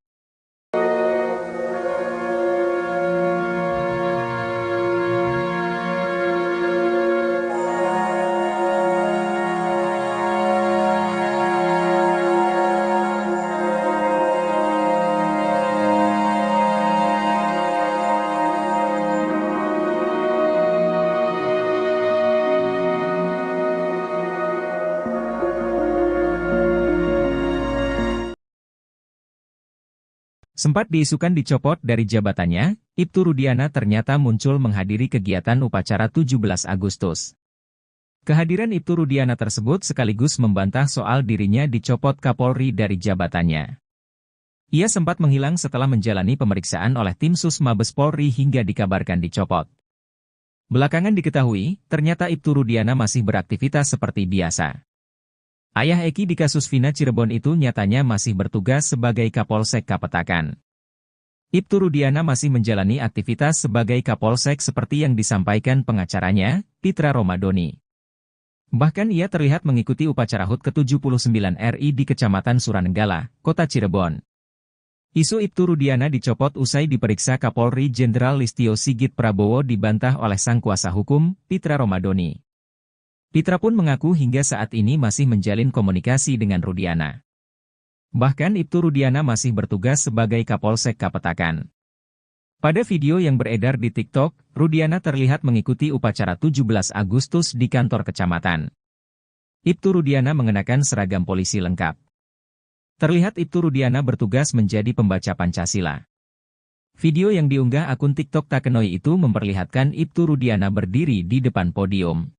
Sempat diisukan dicopot dari jabatannya, Ibtu Rudiana ternyata muncul menghadiri kegiatan upacara 17 Agustus. Kehadiran Ibtu Rudiana tersebut sekaligus membantah soal dirinya dicopot Kapolri dari jabatannya. Ia sempat menghilang setelah menjalani pemeriksaan oleh tim Sus Mabes Polri hingga dikabarkan dicopot. Belakangan diketahui, ternyata Ibtu Rudiana masih beraktivitas seperti biasa. Ayah Eki di kasus Vina Cirebon itu nyatanya masih bertugas sebagai Kapolsek Kapetakan. Ibtu Rudiana masih menjalani aktivitas sebagai Kapolsek seperti yang disampaikan pengacaranya, Pitra Romadoni. Bahkan ia terlihat mengikuti upacara HUT ke-79 RI di Kecamatan Suranenggala, Kota Cirebon. Isu Ibtu Rudiana dicopot usai diperiksa Kapolri Jenderal Listio Sigit Prabowo dibantah oleh sang kuasa hukum, Pitra Romadoni. Pitra pun mengaku hingga saat ini masih menjalin komunikasi dengan Rudiana. Bahkan Ibtu Rudiana masih bertugas sebagai Kapolsek Kapetakan. Pada video yang beredar di TikTok, Rudiana terlihat mengikuti upacara 17 Agustus di kantor kecamatan. Ibtu Rudiana mengenakan seragam polisi lengkap. Terlihat Ibtu Rudiana bertugas menjadi pembaca Pancasila. Video yang diunggah akun TikTok Takenoi itu memperlihatkan Ibtu Rudiana berdiri di depan podium.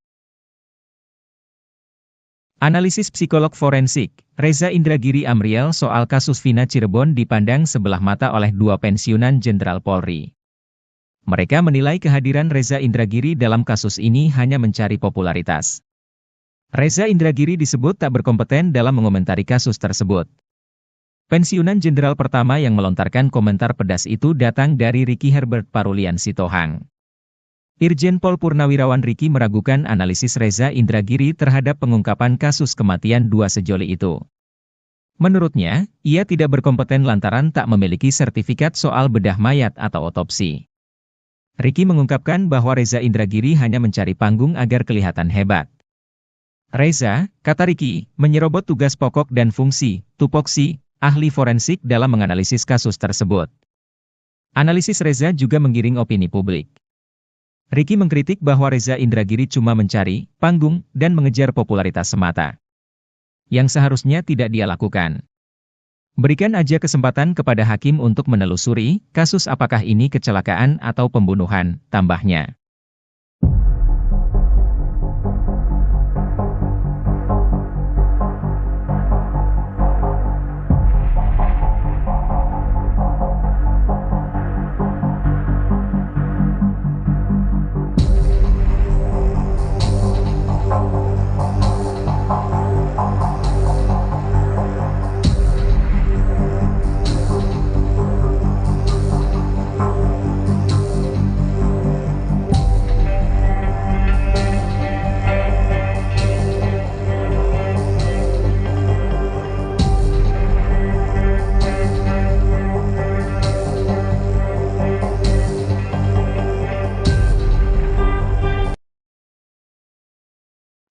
Analisis psikolog forensik, Reza Indragiri Amriel soal kasus Vina Cirebon dipandang sebelah mata oleh dua pensiunan Jenderal Polri. Mereka menilai kehadiran Reza Indragiri dalam kasus ini hanya mencari popularitas. Reza Indragiri disebut tak berkompeten dalam mengomentari kasus tersebut. Pensiunan Jenderal pertama yang melontarkan komentar pedas itu datang dari Ricky Herbert Parulian Sitohang. Irjen Pol Purnawirawan Ricky meragukan analisis Reza Indragiri terhadap pengungkapan kasus kematian dua sejoli itu. Menurutnya, ia tidak berkompeten lantaran tak memiliki sertifikat soal bedah mayat atau otopsi. Ricky mengungkapkan bahwa Reza Indragiri hanya mencari panggung agar kelihatan hebat. Reza, kata Ricky, menyerobot tugas pokok dan fungsi, tupoksi, ahli forensik dalam menganalisis kasus tersebut. Analisis Reza juga menggiring opini publik. Ricky mengkritik bahwa Reza Indragiri cuma mencari panggung dan mengejar popularitas semata, yang seharusnya tidak dia lakukan. Berikan aja kesempatan kepada hakim untuk menelusuri kasus apakah ini kecelakaan atau pembunuhan, tambahnya.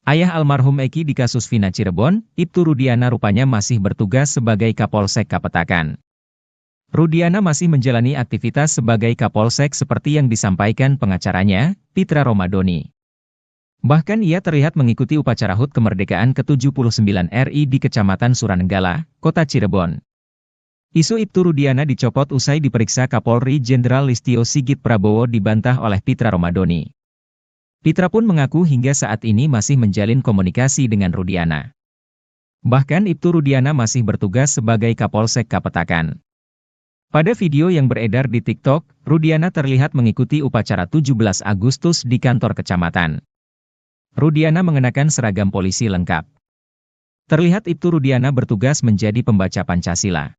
Ayah almarhum Eki di kasus Vina Cirebon, Ibtu Rudiana rupanya masih bertugas sebagai Kapolsek Kapetakan. Rudiana masih menjalani aktivitas sebagai Kapolsek seperti yang disampaikan pengacaranya, Pitra Romadoni. Bahkan ia terlihat mengikuti upacara HUT kemerdekaan ke-79 RI di Kecamatan Suranenggala, Kota Cirebon. Isu Ibtu Rudiana dicopot usai diperiksa Kapolri Jenderal Listio Sigit Prabowo dibantah oleh Pitra Romadoni. Pitra pun mengaku hingga saat ini masih menjalin komunikasi dengan Rudiana. Bahkan Ibtu Rudiana masih bertugas sebagai Kapolsek Kapetakan. Pada video yang beredar di TikTok, Rudiana terlihat mengikuti upacara 17 Agustus di kantor kecamatan. Rudiana mengenakan seragam polisi lengkap. Terlihat Ibtu Rudiana bertugas menjadi pembaca Pancasila.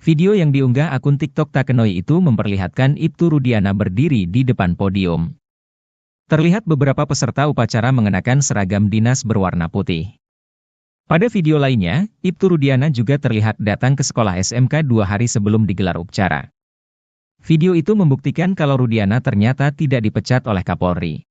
Video yang diunggah akun TikTok Takenoi itu memperlihatkan Ibtu Rudiana berdiri di depan podium. Terlihat beberapa peserta upacara mengenakan seragam dinas berwarna putih. Pada video lainnya, Ibtu Rudiana juga terlihat datang ke sekolah SMK 2 hari sebelum digelar upacara. Video itu membuktikan kalau Rudiana ternyata tidak dipecat oleh Kapolri.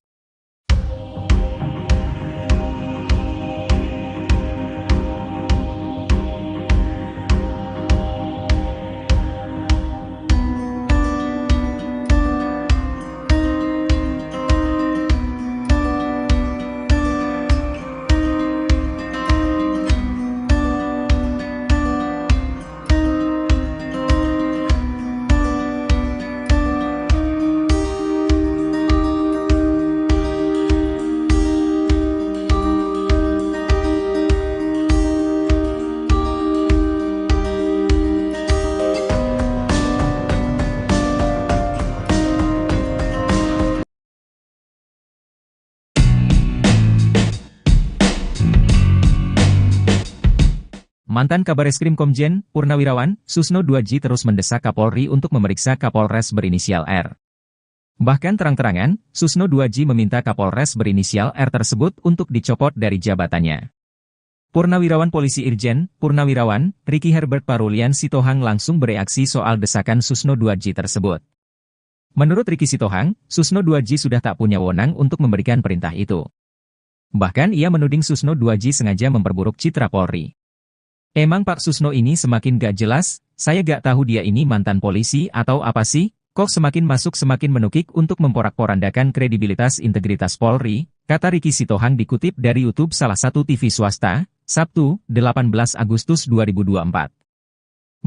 Mantan Kabareskrim Komjen, Purnawirawan, Susno 2J terus mendesak Kapolri untuk memeriksa Kapolres berinisial R. Bahkan terang-terangan, Susno 2J meminta Kapolres berinisial R tersebut untuk dicopot dari jabatannya. Purnawirawan Polisi Irjen, Purnawirawan, Ricky Herbert Parulian Sitohang langsung bereaksi soal desakan Susno 2J tersebut. Menurut Ricky Sitohang, Susno 2J sudah tak punya wewenang untuk memberikan perintah itu. Bahkan ia menuding Susno 2J sengaja memperburuk citra Polri. Emang Pak Susno ini semakin gak jelas, saya gak tahu dia ini mantan polisi atau apa sih, kok semakin masuk semakin menukik untuk memporak-porandakan kredibilitas integritas Polri, kata Ricky Sitohang dikutip dari YouTube salah satu TV swasta, Sabtu, 18 Agustus 2024.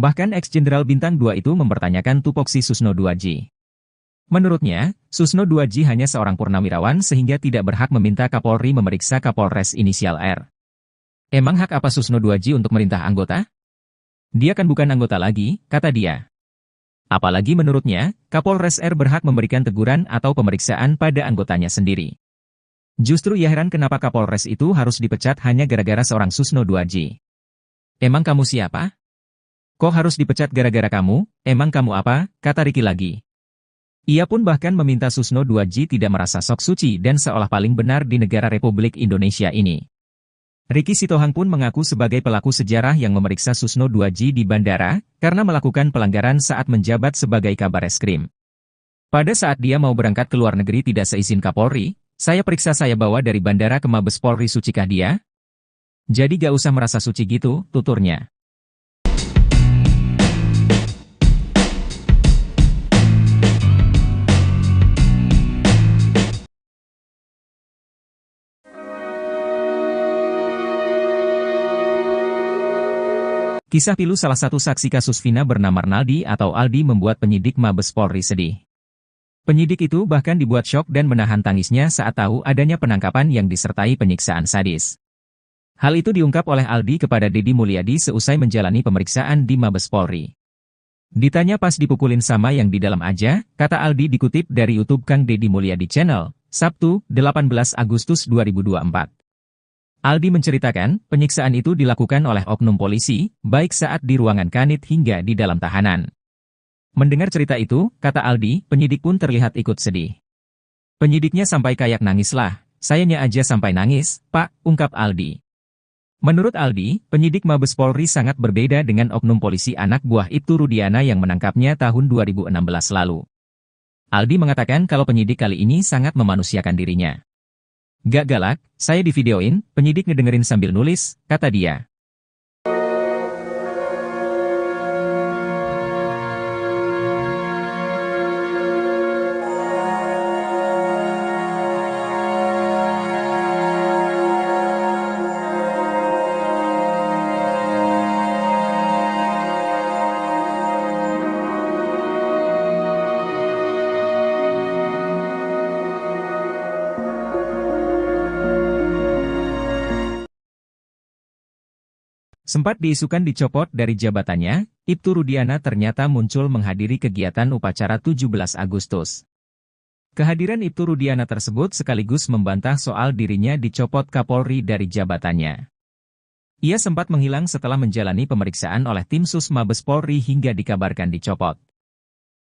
Bahkan ex-jenderal bintang 2 itu mempertanyakan tupoksi Susno 2J. Menurutnya, Susno 2J hanya seorang purnawirawan sehingga tidak berhak meminta Kapolri memeriksa Kapolres inisial R. Emang hak apa Susno Duaji untuk merintah anggota? Dia kan bukan anggota lagi, kata dia. Apalagi menurutnya, Kapolres R berhak memberikan teguran atau pemeriksaan pada anggotanya sendiri. Justru ia heran kenapa Kapolres itu harus dipecat hanya gara-gara seorang Susno Duaji. Emang kamu siapa? Kok harus dipecat gara-gara kamu? Emang kamu apa? Kata Ricky lagi. Ia pun bahkan meminta Susno Duaji tidak merasa sok suci dan seolah paling benar di negara Republik Indonesia ini. Ricky Sitohang pun mengaku sebagai pelaku sejarah yang memeriksa Susno Duaji di bandara karena melakukan pelanggaran saat menjabat sebagai Kabareskrim. Pada saat dia mau berangkat ke luar negeri tidak seizin Kapolri, saya periksa saya bawa dari bandara ke Mabes Polri, sucikah dia? Jadi gak usah merasa suci gitu, tuturnya. Kisah pilu salah satu saksi kasus Vina bernama Arnaldi atau Aldi membuat penyidik Mabes Polri sedih. Penyidik itu bahkan dibuat syok dan menahan tangisnya saat tahu adanya penangkapan yang disertai penyiksaan sadis. Hal itu diungkap oleh Aldi kepada Deddy Mulyadi seusai menjalani pemeriksaan di Mabes Polri. Ditanya pas dipukulin sama yang di dalam aja, kata Aldi dikutip dari YouTube Kang Deddy Mulyadi Channel, Sabtu, 18 Agustus 2024. Aldi menceritakan, penyiksaan itu dilakukan oleh oknum polisi, baik saat di ruangan kanit hingga di dalam tahanan. Mendengar cerita itu, kata Aldi, penyidik pun terlihat ikut sedih. Penyidiknya sampai kayak nangis lah, sayanya aja sampai nangis, Pak, ungkap Aldi. Menurut Aldi, penyidik Mabes Polri sangat berbeda dengan oknum polisi anak buah Ibtu Rudiana yang menangkapnya tahun 2016 lalu. Aldi mengatakan kalau penyidik kali ini sangat memanusiakan dirinya. Gak galak, saya divideoin, penyidik ngedengerin sambil nulis, kata dia. Sempat diisukan dicopot dari jabatannya, Ibtu Rudiana ternyata muncul menghadiri kegiatan upacara 17 Agustus. Kehadiran Ibtu Rudiana tersebut sekaligus membantah soal dirinya dicopot Kapolri dari jabatannya. Ia sempat menghilang setelah menjalani pemeriksaan oleh tim Sus Mabes Polri hingga dikabarkan dicopot.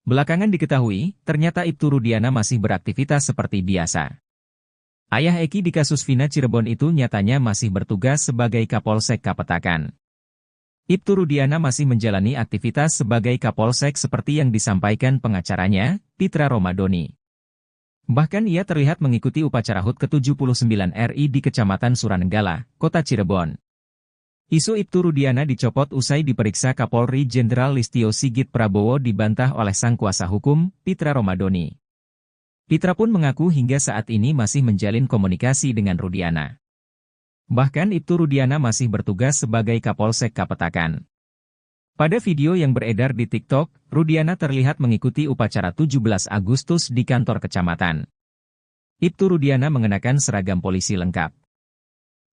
Belakangan diketahui, ternyata Ibtu Rudiana masih beraktivitas seperti biasa. Ayah Eki di kasus Vina Cirebon itu nyatanya masih bertugas sebagai Kapolsek Kapetakan. Ibtu Rudiana masih menjalani aktivitas sebagai Kapolsek seperti yang disampaikan pengacaranya, Pitra Romadoni. Bahkan ia terlihat mengikuti upacara HUT ke-79 RI di Kecamatan Suranenggala, Kota Cirebon. Isu Ibtu Rudiana dicopot usai diperiksa Kapolri Jenderal Listio Sigit Prabowo dibantah oleh sang kuasa hukum, Pitra Romadoni. Pitra pun mengaku hingga saat ini masih menjalin komunikasi dengan Rudiana. Bahkan Ibtu Rudiana masih bertugas sebagai Kapolsek Kapetakan. Pada video yang beredar di TikTok, Rudiana terlihat mengikuti upacara 17 Agustus di kantor kecamatan. Ibtu Rudiana mengenakan seragam polisi lengkap.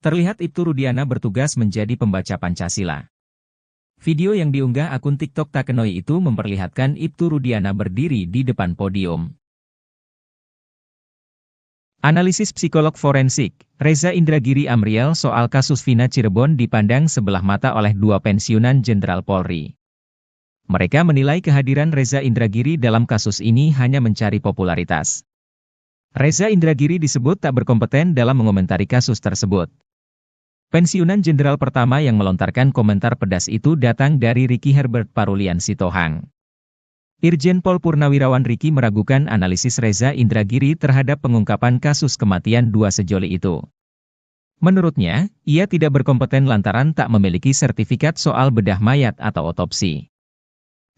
Terlihat Ibtu Rudiana bertugas menjadi pembaca Pancasila. Video yang diunggah akun TikTok Takenoi itu memperlihatkan Ibtu Rudiana berdiri di depan podium. Analisis psikolog forensik, Reza Indragiri Amriel soal kasus Vina Cirebon dipandang sebelah mata oleh dua pensiunan Jenderal Polri. Mereka menilai kehadiran Reza Indragiri dalam kasus ini hanya mencari popularitas. Reza Indragiri disebut tak berkompeten dalam mengomentari kasus tersebut. Pensiunan Jenderal pertama yang melontarkan komentar pedas itu datang dari Ricky Herbert Parulian Sitohang. Irjen Pol Purnawirawan Ricky meragukan analisis Reza Indragiri terhadap pengungkapan kasus kematian dua sejoli itu. Menurutnya, ia tidak berkompeten lantaran tak memiliki sertifikat soal bedah mayat atau otopsi.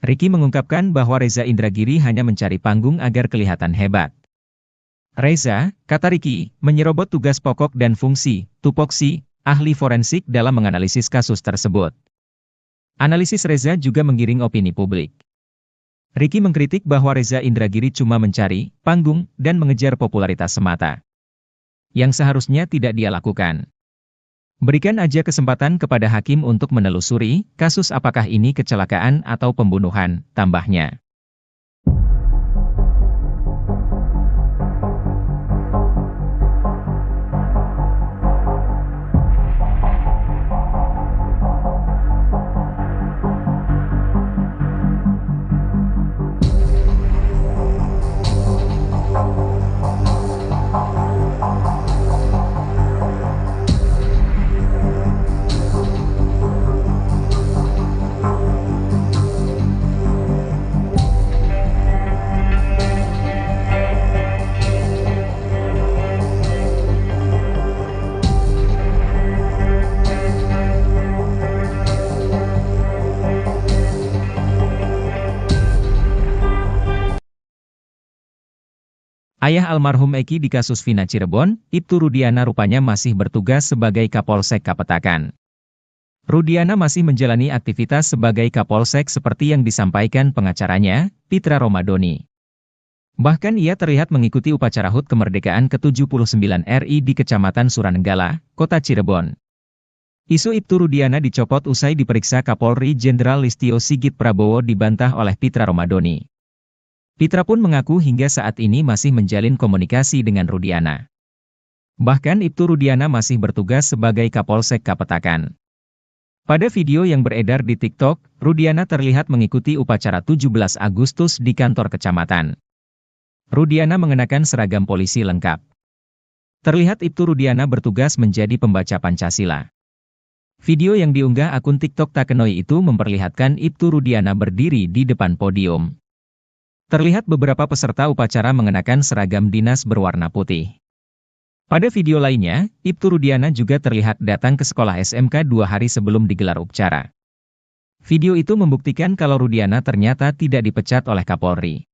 Ricky mengungkapkan bahwa Reza Indragiri hanya mencari panggung agar kelihatan hebat. Reza, kata Ricky, menyerobot tugas pokok dan fungsi, tupoksi, ahli forensik dalam menganalisis kasus tersebut. Analisis Reza juga menggiring opini publik. Ricky mengkritik bahwa Reza Indragiri cuma mencari panggung dan mengejar popularitas semata, yang seharusnya tidak dia lakukan. Berikan aja kesempatan kepada hakim untuk menelusuri kasus apakah ini kecelakaan atau pembunuhan, tambahnya. Ayah almarhum Eki di kasus Vina Cirebon, Ibtu Rudiana rupanya masih bertugas sebagai Kapolsek Kapetakan. Rudiana masih menjalani aktivitas sebagai Kapolsek seperti yang disampaikan pengacaranya, Pitra Romadoni. Bahkan ia terlihat mengikuti upacara HUT kemerdekaan ke-79 RI di Kecamatan Suranenggala, Kota Cirebon. Isu Ibtu Rudiana dicopot usai diperiksa Kapolri Jenderal Listio Sigit Prabowo dibantah oleh Pitra Romadoni. Pitra pun mengaku hingga saat ini masih menjalin komunikasi dengan Rudiana. Bahkan Ibtu Rudiana masih bertugas sebagai Kapolsek Kapetakan. Pada video yang beredar di TikTok, Rudiana terlihat mengikuti upacara 17 Agustus di kantor kecamatan. Rudiana mengenakan seragam polisi lengkap. Terlihat Ibtu Rudiana bertugas menjadi pembaca Pancasila. Video yang diunggah akun TikTok Takenoi itu memperlihatkan Ibtu Rudiana berdiri di depan podium. Terlihat beberapa peserta upacara mengenakan seragam dinas berwarna putih. Pada video lainnya, Ibtu Rudiana juga terlihat datang ke sekolah SMK 2 hari sebelum digelar upacara. Video itu membuktikan kalau Rudiana ternyata tidak dipecat oleh Kapolri.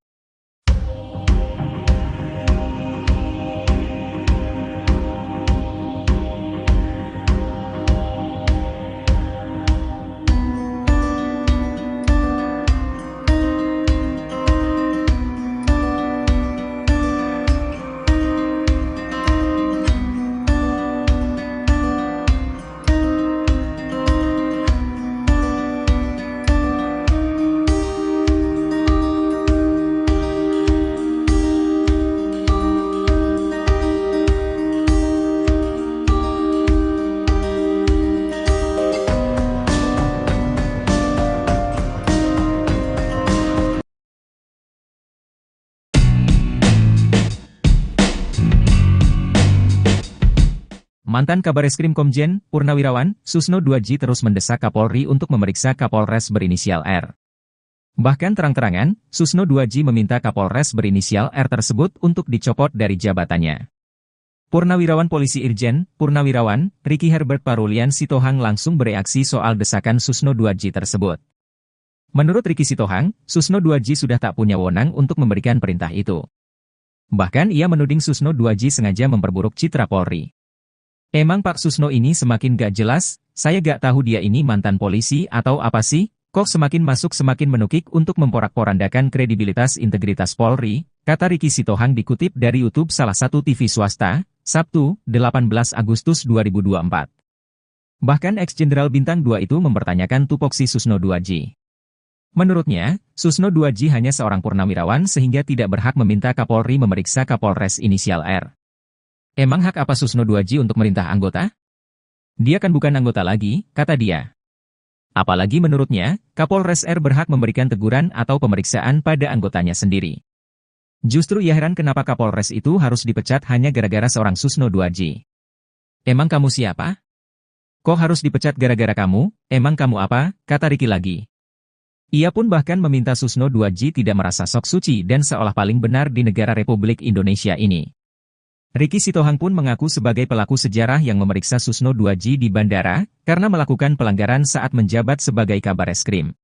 Mantan Kabareskrim Komjen, Purnawirawan, Susno 2J terus mendesak Kapolri untuk memeriksa Kapolres berinisial R. Bahkan terang-terangan, Susno 2J meminta Kapolres berinisial R tersebut untuk dicopot dari jabatannya. Purnawirawan Polisi Irjen, Purnawirawan, Ricky Herbert Parulian Sitohang langsung bereaksi soal desakan Susno 2J tersebut. Menurut Ricky Sitohang, Susno 2J sudah tak punya wewenang untuk memberikan perintah itu. Bahkan ia menuding Susno 2J sengaja memperburuk citra Polri. Emang Pak Susno ini semakin gak jelas, saya gak tahu dia ini mantan polisi atau apa sih, kok semakin masuk semakin menukik untuk memporak-porandakan kredibilitas integritas Polri, kata Ricky Sitohang dikutip dari YouTube salah satu TV swasta, Sabtu, 18 Agustus 2024. Bahkan ex-jenderal Bintang 2 itu mempertanyakan tupoksi Susno 2J. Menurutnya, Susno 2J hanya seorang purnawirawan sehingga tidak berhak meminta Kapolri memeriksa Kapolres inisial R. Emang hak apa Susno 2J untuk merintah anggota? Dia kan bukan anggota lagi, kata dia. Apalagi menurutnya, Kapolres R berhak memberikan teguran atau pemeriksaan pada anggotanya sendiri. Justru ia heran kenapa Kapolres itu harus dipecat hanya gara-gara seorang Susno 2J. Emang kamu siapa? Kok harus dipecat gara-gara kamu? Emang kamu apa? Kata Ricky lagi. Ia pun bahkan meminta Susno 2J tidak merasa sok suci dan seolah paling benar di negara Republik Indonesia ini. Ricky Sitohang pun mengaku sebagai pelaku sejarah yang memeriksa Susno 2J di bandara, karena melakukan pelanggaran saat menjabat sebagai Kabareskrim.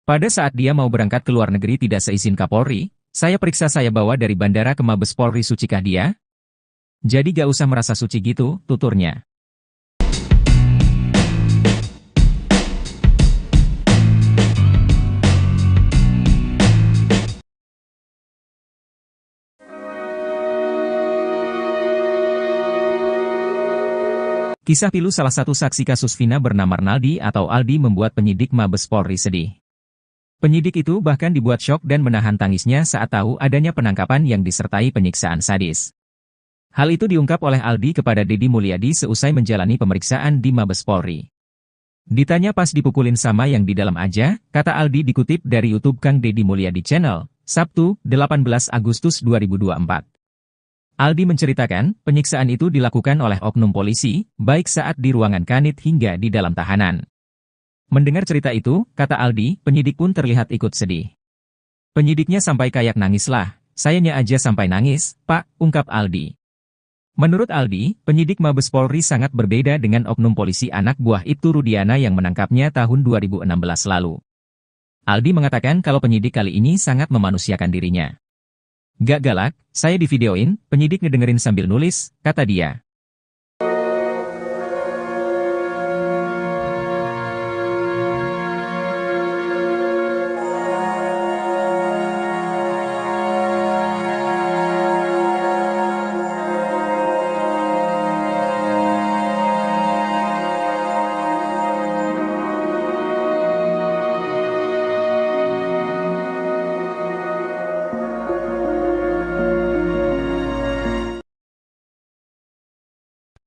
Pada saat dia mau berangkat ke luar negeri tidak seizin Kapolri, saya periksa saya bawa dari bandara ke Mabes Polri sucikah dia? Jadi gak usah merasa suci gitu, tuturnya. Kisah pilu salah satu saksi kasus Vina bernama Renaldi atau Aldi membuat penyidik Mabes Polri sedih. Penyidik itu bahkan dibuat syok dan menahan tangisnya saat tahu adanya penangkapan yang disertai penyiksaan sadis. Hal itu diungkap oleh Aldi kepada Deddy Mulyadi seusai menjalani pemeriksaan di Mabes Polri. Ditanya pas dipukulin sama yang di dalam aja, kata Aldi dikutip dari YouTube Kang Deddy Mulyadi Channel, Sabtu, 18 Agustus 2024. Aldi menceritakan, penyiksaan itu dilakukan oleh oknum polisi, baik saat di ruangan kanit hingga di dalam tahanan. Mendengar cerita itu, kata Aldi, penyidik pun terlihat ikut sedih. Penyidiknya sampai kayak nangis lah, sayanya aja sampai nangis, Pak, ungkap Aldi. Menurut Aldi, penyidik Mabes Polri sangat berbeda dengan oknum polisi anak buah Ibtu Rudiana yang menangkapnya tahun 2016 lalu. Aldi mengatakan kalau penyidik kali ini sangat memanusiakan dirinya. Gak galak, saya divideoin, penyidik ngedengerin sambil nulis, kata dia.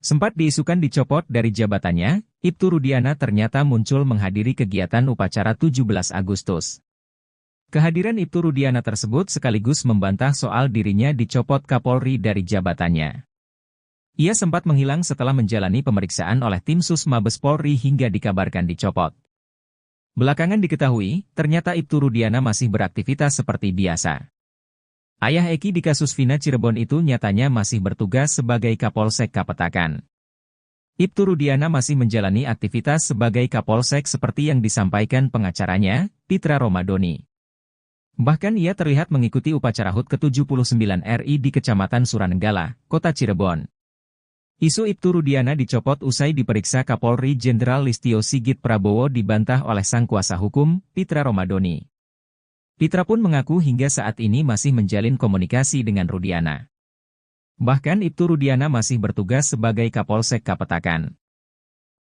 Sempat diisukan dicopot dari jabatannya, Ibtu Rudiana ternyata muncul menghadiri kegiatan upacara 17 Agustus. Kehadiran Ibtu Rudiana tersebut sekaligus membantah soal dirinya dicopot Kapolri dari jabatannya. Ia sempat menghilang setelah menjalani pemeriksaan oleh tim Sus Mabes Polri hingga dikabarkan dicopot. Belakangan diketahui, ternyata Ibtu Rudiana masih beraktivitas seperti biasa. Ayah Eki di kasus Vina Cirebon itu nyatanya masih bertugas sebagai Kapolsek Kapetakan. Ibtu Rudiana masih menjalani aktivitas sebagai Kapolsek seperti yang disampaikan pengacaranya, Pitra Romadoni. Bahkan ia terlihat mengikuti upacara HUT ke-79 RI di Kecamatan Suranenggala, Kota Cirebon. Isu Ibtu Rudiana dicopot usai diperiksa Kapolri Jenderal Listio Sigit Prabowo dibantah oleh sang kuasa hukum, Pitra Romadoni. Pitra pun mengaku hingga saat ini masih menjalin komunikasi dengan Rudiana. Bahkan Ibtu Rudiana masih bertugas sebagai Kapolsek Kapetakan.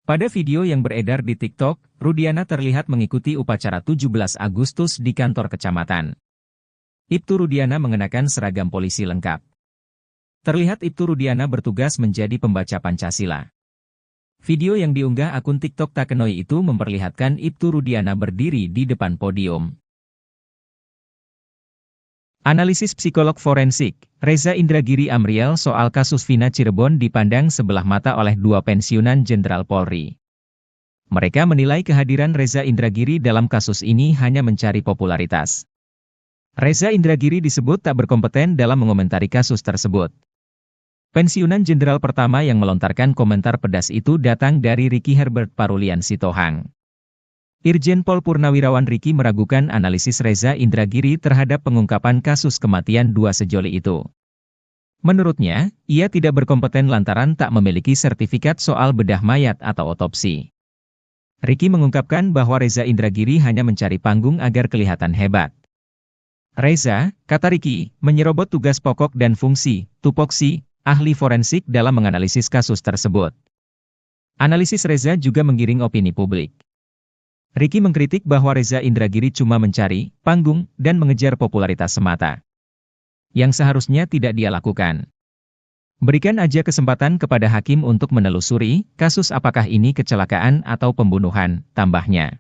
Pada video yang beredar di TikTok, Rudiana terlihat mengikuti upacara 17 Agustus di kantor kecamatan. Ibtu Rudiana mengenakan seragam polisi lengkap. Terlihat Ibtu Rudiana bertugas menjadi pembaca Pancasila. Video yang diunggah akun TikTok Takenoi itu memperlihatkan Ibtu Rudiana berdiri di depan podium. Analisis psikolog forensik, Reza Indragiri Amriel soal kasus Vina Cirebon dipandang sebelah mata oleh dua pensiunan Jenderal Polri. Mereka menilai kehadiran Reza Indragiri dalam kasus ini hanya mencari popularitas. Reza Indragiri disebut tak berkompeten dalam mengomentari kasus tersebut. Pensiunan Jenderal pertama yang melontarkan komentar pedas itu datang dari Ricky Herbert Parulian Sitohang. Irjen Pol Purnawirawan Ricky meragukan analisis Reza Indragiri terhadap pengungkapan kasus kematian dua sejoli itu. Menurutnya, ia tidak berkompeten lantaran tak memiliki sertifikat soal bedah mayat atau otopsi. Ricky mengungkapkan bahwa Reza Indragiri hanya mencari panggung agar kelihatan hebat. Reza, kata Ricky, menyerobot tugas pokok dan fungsi, tupoksi, ahli forensik dalam menganalisis kasus tersebut. Analisis Reza juga menggiring opini publik. Ricky mengkritik bahwa Reza Indragiri cuma mencari panggung dan mengejar popularitas semata. Yang seharusnya tidak dia lakukan. Berikan aja kesempatan kepada hakim untuk menelusuri kasus apakah ini kecelakaan atau pembunuhan, tambahnya.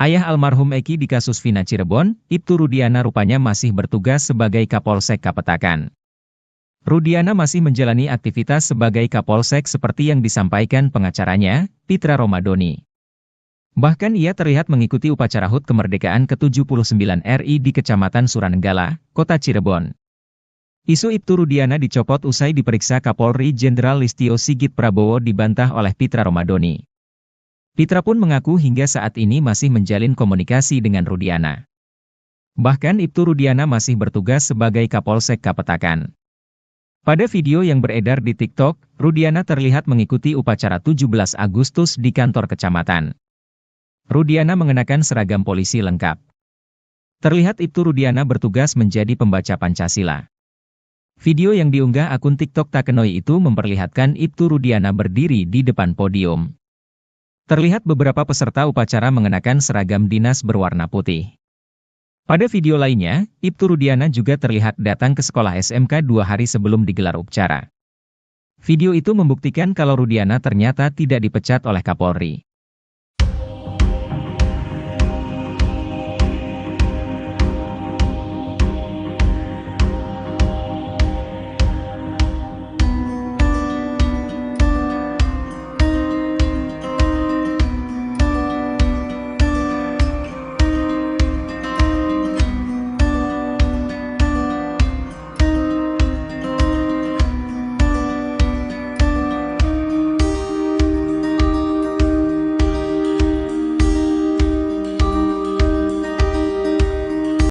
Ayah almarhum Eki di kasus Vina Cirebon, Ibtu Rudiana rupanya masih bertugas sebagai Kapolsek Kapetakan. Rudiana masih menjalani aktivitas sebagai Kapolsek seperti yang disampaikan pengacaranya, Pitra Romadoni. Bahkan ia terlihat mengikuti upacara HUT kemerdekaan ke-79 RI di Kecamatan Suranenggala, Kota Cirebon. Isu Ibtu Rudiana dicopot usai diperiksa Kapolri Jenderal Listio Sigit Prabowo dibantah oleh Pitra Romadoni. Pitra pun mengaku hingga saat ini masih menjalin komunikasi dengan Rudiana. Bahkan Ibtu Rudiana masih bertugas sebagai Kapolsek Kapetakan. Pada video yang beredar di TikTok, Rudiana terlihat mengikuti upacara 17 Agustus di kantor kecamatan. Rudiana mengenakan seragam polisi lengkap. Terlihat Ibtu Rudiana bertugas menjadi pembaca Pancasila. Video yang diunggah akun TikTok Takenoi itu memperlihatkan Ibtu Rudiana berdiri di depan podium. Terlihat beberapa peserta upacara mengenakan seragam dinas berwarna putih. Pada video lainnya, Ibtu Rudiana juga terlihat datang ke sekolah SMK 2 hari sebelum digelar upacara. Video itu membuktikan kalau Rudiana ternyata tidak dipecat oleh Kapolri.